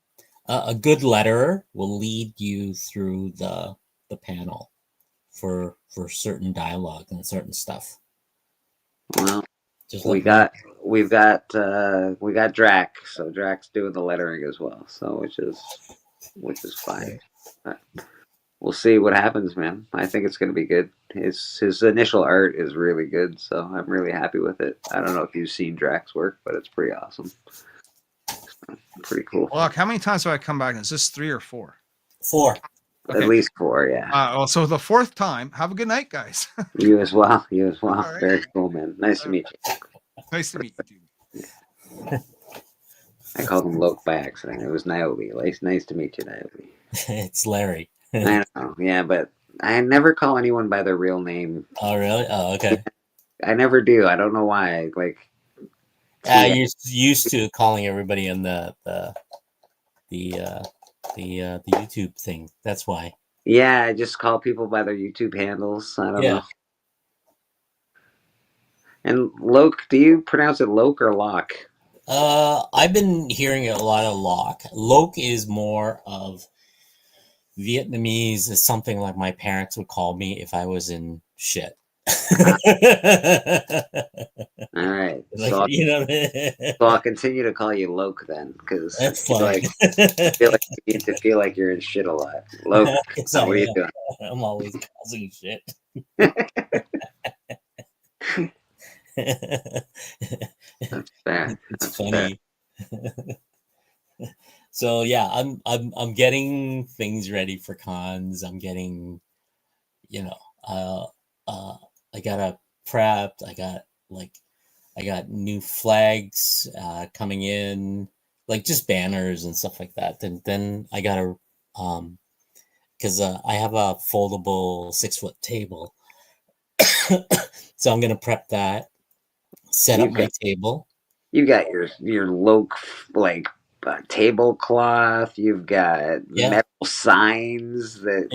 A good letterer will lead you through the panel for certain dialogue and certain stuff. Well, we've got Drac, so Drac's doing the lettering as well, so which is fine. We'll see what happens, man. I think it's going to be good. His initial art is really good, so I'm really happy with it. I don't know if you've seen Drac's work, but it's pretty awesome. Pretty cool. Well, how many times have I come back? Is this 3 or 4? 4. Okay. At least 4, yeah. So the 4th time, have a good night, guys. You as well. Right. Very cool, man. Nice to meet you. Nice to meet you, too. Yeah. I called him Loke by accident. It was Niobe. Nice to meet you, Niobe. It's Larry. I know, yeah, but I never call anyone by their real name. Oh, really? Oh, okay. I never do. I don't know why. You're used to calling everybody in the YouTube thing. That's why. Yeah, I just call people by their YouTube handles. I don't know. And Loke, do you pronounce it Loke or Locke? I've been hearing a lot of Locke. Loke is more of Vietnamese, is something like my parents would call me if I was in shit. All right, so I'll continue to call you Loke then, because that's fine. I feel like you need to feel like you're in shit a lot. Loke, what are you doing? I'm always causing shit. That's fair. It's funny. So yeah, I'm getting things ready for cons. I'm getting, I got a prepped. I got new flags coming in, like just banners and stuff like that. Then I got because I have a foldable 6-foot table, so I'm gonna prep that, set up my table. You got your Loke tablecloth. You've got metal signs that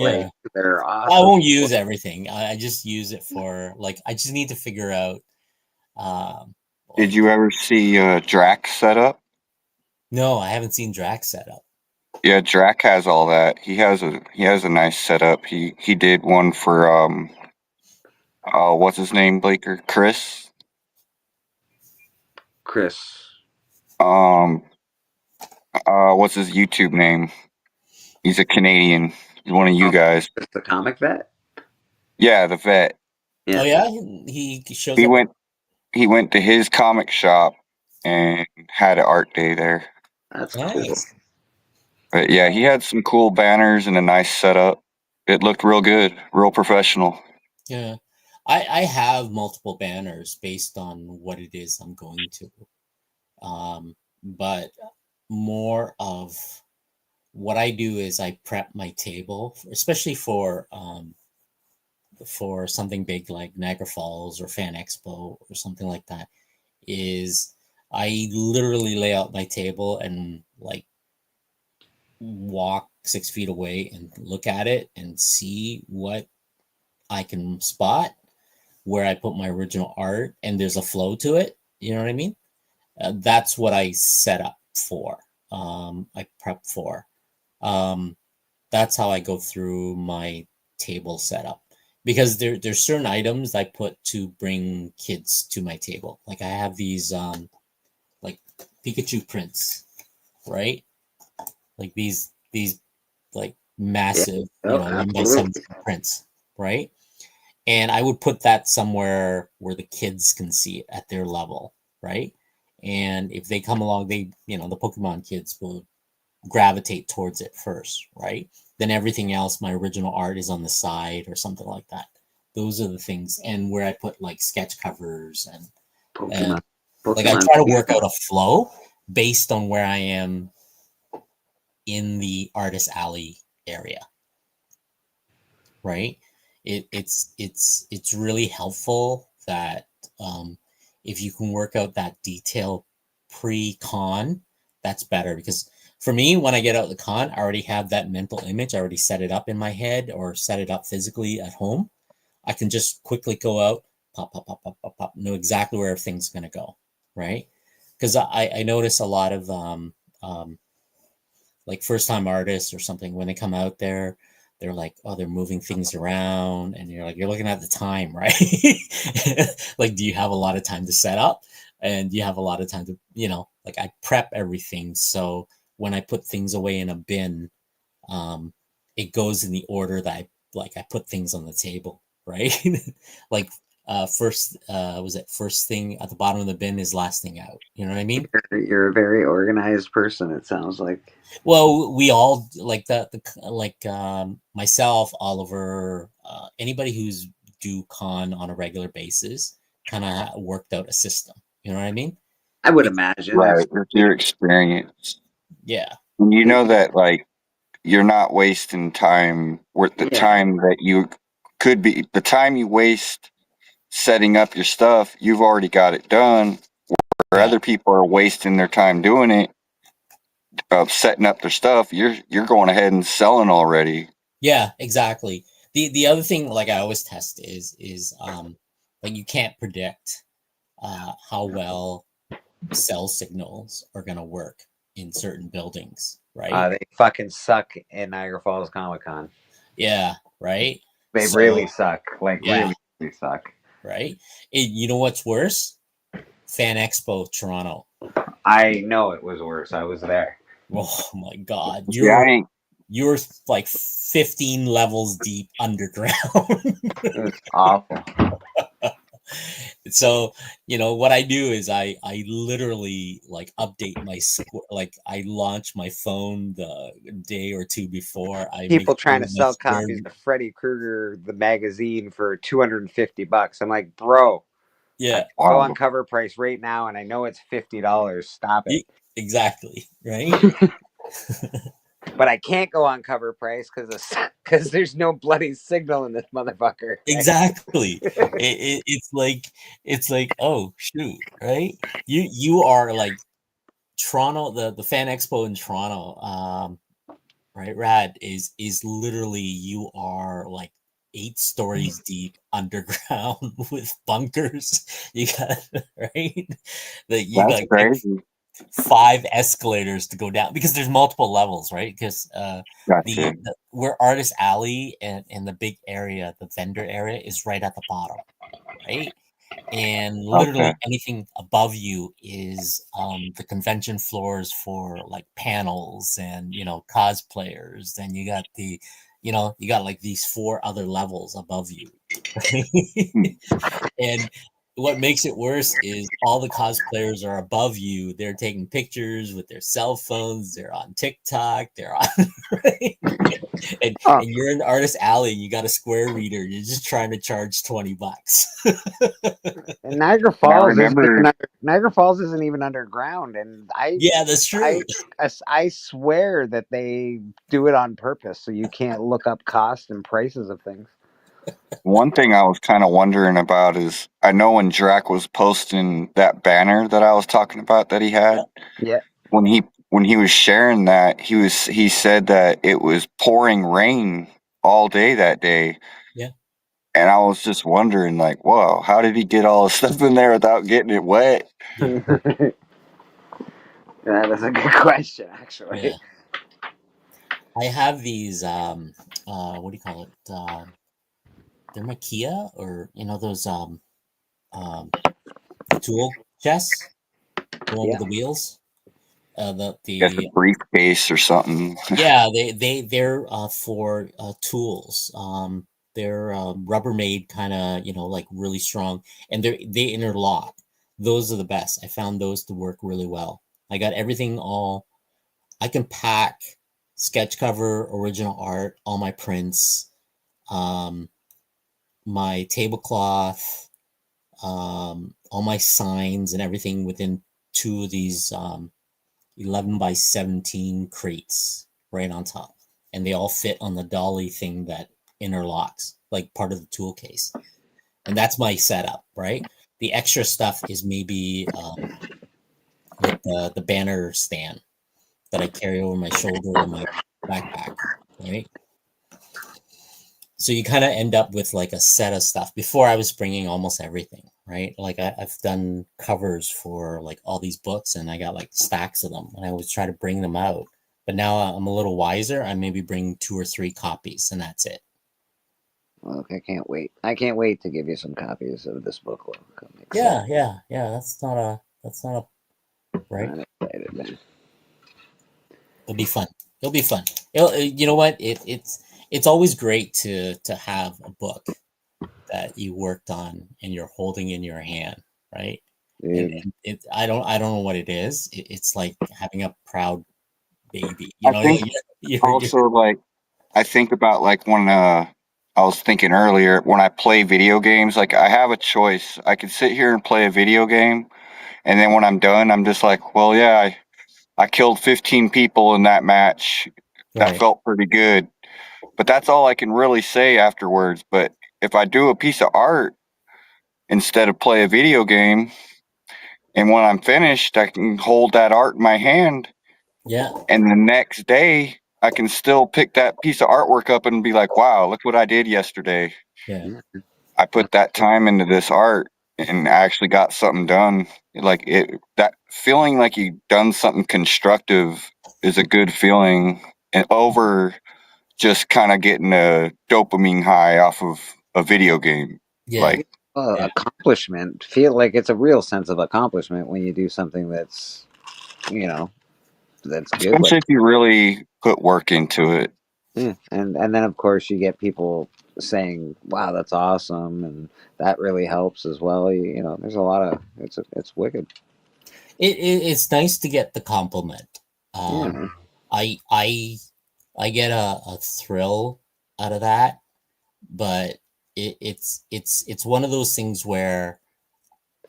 they're awesome. I won't use everything. I just use it for I just need to figure out. Did you ever see Drac set up? No, I haven't seen Drac set up. Yeah, Drac has all that. He has a nice setup. He did one for what's his name, Blaker? Chris. What's his YouTube name? He's a Canadian. He's one of you guys. The comic vet? Yeah, the vet. Yeah. Oh yeah, he shows he up. He went to his comic shop and had an art day there. That's cool. But yeah, he had some cool banners and a nice setup. It looked real good, real professional. Yeah. I have multiple banners based on what it is I'm going to. But more of what I do is I prep my table, especially for something big like Niagara Falls or Fan Expo or something like that, is I literally lay out my table and walk 6 feet away and look at it and see what I can spot, where I put my original art, and there's a flow to it. You know what I mean? That's what I set up for. I prep for. That's how I go through my table setup, because there's certain items I put to bring kids to my table. Like I have these like Pikachu prints, right? Like these like massive, 1x7 prints, right? And I would put that somewhere where the kids can see it at their level, right? And if they come along, the Pokemon kids will gravitate towards it first, right? Then everything else, my original art is on the side or something like that. Those are the things, and where I put like sketch covers and Pokemon. I try to work out a flow based on where I am in the artist alley area, right? it's really helpful that if you can work out that detail pre-con, that's better. Because for me, when I get out the con, I already have that mental image. I already set it up in my head or set it up physically at home. I can just quickly go out, pop, pop, pop, pop, pop, pop, know exactly where everything's going to go, right? Because I notice a lot of like first time artists or something, when they come out there, they're like, oh, they're moving things around, and you're like, you're looking at the time, right? Like, do you have a lot of time to set up, and do you have a lot of time to, like, I prep everything, so when I put things away in a bin, it goes in the order that I put things on the table, right? Like first was it first thing at the bottom of the bin is last thing out, you know what I mean? You're a very organized person, it sounds like. Well, we all like myself, Oliver, anybody who's do con on a regular basis kind of worked out a system, you know what I mean? I would imagine. Right, with your experience. Yeah. And you know that, like, you're not wasting time worth the time that you could be, the time you waste setting up your stuff, you've already got it done, where other people are wasting their time doing it, of setting up their stuff. You're going ahead and selling already. Yeah, exactly. The other thing, like, I always test is like, you can't predict how well cell signals are going to work in certain buildings, right? They fucking suck in Niagara Falls Comic Con. Yeah, right. They really suck. Like, yeah, really suck. Right. You know what's worse? Fan Expo Toronto. I know it was worse. I was there. Oh my God, Yeah, you're like 15 levels deep underground. It was awful. So, what I do is I literally, like, update my like, I launch my phone the day or two before. People trying to sell copies of Freddy Krueger the magazine for $250. I'm like, bro, yeah, go on cover price right now, and I know it's $50. Stop it. Exactly, right. But I can't go on cover price because there's no bloody signal in this motherfucker. Exactly. It's like, oh shoot, right? You are like Toronto, the Fan Expo in Toronto, right? Rad is literally, you are like 8 stories deep underground with bunkers. You got right. That you that's got crazy. 5 escalators to go down, because there's multiple levels, right? Because Gotcha. where Artist Alley and the big area, the vendor area, is right at the bottom, right? And literally anything above you is the convention floors for, like, panels and cosplayers. Then you got you got like these 4 other levels above you. And what makes it worse is all the cosplayers are above you. They're taking pictures with their cell phones. They're on TikTok. They're on, right? And you're in Artist Alley. You got a Square reader. You're just trying to charge $20. And Niagara Falls Niagara Falls isn't even underground, and yeah, that's true. I swear that they do it on purpose so you can't look up cost and prices of things. One thing I was kind of wondering about is, I know when Drac was posting that banner that I was talking about that he had, when he was sharing that, he said that it was pouring rain all day that day. Yeah. And I was just wondering, like, whoa, how did he get all the stuff in there without getting it wet? Yeah. That is a good question, actually. Yeah. I have these what do you call it? They're Makia, or those tool chests, the one with the wheels. The briefcase or something. Yeah, they're for tools. They're Rubbermaid, kind of, like, really strong, and they interlock. Those are the best. I found those to work really well. I got everything all. I can pack sketch cover, original art, all my prints, my tablecloth, all my signs and everything within 2 of these 11 by 17 crates right on top, and they all fit on the dolly thing that interlocks, like part of the tool case. And that's my setup, right? The extra stuff is maybe like the banner stand that I carry over my shoulder in my backpack, right? So you kind of end up with like a set of stuff. Before I was bringing almost everything, right? Like I've done covers for like all these books and I got like stacks of them and I always try to bring them out. But now I'm a little wiser. I maybe bring 2 or 3 copies and that's it. Look, I can't wait. I can't wait to give you some copies of this book. Look, Yeah. That's not a right. I'm excited, man. It'll be fun. You know what? It's always great to have a book that you worked on and you're holding in your hand, right? And I don't know what it is. It's like having a proud baby. You know, I think also like I think about like when I was thinking earlier when I play video games, like I have a choice. I could sit here and play a video game, and then when I'm done, I'm just like, well, yeah, I killed 15 people in that match. That right. felt pretty good. But that's all I can really say afterwards. But if I do a piece of art instead of play a video game, and when I'm finished, I can hold that art in my hand. Yeah. And the next day, I can still pick that piece of artwork up and be like, wow, look what I did yesterday. Yeah. I put that time into this art and actually got something done. Like that feeling like you've done something constructive is a good feeling, and over just kind of getting a dopamine high off of a video game. Yeah. Like accomplishment. Feel like it's a real sense of accomplishment when you do something that's, that's good. Especially if you really put work into it. Yeah. And then of course you get people saying, "Wow, that's awesome," and that really helps as well. There's a lot of it's wicked. It's nice to get the compliment. Yeah. I get a thrill out of that, but it's one of those things where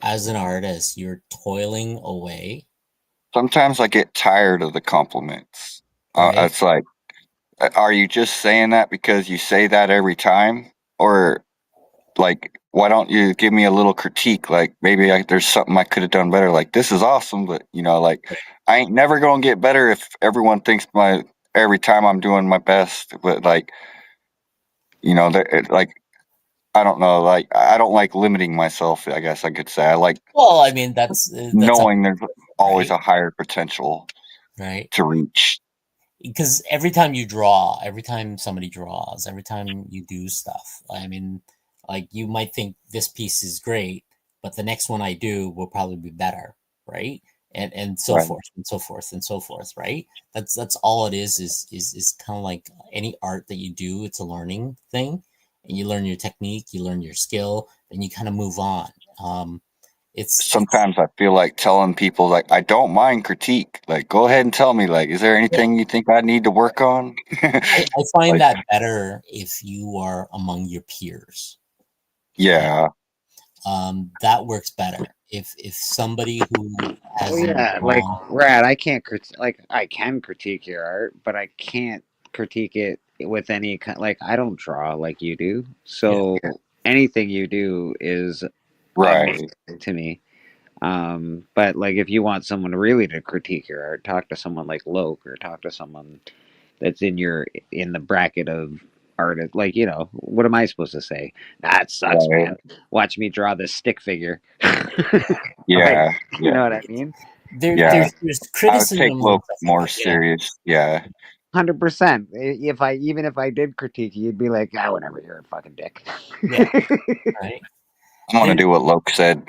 as an artist you're toiling away. Sometimes I get tired of the compliments. Right? It's like, are you just saying that because you say that every time? Or like, why don't you give me a little critique? Like maybe there's something I could have done better. Like this is awesome, but like I ain't never gonna get better if everyone thinks every time I'm doing my best. But like, like I don't know, like I don't like limiting myself. I guess I could say I like. Well, I mean that's knowing there's always right? a higher potential, right, to reach. Because every time you draw, every time somebody draws, every time you do stuff, I mean, like you might think this piece is great, but the next one I do will probably be better, right? And so Right. forth and so forth and so forth, right? That's all it is kind of like any art that you do. It's a learning thing, and you learn your technique, you learn your skill, then you kind of move on. Sometimes I feel like telling people like I don't mind critique. Like go ahead and tell me, like, is there anything you think I need to work on? I find Like, that better if you are among your peers. yeah. That works better. If somebody who has like Brad, I can't I can critique your art, but I can't critique it with any kind. Like I don't draw like you do, so anything you do is Right. amazing to me. But like if you want someone really to critique your art, talk to someone like Loke or talk to someone that's in the bracket of artist. Like what am I supposed to say? That sucks, Right. man. Watch me draw this stick figure. Yeah. You know what I mean? There's I would criticism take Loke and stuff more like that, serious. Yeah. 100%. Even if I did critique you, you'd be like, "Ah, whatever, you're a fucking dick." Yeah. Right. I'm gonna do what Loke said.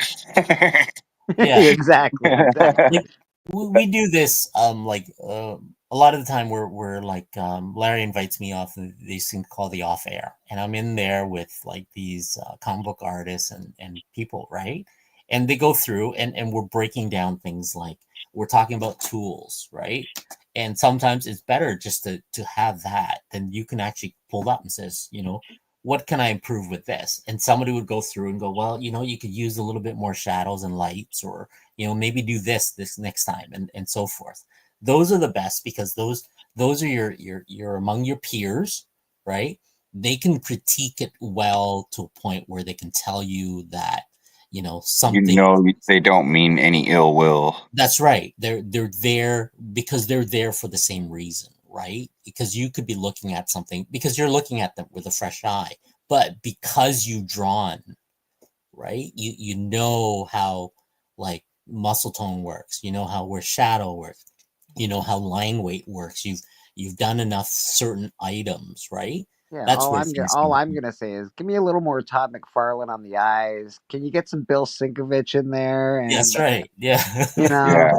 Yeah. Exactly. Like, we do this like a lot of the time we're like Larry invites me off these things called the off air, and I'm in there with like these comic book artists and people, right? And they go through and we're breaking down things like we're talking about tools, right? And sometimes it's better just to have that than you can actually pull up and says, what can I improve with this? And somebody would go through and go, well, you could use a little bit more shadows and lights, or maybe do this next time, and so forth. Those are the best because those are your among your peers, right? they can critique it well to a point where they can tell you that, you know, You something. know, they don't mean any ill will. That's right. They're there because they're there for the same reason, right? Because you could be looking at something because you're looking at them with a fresh eye, but because you've drawn, right? You know how like muscle tone works. You know how where shadow works. You know how line weight works. You've done enough certain items, right? Yeah, That's where things all can. I'm gonna say is give me a little more Todd McFarlane on the eyes. Can you get some Bill Sinkovich in there? That's And right. Yeah. you know, Yeah,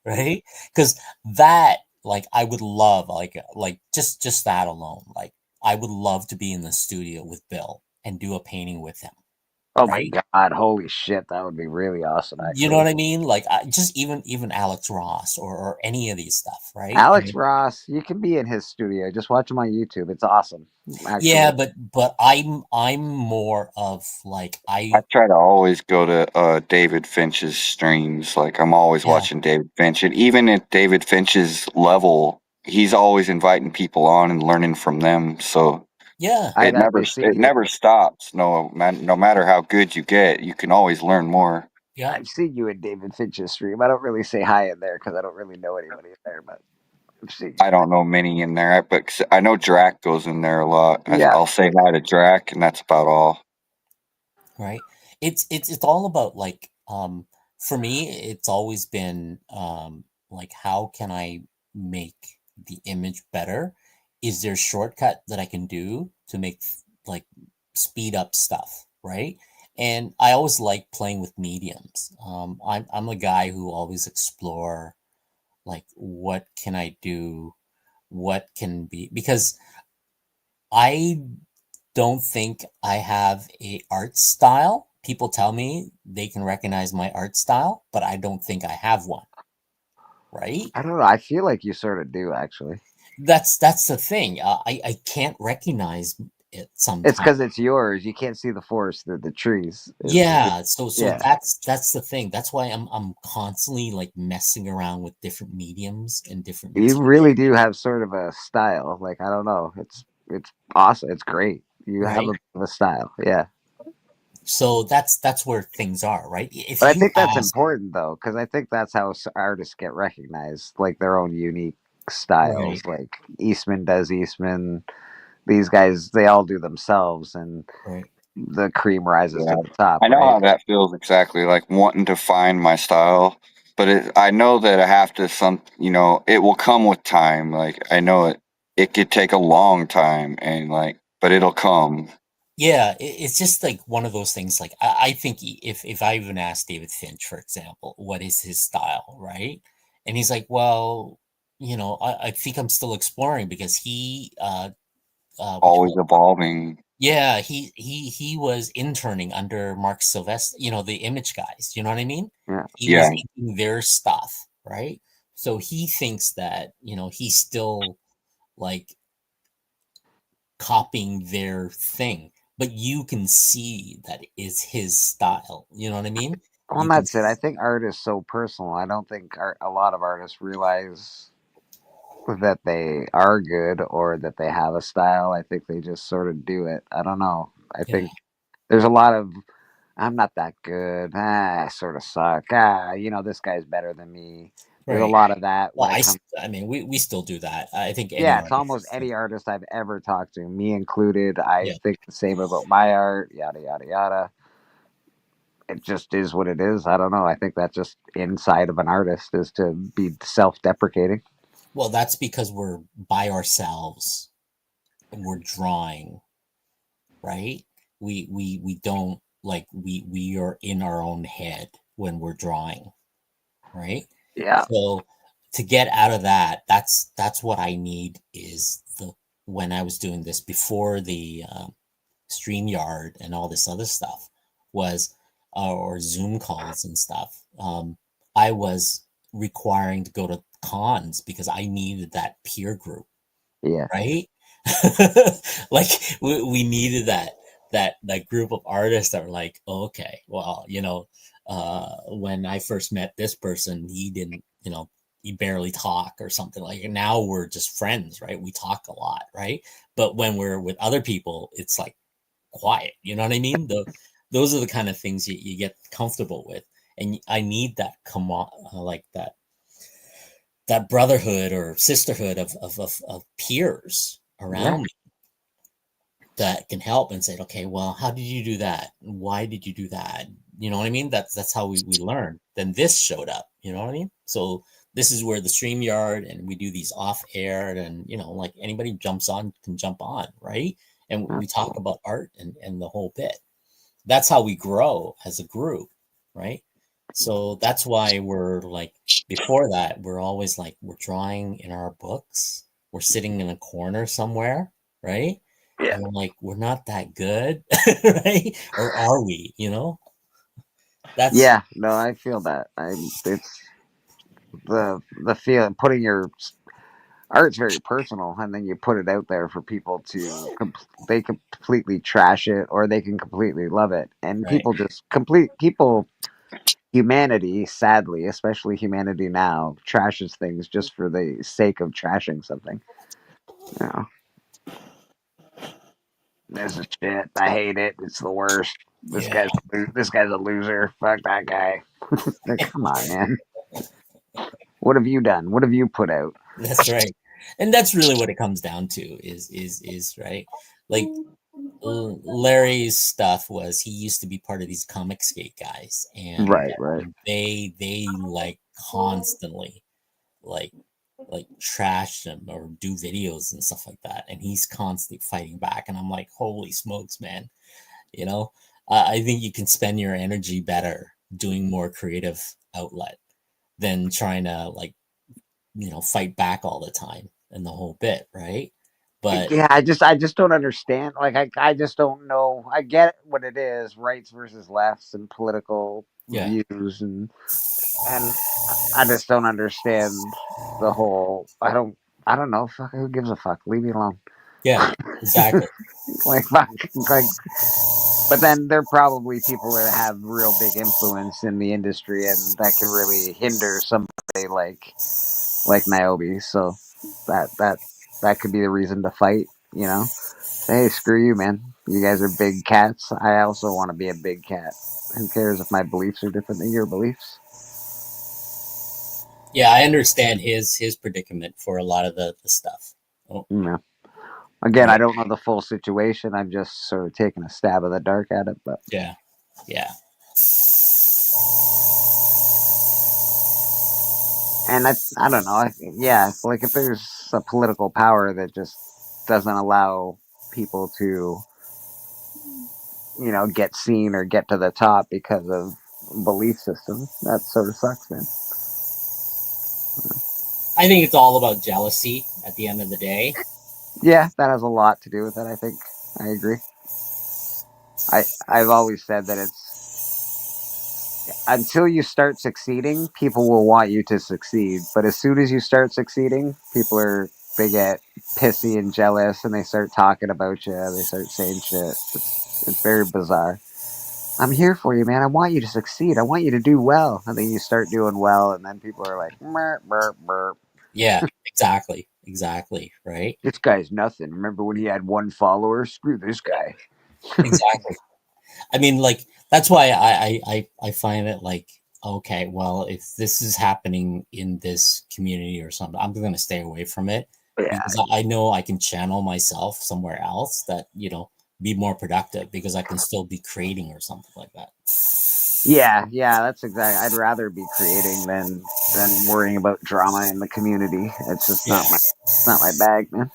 Right? Because that, like, I would love, like just that alone. Like, I would love to be in the studio with Bill and do a painting with him. oh my Right? God, holy shit, that would be really awesome. You know Actually, what I mean? Like, just even Alex Ross or any of these stuff, right? I Alex mean, Ross, you can be in his studio. Just watch him on YouTube. It's awesome. yeah, Actually, but I'm more of like I try to always go to David Finch's streams. Like I'm always yeah, watching David Finch, and even at David Finch's level, he's always inviting people on and learning from them. So yeah, I've actually seen it you. never stops. No matter how good you get, you can always learn more. yeah. I've seen you in David Finch's stream. I don't really say hi in there because I don't really know anybody in there, but I've seen I you. don't know many in there, but I know Drac goes in there a lot. Yeah, I'll say hi to Drac, and that's about all. Right. It's all about like for me it's always been like how can I make the image better? Is there a shortcut that I can do to make like speed up stuff, right? And I always like playing with mediums. I'm a guy who always explore like what can I do, what can be because I don't think I have a art style. People tell me they can recognize my art style, but I don't think I have one, right? I don't know. I feel like you sort of do actually. That's the thing. I can't recognize it It's sometimes. because it's yours. You can't see the forest through the trees. Yeah, so Yeah. that's the thing. That's why I'm constantly like messing around with different mediums and different You materials, really do have sort of a style. Like I don't know. It's awesome. It's great. You have right? a style. Yeah. So that's where things are, right? But If I you think that's ask, important though, because I think that's how artists get recognized, like their own unique right, styles. Like Eastman does Eastman. These guys, they all do themselves, and right, the cream rises Yeah, to the top, I know right? how that feels exactly. Like wanting to find my style, but I know that I have to it will come with time. Like I know it could take a long time, and but it'll come. yeah, it's just like one of those things. Like I think if I even asked David Finch, for example, what is his style, right? And he's like, well, you know, I think I'm still exploring because he what you Always call it? evolving. Yeah, he was interning under Mark Sylvester, you know, the Image guys. You know what I mean? Yeah. He was Yeah, making their stuff, right? So he thinks that you know he's still like copying their thing, but you can see that is his style. You know what I mean? Well, You and can, that's it. I think art is so personal. I don't think a lot of artists realize that they are good or that they have a style. I think they just sort of do it. I don't know. I yeah, think there's a lot of I'm not that good. I sort of suck. This guy's better than me. There's a right. lot of that Well, when it comes. I mean, we still do that. I think any Yeah, it's almost artist, any artist I've ever talked to, me included. I yeah, think the same about my art. Yada yada yada. It just is what it is. I don't know. I think that's just inside of an artist is to be self-deprecating. well, that's because we're by ourselves. We're drawing, right? We don't like we are in our own head when we're drawing, right? Yeah, So to get out of that, that's what I need is the when I was doing this before the StreamYard and all this other stuff was or Zoom calls and stuff. I was requiring to go to cons because I needed that peer group, yeah. right? Like we needed that group of artists that were like, oh, okay, well, you know, when I first met this person, he didn't, you know, you barely talk or something like that. Now we're just friends, right? We talk a lot, right? But when we're with other people, it's like quiet. You know what I mean? Those are the kind of things you get comfortable with. And I need that like that brotherhood or sisterhood of peers around me that can help and say, okay, well, how did you do that? Why did you do that? You know what I mean? That's how we learn. Then this showed up, you know what I mean? So this is where the StreamYard, and we do these off air, and like anybody jumps on can jump on, right? And we talk about art and the whole bit. That's how we grow as a group, right? So that's why we're like, before that, we're always like, we're drawing in our books, we're sitting in a corner somewhere, right? Yeah. And I'm like, we're not that good, right? Or are we? That's No, I feel that. It's the feeling, putting your art's very personal, and then you put it out there for people to they completely trash it, or they can completely love it, and right. people humanity, sadly, especially humanity now, trashes things just for the sake of trashing something. You know, this is shit. I hate it. It's the worst. This Yeah, guy's a loser. Fuck that guy. Like, come on, man. What have you done? What have you put out? that's right. And that's really what it comes down to is right. Like Larry's stuff was, he used to be part of these comic skate guys, and Right, right. they like constantly like trash him or do videos and stuff like that, and he's constantly fighting back, and I'm like, holy smokes, man. I think you can spend your energy better doing more creative outlet than trying to fight back all the time and the whole bit, right? But Yeah, I just don't understand. Like, I just don't know. I get what it is, rights versus lefts and political yeah, views, and I just don't understand the whole. I don't know. Fuck, who gives a fuck? Leave me alone. yeah, exactly. Like, fuck, like. But then there are probably people that have real big influence in the industry, and that can really hinder somebody like Niobe. So that could be the reason to fight. Hey, screw you, man. You guys are big cats. I also want to be a big cat. Who cares if my beliefs are different than your beliefs? Yeah, I understand his predicament for a lot of the stuff. Oh, Yeah. Again, I right. don't know the full situation. I'm just sort of taking a stab of the dark at it. But Yeah, yeah, and I don't know. Yeah, like if there's a political power that just doesn't allow people to get seen or get to the top because of belief system, that sort of sucks, man. I think it's all about jealousy at the end of the day. Yeah, that has a lot to do with it. I think I agree. I've always said that it's until you start succeeding, people will want you to succeed. But as soon as you start succeeding, they get pissy and jealous, and they start talking about you. They start saying shit. It's very bizarre. I'm here for you, man. I want you to succeed. I want you to do well. And then you start doing well, and then people are like, burp, burp, burp. Yeah, exactly, right? This guy's nothing. Remember when he had one follower? Screw this guy. Exactly. I mean, like, that's why I find it like, okay, well, if this is happening in this community or something, I'm going to stay away from it, Yeah. because I know I can channel myself somewhere else that, be more productive, because I can still be creating or something like that. Yeah, that's exactly. I'd rather be creating than worrying about drama in the community. It's just not my bag, man.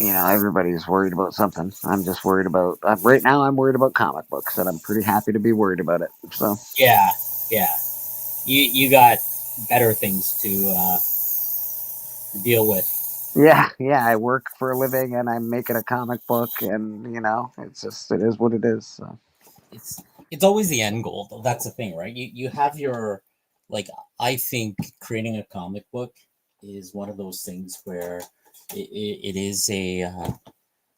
Everybody's worried about something. I'm just worried about right now. I'm worried about comic books, and I'm pretty happy to be worried about it. So Yeah, you got better things to deal with. yeah. I work for a living, and I'm making a comic book, and it is what it is. So. It's always the end goal, though. That's the thing, right? You have your, like, I think creating a comic book is one of those things where it is a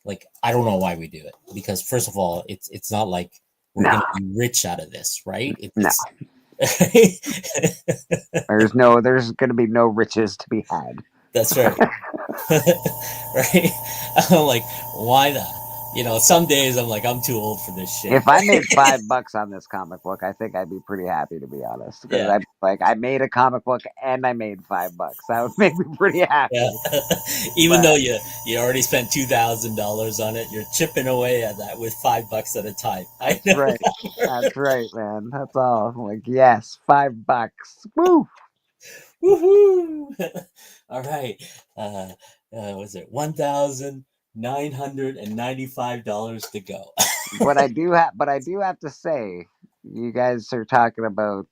like, I don't know why we do it, because first of all, it's not like we're No. going to be rich out of this, right? No. There's going to be no riches to be had. That's right. Right? I'm like, why not? You know, some days I'm like, I'm too old for this shit. If I made $5 on this comic book, I think I'd be pretty happy, to be honest. Because Yeah. I made a comic book and I made $5. That would make me pretty happy. Yeah. Even But- though you already spent $2,000 on it, you're chipping away at that with $5 at a time. That's right. That's right, man. That's all. I'm like, yes, $5. Woo! Woohoo! All right. Was it $1,995 to go? But I do have to say, you guys are talking about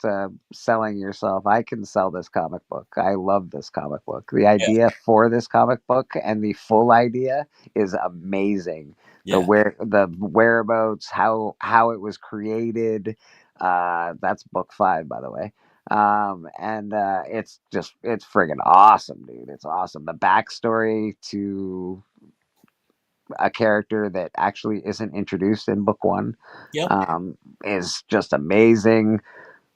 selling yourself. I can sell this comic book. I love this comic book. The idea for this comic book and the full idea is amazing. Yeah. The whereabouts, how it was created. That's book 5, by the way. And it's friggin' awesome, dude. It's awesome. The backstory to a character that actually isn't introduced in book 1 Yep. is just amazing,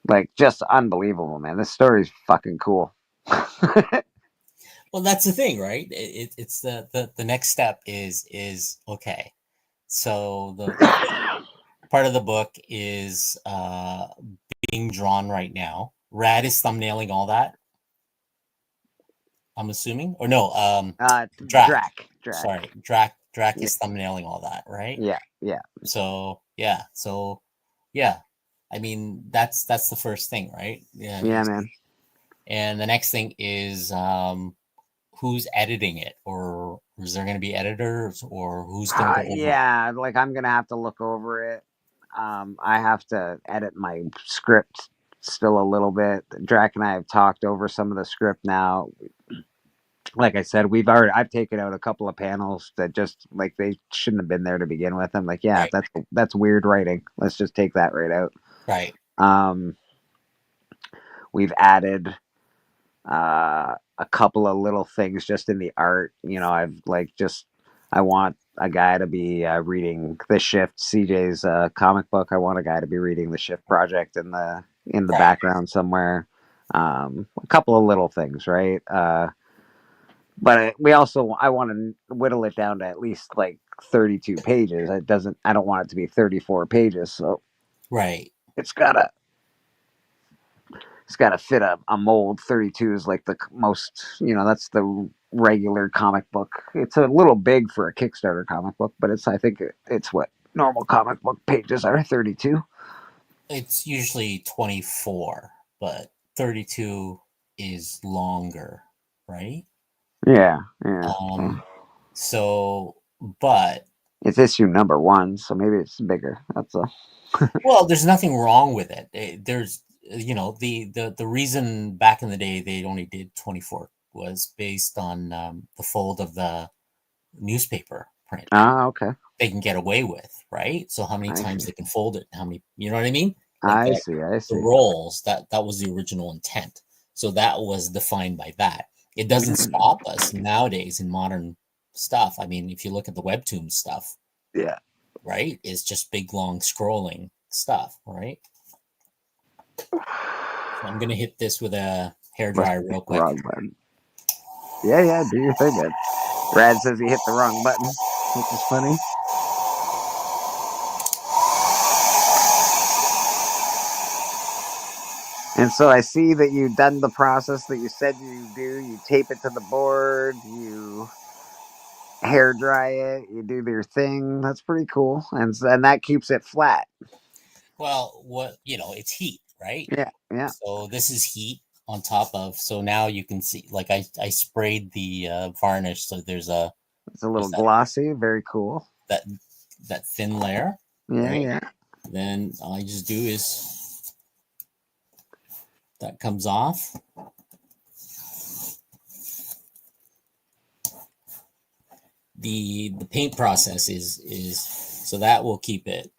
like just unbelievable, man. This story is fucking cool. Well, that's the thing, right? It's the next step is okay. So the part of the book is being drawn right now. Rad is thumbnailing all that, I'm assuming, or no? Drac. Sorry, Drac is thumbnailing all that, right? Yeah. So I mean, that's the first thing, right? Yeah, man. And the next thing is who's editing it, or is there going to be editors, or who's going to go over it? Like I'm gonna have to look over it. I have to edit my script still a little bit. Drac and I have talked over some of the script now. Like I said, I've taken out a couple of panels that just like they shouldn't have been there to begin with. I'm like, yeah, right. that's weird writing. Let's just take that right out. Right. We've added a couple of little things just in the art. You know, I want a guy to be reading The Shift, CJ's comic book. I want a guy to be reading The Shift Project in the background somewhere. A couple of little things, right? But I want to whittle it down to at least like 32 pages. I don't want it to be 34 pages. So right. It's gotta fit a mold. 32 is like the most, that's the regular comic book. It's a little big for a Kickstarter comic book, but I think it's what normal comic book pages are, 32. It's usually 24, but 32 is longer, right? Yeah. So, but it's issue number 1, so maybe it's bigger. That's a well, there's nothing wrong with it. There's, the reason back in the day they only did 24 was based on the fold of the newspaper print. Okay. They can get away with, right? So how many times they can fold it? How many? You know what I mean? I see. The rolls, that was the original intent. So that was defined by that. It doesn't stop us nowadays in modern stuff. I mean, if you look at the Webtoon stuff, yeah, right, it's just big long scrolling stuff, right? So I'm gonna hit this with a hairdryer real quick. Wrong button. Yeah, do your thing, man. Rad says he hit the wrong button, which is funny. And so I see that you've done the process that you said you do. You tape it to the board, you hair dry it, you do your thing. That's pretty cool. And that keeps it flat. Well, it's heat, right? Yeah. So this is heat on top of, so now you can see, like I sprayed the varnish, so it's a little glossy, very cool. That thin layer. Yeah, right? yeah. Then all I just do is that comes off. The paint process is so that will keep it.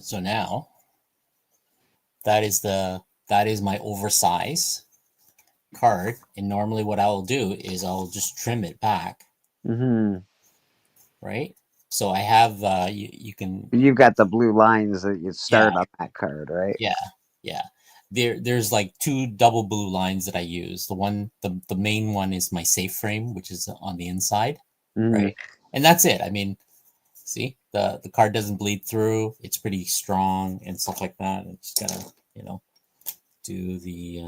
So now that is my oversize card, and normally what I'll do is I'll just trim it back, right? So I have you can You've got the blue lines that you start yeah on that card, right? yeah. There's like two double blue lines that I use. The main one is my safe frame, which is on the inside, right? And that's it. I mean, see, the card doesn't bleed through. It's pretty strong and stuff like that. I just gotta, do the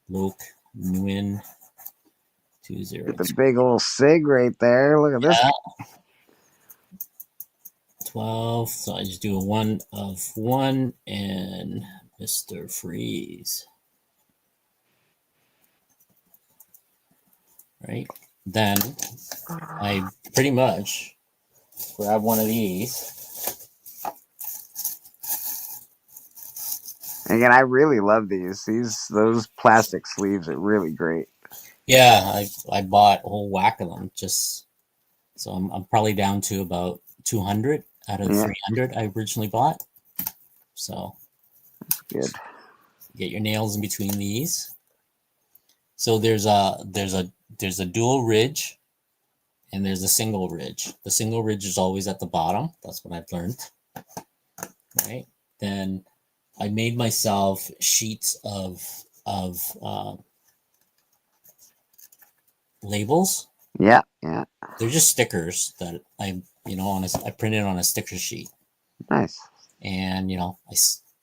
Loke Nguyen 202. The big old sig right there. Look at this. 12. So I just do a 1 of 1 and Mr. Freeze. Right? Then I pretty much grab one of these. Again, I really love these. Those plastic sleeves are really great. Yeah, I bought a whole whack of them. Just so I'm probably down to about 200 out of the 300 I originally bought. So that's good. Get your nails in between these. So there's a dual ridge and there's a single ridge. The single ridge is always at the bottom. That's what I've learned. Right. Then I made myself sheets of labels. Yeah. They're just stickers that I printed on a sticker sheet. Nice. And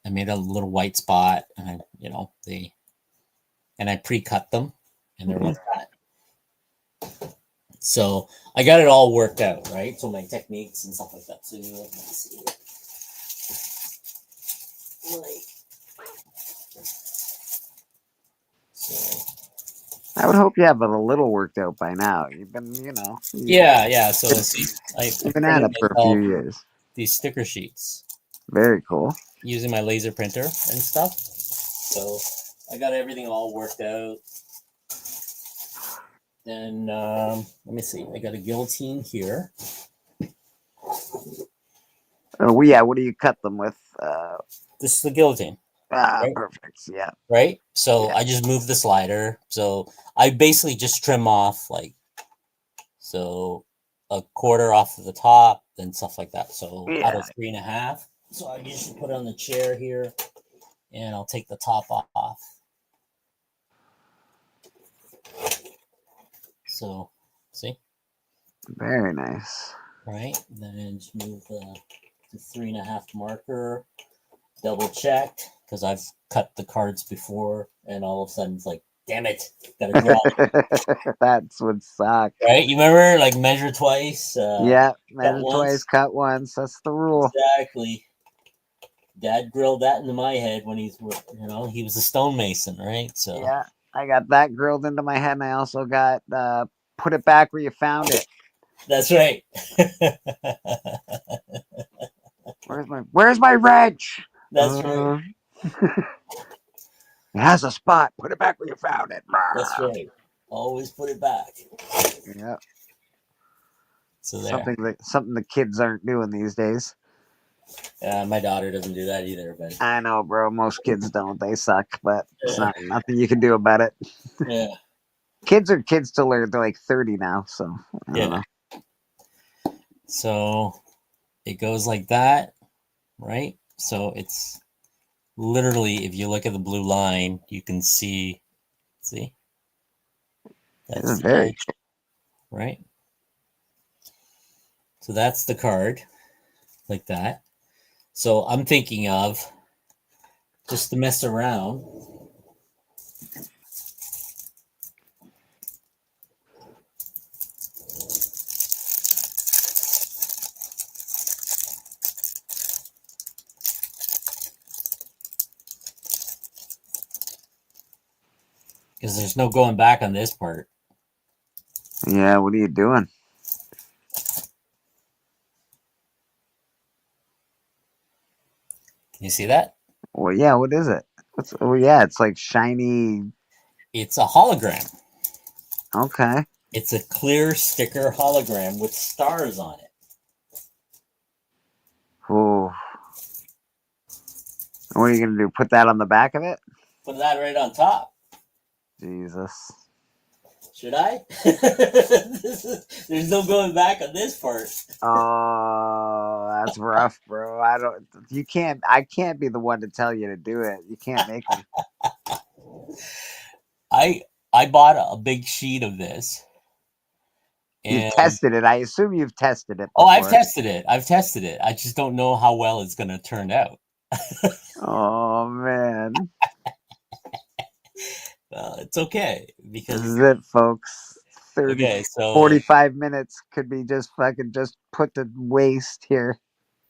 I made a little white spot, and I pre-cut them, and they're like that. So I got it all worked out, right? So my techniques and stuff like that. So let's see. So I would hope you have it a little worked out by now. You've been, Yeah. So see, I've been at it for a few years. These sticker sheets. Very cool. Using my laser printer and stuff. So I got everything all worked out. Then let me see. I got a guillotine here. Oh yeah, what do you cut them with? This is the guillotine. Right? Perfect. Yeah. Right. So I just move the slider. So I basically just trim off a quarter off of the top and stuff like that. So out of 3.5. So I usually put it on the chair here, and I'll take the top off. So see. Very nice. Right. Then just move the 3.5 marker. Double checked because I've cut the cards before, and all of a sudden it's like, damn it, gotta grab. That's what sucks. Right? You remember, like, measure twice. Measure twice, cut once. That's the rule. Exactly. Dad drilled that into my head when he was a stonemason, right? So yeah, I got that drilled into my head, and I also got put it back where you found it. That's right. Where's my wrench? That's right. It has a spot. Put it back where you found it. That's right. Always put it back. Yeah. So there. Something the kids aren't doing these days. My daughter doesn't do that either, but I know, bro. Most kids don't. They suck, but it's nothing you can do about it. Yeah. Kids are kids till they're like 30 now, so I don't know. So it goes like that, right? So it's literally, if you look at the blue line, you can see. That's very cool. Right. So that's the card, like that. So I'm thinking of, just to mess around, because there's no going back on this part. Yeah, what are you doing? Can you see that? Well, yeah, what is it? It's like shiny. It's a hologram. Okay. It's a clear sticker hologram with stars on it. Oh. What are you going to do? Put that on the back of it? Put that right on top. Jesus. Should I? There's no going back on this part. Oh, that's rough, bro. I can't be the one to tell you to do it. You can't make me. I bought a big sheet of this. You've tested it. I assume you've tested it before. Oh, I've tested it. I just don't know how well it's going to turn out. Oh, man. Well, it's okay. Because this is it, folks. 45 minutes could be just fucking just put to waste here.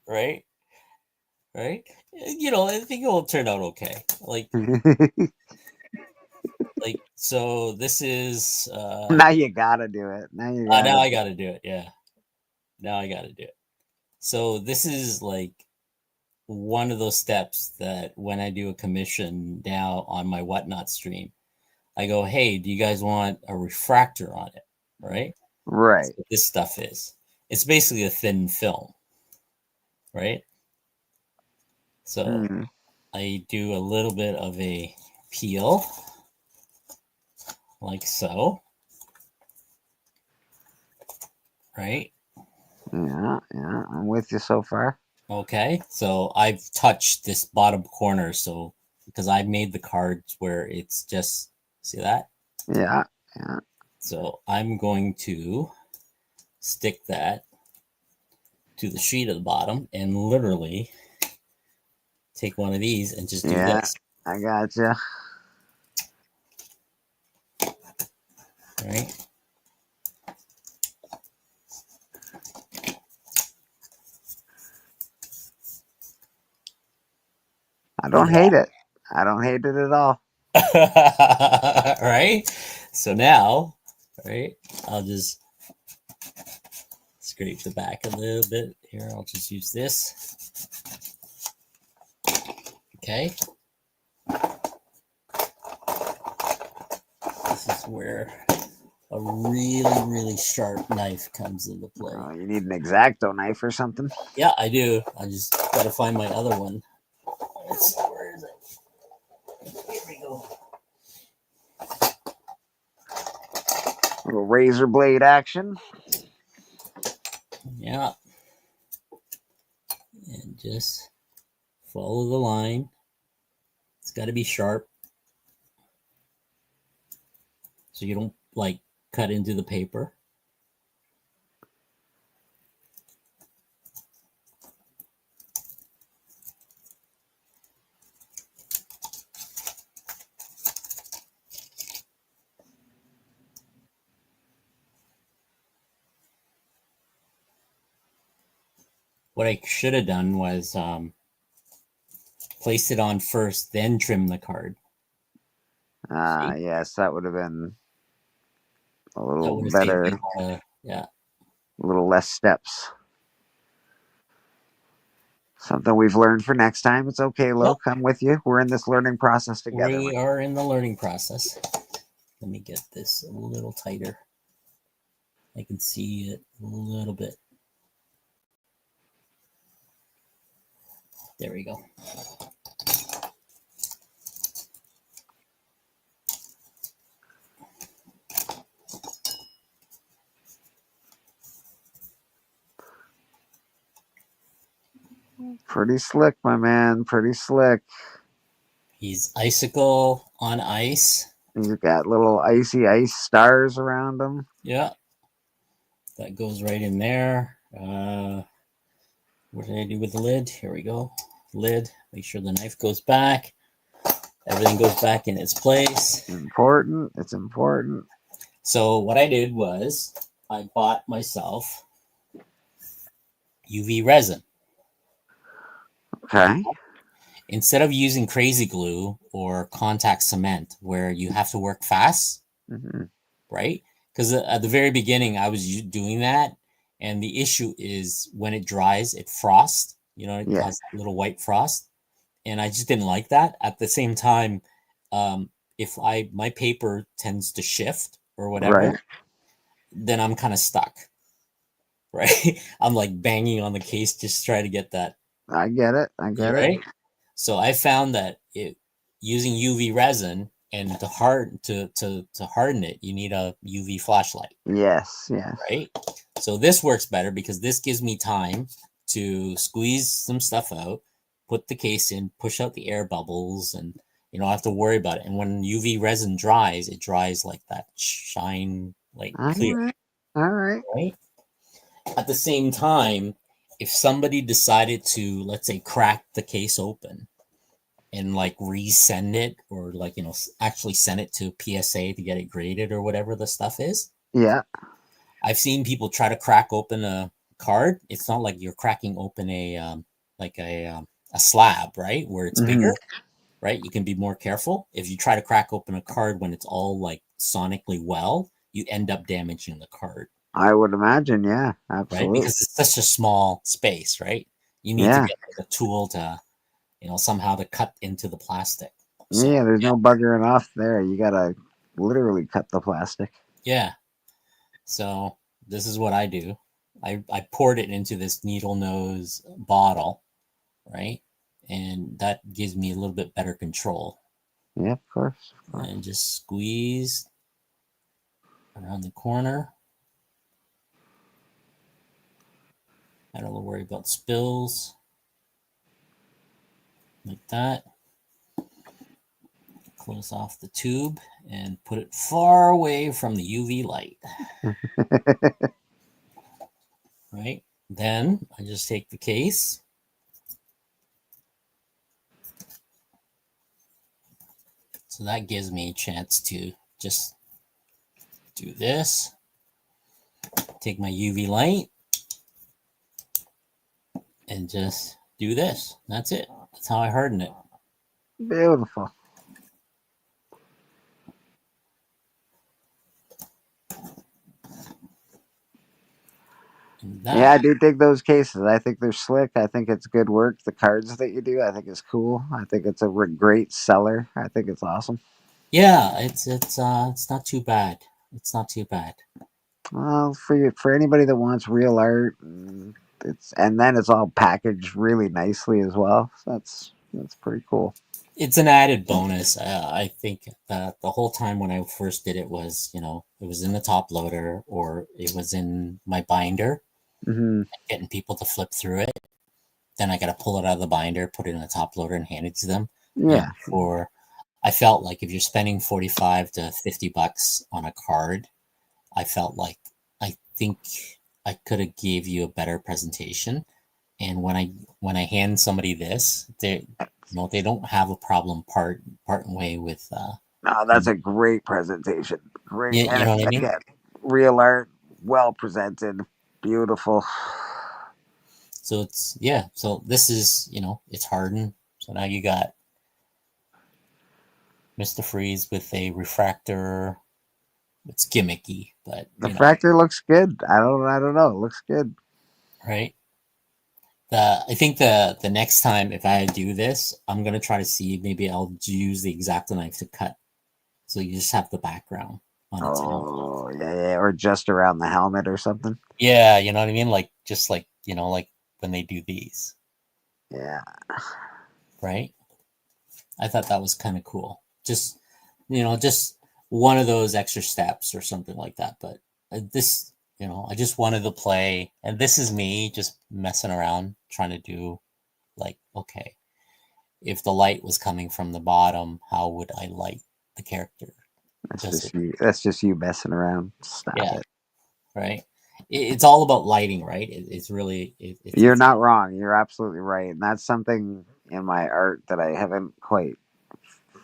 Right? I think it will turn out okay. So this is now you gotta do it. Now I gotta do it. Yeah. Now I gotta do it. So this is like one of those steps that when I do a commission now on my Whatnot stream, I go, hey, do you guys want a refractor on it? Right? Right. That's what this stuff is. It's basically a thin film. Right? So I do a little bit of a peel. Like so. Right? Yeah, I'm with you so far. Okay, so I've touched this bottom corner, so because I made the cards where it's just, see that? Yeah. So I'm going to stick that to the sheet at the bottom and literally take one of these and just do this. I gotcha. Right? I don't hate it. I don't hate it at all. Right? So now, right, I'll just scrape the back a little bit here. I'll just use this. Okay. This is where a really, really sharp knife comes into play. Oh, you need an X-Acto knife or something? Yeah, I do. I just got to find my other one. Let's see, where is it? Here we go. A little razor blade action. Yeah. And just follow the line. It's got to be sharp. So you don't like cut into the paper. What I should have done was place it on first, then trim the card. Yes, that would have been a little better. Yeah. A little less steps. Something we've learned for next time. It's okay, Luke. Yep. I'm with you. We're in this learning process together. We are in the learning process. Let me get this a little tighter. I can see it a little bit. There we go. Pretty slick, my man. Pretty slick. He's icicle on ice. He's got little icy ice stars around him. Yeah. That goes right in there. What did I do with the lid? Here we go. Lid. Make sure the knife goes back. Everything goes back in its place. Important. It's important. So what I did was I bought myself UV resin. Okay. Instead of using crazy glue or contact cement where you have to work fast, right? Because at the very beginning, I was doing that. And the issue is when it dries, it frosts. You know, it has a little white frost. And I just didn't like that. At the same time, if my paper tends to shift or whatever, then I'm kind of stuck, right? I'm like banging on the case just trying to get that. I get it. I get it. So I found that using UV resin And to harden it, you need a UV flashlight. Yes, yes. Right? So this works better because this gives me time to squeeze some stuff out, put the case in, push out the air bubbles, and I have to worry about it. And when UV resin dries, it dries like that shine, like clear. All right. Right? At the same time, if somebody decided to, let's say, crack the case open and like resend it, or like actually send it to PSA to get it graded or whatever the stuff is. Yeah. I've seen people try to crack open a card. It's not like you're cracking open a slab, right? Where it's bigger, right? You can be more careful. If you try to crack open a card when it's all like sonically well, you end up damaging the card. I would imagine, yeah, absolutely. Right? Because it's such a small space, right? You need to get like a tool to, somehow to cut into the plastic. So, yeah, there's no buggering off there. You gotta literally cut the plastic. Yeah. So this is what I do. I poured it into this needle nose bottle, right? And that gives me a little bit better control. Yeah, of course. And just squeeze around the corner. I don't worry about spills. Like that. Close off the tube and put it far away from the UV light. Right? Then I just take the case. So that gives me a chance to just do this. Take my UV light and just do this. That's it. That's how I harden it. Beautiful. Yeah, I do dig those cases. I think they're slick. I think it's good work. The cards that you do, I think is cool. I think it's a great seller. I think it's awesome. Yeah, it's not too bad. It's not too bad. Well, for anybody that wants real art, and then it's all packaged really nicely as well. So that's pretty cool. It's an added bonus. I think that the whole time when I first did it was, it was in the top loader or it was in my binder, getting people to flip through it. Then I got to pull it out of the binder, put it in the top loader, and hand it to them. Yeah. I felt like if you're spending $45 to $50 on a card, I felt like I think I could have gave you a better presentation. And when I hand somebody this, they don't have a problem parting way with. No, that's a great presentation. Great, you know what I mean? Again, real art, well presented, beautiful. So So this is it's hardened. So now you got Mr. Freeze with a refractor. It's gimmicky, but the refractor looks good. I don't know. It looks good, right? I think the next time if I do this, I'm gonna try to see maybe I'll use the X-Acto knife to cut, so you just have the background on its helmet. Oh yeah, or just around the helmet or something. Yeah, you know what I mean. Like just like like when they do these. Yeah. Right. I thought that was kind of cool. Just just one of those extra steps or something like that. But this. I just wanted to play, and this is me just messing around, trying to do like, okay, if the light was coming from the bottom, how would I light the character? That's just you messing around. Stop it. Right. It's all about lighting, right? It's really. You're not wrong. You're absolutely right, and that's something in my art that I haven't quite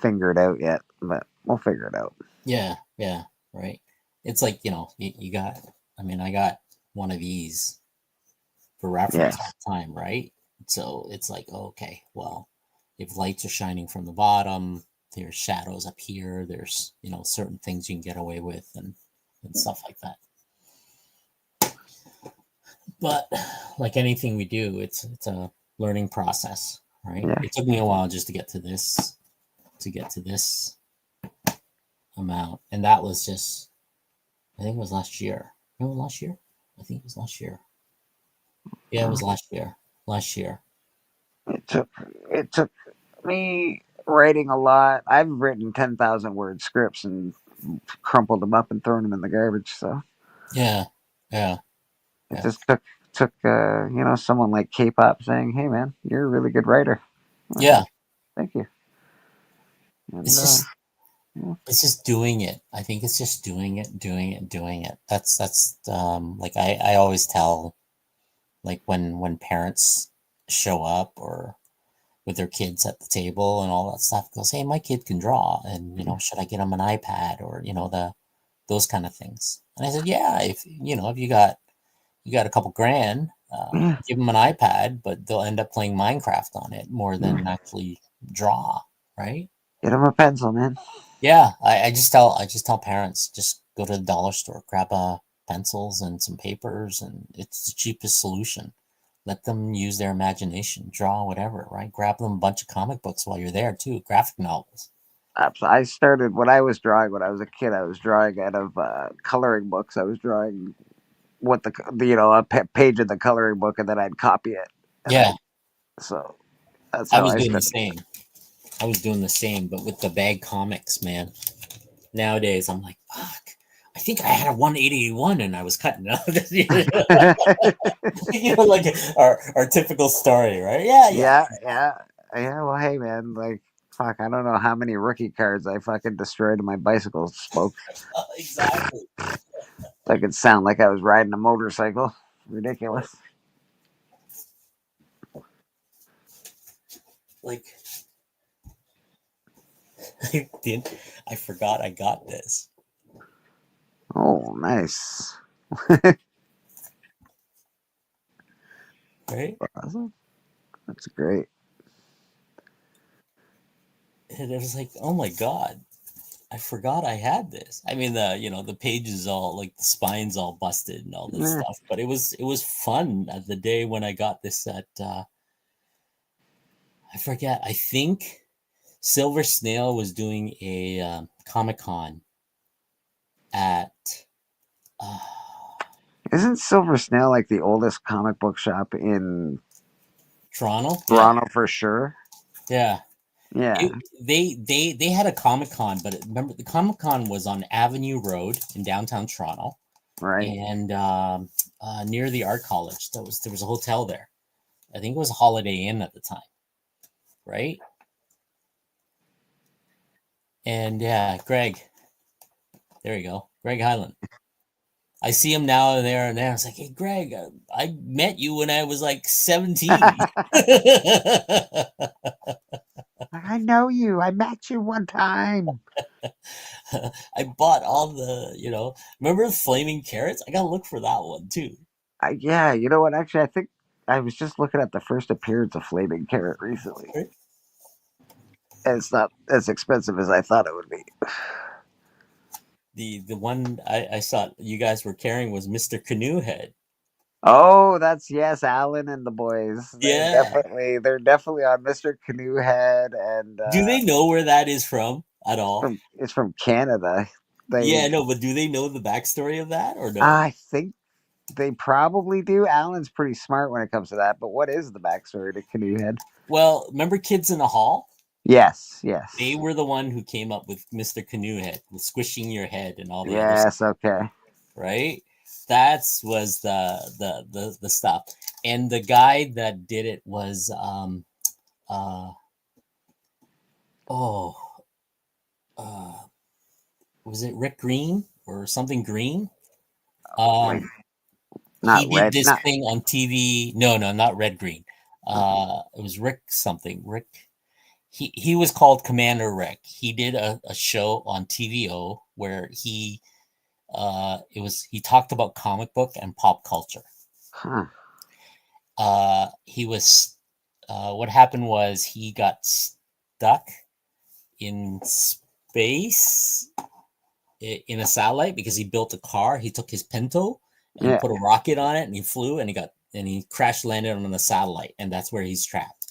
figured out yet, but we'll figure it out. Yeah. Right. It's like you got. I got one of these for reference all the time, right? So it's like, okay, well, if lights are shining from the bottom, there's shadows up here, there's, certain things you can get away with and stuff like that. But like anything we do, it's a learning process, right? Yeah. It took me a while just to get to this amount. And that was just, I think it was last year. No, last year? I think it was last year. Yeah, it was last year. It took me Writing a lot. I've written 10,000 word scripts and crumpled them up and thrown them in the garbage. So Yeah. it Yeah. just took someone like K-pop saying, "Hey, man, you're a really good writer." Well, Yeah. thank you. And It's just yeah. it's just doing it. I think it's just doing it. That's like I always tell, like when parents show up or with their kids at the table and all that stuff, goes, hey, my kid can draw, and should I get him an iPad, or those kind of things. And I said, yeah, if you got a couple grand, Yeah. give them an iPad, but they'll end up playing Minecraft on it more than actually draw, right? Get him a pencil, man. Yeah, I just tell parents, just go to the dollar store, grab pencils and some papers, and it's the cheapest solution. Let them use their imagination, draw whatever, right? Grab them a bunch of comic books while you're there too, graphic novels. I started when I was drawing when I was a kid. I was drawing out of coloring books. I was drawing what a page of the coloring book, and then I'd copy it. Yeah, So that's I how was I doing the started. same. I was doing the same, but with the bag comics, man. Nowadays, I'm like, fuck. I think I had a 181 and I was cutting out. Like our typical story, right? Yeah. Yeah. Well, hey, man, like, fuck, I don't know how many rookie cards I fucking destroyed in my bicycle spokes. Exactly. I could sound like I was riding a motorcycle. Ridiculous. Like, I forgot I got this. Oh, nice. Right? Awesome. That's great. And it was like, oh my god, I forgot I had this. I mean, the pages all, like, the spine's all busted and all this Yeah. stuff. But it was fun at the day when I got this at I forget. I think Silver Snail was doing a Comic-Con at uh, Isn't Silver Snail like the oldest comic book shop in Toronto. Toronto for sure? Yeah. Yeah. They had a Comic-Con, but remember the Comic-Con was on Avenue Road in downtown Toronto, Right. and near the Art College. There was a hotel there. I think it was a Holiday Inn at the time, right? And yeah, Greg. There you go, Greg Highland. I see him now and there and there. I was like, hey, Greg, I met you when I was like 17. I know you. I met you one time. I bought all remember the Flaming Carrots? I got to look for that one too. Yeah, you know what? Actually, I think I was just looking at the first appearance of Flaming Carrot recently. Right? And it's not as expensive as I thought it would be. The one I saw you guys were carrying was Mr. Canoe Head. Oh, yes, Alan and the boys. Yeah. They're definitely on Mr. Canoe Head, and Do they know where that is from at all? it's from Canada. Yeah, no, but do they know the backstory of that or no? I think they probably do. Alan's pretty smart when it comes to that. But what is the backstory to Canoe Head? Well, remember Kids in the Hall? Yes. They were the one who came up with Mr. Canoe Head, with squishing your head and all the other Yes, stuff. okay. Right? That was the stuff. And the guy that did it was was it Rick Green or something Green? Not he did Red. this thing on TV. No, not Red Green. It was Rick something. Rick. He was called Commander Rick. He did a show on TVO where he talked about comic book and pop culture. Huh. He was what happened was he got stuck in space in a satellite because he built a car. He took his Pinto and put a rocket on it, and he flew, and he crash landed on a satellite, and that's where he's trapped.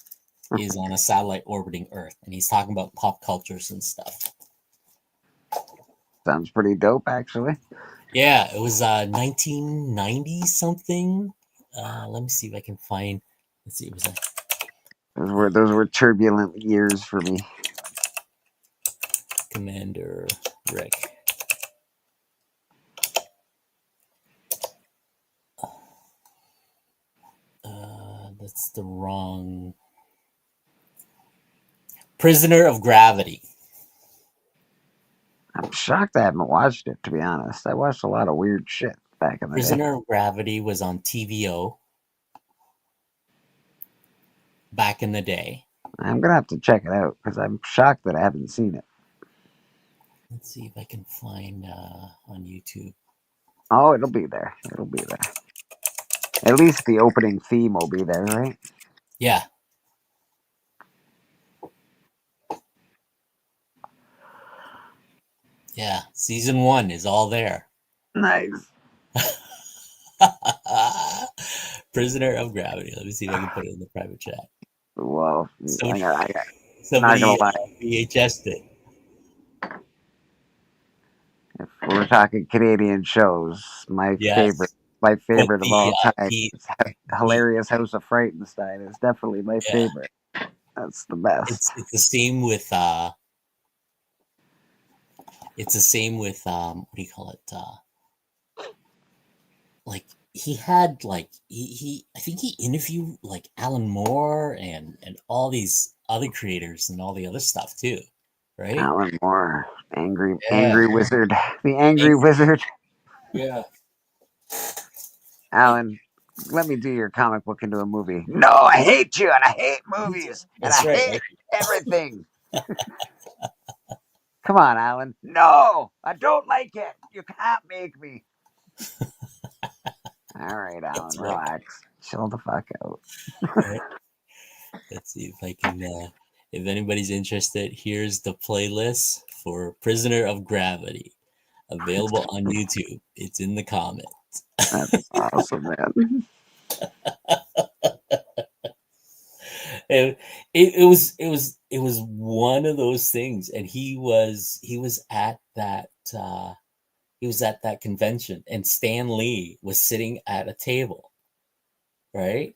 He's on a satellite orbiting Earth, and he's talking about pop cultures and stuff. Sounds pretty dope, actually. Yeah, it was 1990 something. Let me see if I can find. Let's see, it was those were turbulent years for me. Commander Rick. That's the wrong. Prisoner of Gravity. I'm shocked I haven't watched it, to be honest. I watched a lot of weird shit back in the day. Prisoner of Gravity was on TVO back in the day. I'm going to have to check it out because I'm shocked that I haven't seen it. Let's see if I can find on YouTube. Oh, it'll be there. It'll be there. At least the opening theme will be there, right? Yeah. Yeah, season 1 is all there. Nice. Prisoner of Gravity. Let me see if I can put it in the private chat. Well, Somebody not gonna lie. VHS'd it. If we're talking Canadian shows, my favorite of all time is Hilarious House of Frightenstein. Is definitely my favorite. That's the best. It's the same with what do you call it? Like he had he I think he interviewed like Alan Moore and all these other creators and all the other stuff too, right? Alan Moore, angry wizard, the angry wizard. Yeah. Alan, let me do your comic book into a movie. No, I hate you, and I hate movies, and I hate everything. Come on, Alan. No, I don't like it. You can't make me. All right, Alan, relax. Chill the fuck out. Right. Let's see if I can. If anybody's interested, here's the playlist for Prisoner of Gravity, available on YouTube. It's in the comments. That's awesome, man. It was one of those things, and he was at that convention, and Stan Lee was sitting at a table, right?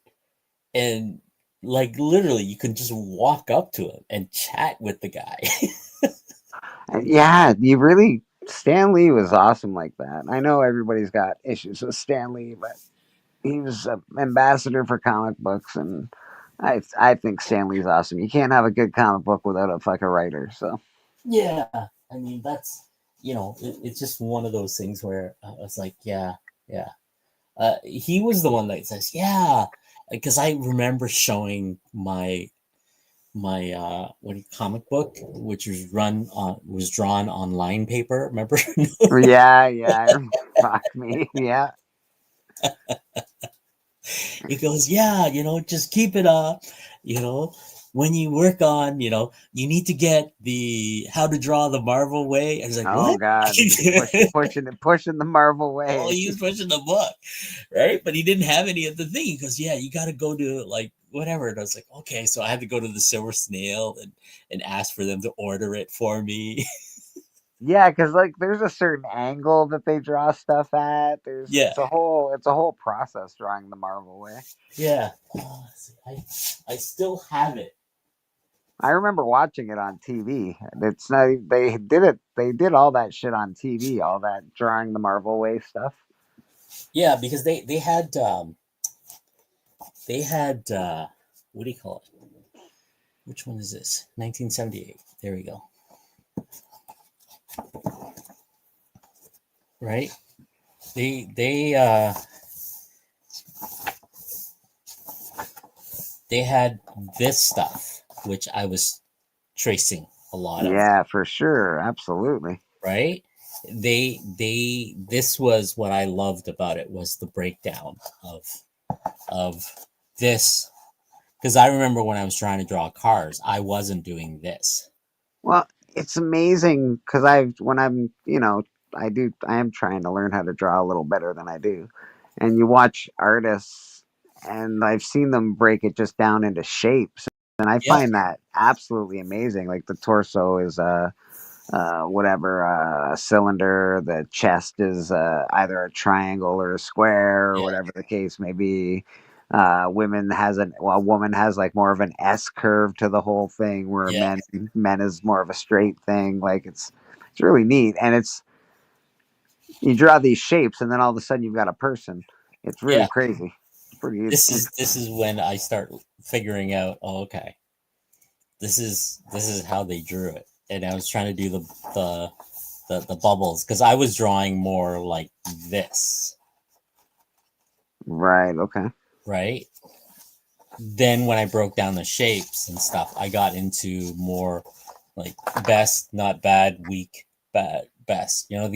And like literally, you can just walk up to him and chat with the guy. Yeah, Stan Lee was awesome like that. I know everybody's got issues with Stan Lee, but he was an ambassador for comic books, and I think Stan Lee's awesome. You can't have a good comic book without a fucking writer. So yeah, I mean that's it's just one of those things where I was like, yeah. He was the one that says, yeah, because I remember showing my comic book, which was drawn on line paper. Remember? yeah. Fuck me, yeah. He goes, yeah, just keep it up. When you work on, you need to get the How to Draw the Marvel Way. I was like, oh what? God, pushing the Marvel Way. Oh, he was pushing the book, right? But he didn't have any of the thing. He goes, yeah, you got to go to like whatever. And I was like, okay. So I had to go to the Silver Snail and ask for them to order it for me. Yeah, because like there's a certain angle that they draw stuff at. It's a whole process drawing the Marvel Way. Yeah, I still have it. I remember watching it on TV. It's not they did all that shit on TV, all that drawing the Marvel Way stuff. Yeah, because they had what do you call it? Which one is this? 1978. There we go. Right? They had this stuff, which I was tracing a lot of. Yeah, for sure. Absolutely. Right? This was what I loved about it, was the breakdown of this. Because I remember when I was trying to draw cars, I wasn't doing this. Well, it's amazing because I am trying to learn how to draw a little better than I do. And you watch artists and I've seen them break it just down into shapes. And I find that absolutely amazing. Like the torso is a cylinder, the chest is either a triangle or a square or whatever the case may be. women has a woman has like more of an S curve to the whole thing, where Yeah. men is more of a straight thing. Like it's really neat, and you draw these shapes, and then all of a sudden you've got a person. It's really Yeah. crazy. It's pretty. This is when I start figuring out, oh, okay, this is how they drew it. And I was trying to do the bubbles, because I was drawing more like this, Right. Okay. right? Then when I broke down the shapes and stuff, I got into more like best, not bad, weak, bad, best. You know,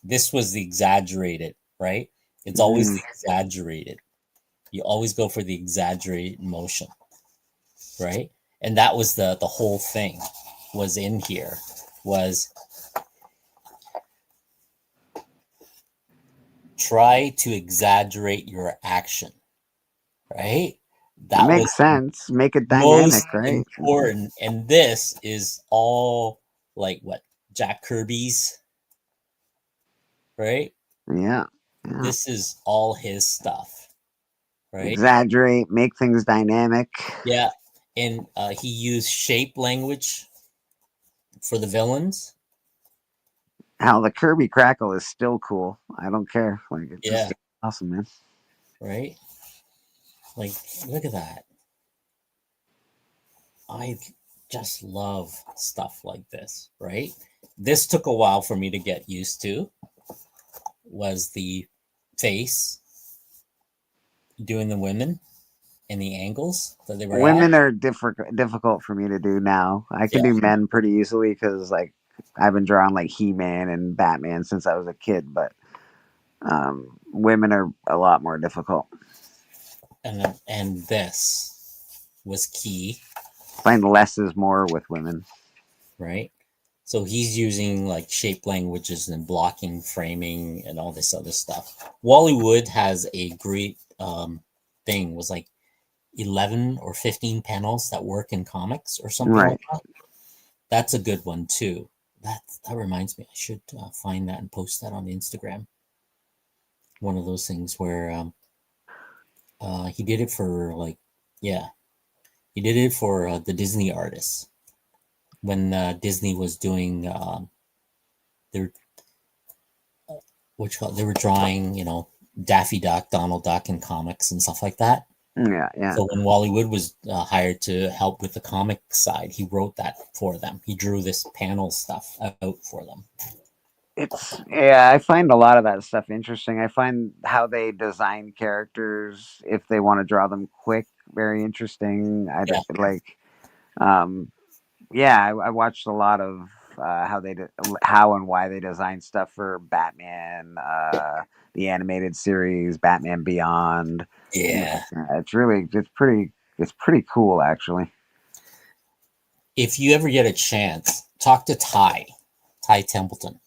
this was the exaggerated, right? It's always the exaggerated. You always go for the exaggerated motion, right? And that was the whole thing was in here, was try to exaggerate your action, right? That makes was sense. Make it most dynamic, right? important. And this is all like what Jack Kirby's, right? Yeah. This is all his stuff, right? Exaggerate, make things dynamic. Yeah. And he used shape language for the villains. How the Kirby crackle is still cool. I don't care. Like it's just awesome, man. Right? Like, look at that. I just love stuff like this, right? This took a while for me to get used to. Was the face doing the women and the angles that they were Women at. are difficult for me to do now. I can do men pretty easily because like I've been drawing like He-Man and Batman since I was a kid, but women are a lot more difficult. And this was key. I find less is more with women. Right? So he's using like shape languages and blocking, framing, and all this other stuff. Wally Wood has a great thing, was like 11 or 15 panels that work in comics or something like that. That's a good one too. That reminds me, I should find that and post that on Instagram. One of those things where he did it for like, he did it for the Disney artists when Disney was doing they were drawing, you know, Daffy Duck, Donald Duck in comics and stuff like that. Yeah. So when Wally Wood was hired to help with the comic side, he wrote that for them. He drew this panel stuff out for them. I find a lot of that stuff interesting. I find how they design characters, if they want to draw them quick, very interesting. I watched a lot of how and why they design stuff for Batman, the animated series, Batman Beyond. Yeah, it's pretty cool actually. If you ever get a chance, talk to Ty Templeton.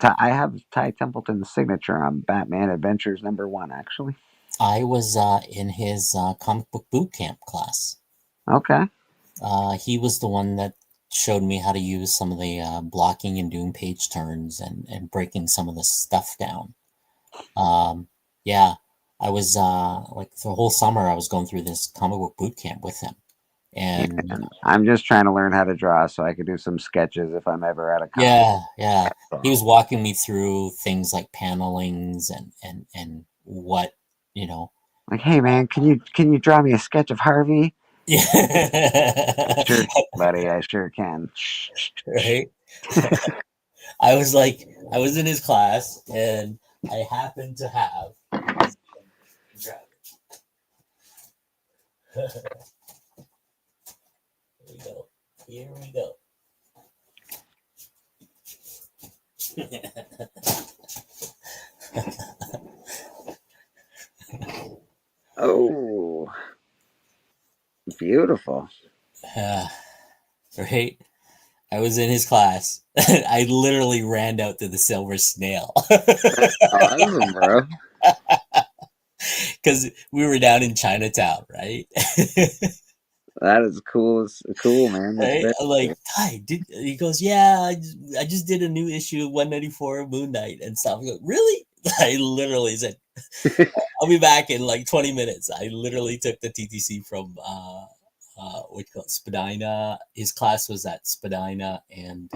I have Ty Templeton's signature on Batman Adventures #1 actually. I was in his comic book boot camp class. Okay. He was the one that showed me how to use some of the blocking and doing page turns and breaking some of the stuff down. I was like the whole summer I was going through this comic book boot camp with him. And I'm just trying to learn how to draw so I could do some sketches if I'm ever at a comic. Yeah. He was walking me through things like panelings and what, you know. Like, hey man, can you draw me a sketch of Harvey? Yeah. Sure, buddy, I sure can. Right? I was in his class and I happened to have Here we go. Oh, beautiful. Right? I was in his class. I literally ran out to the silver snail. Awesome, bro. Because we were down in Chinatown, right? That is cool. It's cool, man. That's Right? very I'm like, cool. Ty, he goes, yeah, I just did a new issue of 194 Moon Knight and stuff. I go, really? I literally said, I'll be back in like 20 minutes. I literally took the TTC from what you call it, Spadina. His class was at Spadina and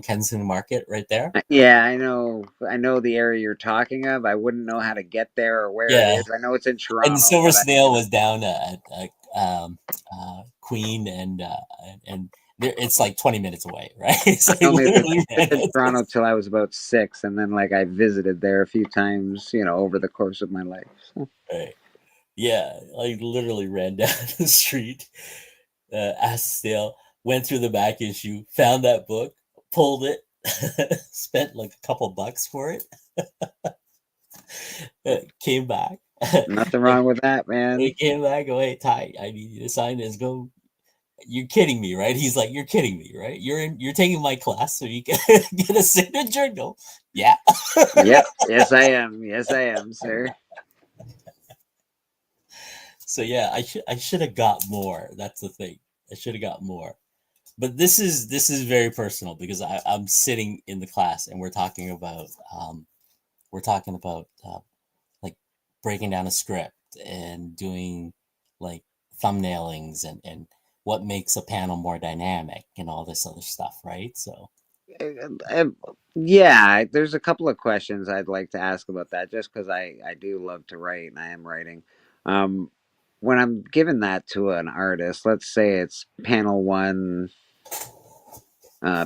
Kensington Market right there. Yeah, I know. I know the area you're talking of. I wouldn't know how to get there or where it Yeah, is. I know it's in and Toronto, Silver but I Snail was down at Queen and it's like 20 minutes away, right? So I only literally lived ran in Toronto till I was about 6, and then like I visited there a few times, over the course of my life. So. right. Yeah, I literally ran down the street, asked Snail, went through the back issue, found that book, pulled it, spent like a couple bucks for it, came back. Nothing wrong with that, man. He came back, go, hey, Ty, I need you to sign this. Go. You're kidding me, right? He's like, you're kidding me, right? You're taking my class so you can get a signature? No. Yeah. Yep. Yes, I am. Yes, I am, sir. So yeah, I should have got more. That's the thing. I should have got more. But this is very personal because I'm sitting in the class and we're talking about like breaking down a script and doing like thumbnailings and what makes a panel more dynamic and all this other stuff, right? So Yeah, there's a couple of questions I'd like to ask about that, just because I do love to write and I am writing. Um, when I'm giving that to an artist, let's say it's panel one,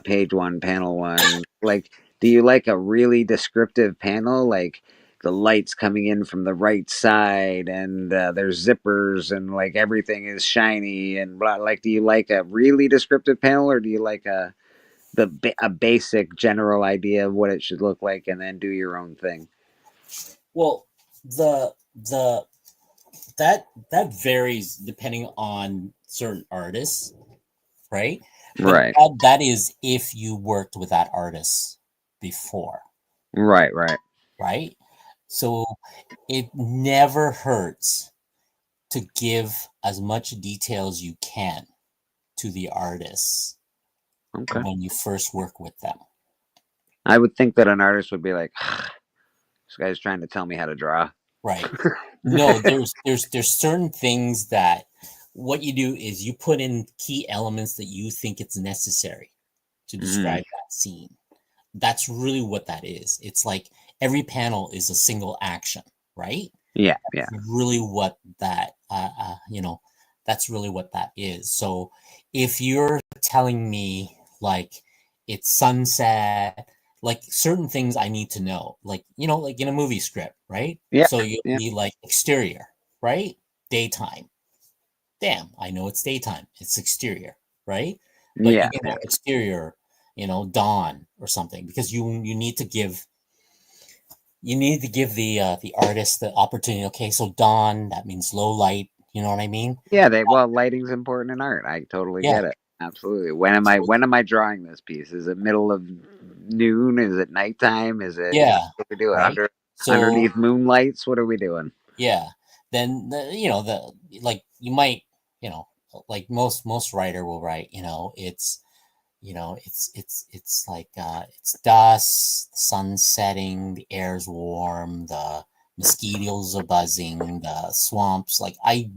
page one, panel one. Like, do you like a really descriptive panel, like the lights coming in from the right side and there's zippers and like everything is shiny and blah? Like, do you like a really descriptive panel, or do you like a basic general idea of what it should look like and then do your own thing? well the that varies depending on certain artists, right? But Right, that is if you worked with that artist before, right, right. right? So it never hurts to give as much detail as you can to the artists Okay. when you first work with them. I would think that an artist would be like, this guy's trying to tell me how to draw. Right. No, there's certain things that what you do is you put in key elements that you think it's necessary to describe that scene. That's really what that is. It's like every panel is a single action, right? Yeah, yeah. Really what that that's really what that is. So if you're telling me like it's sunset, like certain things I need to know, like like in a movie script, right? Yeah, So you'll yeah. be like exterior, right? Daytime. Damn, I know it's daytime. It's exterior, right? But Yeah, you can have exterior, dawn or something, because you need to give the artist the opportunity. Okay, so dawn, that means low light. You know what I mean? yeah. Well, lighting's important in art. I totally Yeah. get it. Absolutely. When am I drawing this piece? Is it middle of noon? Is it nighttime? Is it Yeah. what are we doing? Right. So Underneath moonlights? What are we doing? yeah, then like you might like most writer will write it's like it's dusk, the sun's setting, the air's warm, the mosquitoes are buzzing, the swamps. Like I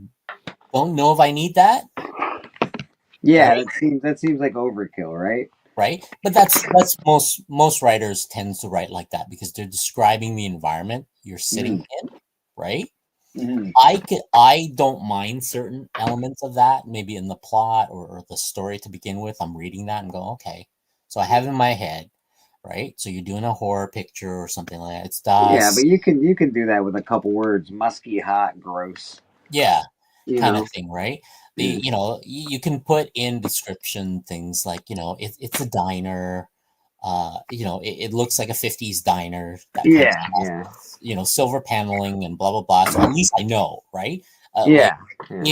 don't know if I need that. Yeah, Right. that seems like overkill, right? Right, but that's most writers tend to write like that because they're describing the environment you're sitting in, right? Mm-hmm. I don't mind certain elements of that, maybe in the plot or the story to begin with. I'm reading that and go, okay, so I have in my head, right? So you're doing a horror picture or something like that. It's Yeah, but dusk, you can do that with a couple words: musky, hot, gross. yeah, You kind know. of thing, right? Mm. You can put in description things like it's a diner. It looks like a 50s diner, that kind of Yeah, stuff. yeah, Silver paneling and blah blah blah. So at least I know, right? Like yeah, yeah.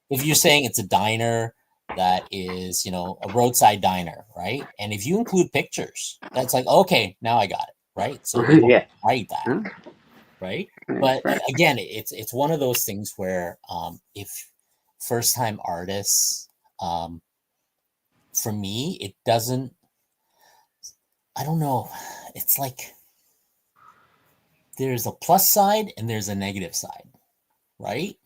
if you're saying it's a diner that is a roadside diner, right? And if you include pictures, that's like, okay, now I got it, right? So you don't Yeah. write that, Huh? right? That's But fair. again, it's one of those things where if first time artists um, for me, it doesn't. I don't know. It's like there's a plus side and there's a negative side, right?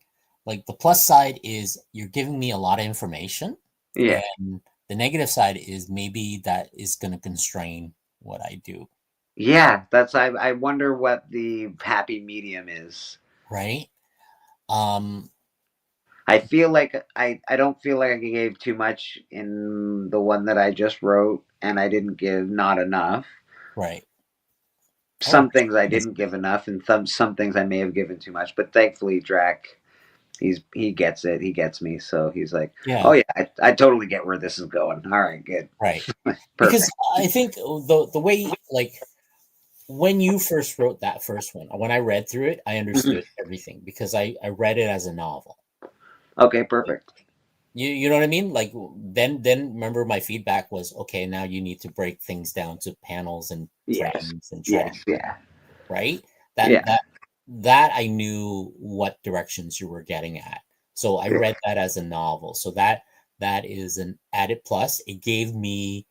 Like the plus side is you're giving me a lot of information. Yeah. And the negative side is maybe that is going to constrain what I do. Yeah, I wonder what the happy medium is. Right? I feel like I don't feel like I gave too much in the one that I just wrote, and I didn't give not enough. Right. Some things I didn't give enough, and some things I may have given too much. But thankfully, Drac, he gets it. He gets me. So he's like, yeah. oh yeah, I totally get where this is going. All right, good. Right. Because I think the way, like, when you first wrote that first one, when I read through it, I understood everything because I read it as a novel. Okay, perfect. You know what I mean? Like then remember my feedback was, okay, now you need to break things down to panels and frames and try to, right? That I knew what directions you were getting at. So I read that as a novel. So that is an added plus. It gave me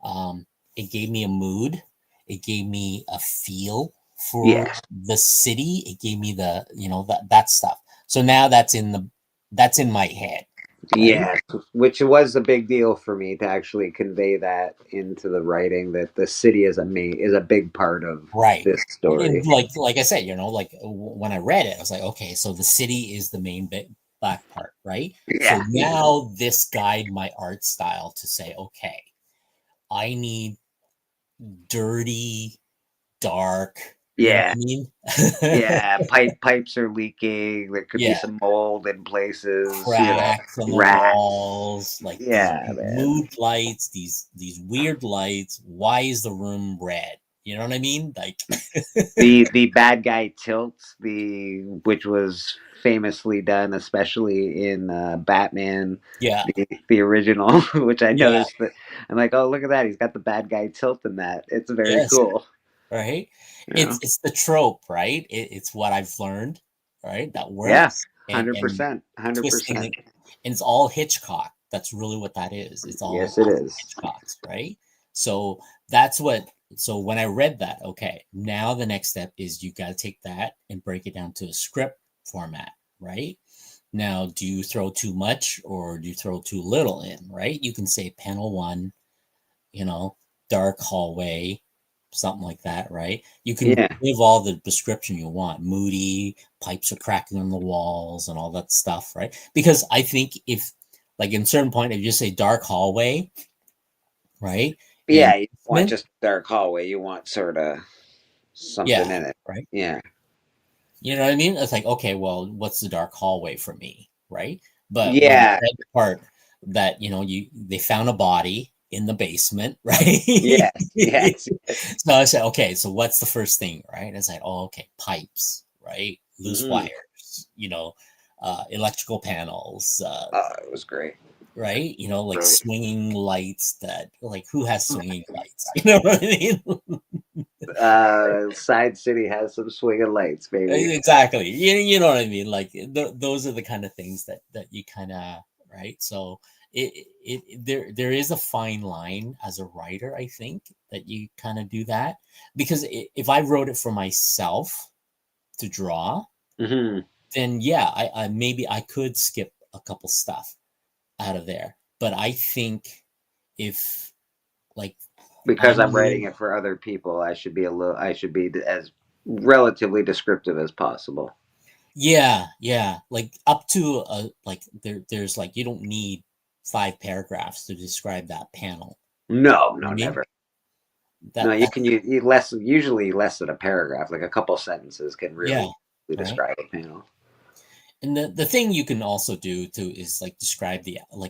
a mood. It gave me a feel for the city. It gave me the, that stuff. So now that's in my head. Right? Yeah, which was a big deal for me to actually convey that into the writing, that the city is a big part of this story. And like I said, like when I read it, I was like, okay, so the city is the main black part, right? Yeah. So now this guide my art style to say, okay, I need dirty, dark. Yeah. You know what I mean? Yeah, pipes are leaking. There could be some mold in places. Cracks on the walls, like these mood lights, these weird lights. Why is the room red? You know what I mean? Like the bad guy tilts, which was famously done, especially in Batman. Yeah, the original, which I noticed that I'm like, oh, look at that, he's got the bad guy tilt in that. It's very cool. Right? It's the trope, right? It's what I've learned, right? That works. Yeah, 100%. And it's all Hitchcock. That's really what that is. It's all it is Hitchcock's, right? So that's what. So when I read that, okay, now the next step is you got to take that and break it down to a script format, right? Now, do you throw too much or do you throw too little in, right? You can say panel 1, dark hallway, something like that, right? You can give all the description you want. Moody, pipes are cracking on the walls and all that stuff, right? Because I think if, like, in certain point, if you say dark hallway, right? Yeah, you want just dark hallway. You want sort of something in it, right? Yeah. You know what I mean? It's like, okay, well, what's the dark hallway for me, right? But the part that they found a body in the basement, right? Yes. So I said, okay, so what's the first thing, right? And it's like, oh, okay, pipes, right? Loose wires, electrical panels. It was great. Right? Like swinging lights that, like, who has swinging lights? You know what I mean? Side City has some swinging lights, baby. Exactly. You know what I mean? Like, those are the kind of things that you kind of, right? So there is a fine line as a writer, I think, that you kind of do that, because if I wrote it for myself to draw, then I maybe I could skip a couple stuff out of there. But I think if, like, because I'm writing it for other people, I should be as relatively descriptive as possible. Yeah, like up to like there's like, you don't need 5 paragraphs to describe that panel. No, never. You can use usually less than a paragraph. Like a couple sentences can really describe a panel. And the thing you can also do too is like describe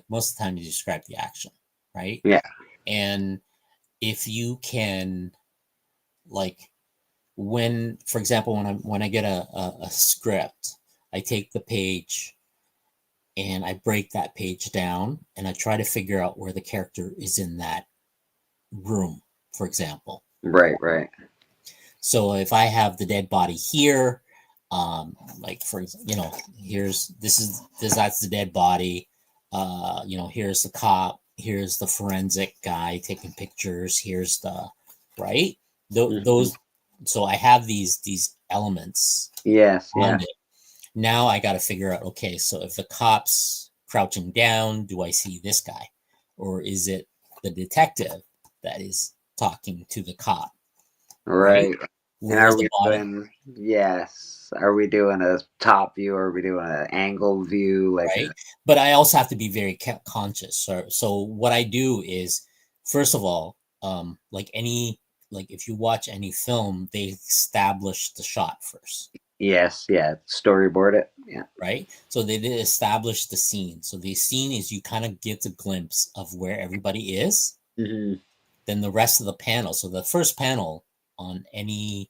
most of the time you describe the action, right? Yeah. And if you can, like, for example, when I get a script, I take the page and I break that page down and I try to figure out where the character is in that room, for example. Right. So if I have the dead body here, like, for that's the dead body. here's the cop, here's the forensic guy taking pictures, here's the right. Those. So I have these elements. Yes. On it. Now I got to figure out. Okay, so if the cop's crouching down, do I see this guy, or is it the detective that is talking to the cop? Right. And Where's the body? Are we doing a top view, or are we doing an angle view? Right. But I also have to be very conscious. So what I do is, first of all, like if you watch any film, they establish the shot first. Yes, yeah, storyboard it. Yeah. Right. So they did establish the scene. So the scene is you kind of get a glimpse of where everybody is. Mm-hmm. Then the rest of the panel. So the first panel on any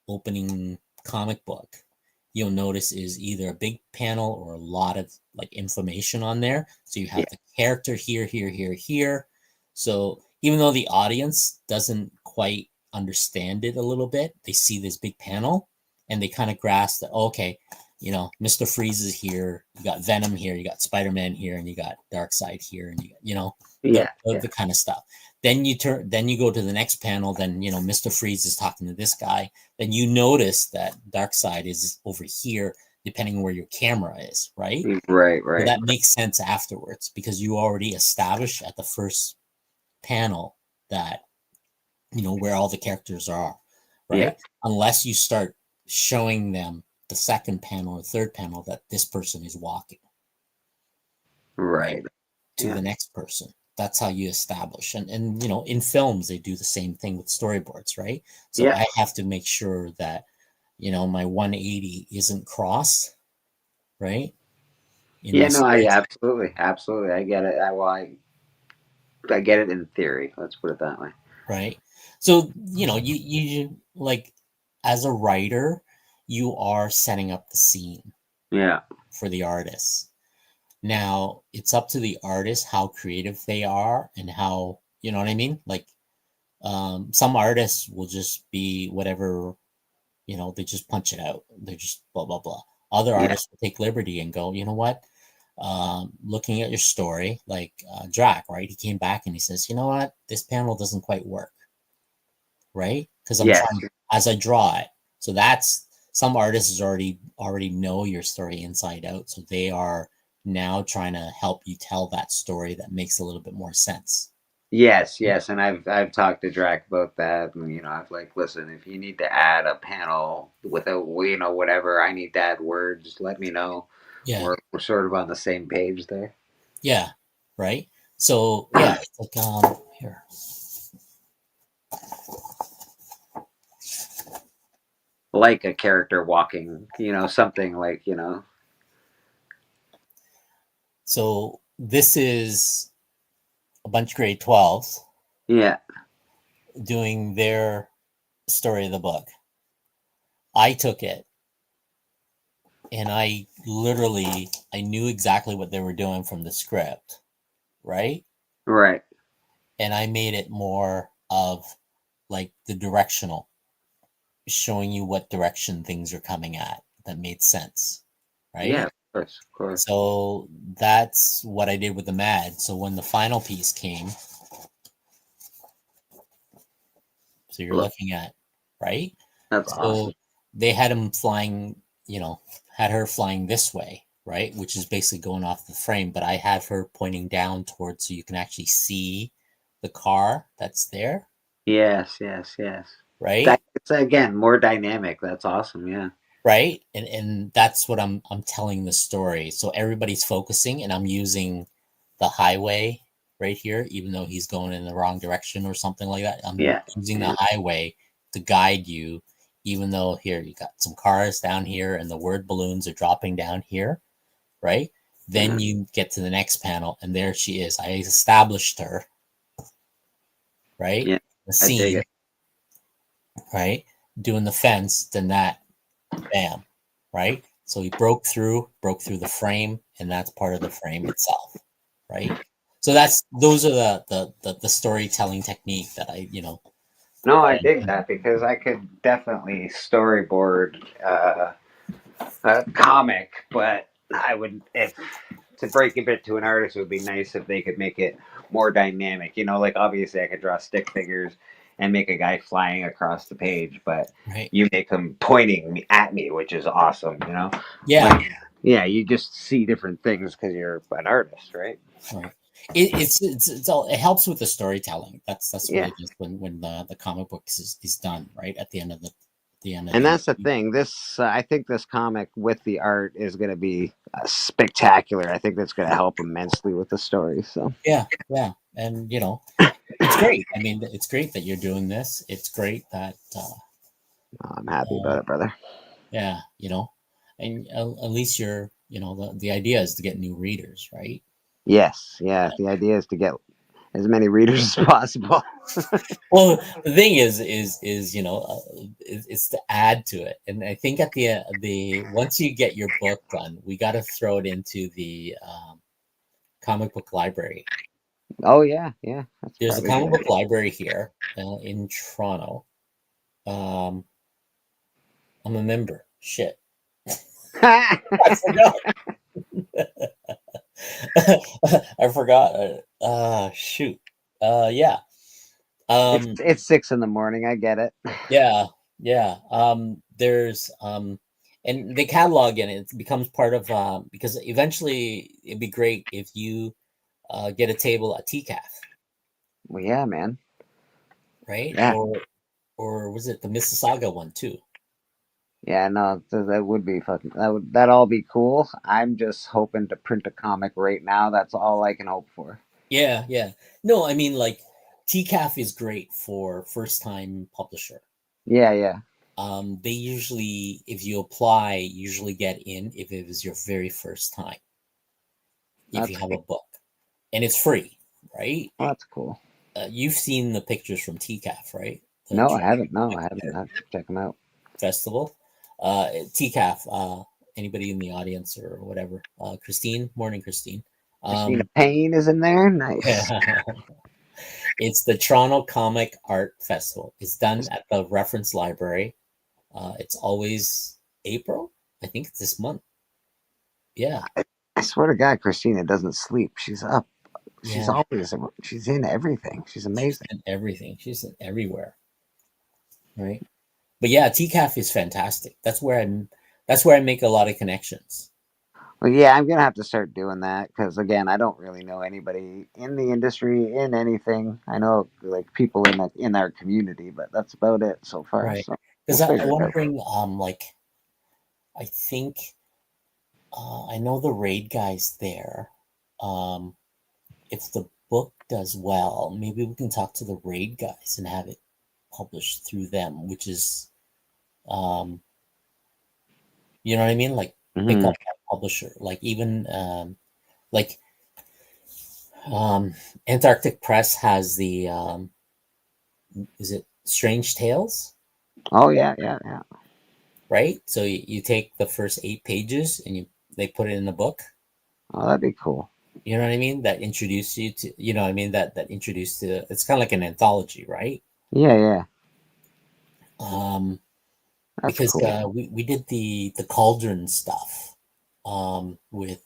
opening comic book, you'll notice is either a big panel or a lot of like information on there. So you have the character here, here, here, here. So even though the audience doesn't quite understand it a little bit, they see this big panel and they kind of grasp that, okay, Mr. Freeze is here, you got Venom here, you got Spider-Man here, and you got Darkseid here, and the kind of stuff. Then you go to the next panel, then Mr. Freeze is talking to this guy. Then you notice that Darkseid is over here, depending on where your camera is, right? Right. So that makes sense afterwards because you already established at the first panel that where all the characters are, right? Yeah. Unless you start showing them the second panel or third panel that this person is walking right to the next person. That's how you establish. And in films they do the same thing with storyboards, right? So I have to make sure that my 180 isn't crossed, right? Absolutely I get it. I get it in theory, let's put it that way. Right. So you like, as a writer, you are setting up the scene for the artist. Now it's up to the artist how creative they are and how, you know what I mean? Like, some artists will just be whatever, they just punch it out. They're just blah, blah, blah. Other artists will take liberty and go, you know what? Looking at your story, like Drac, right? He came back and he says, you know what? This panel doesn't quite work. Right? Because I'm trying, as I draw it. So that's, some artists already know your story inside out. So they are now trying to help you tell that story that makes a little bit more sense. Yes. And I've talked to Drac about that. And, I've like, listen, if you need to add a panel without, whatever, I need to add words, let me know. Yeah. We're sort of on the same page there. Yeah. Right. So yeah, it's like, here. Like a character walking, something like, So this is a bunch of grade 12s. Yeah. Doing their story of the book. I took it and I knew exactly what they were doing from the script. Right? Right. And I made it more of like the directional, showing you what direction things are coming at that made sense. Right? Yeah, of course. So that's what I did with the Mad. So when the final piece came, so you're looking at, right? That's awesome. They had him flying, had her flying this way, right? Which is basically going off the frame, but I have her pointing down towards so you can actually see the car that's there. Yes. Right? It's again more dynamic. That's awesome. Yeah. Right? And that's what I'm telling the story. So everybody's focusing and I'm using the highway right here, even though he's going in the wrong direction or something like that. I'm using the highway to guide you, even though here you got some cars down here and the word balloons are dropping down here, right? Then you get to the next panel and there she is. I established her, right? Yeah, the scene, right? Doing the fence, then that, bam, right? So he broke through the frame, and that's part of the frame itself, right? So those are the storytelling technique that I. No, I dig that because I could definitely storyboard a comic, but I would, if to break it to an artist, it would be nice if they could make it more dynamic. You know, like obviously I could draw stick figures and make a guy flying across the page, but Right. you make him pointing at me, which is awesome. You know. Yeah. Like, yeah, you just see different things because you're an artist, right? Right. It's all, it helps with the storytelling. That's what Yeah. it is when the comic book is done, right at the end of the end of And the that's the thing. This I think this comic with the art is going to be spectacular. I think that's going to help immensely with the story. So yeah, and you know, it's great. I mean, it's great that you're doing this. It's great that I'm happy about it, brother. yeah, you know, and at least you're, you know, the idea is to get new readers, right? Yes, yeah. The idea is to get as many readers as possible. Well, the thing is you know, it's to add to it, and I think at the once you get your book done, we got to throw it into the comic book library. Oh yeah, yeah. That's There's a probably comic good. book library here in Toronto. I'm a member. Shit, I forgot. I forgot. Shoot. Yeah. It's 6 a.m. I get it. Yeah. Yeah. There's and they catalog in it. It becomes part of because eventually it'd be great if you get a table at TCAF, Well, yeah, man. right? Yeah. Or was it the Mississauga one too? Yeah, no, that would be fucking. That all be cool. I'm just hoping to print a comic right now. That's all I can hope for. Yeah, yeah. No, I mean like TCAF is great for first time publisher. Yeah, yeah. They usually, if you apply, usually get in if it was your very first time. If you have a book, and it's free, right? Oh, that's cool. You've seen the pictures from TCAF, right? The No, I haven't. No, I haven't. I have to check them out. Festival. TCAF. Anybody in the audience or whatever? Christine, morning, Christine. Christina Payne is in there. Nice. It's the Toronto Comic Art Festival. It's done at the Reference Library. It's always April. I think it's this month. Yeah. I swear to God, Christina doesn't sleep. She's up. She's Yeah. always. She's in everything. She's amazing. She's in everything. She's in everywhere. Right. But yeah, TCAF is fantastic. That's where I make a lot of connections. Well, yeah, I'm gonna have to start doing that because again, I don't really know anybody in the industry in anything. I know like people in our community, but that's about it so far. Right. So Because we'll I figure it want to out. bring like I think I know the raid guys there. If the book does well, maybe we can talk to the raid guys and have it published through them, which is you know what I mean? Like pick Mhm. up that publisher. Like even like Antarctic Press has the is it Strange Tales? Oh yeah, yeah, yeah. Right? So you take the first 8 pages and they put it in the book. Oh, that'd be cool. You know what I mean? That introduced you to, you know what I mean? That introduced to, it's kind of like an anthology, right? Yeah, yeah. That's Because cool. we did the Cauldron stuff with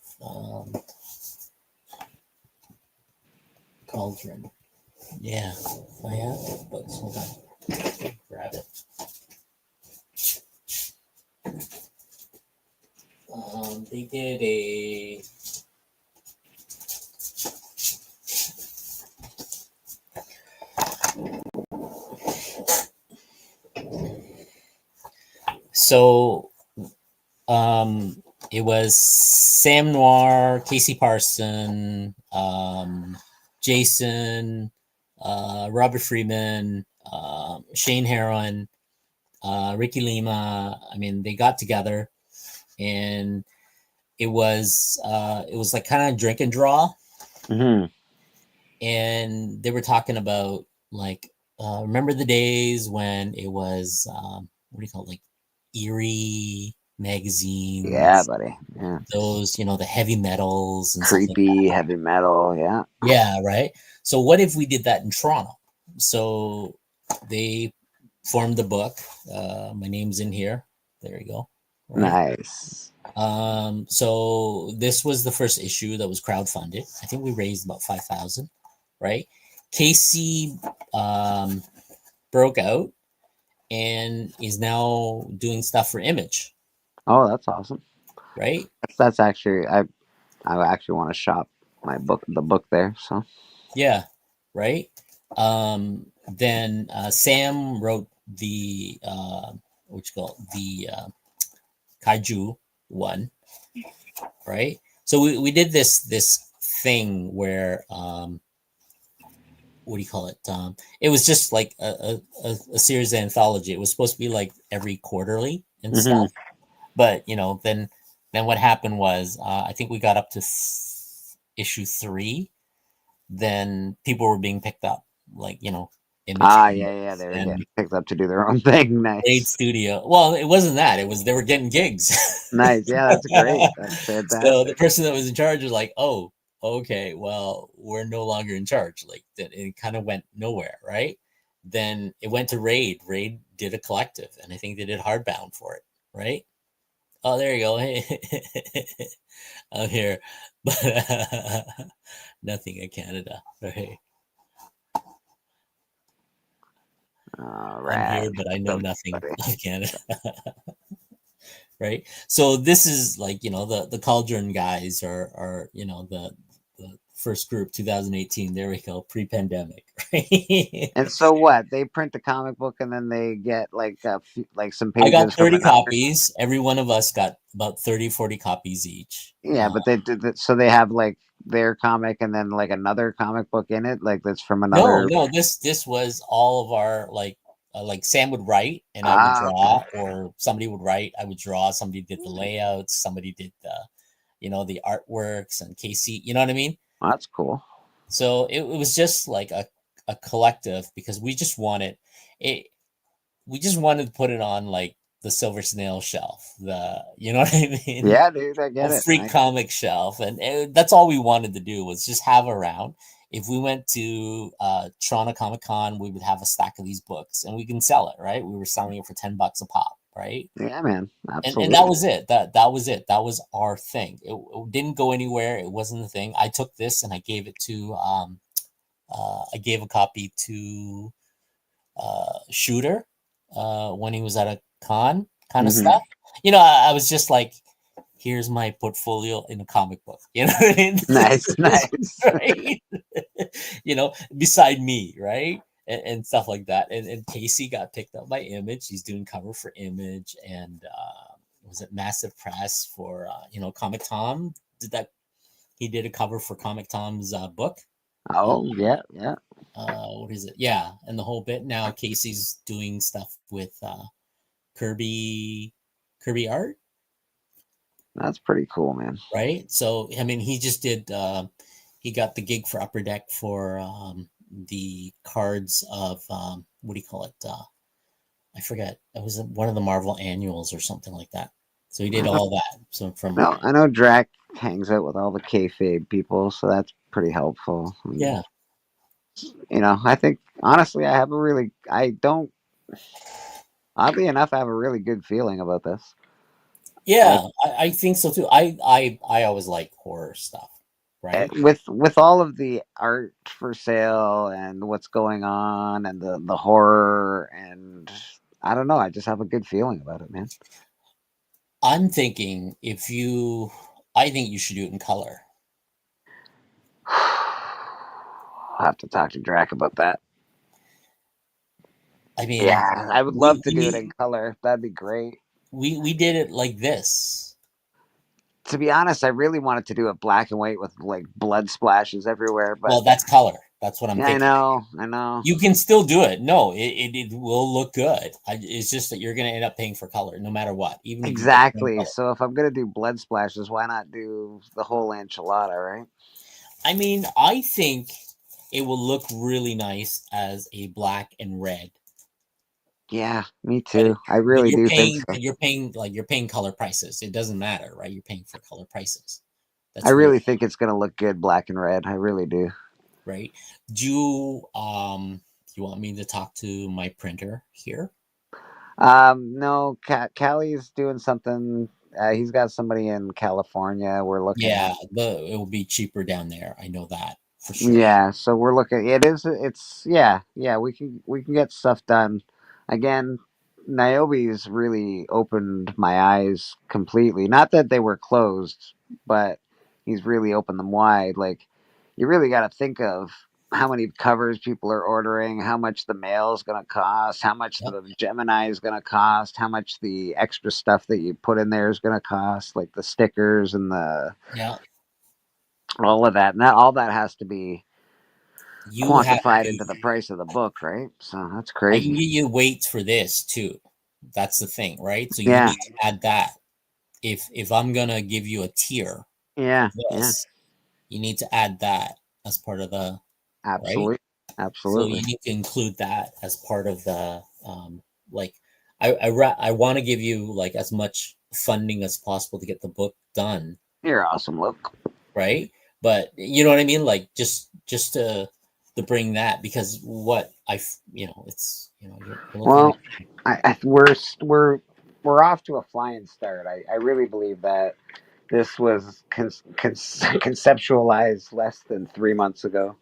Cauldron. Yeah, I have it, but hold on, grab it. They did a so it was Sam Noir, Casey Parson, Jason, Robert Freeman, Shane Heron, Ricky Lima. I mean, they got together, and it was like kind of drink and draw, and they were talking about like remember the days when it was what do you call it, like eerie magazines? Yeah, buddy. Yeah. Those, you know, the heavy metals and creepy heavy metal. Yeah. Yeah, right. So what if we did that in Toronto? So they formed the book. My name's in here. There you go. Right? Nice. So this was the first issue that was crowdfunded. I think we raised about 5,000, right? Casey broke out and is now doing stuff for Image, Oh, that's awesome. right? That's actually I actually want to shop the book there. So Yeah, right. Then Sam wrote the what you call it, the kaiju one, right? So we did this thing where what do you call it? It was just like a series of anthology. It was supposed to be like every quarterly and stuff, but then what happened was I think we got up to issue 3. Then people were being picked up, like Image yeah, they were and getting picked up to do their own thing. Raid Nice, Studio. Well, it wasn't that. It was they were getting gigs. nice. Yeah, that's great. That's So the fantastic. person that was in charge was like, "Oh, okay, well, we're no longer in charge." Like that, it kind of went nowhere, right? Then it went to Raid. Raid did a collective, and I think they did hardbound for it, right? Oh, there you go. Hey, I'm here, but nothing in Canada. Right? All I'm right. here, but I know So nothing funny. of Canada. Right? So this is like the Cauldron guys are the first group 2018. There we go, pre-pandemic. Right? And so what? They print the comic book and then they get like like some I got pages from 30 another. copies. Every one of us got about 30, 40 copies each. Yeah, but they did that, so they have like their comic and then like another comic book in it, like that's from No, another. no, this was all of our like Sam would write and I would Okay. draw, or somebody would write, I would draw, somebody did the layouts, somebody did the artworks, and Casey, you know what I mean? Well, that's cool. So it was just like a collective, because it we just wanted to put it on like the Silver Snail shelf, you know what I mean? Yeah, dude, I A get it. free comic shelf, and that's all we wanted to do, was just have around. If we went to Toronto Comic Con, we would have a stack of these books and we can sell it, right? We were selling it for $10 a pop, right? Yeah, man, And that absolutely. was it. That was it. That was our thing. It didn't go anywhere. It wasn't the thing. I took this and I gave it to I gave a copy to Shooter when he was at a con, kind of Hmm. stuff. I was just like, here's my portfolio in a comic book. You know what I mean? Nice, nice. Right? Beside me, right? And stuff like that. And Casey got picked up by Image. He's doing cover for Image, and was it Massive Press for Comic Tom? He did a cover for Comic Tom's book. Oh yeah, yeah. What is it? Yeah, and the whole bit. Now Casey's doing stuff with Kirby art, That's pretty cool, man. right? So I mean, he just did. He got the gig for Upper Deck for the cards of what do you call it? I forget. It was one of the Marvel annuals or something like that. So he did all that. So from No, I know Drac hangs out with all the kayfabe people, so that's pretty helpful. yeah. I think honestly, I don't. Oddly enough, I have a really good feeling about this. Like Yeah, I think so too. I always like horror stuff, right? with all of the art for sale and what's going on and the horror and I don't know, I just have a good feeling about it, man. I'm thinking I think you should do it in color. I'll have to talk to Drac about that. I mean, Yeah, I would we love to do it in color. That'd be great. we did it like this. To be honest, I really wanted to do it black and white with like blood splashes everywhere, but Well, that's color. That's what I'm yeah, I thinking. know, I know. You can still do it. No, it will look good. It's just that you're going to end up paying for color no matter what, even if you get the same Exactly. color. So if I'm gonna do blood splashes, why not do the whole enchilada, right? I mean, I think it will look really nice as a black and red. Yeah, me But too. I really do think so. you're paying color prices. It doesn't matter, right? You're paying for color prices. I That's really really think it's gonna look good black and red. I really do. right. Do you want me to talk to my printer here? No, Callie's doing something he's got somebody in California. We're looking Yeah, at. it will be cheaper down there. I know that for sure. Yeah, so we're looking. It's yeah. We can get stuff done. Again, Niobe's really opened my eyes completely. Not that they were closed, but he's really opened them wide. Like, you really got to think of how many covers people are ordering, how much the mail is going to cost, how much Yep. the Gemini is going to cost, how much the extra stuff that you put in there is going to cost, like the stickers and the Yeah. all of that. And all that has to be You have quantified to. into the price of the book, right? So that's And crazy. you wait for this too. That's the thing, right? So you Yeah, need to add that. If I'm gonna give you a tier for yeah, this, you need to add that as part of the right. absolutely, So you absolutely. need to include that as part of the like I want to give you like as much funding as possible to get the book done, You're awesome, Luke. right? But you know what I mean, like just to bring that because what it's you're looking Well, at we're off to a flying start. I really believe that this was conceptualized less than 3 months ago,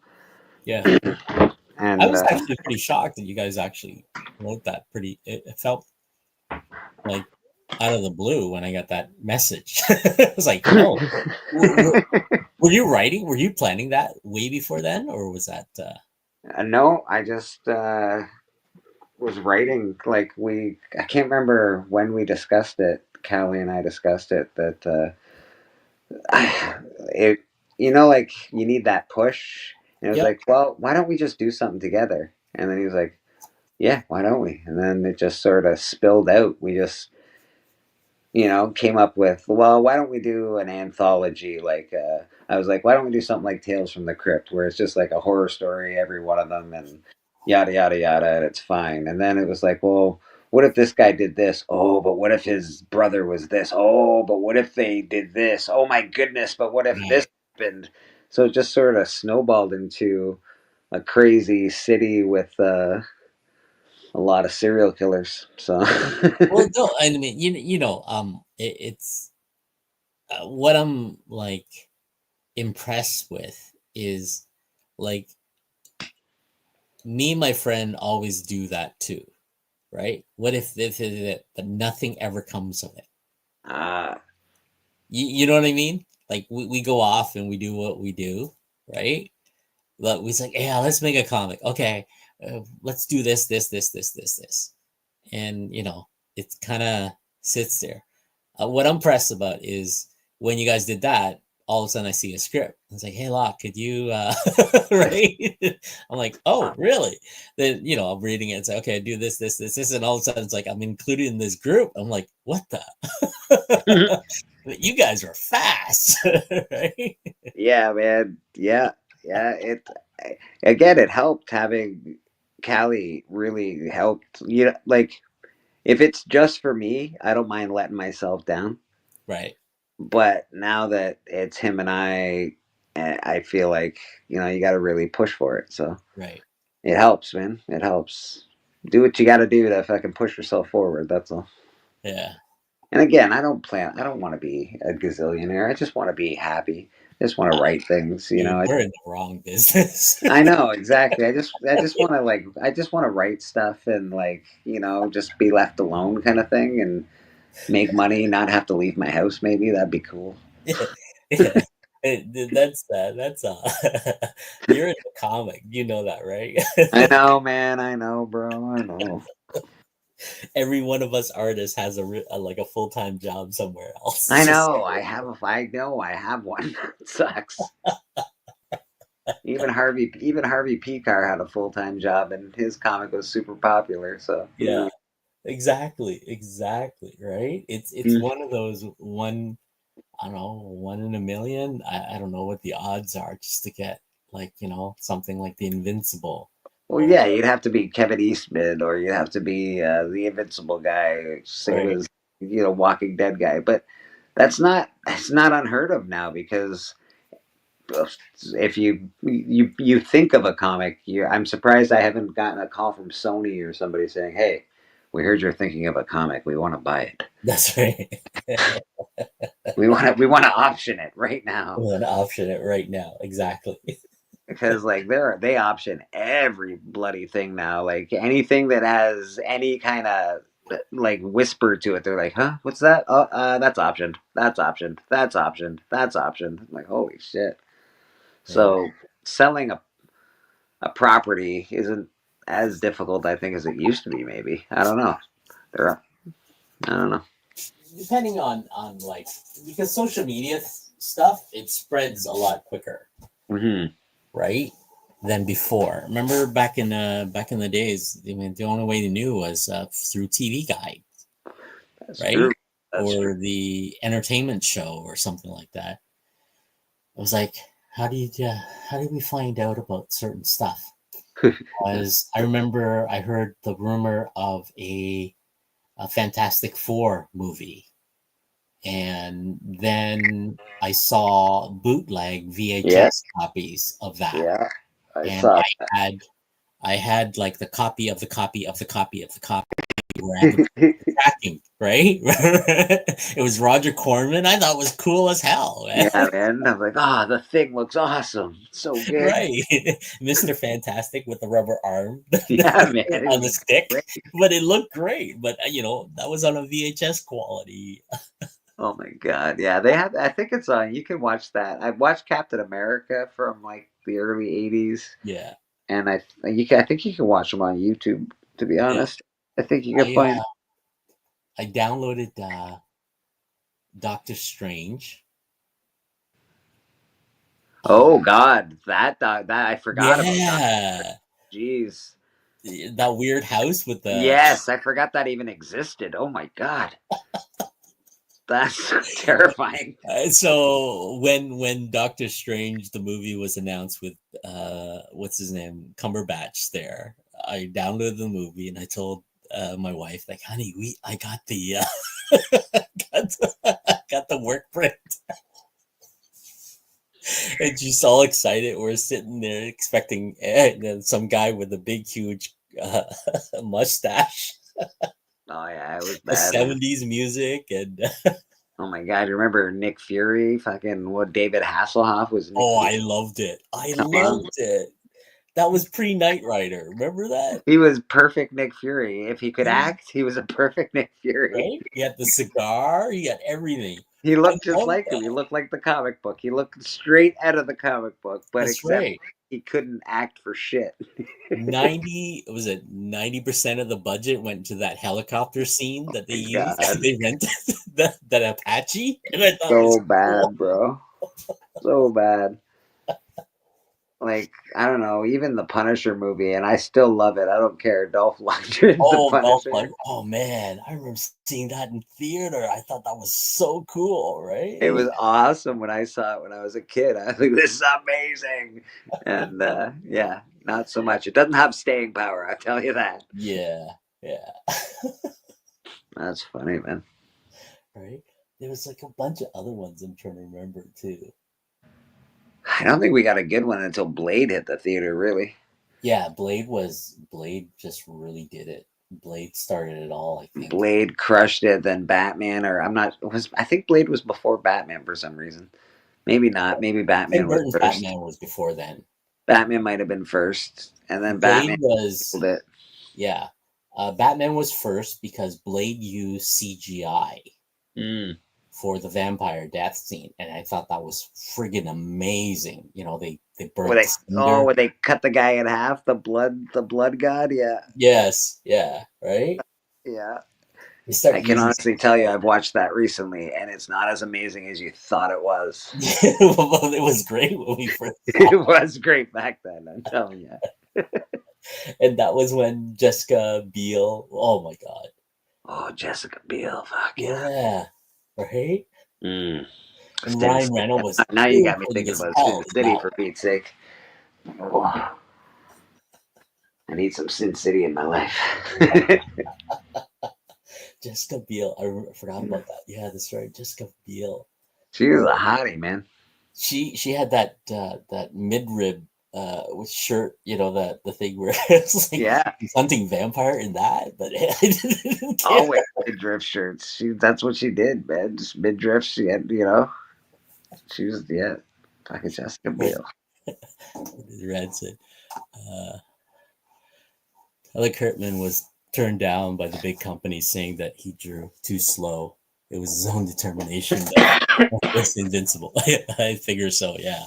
yeah. I and was actually pretty shocked that you guys actually wrote that pretty. It felt like out of the blue when I got that message. I was like, oh, were you writing? Were you planning that way before then, or was that? no, I just was writing. Like, I can't remember when we discussed it. Callie and I discussed it that. It like you need that push, and it was Yep. like, well, why don't we just do something together? And then he was like, yeah, why don't we? And then it just sort of spilled out. We just came up with, well, why don't we do an anthology? Like, I was like, why don't we do something like Tales from the Crypt, where it's just like a horror story, every one of them, and yada yada yada, and it's fine. And then it was like, well, what if this guy did this? Oh, but what if his brother was this? Oh, but what if they did this? Oh my goodness, but what if this Right. happened? So it just sort of snowballed into a crazy city with a lot of serial killers. So Well, no, I mean, it's what I'm like impressed with is like me and my friend always do that too, right? What if but nothing ever comes of it? uh, You know what I mean? Like we go off and we do what we do, right? But we like, yeah, let's make a comic. Okay, let's do this, and it kind of sits there. What I'm pressed about is when you guys did that, all of a sudden I see a script. I was like, hey, Locke, could you, right? I'm like, oh, really? Then, I'm reading it and say, okay, do this. And all of a sudden it's like, I'm included in this group. I'm like, what the? You guys are fast, right? yeah, man. Yeah. Again, it helped having Callie really helped. Like, if it's just for me, I don't mind letting myself down. Right, But now that it's him and I feel like you got to really push for it. So right. it helps, man. It helps. Do what you got to do to fucking push yourself forward. That's all. Yeah. And again, I don't want to be a gazillionaire. I just want to be happy. I just want to write things. Dude, we're in the wrong business. I know exactly. I just want to write stuff and just be left alone kind of thing and make money, not have to leave my house. Maybe that'd be cool. Yeah. That's you're in the comic, you know that, right? I know, man. I know, bro. I know. Every one of us artists has like a full-time job somewhere else. I It's just know. I know. I have one. It sucks. Even Harvey Picar had a full time job, and his comic was super popular. So yeah, exactly, right? It's Mm. one of those I don't know, 1 in a million. I don't know what the odds are just to get like, something like the Invincible Well, or yeah, you'd have to be Kevin Eastman, or you'd have to be the Invincible guy, same right. as Walking Dead guy. But that's not unheard of now because if you think of a comic, I'm surprised I haven't gotten a call from Sony or somebody saying, "Hey, We heard you're thinking of a comic. We want to buy it. That's right. We want to option it right now. We want to option it right now. Exactly. Because like they option every bloody thing now. Like anything that has any kind of like whisper to it, they're like, huh, what's that? Oh, that's optioned. That's optioned. That's optioned. That's optioned. I'm like, holy shit. So selling a property isn't as difficult, I think, as it used to be. Maybe, I don't know. I don't know. Depending on like, because social media stuff, it spreads a lot quicker, right, than before. Remember back in the days, I mean, the only way they knew was through TV guide, That's right? true. Or the entertainment show or something like that. It was like, how did we find out about certain stuff? Because I remember I heard the rumor of a Fantastic Four movie, and then I saw bootleg VHS copies of that. Yeah, I had like the copy of the copy of the copy of the copy where I tracking, right? It was Roger Corman. I thought it was cool as hell. Man. Yeah, man. I'm like, the thing looks awesome. So good. Right. Mr. Fantastic with the rubber arm Yeah, man. on the stick. Great. But it looked great. But, that was on a VHS quality. Oh, my God. Yeah, they have, I think it's on, you can watch that. I've watched Captain America from like the early 80s. Yeah. And I think you can watch them on YouTube, to be honest. I think you can find. I downloaded Doctor Strange. Oh God, that I forgot about. Yeah. Jeez. That weird house with the. Yes, I forgot that even existed. Oh my God. That's terrifying. So when Doctor Strange the movie was announced with what's his name, Cumberbatch there, I downloaded the movie and I told my wife, like, honey, I got the got the work print. And she's all excited. We're sitting there expecting some guy with a big huge mustache. Oh yeah, it was bad. 70s music and oh my God, you remember Nick Fury? Fucking what David Hasselhoff was. I loved it. I loved it. That was pre-Knight Rider. Remember that? He was perfect Nick Fury. If he could act, he was a perfect Nick Fury. Right? He had the cigar. He had everything. He looked just like him. He looked like the comic book. He looked straight out of the comic book, but he couldn't act for shit. 90% of the budget went to that helicopter scene that they used. They rented that Apache. And I thought so bad, cool. Bro. So bad. Like, I don't know, even the Punisher movie, and I still love it. I don't care. Dolph Lundgren. Oh man, I remember seeing that in theater. I thought that was so cool, right? It was awesome when I saw it when I was a kid. I was like, this is amazing. And yeah, not so much. It doesn't have staying power, I tell you that. Yeah. That's funny, man. Right? There was like a bunch of other ones I'm trying to remember too. I don't think we got a good one until Blade hit the theater, really. Yeah, Blade just really did it. Blade started it all, I think. Blade crushed it, then Batman, I think Blade was before Batman for some reason. Maybe not. Maybe Batman was first. Batman was before then. Batman might have been first, and then Blade Batman was it. Yeah. Batman was first because Blade used CGI. For the vampire death scene, and I thought that was friggin' amazing. They burnt. Where they cut the guy in half, the blood god, yeah. Yes, yeah, right. Yeah, I can honestly tell you, I've watched that recently, and it's not as amazing as you thought it was. Well, it was great when we first. It was great back then, I'm telling you. And that was when Jessica Biel. Oh my God. Oh, Jessica Biel, fuck yeah. Right? And Ryan Reynolds was. Now you got me thinking about Sin City for Pete's sake. Oh, I need some Sin City in my life. Jessica Biel, I forgot about that. Yeah, that's right, Jessica Biel. She was a hottie, man. She had that midrib with shirt, that the thing where it's like Yeah, he's hunting vampire in that, but I didn't care. always midriff shirts. That's what she did, man. Just midriff. She had, she was fucking Jessica Biel. Rancid. Alec Kurtman was turned down by the big companies saying that he drew too slow. It was his own determination that was invincible. I figure so, yeah.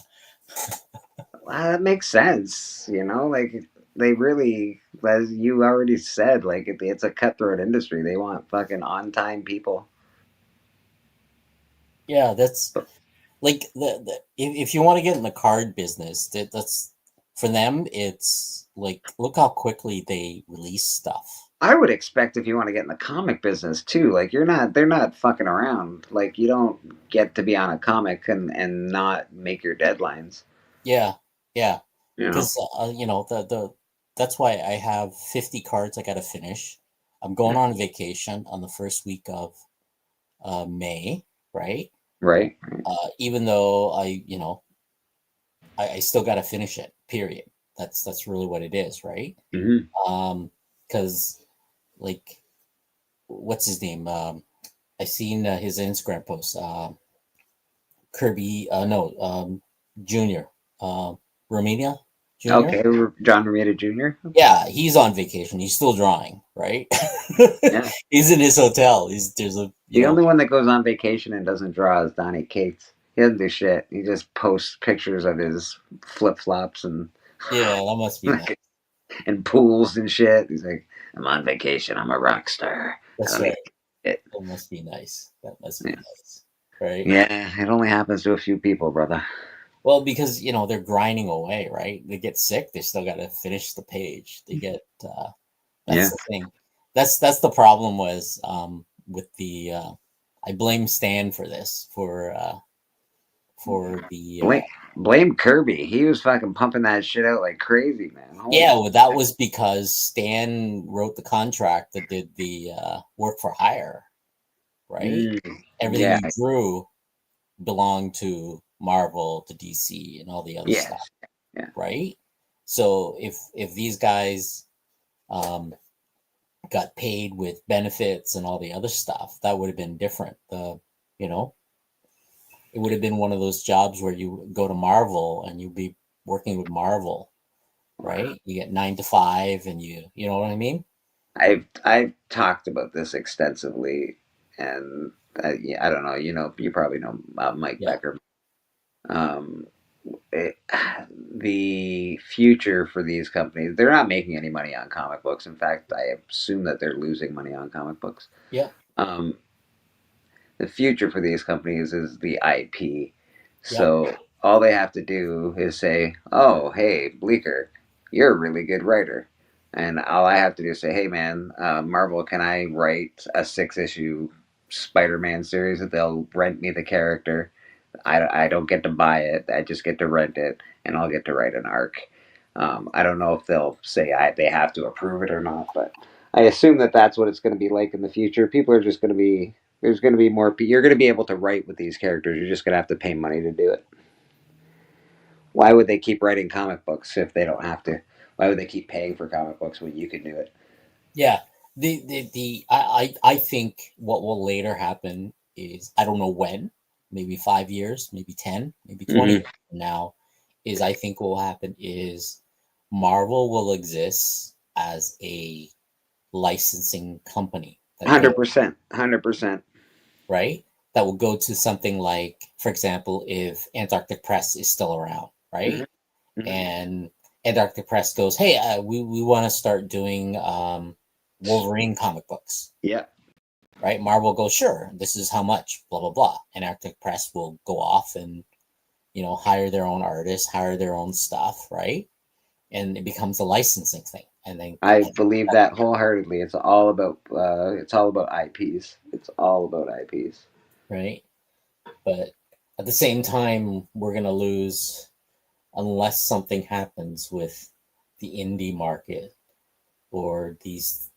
Well, that makes sense. Like they really, as you already said, like it's a cutthroat industry. They want fucking on time people. Yeah, that's like if you want to get in the card business, that's for them. It's like look how quickly they release stuff. I would expect if you want to get in the comic business too, like they're not fucking around. Like you don't get to be on a comic and not make your deadlines. Yeah, yeah, You know, because the that's why I have 50 cards I got to finish. I'm going on vacation on the first week of May, right? right? Even though I still got to finish it. Period. That's really what it is, right? Mm-hmm. Because like, what's his name? I seen his Instagram post. Kirby, no, Junior, Romania Junior. Okay, John Romita Jr. Yeah, he's on vacation. He's still drawing, right? Yeah. He's in his hotel. The only one that goes on vacation and doesn't draw is Donnie Cates. He doesn't do shit. He just posts pictures of his flip flops and Yeah, that must be nice. and pools and shit. He's like, I'm on vacation. I'm a rock star. That's right. That must be nice. That must be nice, right? Yeah, it only happens to a few people, brother. Well, because they're grinding away, right? They get sick, they still got to finish the page. They get that's the thing. That's the problem was with the I blame Stan for this for the blame Kirby. He was fucking pumping that shit out like crazy, man. Well, that was because Stan wrote the contract that did the work for hire, right? Everything he drew belonged to Marvel, to DC, and all the other stuff, right? So if these guys got paid with benefits and all the other stuff, that would have been different. It would have been one of those jobs where you go to Marvel and you'd be working with Marvel, right? You get 9 to 5, and you know what I mean. I've talked about this extensively, and I don't know. You probably know Mike Becker. The future for these companies, they're not making any money on comic books. In fact, I assume that they're losing money on comic books. Yeah. The future for these companies is the IP. So all they have to do is say, oh, hey, Bleecker, you're a really good writer. And all I have to do is say, hey, man, Marvel, can I write a 6-issue Spider-Man series that they'll rent me the character? I don't get to buy it. I just get to rent it, and I'll get to write an arc. I don't know if they'll say they have to approve it or not, but I assume that that's what it's going to be like in the future. People are just going to be there's going to be more. You're going to be able to write with these characters. You're just going to have to pay money to do it. Why would they keep writing comic books if they don't have to? Why would they keep paying for comic books when you can do it? Yeah, I think what will later happen is, I don't know when, maybe 5 years, maybe 10, maybe 20 years from now, is I think what will happen is Marvel will exist as a licensing company. 100%, 100%. Right? That will go to something like, for example, if Antarctic Press is still around, right? And Antarctic Press goes, hey, we want to start doing Wolverine comic books. Yeah. Right? Marvel goes, sure, this is how much, blah, blah, blah. And Antarctic Press will go off and, hire their own artists, hire their own stuff, right? And it becomes a licensing thing. And then I believe that wholeheartedly. It's all about IPs. It's all about IPs. Right. But at the same time, we're going to lose, unless something happens with the indie market, or these,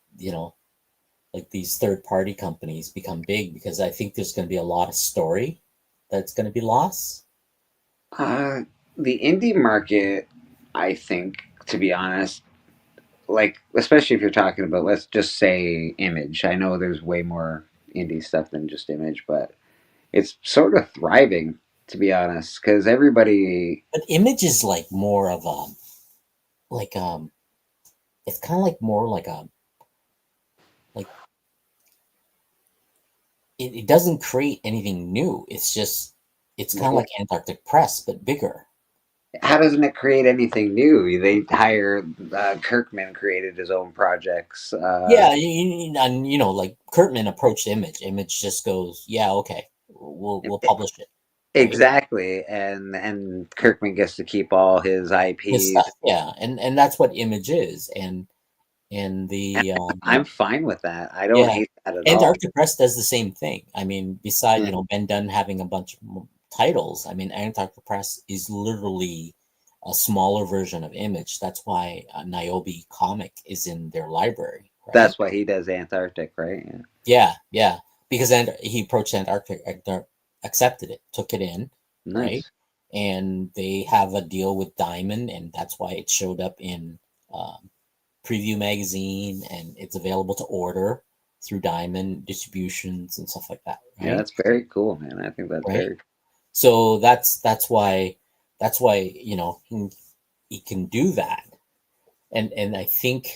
like these third-party companies become big, because I think there's going to be a lot of story that's going to be lost. The indie market, I think, to be honest, like especially if you're talking about, let's just say Image. I know there's way more indie stuff than just Image, but it's sort of thriving, to be honest, because everybody. But Image is like more of a like it's kind of like more like a like it doesn't create anything new. It's kind of like Antarctic Press but bigger. How doesn't it create anything new? They hire Kirkman created his own projects. Yeah, and like Kurtman approached Image. Image just goes, yeah, okay, we'll publish it, right? Exactly, and Kirkman gets to keep all his His IPs. stuff, yeah, and that's what Image is, and the I'm fine with that. I don't yeah, hate that at all. Antarctic Press does the same thing. I mean, beside Ben Dunn having a bunch of titles, I mean, Antarctic Press is literally a smaller version of Image. That's why Niobe comic is in their library, right? That's why he does Antarctic, right? Yeah, because he approached Antarctic, accepted it, took it in, Nice. right? And they have a deal with Diamond, and that's why it showed up in Preview magazine, and it's available to order through Diamond distributions and stuff like that. Right? Yeah, that's very cool, man. I think that's very. So that's why he can do that, and I think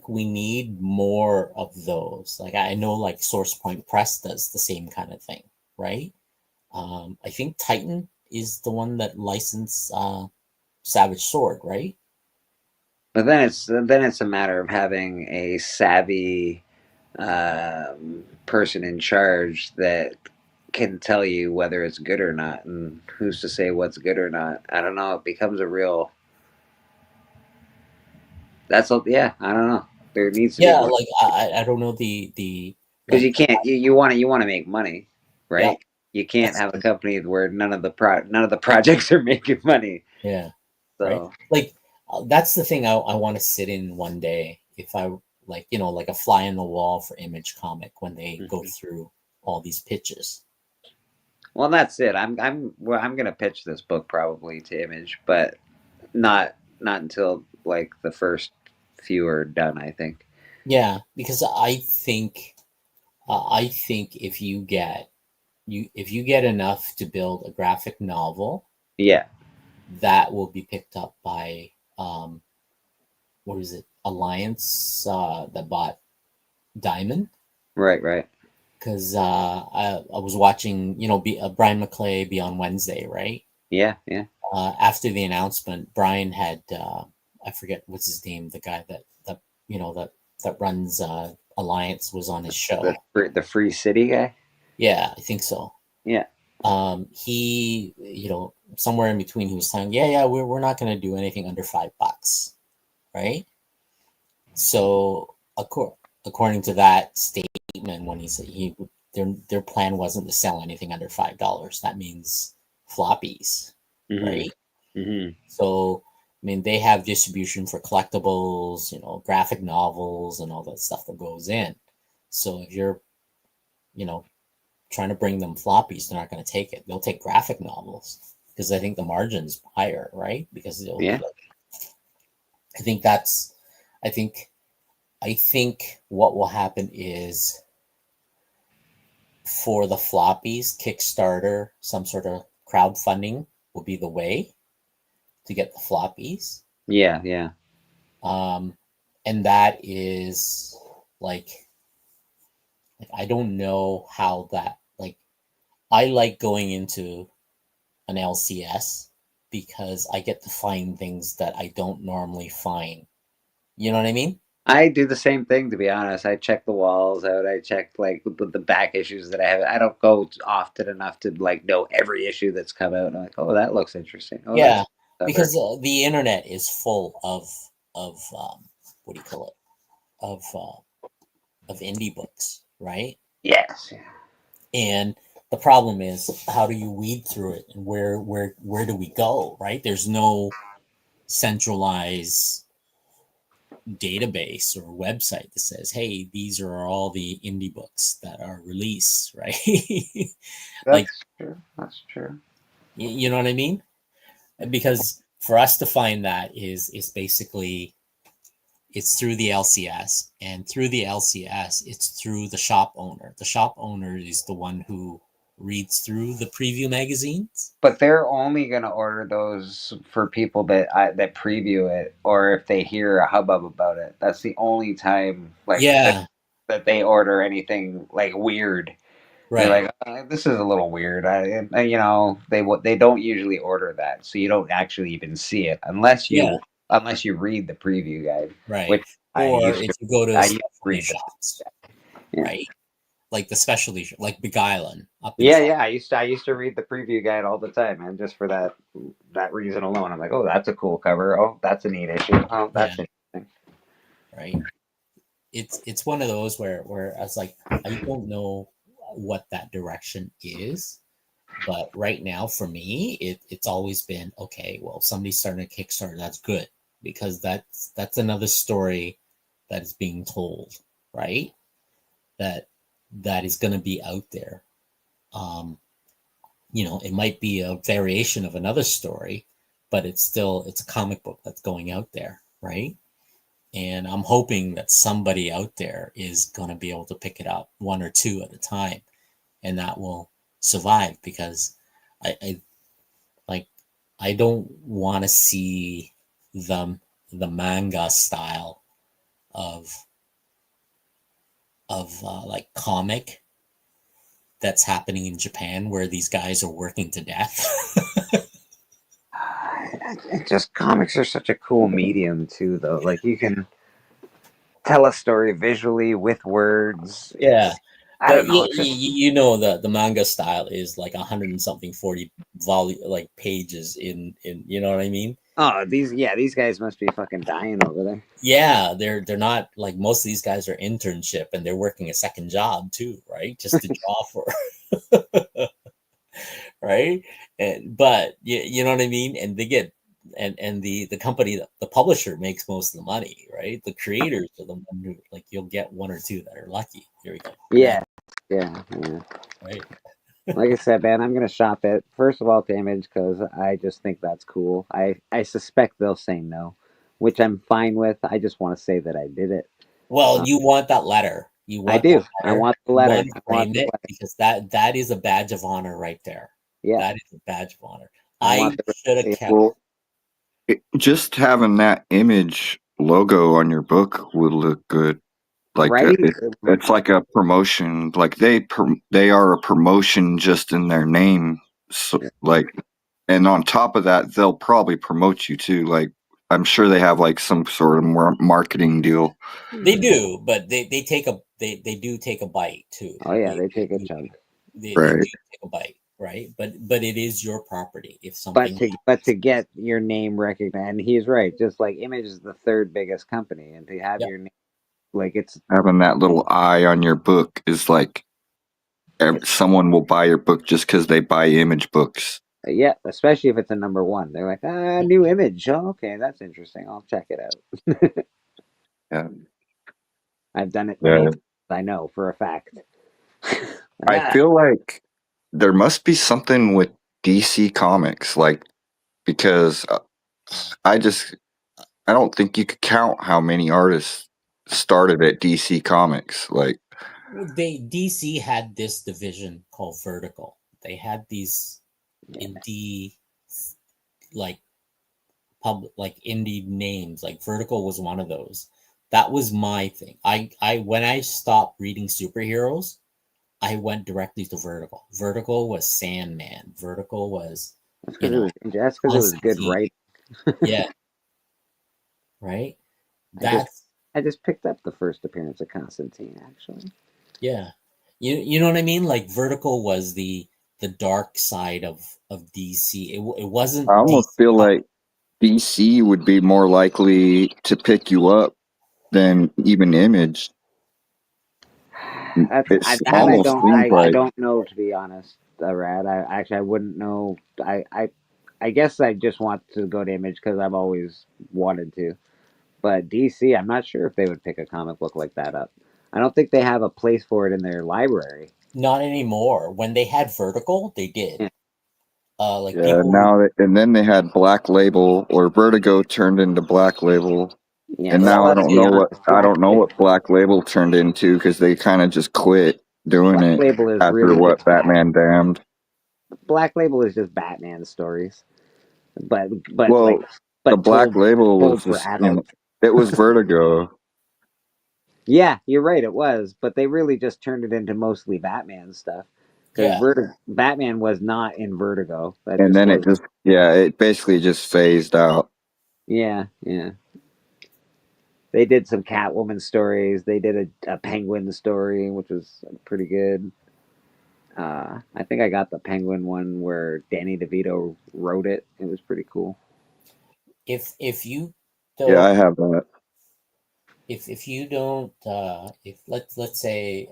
we need more of those. Like I know, like Source Point Press does the same kind of thing, right? I think Titan is the one that licensed Savage Sword, right? But then it's a matter of having a savvy person in charge that can tell you whether it's good or not, and who's to say what's good or not. I don't know. It becomes a real. Yeah. I don't know. There needs to be more. Like I don't know the because you can't you want to make money, right? Yeah, you can't have a company where none of the projects are making money. Yeah, so right. Like that's the thing I want to sit in one day if I like like a fly on the wall for Image Comic when they go through all these pitches. Well, that's it. I'm gonna pitch this book probably to Image, but not until like the first few are done, I think. Yeah, because I think if you get enough to build a graphic novel, yeah, that will be picked up by what is it, Alliance, that bought Diamond. Right. Because I was watching, Brian McClay Beyond Wednesday, right? Yeah. After the announcement, Brian had I forget what's his name, the guy that that runs Alliance was on his show. The Free City guy. Yeah, I think so. Yeah. He, somewhere in between, he was saying, yeah, we're not going to do anything under $5, right? So according to that statement, when he said their plan wasn't to sell anything under $5, that means floppies, right? So I mean, they have distribution for collectibles, graphic novels, and all that stuff that goes in. So if you're, trying to bring them floppies, they're not going to take it. They'll take graphic novels because I think the margin's higher, right? Because I think what will happen is for the floppies, Kickstarter, some sort of crowdfunding will be the way to get the floppies. Yeah. And that is like I don't know how that, like, I like going into an LCS because I get to find things that I don't normally find. You know what I mean? I do the same thing, to be honest. I check the walls out. I check like the back issues that I have. I don't go often enough to like know every issue that's come out. And I'm like, oh, that looks interesting. Oh, yeah, because the internet is full of what do you call it? Of indie books, right? Yes. And the problem is, how do you weed through it, and where do we go? Right? There's no centralized database or website that says, hey, these are all the indie books that are released, right? That's true. You know what I mean? because for us to find that is basically it's through the LCS, and through the LCS, it's through the shop owner. The shop owner is the one who reads through the preview magazines. But they're only going to order those for people that preview it, or if they hear a hubbub about it. That's the only time, like, Yeah, that they order anything like weird. They're right. like, this is a little weird. They don't usually order that, so you don't actually even see it unless Yeah, you read the preview guide, right. which Or if you go to I used to specialty read. shops, Yeah. right? Like the specialty, like Beguiling. Up in Yeah, Salt- yeah. I used to read the preview guide all the time, and just for that reason alone, I'm like, oh, that's a cool cover. Oh, that's a neat issue. Oh, that's Yeah. interesting. Right. It's one of those where I was like, I don't know what that direction is, but right now for me, it's always been okay. Well, somebody's starting a Kickstarter. That's good because that's another story that is being told, right? That is going to be out there. It might be a variation of another story, but it's a comic book that's going out there, right? And I'm hoping that somebody out there is going to be able to pick it up one or two at a time, and that will survive because I don't want to see the manga style of like comic that's happening in Japan where these guys are working to death. Just comics are such a cool medium too, though. Like you can tell a story visually with words. Yeah. I don't know. The manga style is like 100 and something 40 volume like pages in you know what I mean? Oh, these guys must be fucking dying over there. Yeah, they're not like most of these guys are internship and they're working a second job too, right? Just to draw for right? But you know what I mean? And they get and the company, the publisher makes most of the money, right? The creators are the one who like you'll get one or two that are lucky. Here we go. Yeah. Right. Like I said, man, I'm gonna shop it first of all to Image because I just think that's cool. I suspect they'll say no, which I'm fine with. I just want to say that I did it. Well, you want that letter. You want I do. that letter. I want the You letter. want to frame it because that is a badge of honor right there. Yeah. That is a badge of honor. I should have kept. Well, just having that Image logo on your book would look good. Like right? it's like a promotion. Like they are a promotion just in their name. So, like, and on top of that, they'll probably promote you too. Like, I'm sure they have like some sort of marketing deal. They do, but they do take a bite too. Oh yeah, they take a chunk. They Right. do take a bite, right? But it is your property. If something, But to get your name recognized, and he's right. Just like Image is the third biggest company, and to have Yep. your name, like it's Having that little eye on your book is like someone will buy your book just because they buy Image books. yeah, especially if it's a number one. They're like, new Image. Oh, okay, that's interesting. I'll check it out. Yeah. I've done it many times, I know for a fact. I feel like there must be something with DC Comics, like because I don't think you could count how many artists started at DC Comics. Like DC had this division called Vertical. They had these indie like indie names. Like Vertical was one of those. That was my thing. I when I stopped reading superheroes, I went directly to Vertical. Vertical was Sandman. Vertical was that's because it was good writing. Yeah. Right? I just picked up the first appearance of Constantine, actually. Yeah. You know what I mean? Like Vertical was the dark side of DC. It wasn't. I almost DC feel like DC would be more likely to pick you up than even Image. I don't know, to be honest, Rad. I wouldn't know. I guess I just want to go to Image because I've always wanted to. But DC, I'm not sure if they would pick a comic book like that up. I don't think they have a place for it in their library. Not anymore. When they had Vertical, they did. Yeah. Like Yeah, and then they had Black Label, or Vertigo turned into Black Label. Yeah, And so now I let's don't be know honest. what Black Label turned into, because they kind of just quit doing Black it Label is after really what just Batman Damned. Black Label is just Batman stories, but like Well, the Black Label was told for just, you know, adults. it was Vertigo. Yeah, you're right. It was, but they really just turned it into mostly Batman stuff because yeah, Batman was not in Vertigo. That And just then was. it basically just phased out. Yeah, yeah. They did some Catwoman stories. They did a Penguin story, which was pretty good. I think I got the Penguin one where Danny DeVito wrote it. It was pretty cool. if you Yeah, don't I have that. if you don't if let's say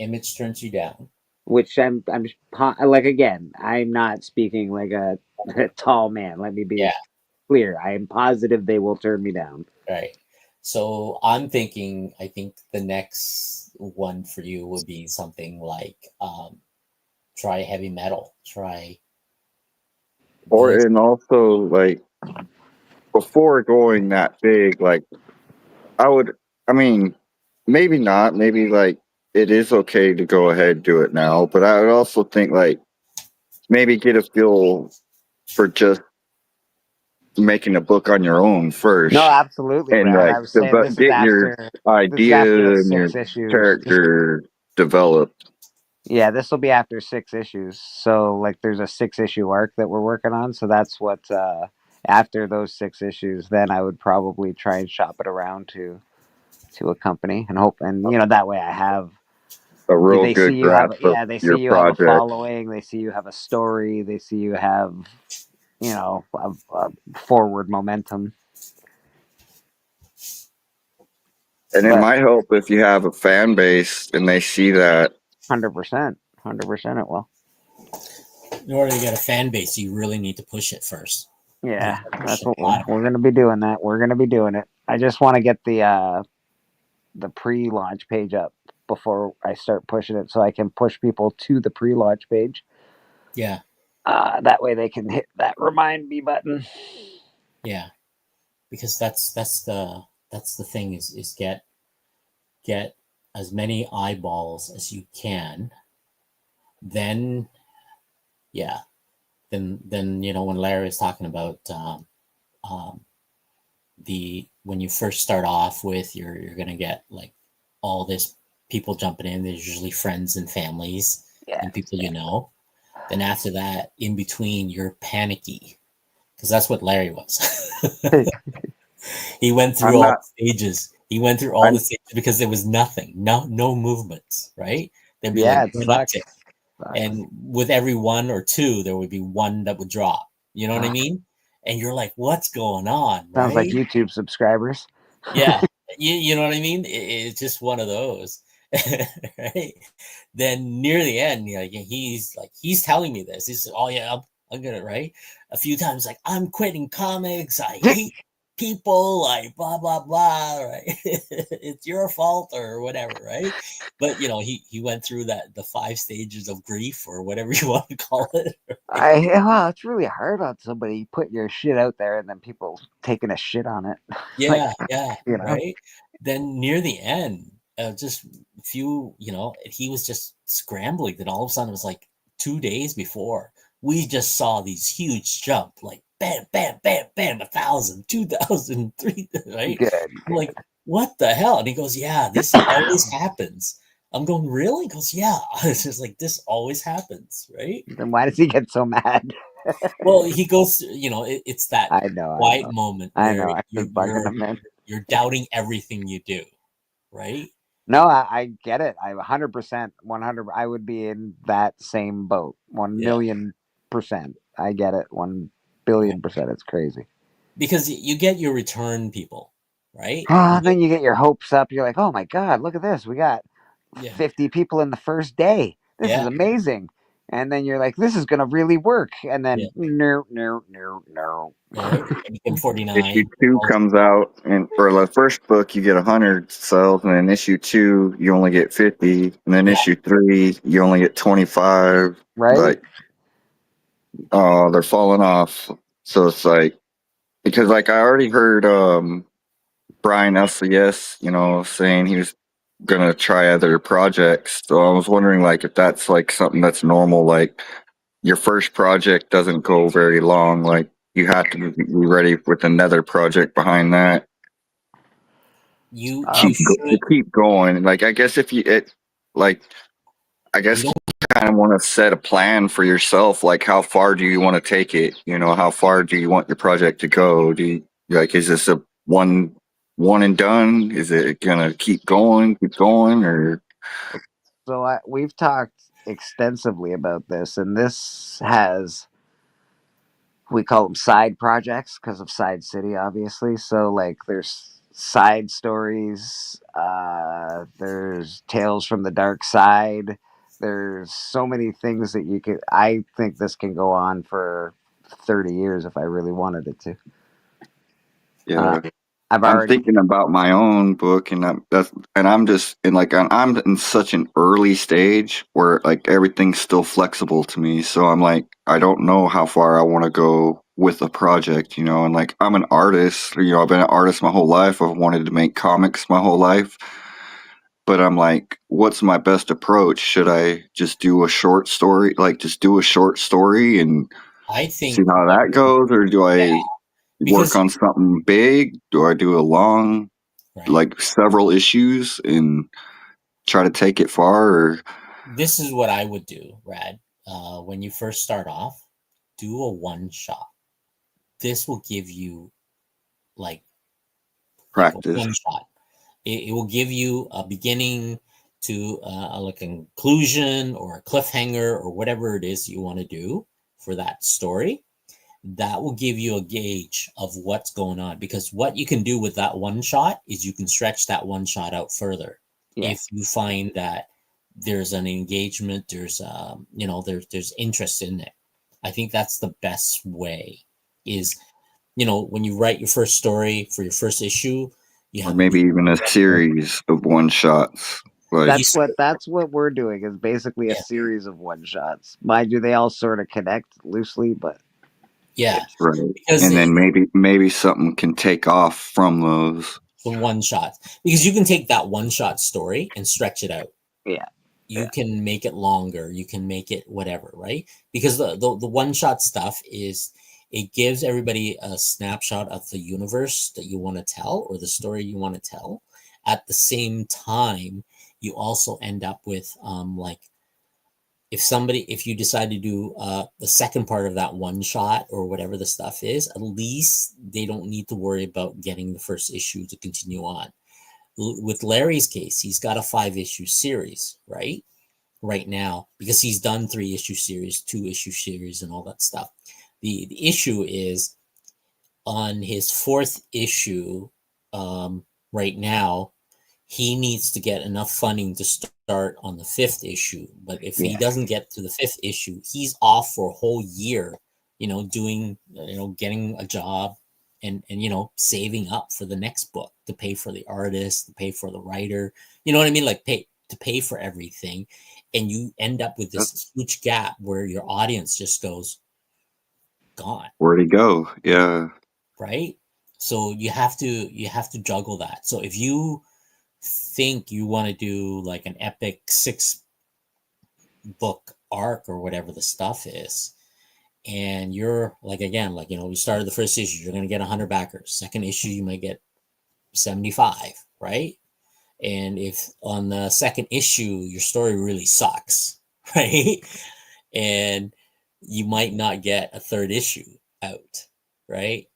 Image turns you down. Which like again, I'm not speaking like a tall man. Let me be Yeah, clear. I am positive they will turn me down. right. So I'm thinking, I think the next one for you would be something like try heavy metal, try this. And also, like, before going that big, like, I mean, maybe not, maybe like it is okay to go ahead and do it now, but I would also think like maybe get a feel for just making a book on your own No, first, absolutely, and Brad. like I was saying get your this is after idea the and your 6 issues. character developed. Yeah, this will be after 6 issues. So like there's a 6 issue arc that we're working on. So that's what after those 6 issues, then I would probably try and shop it around to a company and hope, and that way I have A real they see good you have grasp of they see your you have a project. following, they see you have a story, they see you have a forward momentum. And it But might help if you have a fan base and they see that. 100% it will. In order to get a fan base, you really need to push it first. Yeah, Push that's it what a lot. we're going to be doing. That we're going to be doing it. I just want to get the pre-launch page up before I start pushing it, so I can push people to the pre-launch page. Yeah. That way they can hit that remind me button. Yeah, because that's the thing is get as many eyeballs as you can. Then yeah, then when Larry is talking about um, when you first start off with, you're gonna get like all this people jumping in. There's usually friends and families and people you know. Then after that, in between, you're panicky because that's what Larry was. He went through I'm all not. the stages. He went through all the stages because there was nothing, no movements, right? There'd be like Yeah, it one sucks. uptick, and with every one or two, there would be one that would drop. You know what I mean? And you're like, "What's going on?" Sounds like Right? YouTube subscribers. Yeah, you know what I mean? It's just one of those, right? Then near the end, he's telling me this. He's oh yeah, I'm gonna right a few times like I'm quitting comics. I hate people. Like blah blah blah. Right? It's your fault or whatever. Right? But he went through the 5 stages of grief or whatever you want to call it. Right? Well, it's really hard on somebody putting your shit out there and then people taking a shit on it. Yeah, yeah, you know. right. Then near the end, just a few, he was just scrambling. Then all of a sudden, it was like 2 days before we just saw these huge jump, like bam, bam, bam, bam, 1,000, 2,000, 3,000, right? Good. I'm like, what the hell? And he goes, yeah, this always happens. I'm going, really? He goes, yeah. It's just like this always happens, right? Then why does he get so mad? Well, he goes, it's that I know. quiet moment I where know. I'm just bugging him, man. you're doubting everything you do, right? No, I get it. I 100%, 100. I would be in that same boat. 1,000,000%. I get it. 1,000,000,000%. It's crazy. Because you get your return people, right? Then you get your hopes up. You're like, oh my God, look at this. We got 50 people in the first day. This is amazing. And then you're like, this is going to really work. And then, no. Right? And become 49. Issue 2 comes out, and for the first book, you get 100 sales, and then issue 2, you only get 50, and then issue 3, you only get 25. Right? Like, Oh, they're falling off. So it's like, because like I already heard Brian SCS, saying he was gonna try other projects. So I was wondering like if that's like something that's normal, like your first project doesn't go very long, like you have to be ready with another project behind that. You To should. keep going. Like I guess if you it like I You guess you don't. kind of want to set a plan for yourself. Like, how far do you want to take it? How far do you want your project to go? Is this a one and done? Is it gonna keep going, or So we've talked extensively about this, and this has, we call them side projects because of Side City, obviously. So like, there's side stories. There's Tales from the Dark Side. There's so many things that you could. I think this can go on for 30 years if I really wanted it to. yeah? I've I'm already. thinking about my own book, and I'm just in like I'm in such an early stage where like everything's still flexible to me. So I'm like I don't know how far I want to go with a project, and like I'm an artist. I've been an artist my whole life. I've wanted to make comics my whole life, but I'm like, what's my best approach? Should I just do a short story, like just do a short story and I see think how what that goes, or do yeah, I work because on something big? Do I do a long, right. like several issues and try to take it far? Or This is what I would do, Rad. When you first start off, do a one shot. This will give you like a practice? one shot. It will give you a beginning to like a conclusion or a cliffhanger or whatever it is you want to do for that story. That will give you a gauge of what's going on, because what you can do with that one shot is you can stretch that one shot out further Yeah. if you find that there's an engagement, there's interest in it. I think that's the best way. Is when you write your first story for your first issue, you Or have a maybe beginning, even a series of one shots. Like, That's what we're doing, is basically a yeah, series of one shots. Mind you, they all sort of connect loosely, but yeah, right. because And then maybe something can take off from those. the one shots, because you can take that one shot story and stretch it out. yeah. You can make it longer, you can make it whatever, right? Because the one shot stuff is, it gives everybody a snapshot of the universe that you want to tell, or the story you want to tell. At the same time, you also end up with like, if you decide to do the second part of that one shot or whatever the stuff is, at least they don't need to worry about getting the first issue to continue on. With Larry's case, he's got a 5-issue series, right now, because he's done 3-issue series, 2-issue series, and all that stuff. The issue is on his 4th issue. Right now, he needs to get enough funding to start on the 5th issue. But if he doesn't get to the 5th issue, he's off for a whole year, doing, getting a job, and saving up for the next book, to pay for the artist, to pay for the writer. You know what I mean? Like, pay for everything. And you end up with this huge gap where your audience just goes gone. Where'd he go? Yeah. Right? So you have to juggle that. So if you think you want to do like an epic 6-book arc or whatever the stuff is, and you're like, again, like, we started the first issue, you're going to get 100 backers. Second issue, you might get 75, right? And if on the second issue your story really sucks, right, and you might not get a third issue out, right?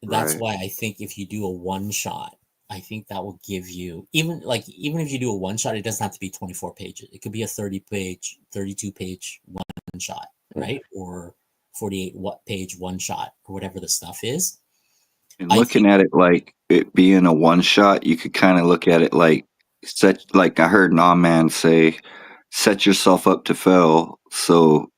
That's Right. why I think if you do a one shot, I think that will give you, even if you do a one shot, it doesn't have to be 24 pages. It could be a 30-page, 32-page one shot, right? Or 48-page one shot, or whatever the stuff is. And looking at it like it being a one shot, you could kind of look at it like I heard Man say, set yourself up to fail. So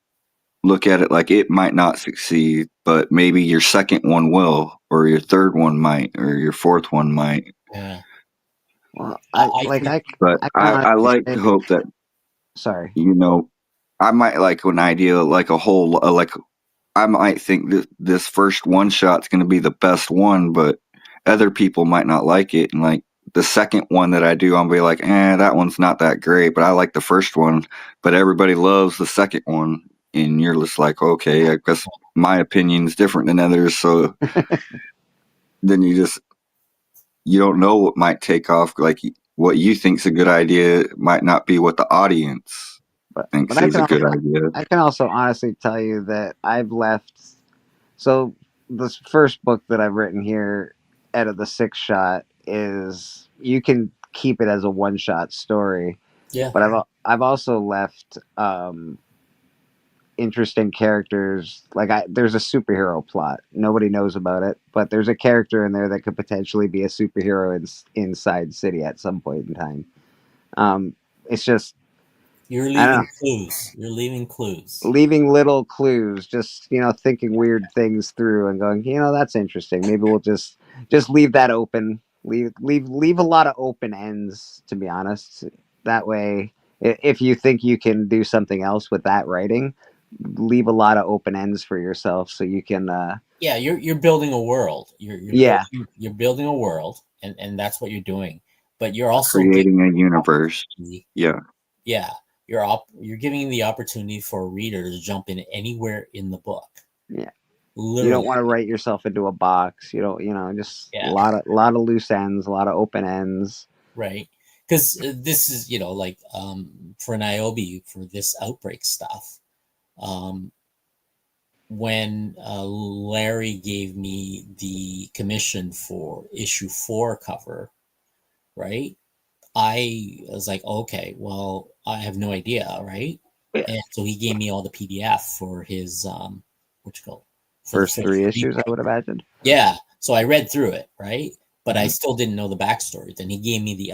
look at it like it might not succeed, but maybe your second one will, or your third one might, or your fourth one might. Yeah. Well, But I like to hope that, sorry. I might like an idea, like a whole, like I might think that this first one shot's going to be the best one, but other people might not like it. And like the second one that I do, I'll be like, that one's not that great, but I like the first one. But everybody loves the second one, and you're just like, okay, I guess my opinion's different than others. So then you don't know what might take off. Like what you think's a good idea might not be what the audience thinks is a good idea. I can also honestly tell you that I've left. So this first book that I've written here, out of the 6-shot, is you can keep it as a 1-shot story. Yeah. But I've also left interesting characters. Like there's a superhero plot. Nobody knows about it, but there's a character in there that could potentially be a superhero inside City at some point in time. It's just you're leaving clues. You're leaving clues. Leaving little clues, just thinking weird things through and going, that's interesting. Maybe we'll just leave that open. Leave a lot of open ends, to be honest. That way, if you think you can do something else with that writing, leave a lot of open ends for yourself so you can. Yeah, you're building a world. You're building a world, and that's what you're doing. But you're also creating a universe. Yeah. You're giving the opportunity for a reader to jump in anywhere in the book. Yeah. Literally. You don't want to write yourself into a box. You don't, just a lot of loose ends, a lot of open ends. Right. Because this is, like for Niobe, for this outbreak stuff, when Larry gave me the commission for issue 4 cover, right? I was like, okay, well, I have no idea, right? Yeah. And so he gave me all the PDF for his first 3 issues, I would imagine. Yeah. So I read through it, right? But I still didn't know the backstory. Then he gave me the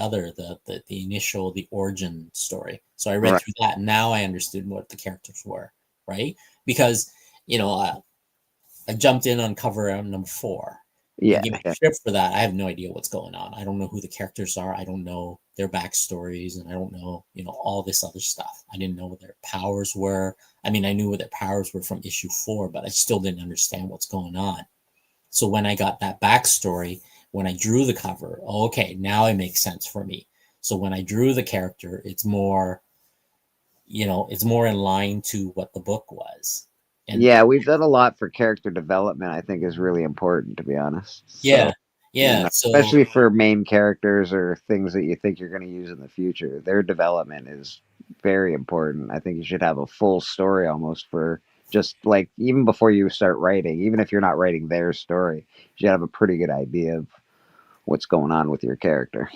initial, the origin story. So I read through that, and now I understood what the characters were, right? Because I jumped in on cover number 4. Yeah. Give me a script for that. I have no idea what's going on. I don't know who the characters are. I don't know their backstories, and I don't know, all this other stuff. I didn't know what their powers were. I mean, I knew what their powers were from issue 4, but I still didn't understand what's going on. So when I got that backstory, when I drew the cover, okay, now it makes sense for me. So when I drew the character, it's more, it's more in line to what the book was. And we've done a lot for character development. I think is really important, to be honest. Yeah. Especially for main characters or things that you think you're going to use in the future. Their development is very important. I think you should have a full story almost for just like even before you start writing, even if you're not writing their story, you should have a pretty good idea of what's going on with your character.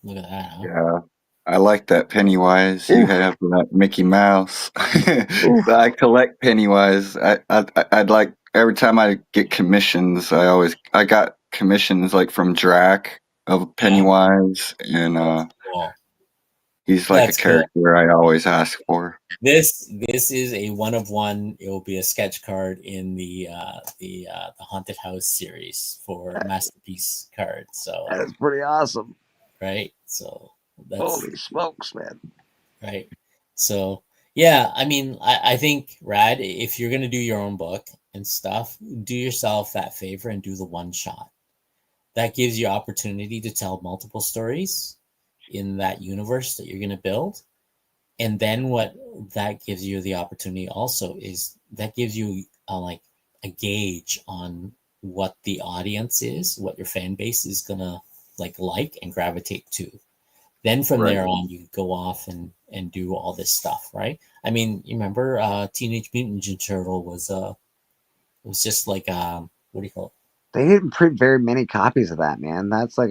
Look at that. Huh? Yeah. I like that Pennywise. You have that Mickey Mouse. I collect Pennywise. I'd like every time I get commissions. I got commissions like from Drac of Pennywise, and he's like a character I always ask for. This is a 1-of-1. It will be a sketch card in the Haunted House series for Masterpiece cards. So that's pretty awesome, right? So. Holy smokes, man. Right. So, yeah, I mean, I think, Rad, if you're going to do your own book and stuff, do yourself that favor and do the 1-shot. That gives you opportunity to tell multiple stories in that universe that you're going to build. And then what that gives you the opportunity also is that gives you a gauge on what the audience is, what your fan base is going to like and gravitate to. Then from there on, you go off and do all this stuff, right? I mean, you remember Teenage Mutant Ninja Turtle was just like what do you call it? They didn't print very many copies of that, man. That's like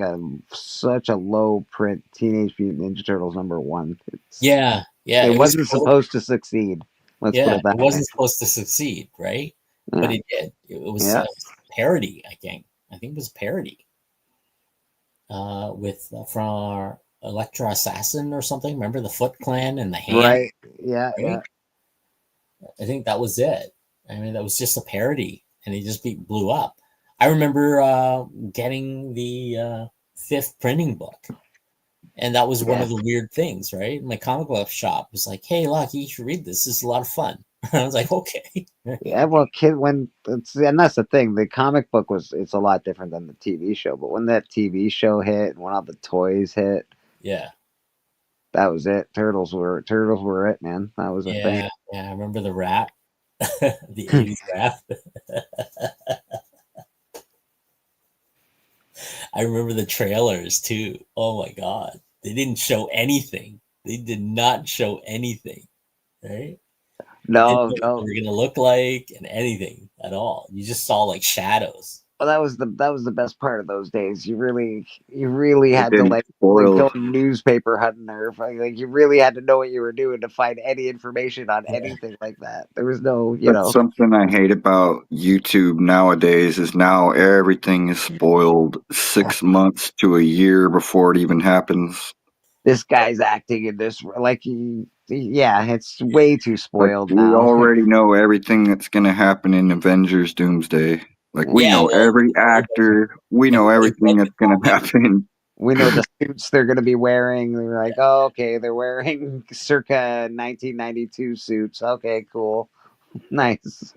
such a low print. Teenage Mutant Ninja Turtles #1. Yeah. It wasn't supposed to succeed. Let's put it that way. It wasn't supposed to succeed, right? Yeah. But it did. It was a parody, I think. I think it was a parody. From Electra Assassin or something. Remember the Foot Clan and the hand? Right. Yeah. Right? Yeah. I think that was it. I mean, that was just a parody, and it just blew up. I remember getting the 5th printing book, and that was one of the weird things, right? My comic book shop was like, "Hey, look, you should read this. This is a lot of fun." I was like, okay. Yeah, well, and that's the thing. The comic book it's a lot different than the TV show. But when that TV show hit, and when all the toys hit, Yeah. that was it. Turtles were it, man. That was a thing. Yeah. I remember the rap, the 80s rap. I remember the trailers too. Oh my God. They didn't show anything. They did not show anything. Right? They didn't No, know what no. they were gonna look like and anything at all. You just saw like shadows. Well, that was the best part of those days. You really It had to didn't like spoil. go newspaper hunting or like you really had to know what you were doing to find any information on Yeah. anything like that. There was no, That's something I hate about YouTube nowadays is now everything is spoiled 6 months to a year before it even happens. this guy's acting in this yeah, it's way too Like spoiled we now. already know everything that's gonna happen in Avengers Doomsday. Like we Yeah, know well, every actor, we know everybody's everything read the that's gonna comic. happen. We know the suits they're going to be wearing. They're like, oh, okay, they're wearing circa 1992 suits. Okay, cool, nice.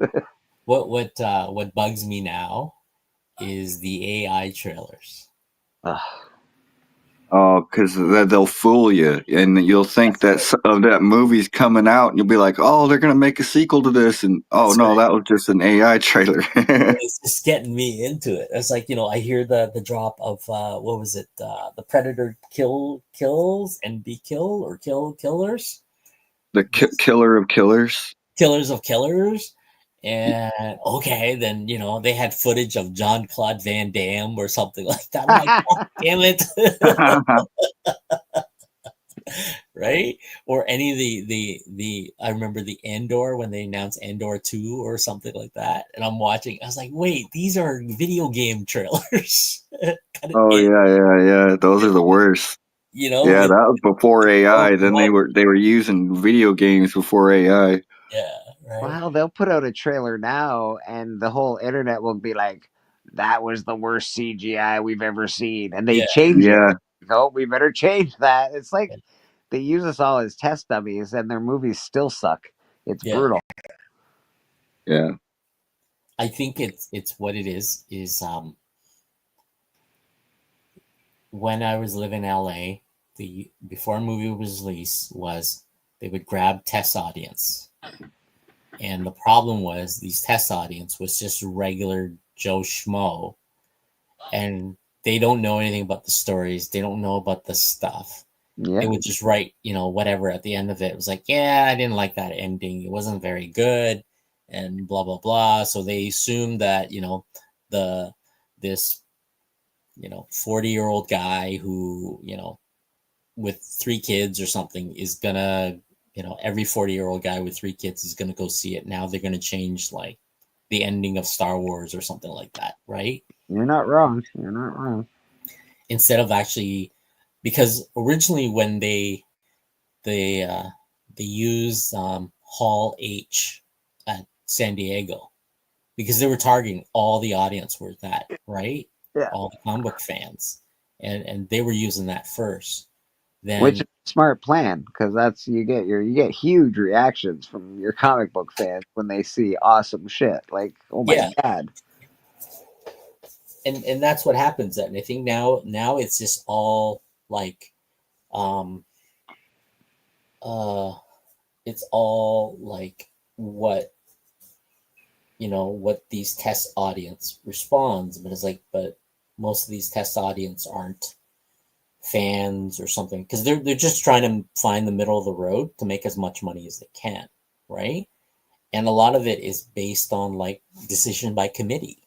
What bugs me now is the AI trailers. Ugh. Oh, because they'll fool you, and you'll think that movie's coming out, and you'll be like, "Oh, they're gonna make a sequel to this," and oh That's no, right. that was just an AI trailer. It's just getting me into it. It's like, I hear the drop of what was it? The Predator kills and be killed or killers, The killer of killers. killers of killers. And okay, then they had footage of Jean-Claude Van Damme or something like that. I'm like, God damn it. Right? Or any of the I remember the Andor when they announced Andor 2 or something like that. And I'm watching, I was like, wait, these are video game trailers. Oh yeah. Those are the worst. Yeah, With that was before AI. Then blood. they were using video games before AI. Yeah, right. Well, they'll put out a trailer now, and the whole internet will be like, "That was the worst CGI we've ever seen," and they Yeah, change it. Yeah, Oh, we better change that. It's like they use us all as test dummies, and their movies still suck. It's yeah. brutal. yeah. I think it's what it is when I was living in LA, before a movie was released was they would grab test audience. And the problem was these test audience was just regular Joe Schmo, and they don't know anything about the stories. They don't know about the stuff. Yeah, They would just write, whatever at the end of it. It was like, yeah, I didn't like that ending. It wasn't very good, and blah blah blah. So they assumed that this 40-year-old guy who with 3 kids or something is gonna every 40-year-old guy with 3 kids is gonna go see it. Now they're gonna change like the ending of Star Wars or something like that, right? you're not wrong. You're not wrong. Instead of actually, because originally when they used Hall H at San Diego, because they were targeting all the audience were that, right? Yeah. All the comic book fans, and they were using that first. Then Which is a smart plan, because that's you get huge reactions from your comic book fans when they see awesome shit. Like, oh my god. and that's what happens. And I think now it's just all like it's all like what what these test audience responds, but it's like, but most of these test audience aren't fans or something, because they're just trying to find the middle of the road to make as much money as they can, right? And a lot of it is based on like decision by committee,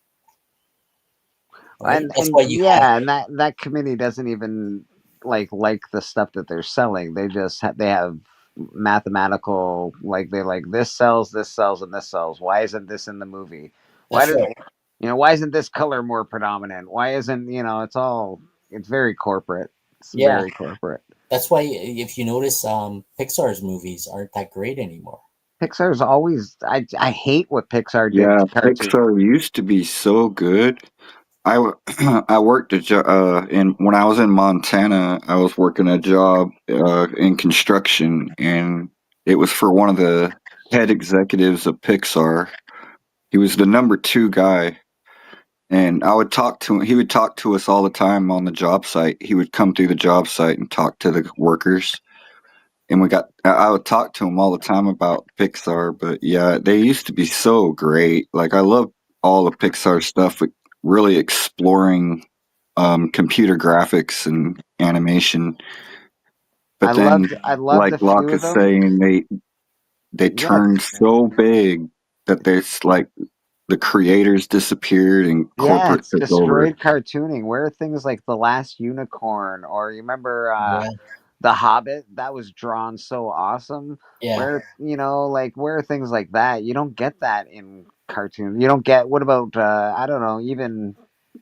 right? That's why you have, And that committee doesn't even like the stuff that they're selling. They just they have mathematical, like they're like, this sells, and this sells. Why isn't this in the movie? Why that's do right. why isn't this color more predominant? Why isn't it's very corporate. It's Yeah. very corporate. That's why if you notice, Pixar's movies aren't that great anymore. Pixar's always I hate what Pixar did. Yeah, To cartoons. Pixar used to be so good. I worked when I was in Montana. I was working a job in construction, and it was for one of the head executives of Pixar. He was the number 2 guy, and I would talk to him. He would talk to us all the time on the job site. He would come through the job site and talk to the workers. And I would talk to him all the time about Pixar, but yeah, they used to be so great. Like, I love all the Pixar stuff, with really exploring computer graphics and animation. But then, I loved a like few Locke of is them. saying, they Yeah, turned so big that there's like the creators disappeared and yeah, corporate it's took over. destroyed cartooning. Where are things like The Last Unicorn, or you remember Yeah, The Hobbit? That was drawn so awesome. yeah. Where like where are things like that? You don't get that in cartoon. You don't get. What about I don't know, even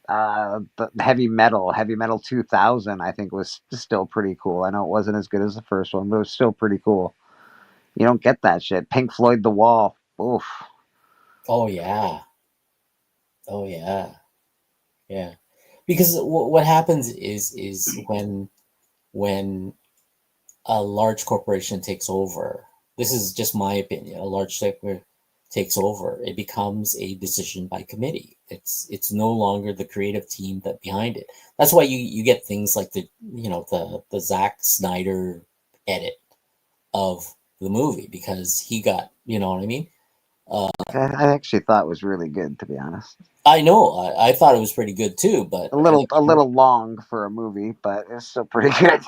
the Heavy Metal 2000? I think was still pretty cool. I know it wasn't as good as the first one, but it was still pretty cool. You don't get that shit. Pink Floyd, The Wall. Oof. Oh yeah. Oh yeah. Yeah. Because what happens is when a large corporation takes over. This is just my opinion. A large sector takes over. It becomes a decision by committee. It's no longer the creative team that behind it. That's why you get things like the Zack Snyder edit of the movie because he got what I mean. I actually thought it was really good, to be honest. I know I thought it was pretty good too, but A little long for a movie, but it's still pretty good.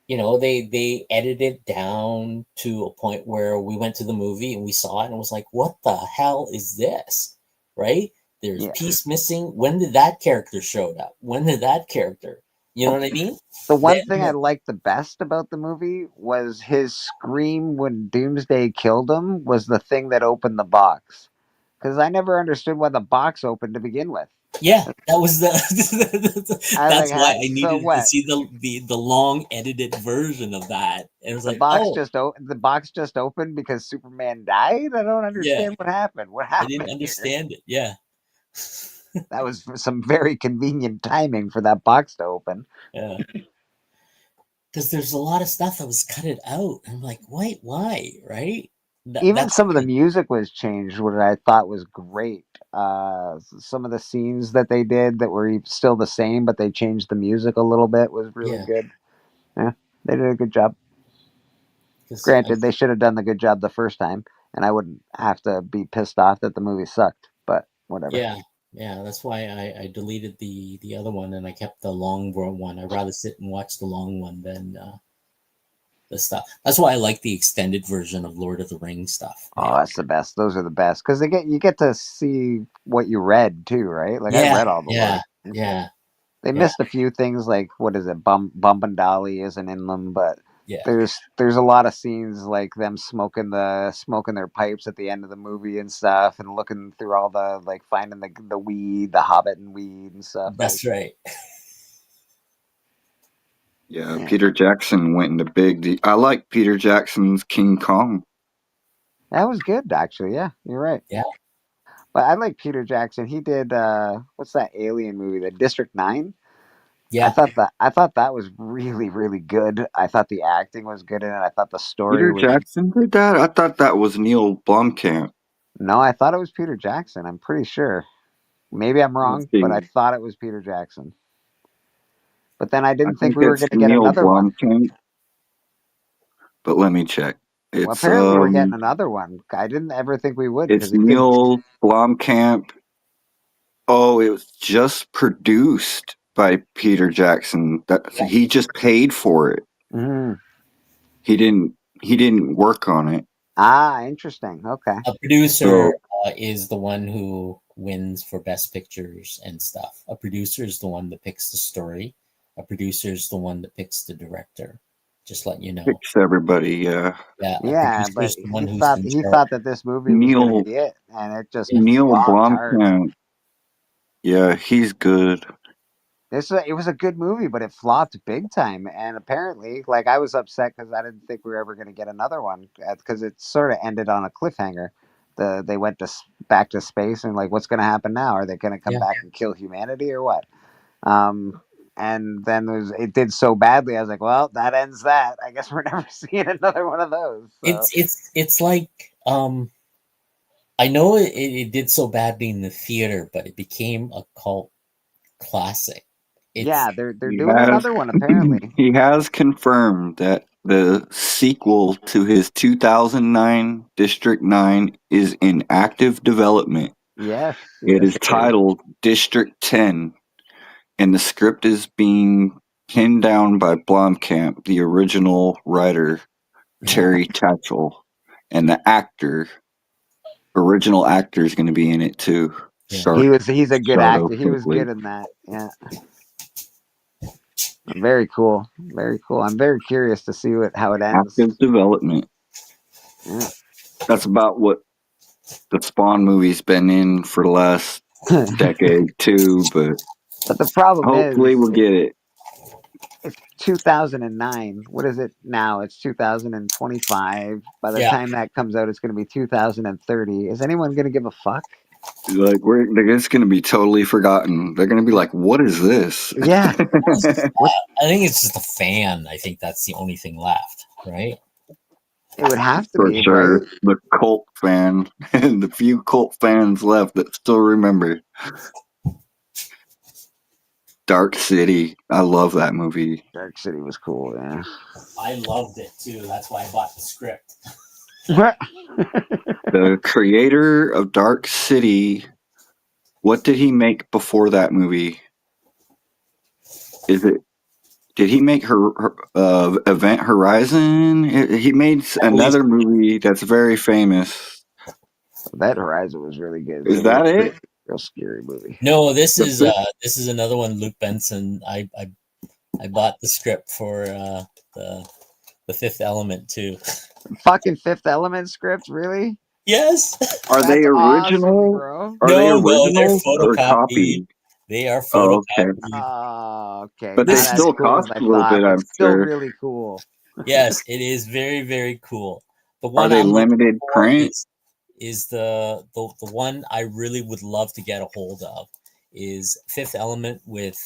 they edited it down to a point where we went to the movie and we saw it and was like, what the hell is this? Right? There's Yeah. piece missing. When did that character showed up? When did that character? You know what I mean? The one Then, thing I liked the best about the movie was his scream when Doomsday killed him was the thing that opened the box. Because I never understood why the box opened to begin with. yeah, that was the. I was That's like, why I so needed to what? see the long edited version of that. And it was The like, box oh just the box just opened because Superman died. I don't yeah, understand what happened. What I didn't happened here? understand it. Yeah, That was some very convenient timing for that box to open. yeah. Because there's a lot of stuff that was cut it out. I'm like, why, right? Even That's some of the music was changed, what I thought was great. Some of the scenes that they did that were still the same, but they changed the music a little bit was really yeah. good. Yeah, they did a good job. Because Granted, they should have done the good job the first time, and I wouldn't have to be pissed off that the movie sucked. But whatever. yeah, that's why I deleted the other one and I kept the long one. I'd rather sit and watch the long one than the stuff. That's why I like the extended version of Lord of the Rings stuff. Oh, that's the best. Those are the best because you get to see what you read too, right? Like I Yeah, read all the yeah, Lord. yeah, They yeah, missed a few things, like what is it, Bumbandali isn't in them, but yeah. there's a lot of scenes like them smoking their pipes at the end of the movie and stuff, and looking through all the like finding the weed, the Hobbit and weed and stuff. That's right. Yeah, Yeah, Peter Jackson went into big. I like Peter Jackson's King Kong. that was good actually. Yeah, you're right. Yeah, But I like Peter Jackson. He did what's that alien movie, the District 9? yeah. I thought that was really really good. I thought the acting was good in it. I thought the story Peter was. Jackson did that? I thought that was Neil Blomkamp. No, I thought it was Peter Jackson. I'm pretty sure. Maybe I'm Let's wrong, but I see. thought it was Peter Jackson. But then I I didn't think think we were it's going to get Neil another one. Blomkamp, but let me check. Well, It's apparently we're getting another one. I didn't ever think we would because it's he did. Neil Blomkamp. Oh, it was just produced by Peter Jackson. That Yeah. he just paid for it. Mm. He didn't work on it. Ah, interesting. Okay. A producer So is the one who wins for best pictures and stuff. A producer is the one that picks the story. A producer is the one that picks the director. Just let you know. fix everybody. Yeah, Yeah, a Yeah, producer but is the one who's in he charge. thought that this movie was going to Neil be it, and it just Yeah. Neil flopped hard. Blomkamp. Yeah, he's good. It was a good movie, but it flopped big time. And apparently, like I was upset because I didn't think we were ever going to get another one because it sort of ended on a cliffhanger. They went back to space and like, what's going to happen now? Are they going to come Yeah. back and kill humanity or what? Um, and then it did so badly. I was like, well, that ends that. I guess we're never seeing another one of those. So. It's like I know it did so badly in the theater, but it became a cult classic. Yeah, they're doing another one apparently. He has confirmed that the sequel to his 2009 District 9 is in active development. Yes. It is titled District 10, and the script is being pinned down by Blomkamp, the original writer, Terry Tatchell, and the original actor is going to be in it too. Yeah. He's a good actor. He was good in that. Yeah. Very cool. Very cool. I'm very curious to see how it ends. Active development. Yeah. That's about what the Spawn movie's been in for the last decade too, but the problem hopefully we'll get it. It's 2009. What is it now? It's 2025. By the time that comes out, it's going to be 2030. Is anyone going to give a fuck? Like it's going to be totally forgotten. They're going to be like, "What is this?" Yeah. I think it's just a fan. I think that's the only thing left, right? It would have to for be, sure. Right? The cult fan and the few cult fans left that still remember. Dark City. I love that movie. Dark City was cool, yeah. I loved it too. That's why I bought the script. The creator of Dark City, what did he make before that movie? Did he make Event Horizon? He made another movie that's very famous. Event Horizon was really good. Is that it? Real scary movie. No, this is another one. Luke Benson. I bought the script for the Fifth Element too. Fucking Fifth Element script, really? Yes. Are they original? Awesome, Are they original they're or copied? They are photocopied. Okay. But they still cost a little bit, I'm still sure. Really cool. Yes, it is very, very cool. But are they limited print? Is the one I really would love to get a hold of is Fifth Element with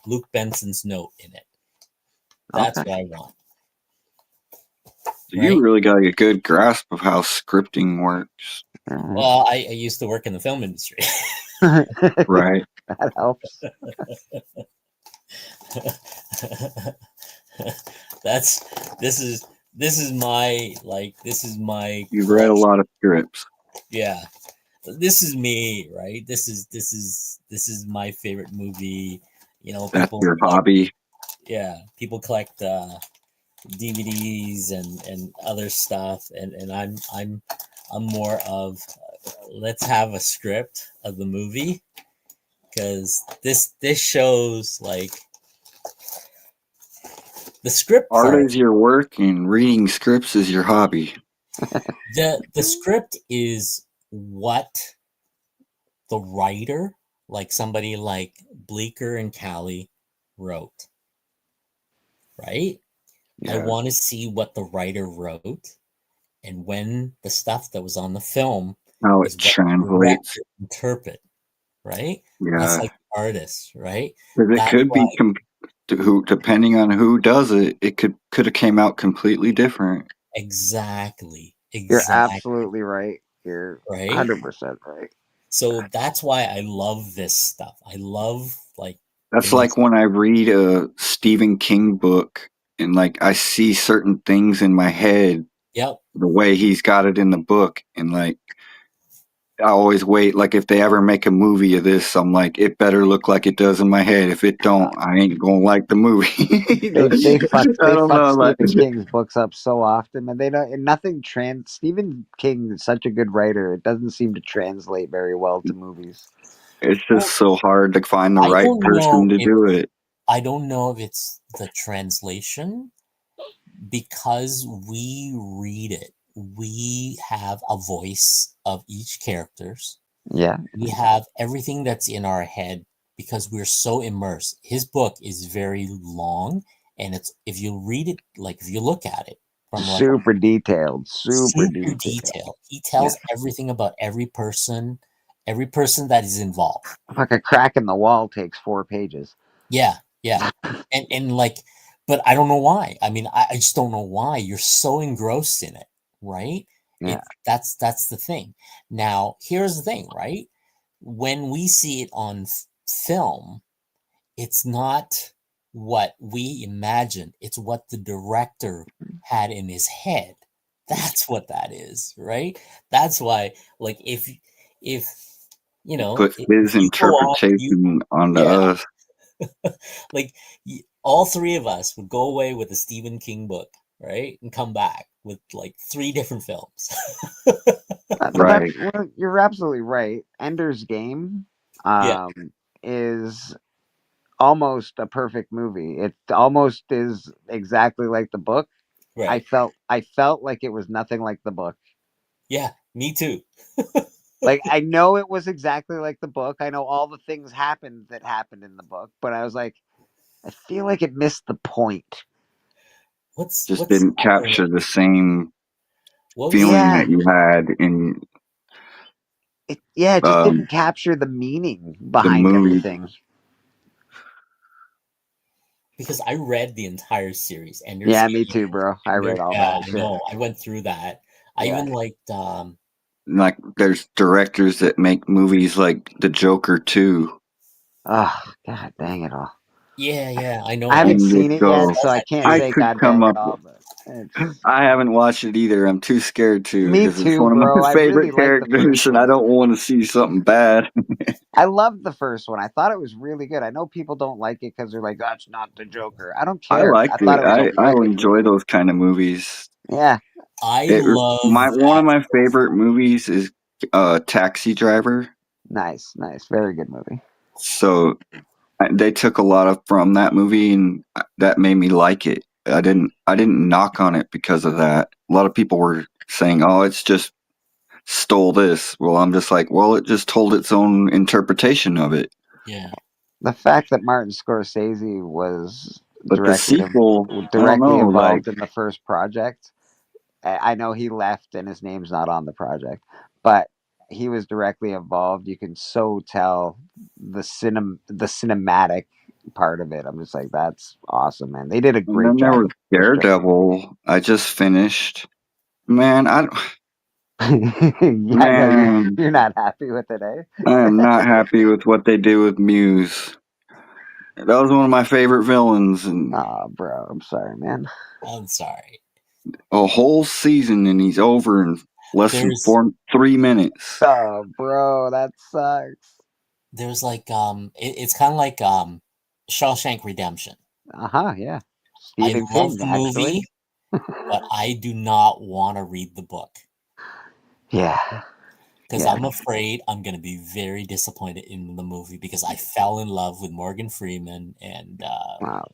Luke Benson's note in it. That's what I want. Right? You really got a good grasp of how scripting works. Well, I used to work in the film industry. Right. That helps. This is my You've read a lot of scripts. Yeah. This is me, right? This is my favorite movie. You know, that's your hobby. Yeah. People collect DVDs and other stuff, and I'm more of let's have a script of the movie, because this shows like the script art part, is your work and reading scripts is your hobby. The script is what the writer, like somebody like Bleecker and Calley, wrote, right? Yeah. I want to see what the writer wrote, and when the stuff that was on the film, how it translates, interpret, right? Yeah, that's like artists, right? Because it could be depending on who does it, it could have came out completely different. Exactly. You're absolutely right. You're 100% right. So that's why I love this stuff. I love that's like when I read a Stephen King book and like I see certain things in my head. Yep. The way he's got it in the book, and like I always wait. Like if they ever make a movie of this, I'm like, it better look like it does in my head. If it don't, I ain't gonna like the movie. they fuck Stephen King's books up so often, and they don't. And nothing Stephen King is such a good writer. It doesn't seem to translate very well to movies. It's just so hard to find the right person to do it. I don't know if it's the translation, because we read it. We have a voice of each characters. Yeah. We have everything that's in our head because we're so immersed. His book is very long, and it's, if you read it, like if you look at it from super detailed. He tells everything about every person that is involved. Like a crack in the wall takes 4 pages. Yeah. Yeah, and like, but I don't know why. I mean, I just don't know why you're so engrossed in it, right? Yeah. That's the thing. Now, here's the thing, right? When we see it on film, it's not what we imagine. It's what the director had in his head. That's what that is, right? That's why, like, if you know, Put his if you go off, interpretation onto yeah, us. like all three of us would go away with a Stephen King book, right, and come back with like 3 different films. But Right. well, you're absolutely right. Ender's Game Yeah, is almost a perfect movie. It almost is exactly like the book. right. I felt like it was nothing like the book. Yeah, me too. Like I know it was exactly like the book. I know all the things happened that happened in the book, but I was like, I feel like it missed the point. Just didn't capture the same feeling that you had in it just didn't capture the meaning behind everything. Because I read the entire series, and yeah, me too, bro. I read all that I shit. know. I went through that. I even liked like there's directors that make movies like The Joker 2. Oh, god dang it all. Yeah, I know. I haven't seen it yet, So so I can't I say could god come dang up it all, with, but I haven't watched it either. I'm too scared to me because it's too, one of bro. my I really favorite liked the characters first and I one. don't want to see something bad. I loved the first one. I thought it was really good. I know people don't like it because they're like, "That's not the Joker." I don't I care. liked I thought it. it was a I wicked enjoy movie. those kind of movies. Yeah. I love one of that. my favorite movies is Taxi Driver. Nice. Very good movie. So they took a lot of from that movie and that made me like it. I didn't knock on it because of that. A lot of people were saying, "Oh, it's just stole this." Well, I'm just like, well, it just told its own interpretation of it. Yeah. The fact that Martin Scorsese was But the sequel, I don't directly know, like involved in the first project. I know he left and his name's not on the project, but he was directly involved. You can so tell the cinematic part of it. I'm just like, that's awesome, man. They did a and great then there job was with the first Daredevil. I just finished. Man, yeah, no, man, you're not happy with it, eh? I am not happy with what they do with Muse. That was one of my favorite villains, and Oh, bro, I'm sorry, man. I'm sorry. a whole season, and he's over in less than 3 minutes. Oh, bro, that sucks. There's like it's kind of like Shawshank Redemption. Yeah. I Stephen love King, the actually. movie, but I do not want to read the book. Yeah. Because I'm afraid I'm going to be very disappointed in the movie because I fell in love with Morgan Freeman and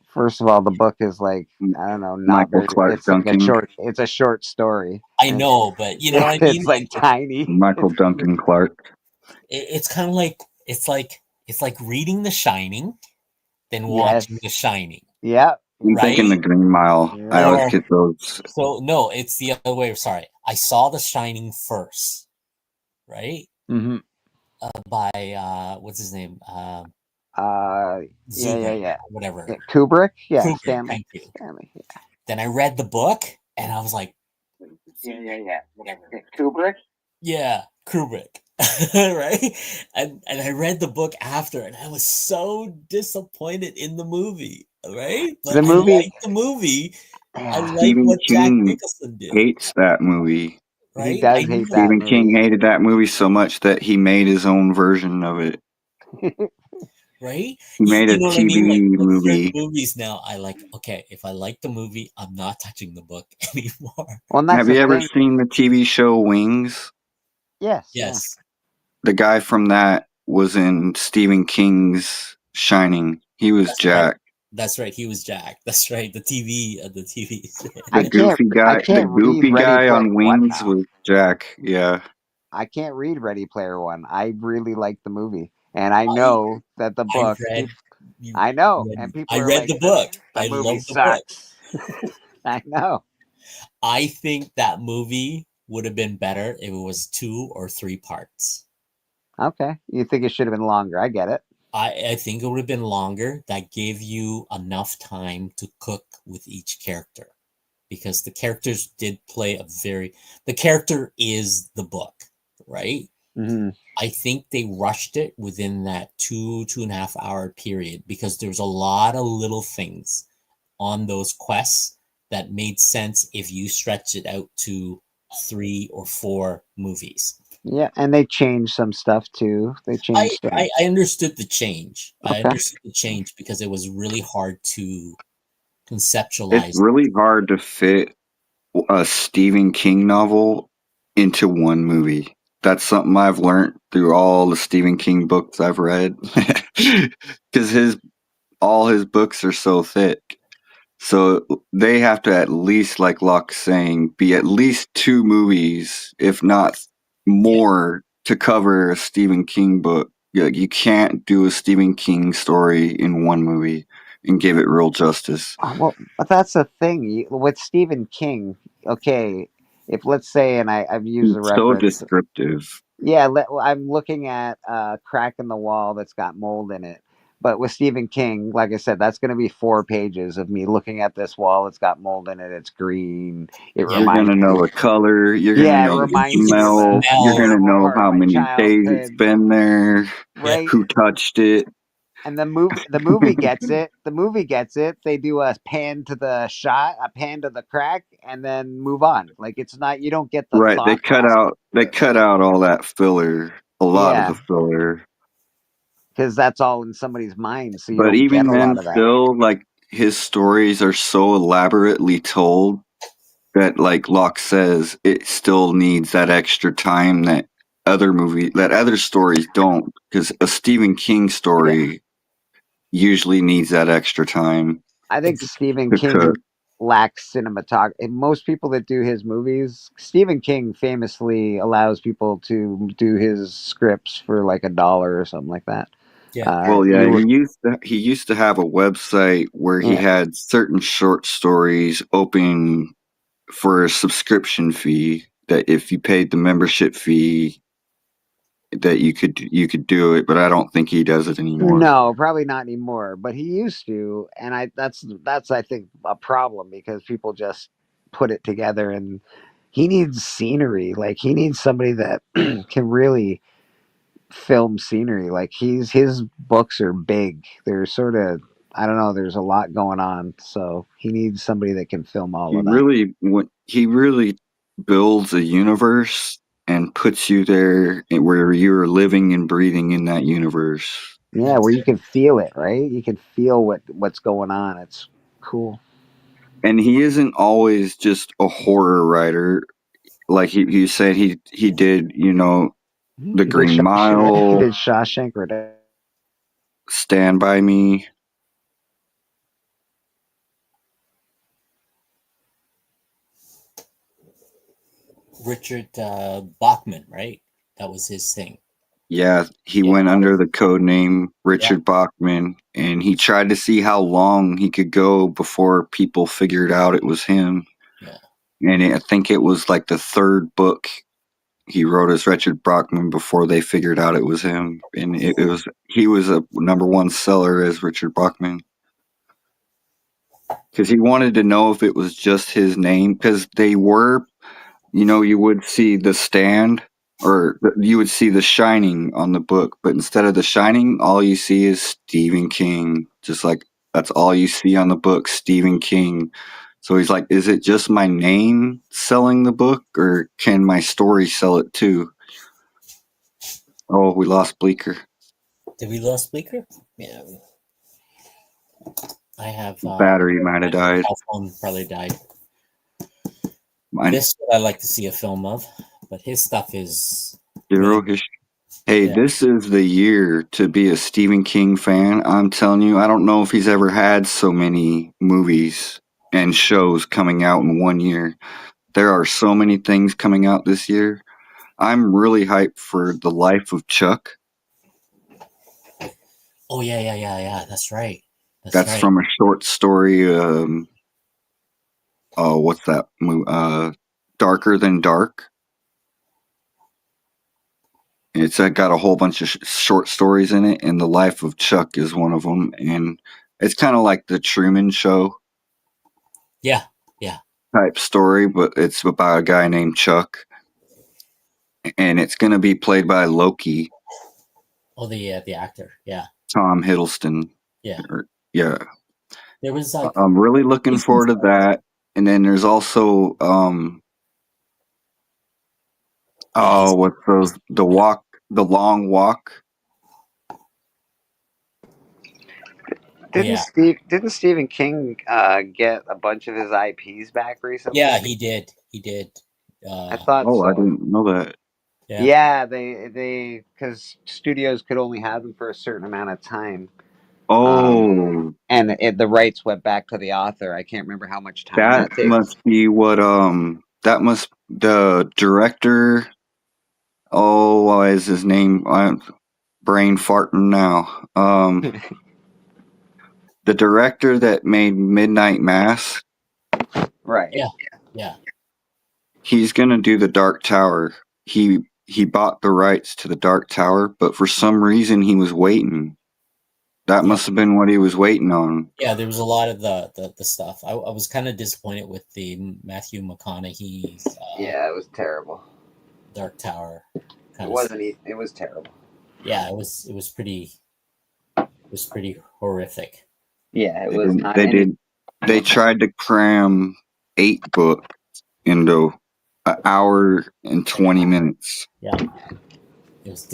first of all, the book is like, I don't know, not Michael very. Clark It's like Duncan. It's a short story. I know, but you know what I mean. It's like tiny. Michael Duncan Clark. It's kind of like it's like reading The Shining, then watching The Shining. Yeah. I'm Right. thinking The Green Mile. Yeah. I always get those. So no, it's the other way. Sorry, I saw The Shining first, right? Mm-hmm. By what's his name? Zubrick, yeah. Whatever. Yeah, Kubrick. Yeah, Kubrick, Stanley. thank you. Stanley. Yeah. Then I read the book, and I was like, Whatever. Yeah, Kubrick. Yeah, Kubrick. Right? And I read the book after, and I was so disappointed in the movie. Right? But I liked the movie. I like Stephen what Jack King Nicholson did. hates that movie. Right? He does hate that Stephen movie. King hated that movie so much that he made his own version of it. Right? He made a know what TV I mean? Like, movie. Movies now, I like, okay, if I like the movie, I'm not touching the book anymore. Well, have you ever seen the TV show Wings? Yes. Yes. The guy from that was in Stephen King's Shining. He was Jack. Right. That's right. He was Jack. That's right. The TV. The goofy guy. The goofy guy on Wings was Jack. Yeah. I can't read Ready Player One. I really like the movie, and I know that the book. I know, and people. I read the book. I love the book. I know. I think that movie would have been better if it was 2 or 3 parts. Okay, you think it should have been longer? I get it. I think it would have been longer. That gave you enough time to cook with each character, because the characters did play the character is the book, right? Hmm. I think they rushed it within that 2.5 hour period, because there's a lot of little things on those quests that made sense if you stretch it out to 3 or 4 movies. Yeah, and they changed some stuff too. They changed things. I understood the change. I Okay. understood the change because it was really hard to It's conceptualize. really hard to fit a Stephen King novel into one movie. That's something I've learned through all the Stephen King books I've read, because all his books are so thick. So they have to at least, like Locke's saying, be at least 2 movies, if not more, to cover a Stephen King book. You can't do a Stephen King story in one movie and give it real justice. Well, but that's the thing with Stephen King. Okay, if let's say, and I've used He's a so reference. descriptive. Yeah, I'm looking at a crack in the wall that's got mold in it. But with Stephen King, like I said, that's going to be 4 pages of me looking at this wall. It's got mold in it. It's green. It Yeah. You're reminds gonna me. know the color. You're gonna Yeah, it know the reminds me of smell. You're Smell. gonna know part of how my many days it's childhood, been there, right? who touched it. And the movie gets it. The movie gets it. They do a pan to the shot, a pan to the crack, and then move on. Like it's not. You don't get the Right. thought process. They cut out all that filler, a lot of the Yeah, filler. because that's all in somebody's mind, so you But don't get even a then lot of that. still, like, his stories are so elaborately told that, like Locke says, it still needs that extra time that other stories don't, because a Stephen King Yeah, story usually needs that extra time I think Stephen to cook. King lacks cinematography. Most people that do his movies, Stephen King famously allows people to do his scripts for like $1 or something like that. Yeah. Well, yeah, You, he used to have a website where he yeah, had certain short stories open for a subscription fee, that if you paid the membership fee that you could do it, but I don't think he does it anymore. no, probably not anymore, but he used to, and that's I think a problem because people just put it together, and he needs scenery. Like he needs somebody that can really film scenery. Like his books are big. They're sort of, I don't know. There's a lot going on, so he needs somebody that can film all of that. He really builds a universe and puts you there where you're living and breathing in that universe. Yeah, where you can feel it, right? You can feel what's going on. It's cool. And he isn't always just a horror writer. Like he said, he did, The He did Green He Mile, did Shawshank Redemption. Stand By Me. Richard Bachman, right? That was his thing. Yeah, he Yeah. went under the code name Yeah. Richard Bachman, and he tried to see how long he could go before people figured out it was him. Yeah. And I think it was like the 3rd book he wrote as Richard Bachman before they figured out it was him. And he was a #1 seller as Richard Bachman, because he wanted to know if it was just his name, because they were, you would see The Stand, or you would see The Shining on the book, but instead of The Shining, all you see is Stephen King. Just like that's all you see on the book, Stephen King. So he's like, is it just my name selling the book, or can my story sell it too? Oh, we lost Bleecker. Did we lose Bleecker? Yeah. I have Battery might have died. cell phone probably died. Mine. This would I like to see a film of, but his stuff is Zero really, history. Hey, yeah. this is the year to be a Stephen King fan. I'm telling you, I don't know if he's ever had so many movies and shows coming out in one year. There are so many things coming out this year. I'm really hyped for The Life of Chuck. Oh yeah. That's right. That's right. from a short story. What's that movie? Darker Than Dark. It's got a whole bunch of short stories in it, and The Life of Chuck is one of them. And it's kind of like the Truman Show Yeah. type story, but it's about a guy named Chuck, and it's going to be played by Loki, Oh, the actor. Yeah. Tom Hiddleston. Yeah. Yeah. There was like I'm really looking forward to that. And then there's also what's those? The Long Walk. Didn't Stephen King get a bunch of his IPs back recently? Yeah, he did. I thought so. I didn't know that. Yeah, they because studios could only have them for a certain amount of time. Oh, and the rights went back to the author. I can't remember how much time that takes. must be what the director. Oh, what is his name? I'm brain farting now. The director that made Midnight Mass. Right. Yeah. He's gonna do The Dark Tower. He bought the rights to The Dark Tower, but for some reason he was waiting. That must have been what he was waiting on. Yeah, there was a lot of the stuff. I was kind of disappointed with the Matthew McConaughey's. Yeah, it was terrible. Dark Tower. It wasn't. It was terrible. Yeah, it was pretty. It was pretty horrific. Yeah, it was. They tried to cram 8 books into an hour and 20 minutes. Yeah, it was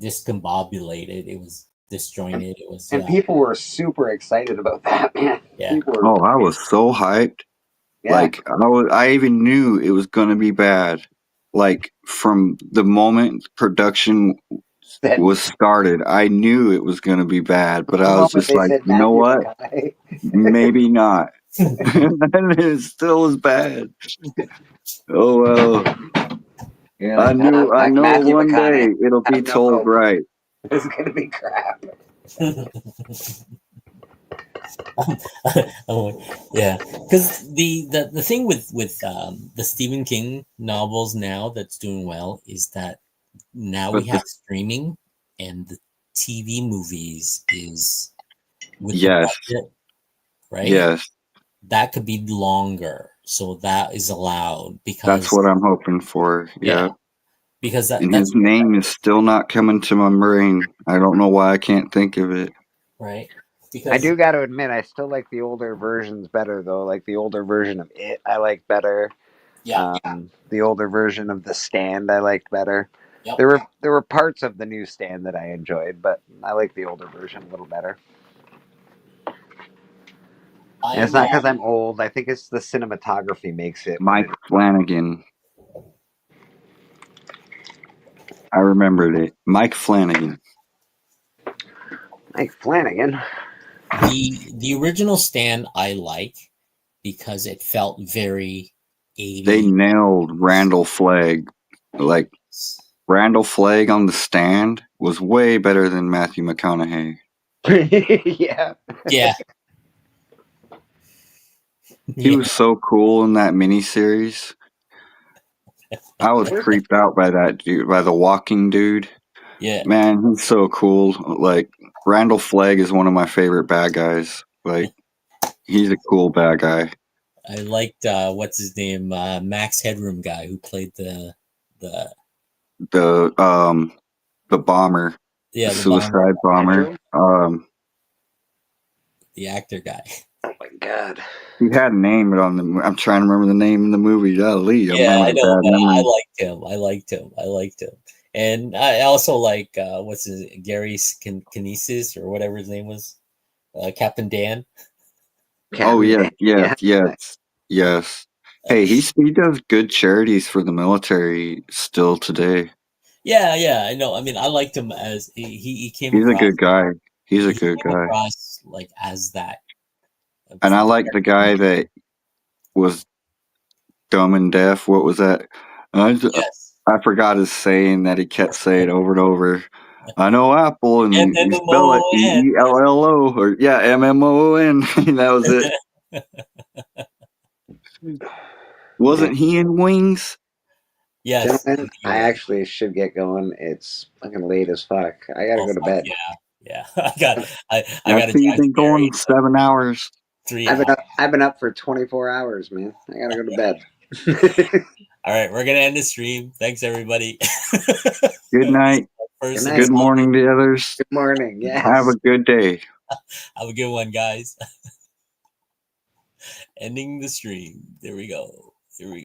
discombobulated. It was disjointed. It was. And people were super excited about that, man. Yeah. I was so hyped. Yeah. Like I even knew it was gonna be bad. Like from the moment production was started, I knew it was gonna be bad. But I was just like, you know what? Maybe not. And it still was bad. Oh well. Yeah, I know one day it'll be told right. It's gonna be crap. Yeah, because the thing with the Stephen King novels now that's doing well is that now we have streaming, and the TV movies is with the budget, right? Yes, that could be longer, so that is allowed because that's what I'm hoping for. Yeah. Because his name is still not coming to my brain. I don't know why I can't think of it. Right. Because I do got to admit, I still like the older versions better, though. Like the older version of It, I like better. Yeah. The older version of The Stand, I liked better. Yep. There were parts of the new Stand that I enjoyed, but I like the older version a little better. And it's not because I'm old. I think it's the cinematography makes it. Mike Flanagan. I remembered it. Mike Flanagan. Mike Flanagan. The original Stand I like because it felt very 80s. They nailed Randall Flagg. Like Randall Flagg on The Stand was way better than Matthew McConaughey. Yeah. Yeah. He was so cool in that miniseries. I was creeped out by that dude, by the walking dude. Yeah. Man, he's so cool. Like, Randall Flagg is one of my favorite bad guys. Like, he's a cool bad guy. I liked, what's his name? Max Headroom guy who played the bomber. Yeah, the suicide bomber. The actor guy. Oh my god. He had a name on the. I'm trying to remember the name in the movie. Yeah, I know, but I liked him. And I also like what's his Gary Kinesis or whatever his name was, Captain Dan. Oh yeah, yes. Hey, he does good charities for the military still today. Yeah, I know. I mean, I liked him as he came. He's a good guy. He's a good guy. Across, like as that. And I like the guy that was dumb and deaf. What was that? Yes. I forgot his saying that he kept saying over and over. I know Apple, and you spell it EELLO, or MMON. That was it. Wasn't he in Wings? Yes. Gentlemen, I actually should get going. It's fucking late as fuck. I gotta Oh, go to fuck bed. yeah. I got I to see you've drive to been Gary going 7 hours. 3 I've hours. been up for 24 hours, man. I gotta go to bed. All right, we're gonna end the stream. Thanks, everybody. Good night. Good night. Good morning to others. Good morning. Yes. Have a good day. Have a good one, guys. Ending the stream. There we go. Here we go.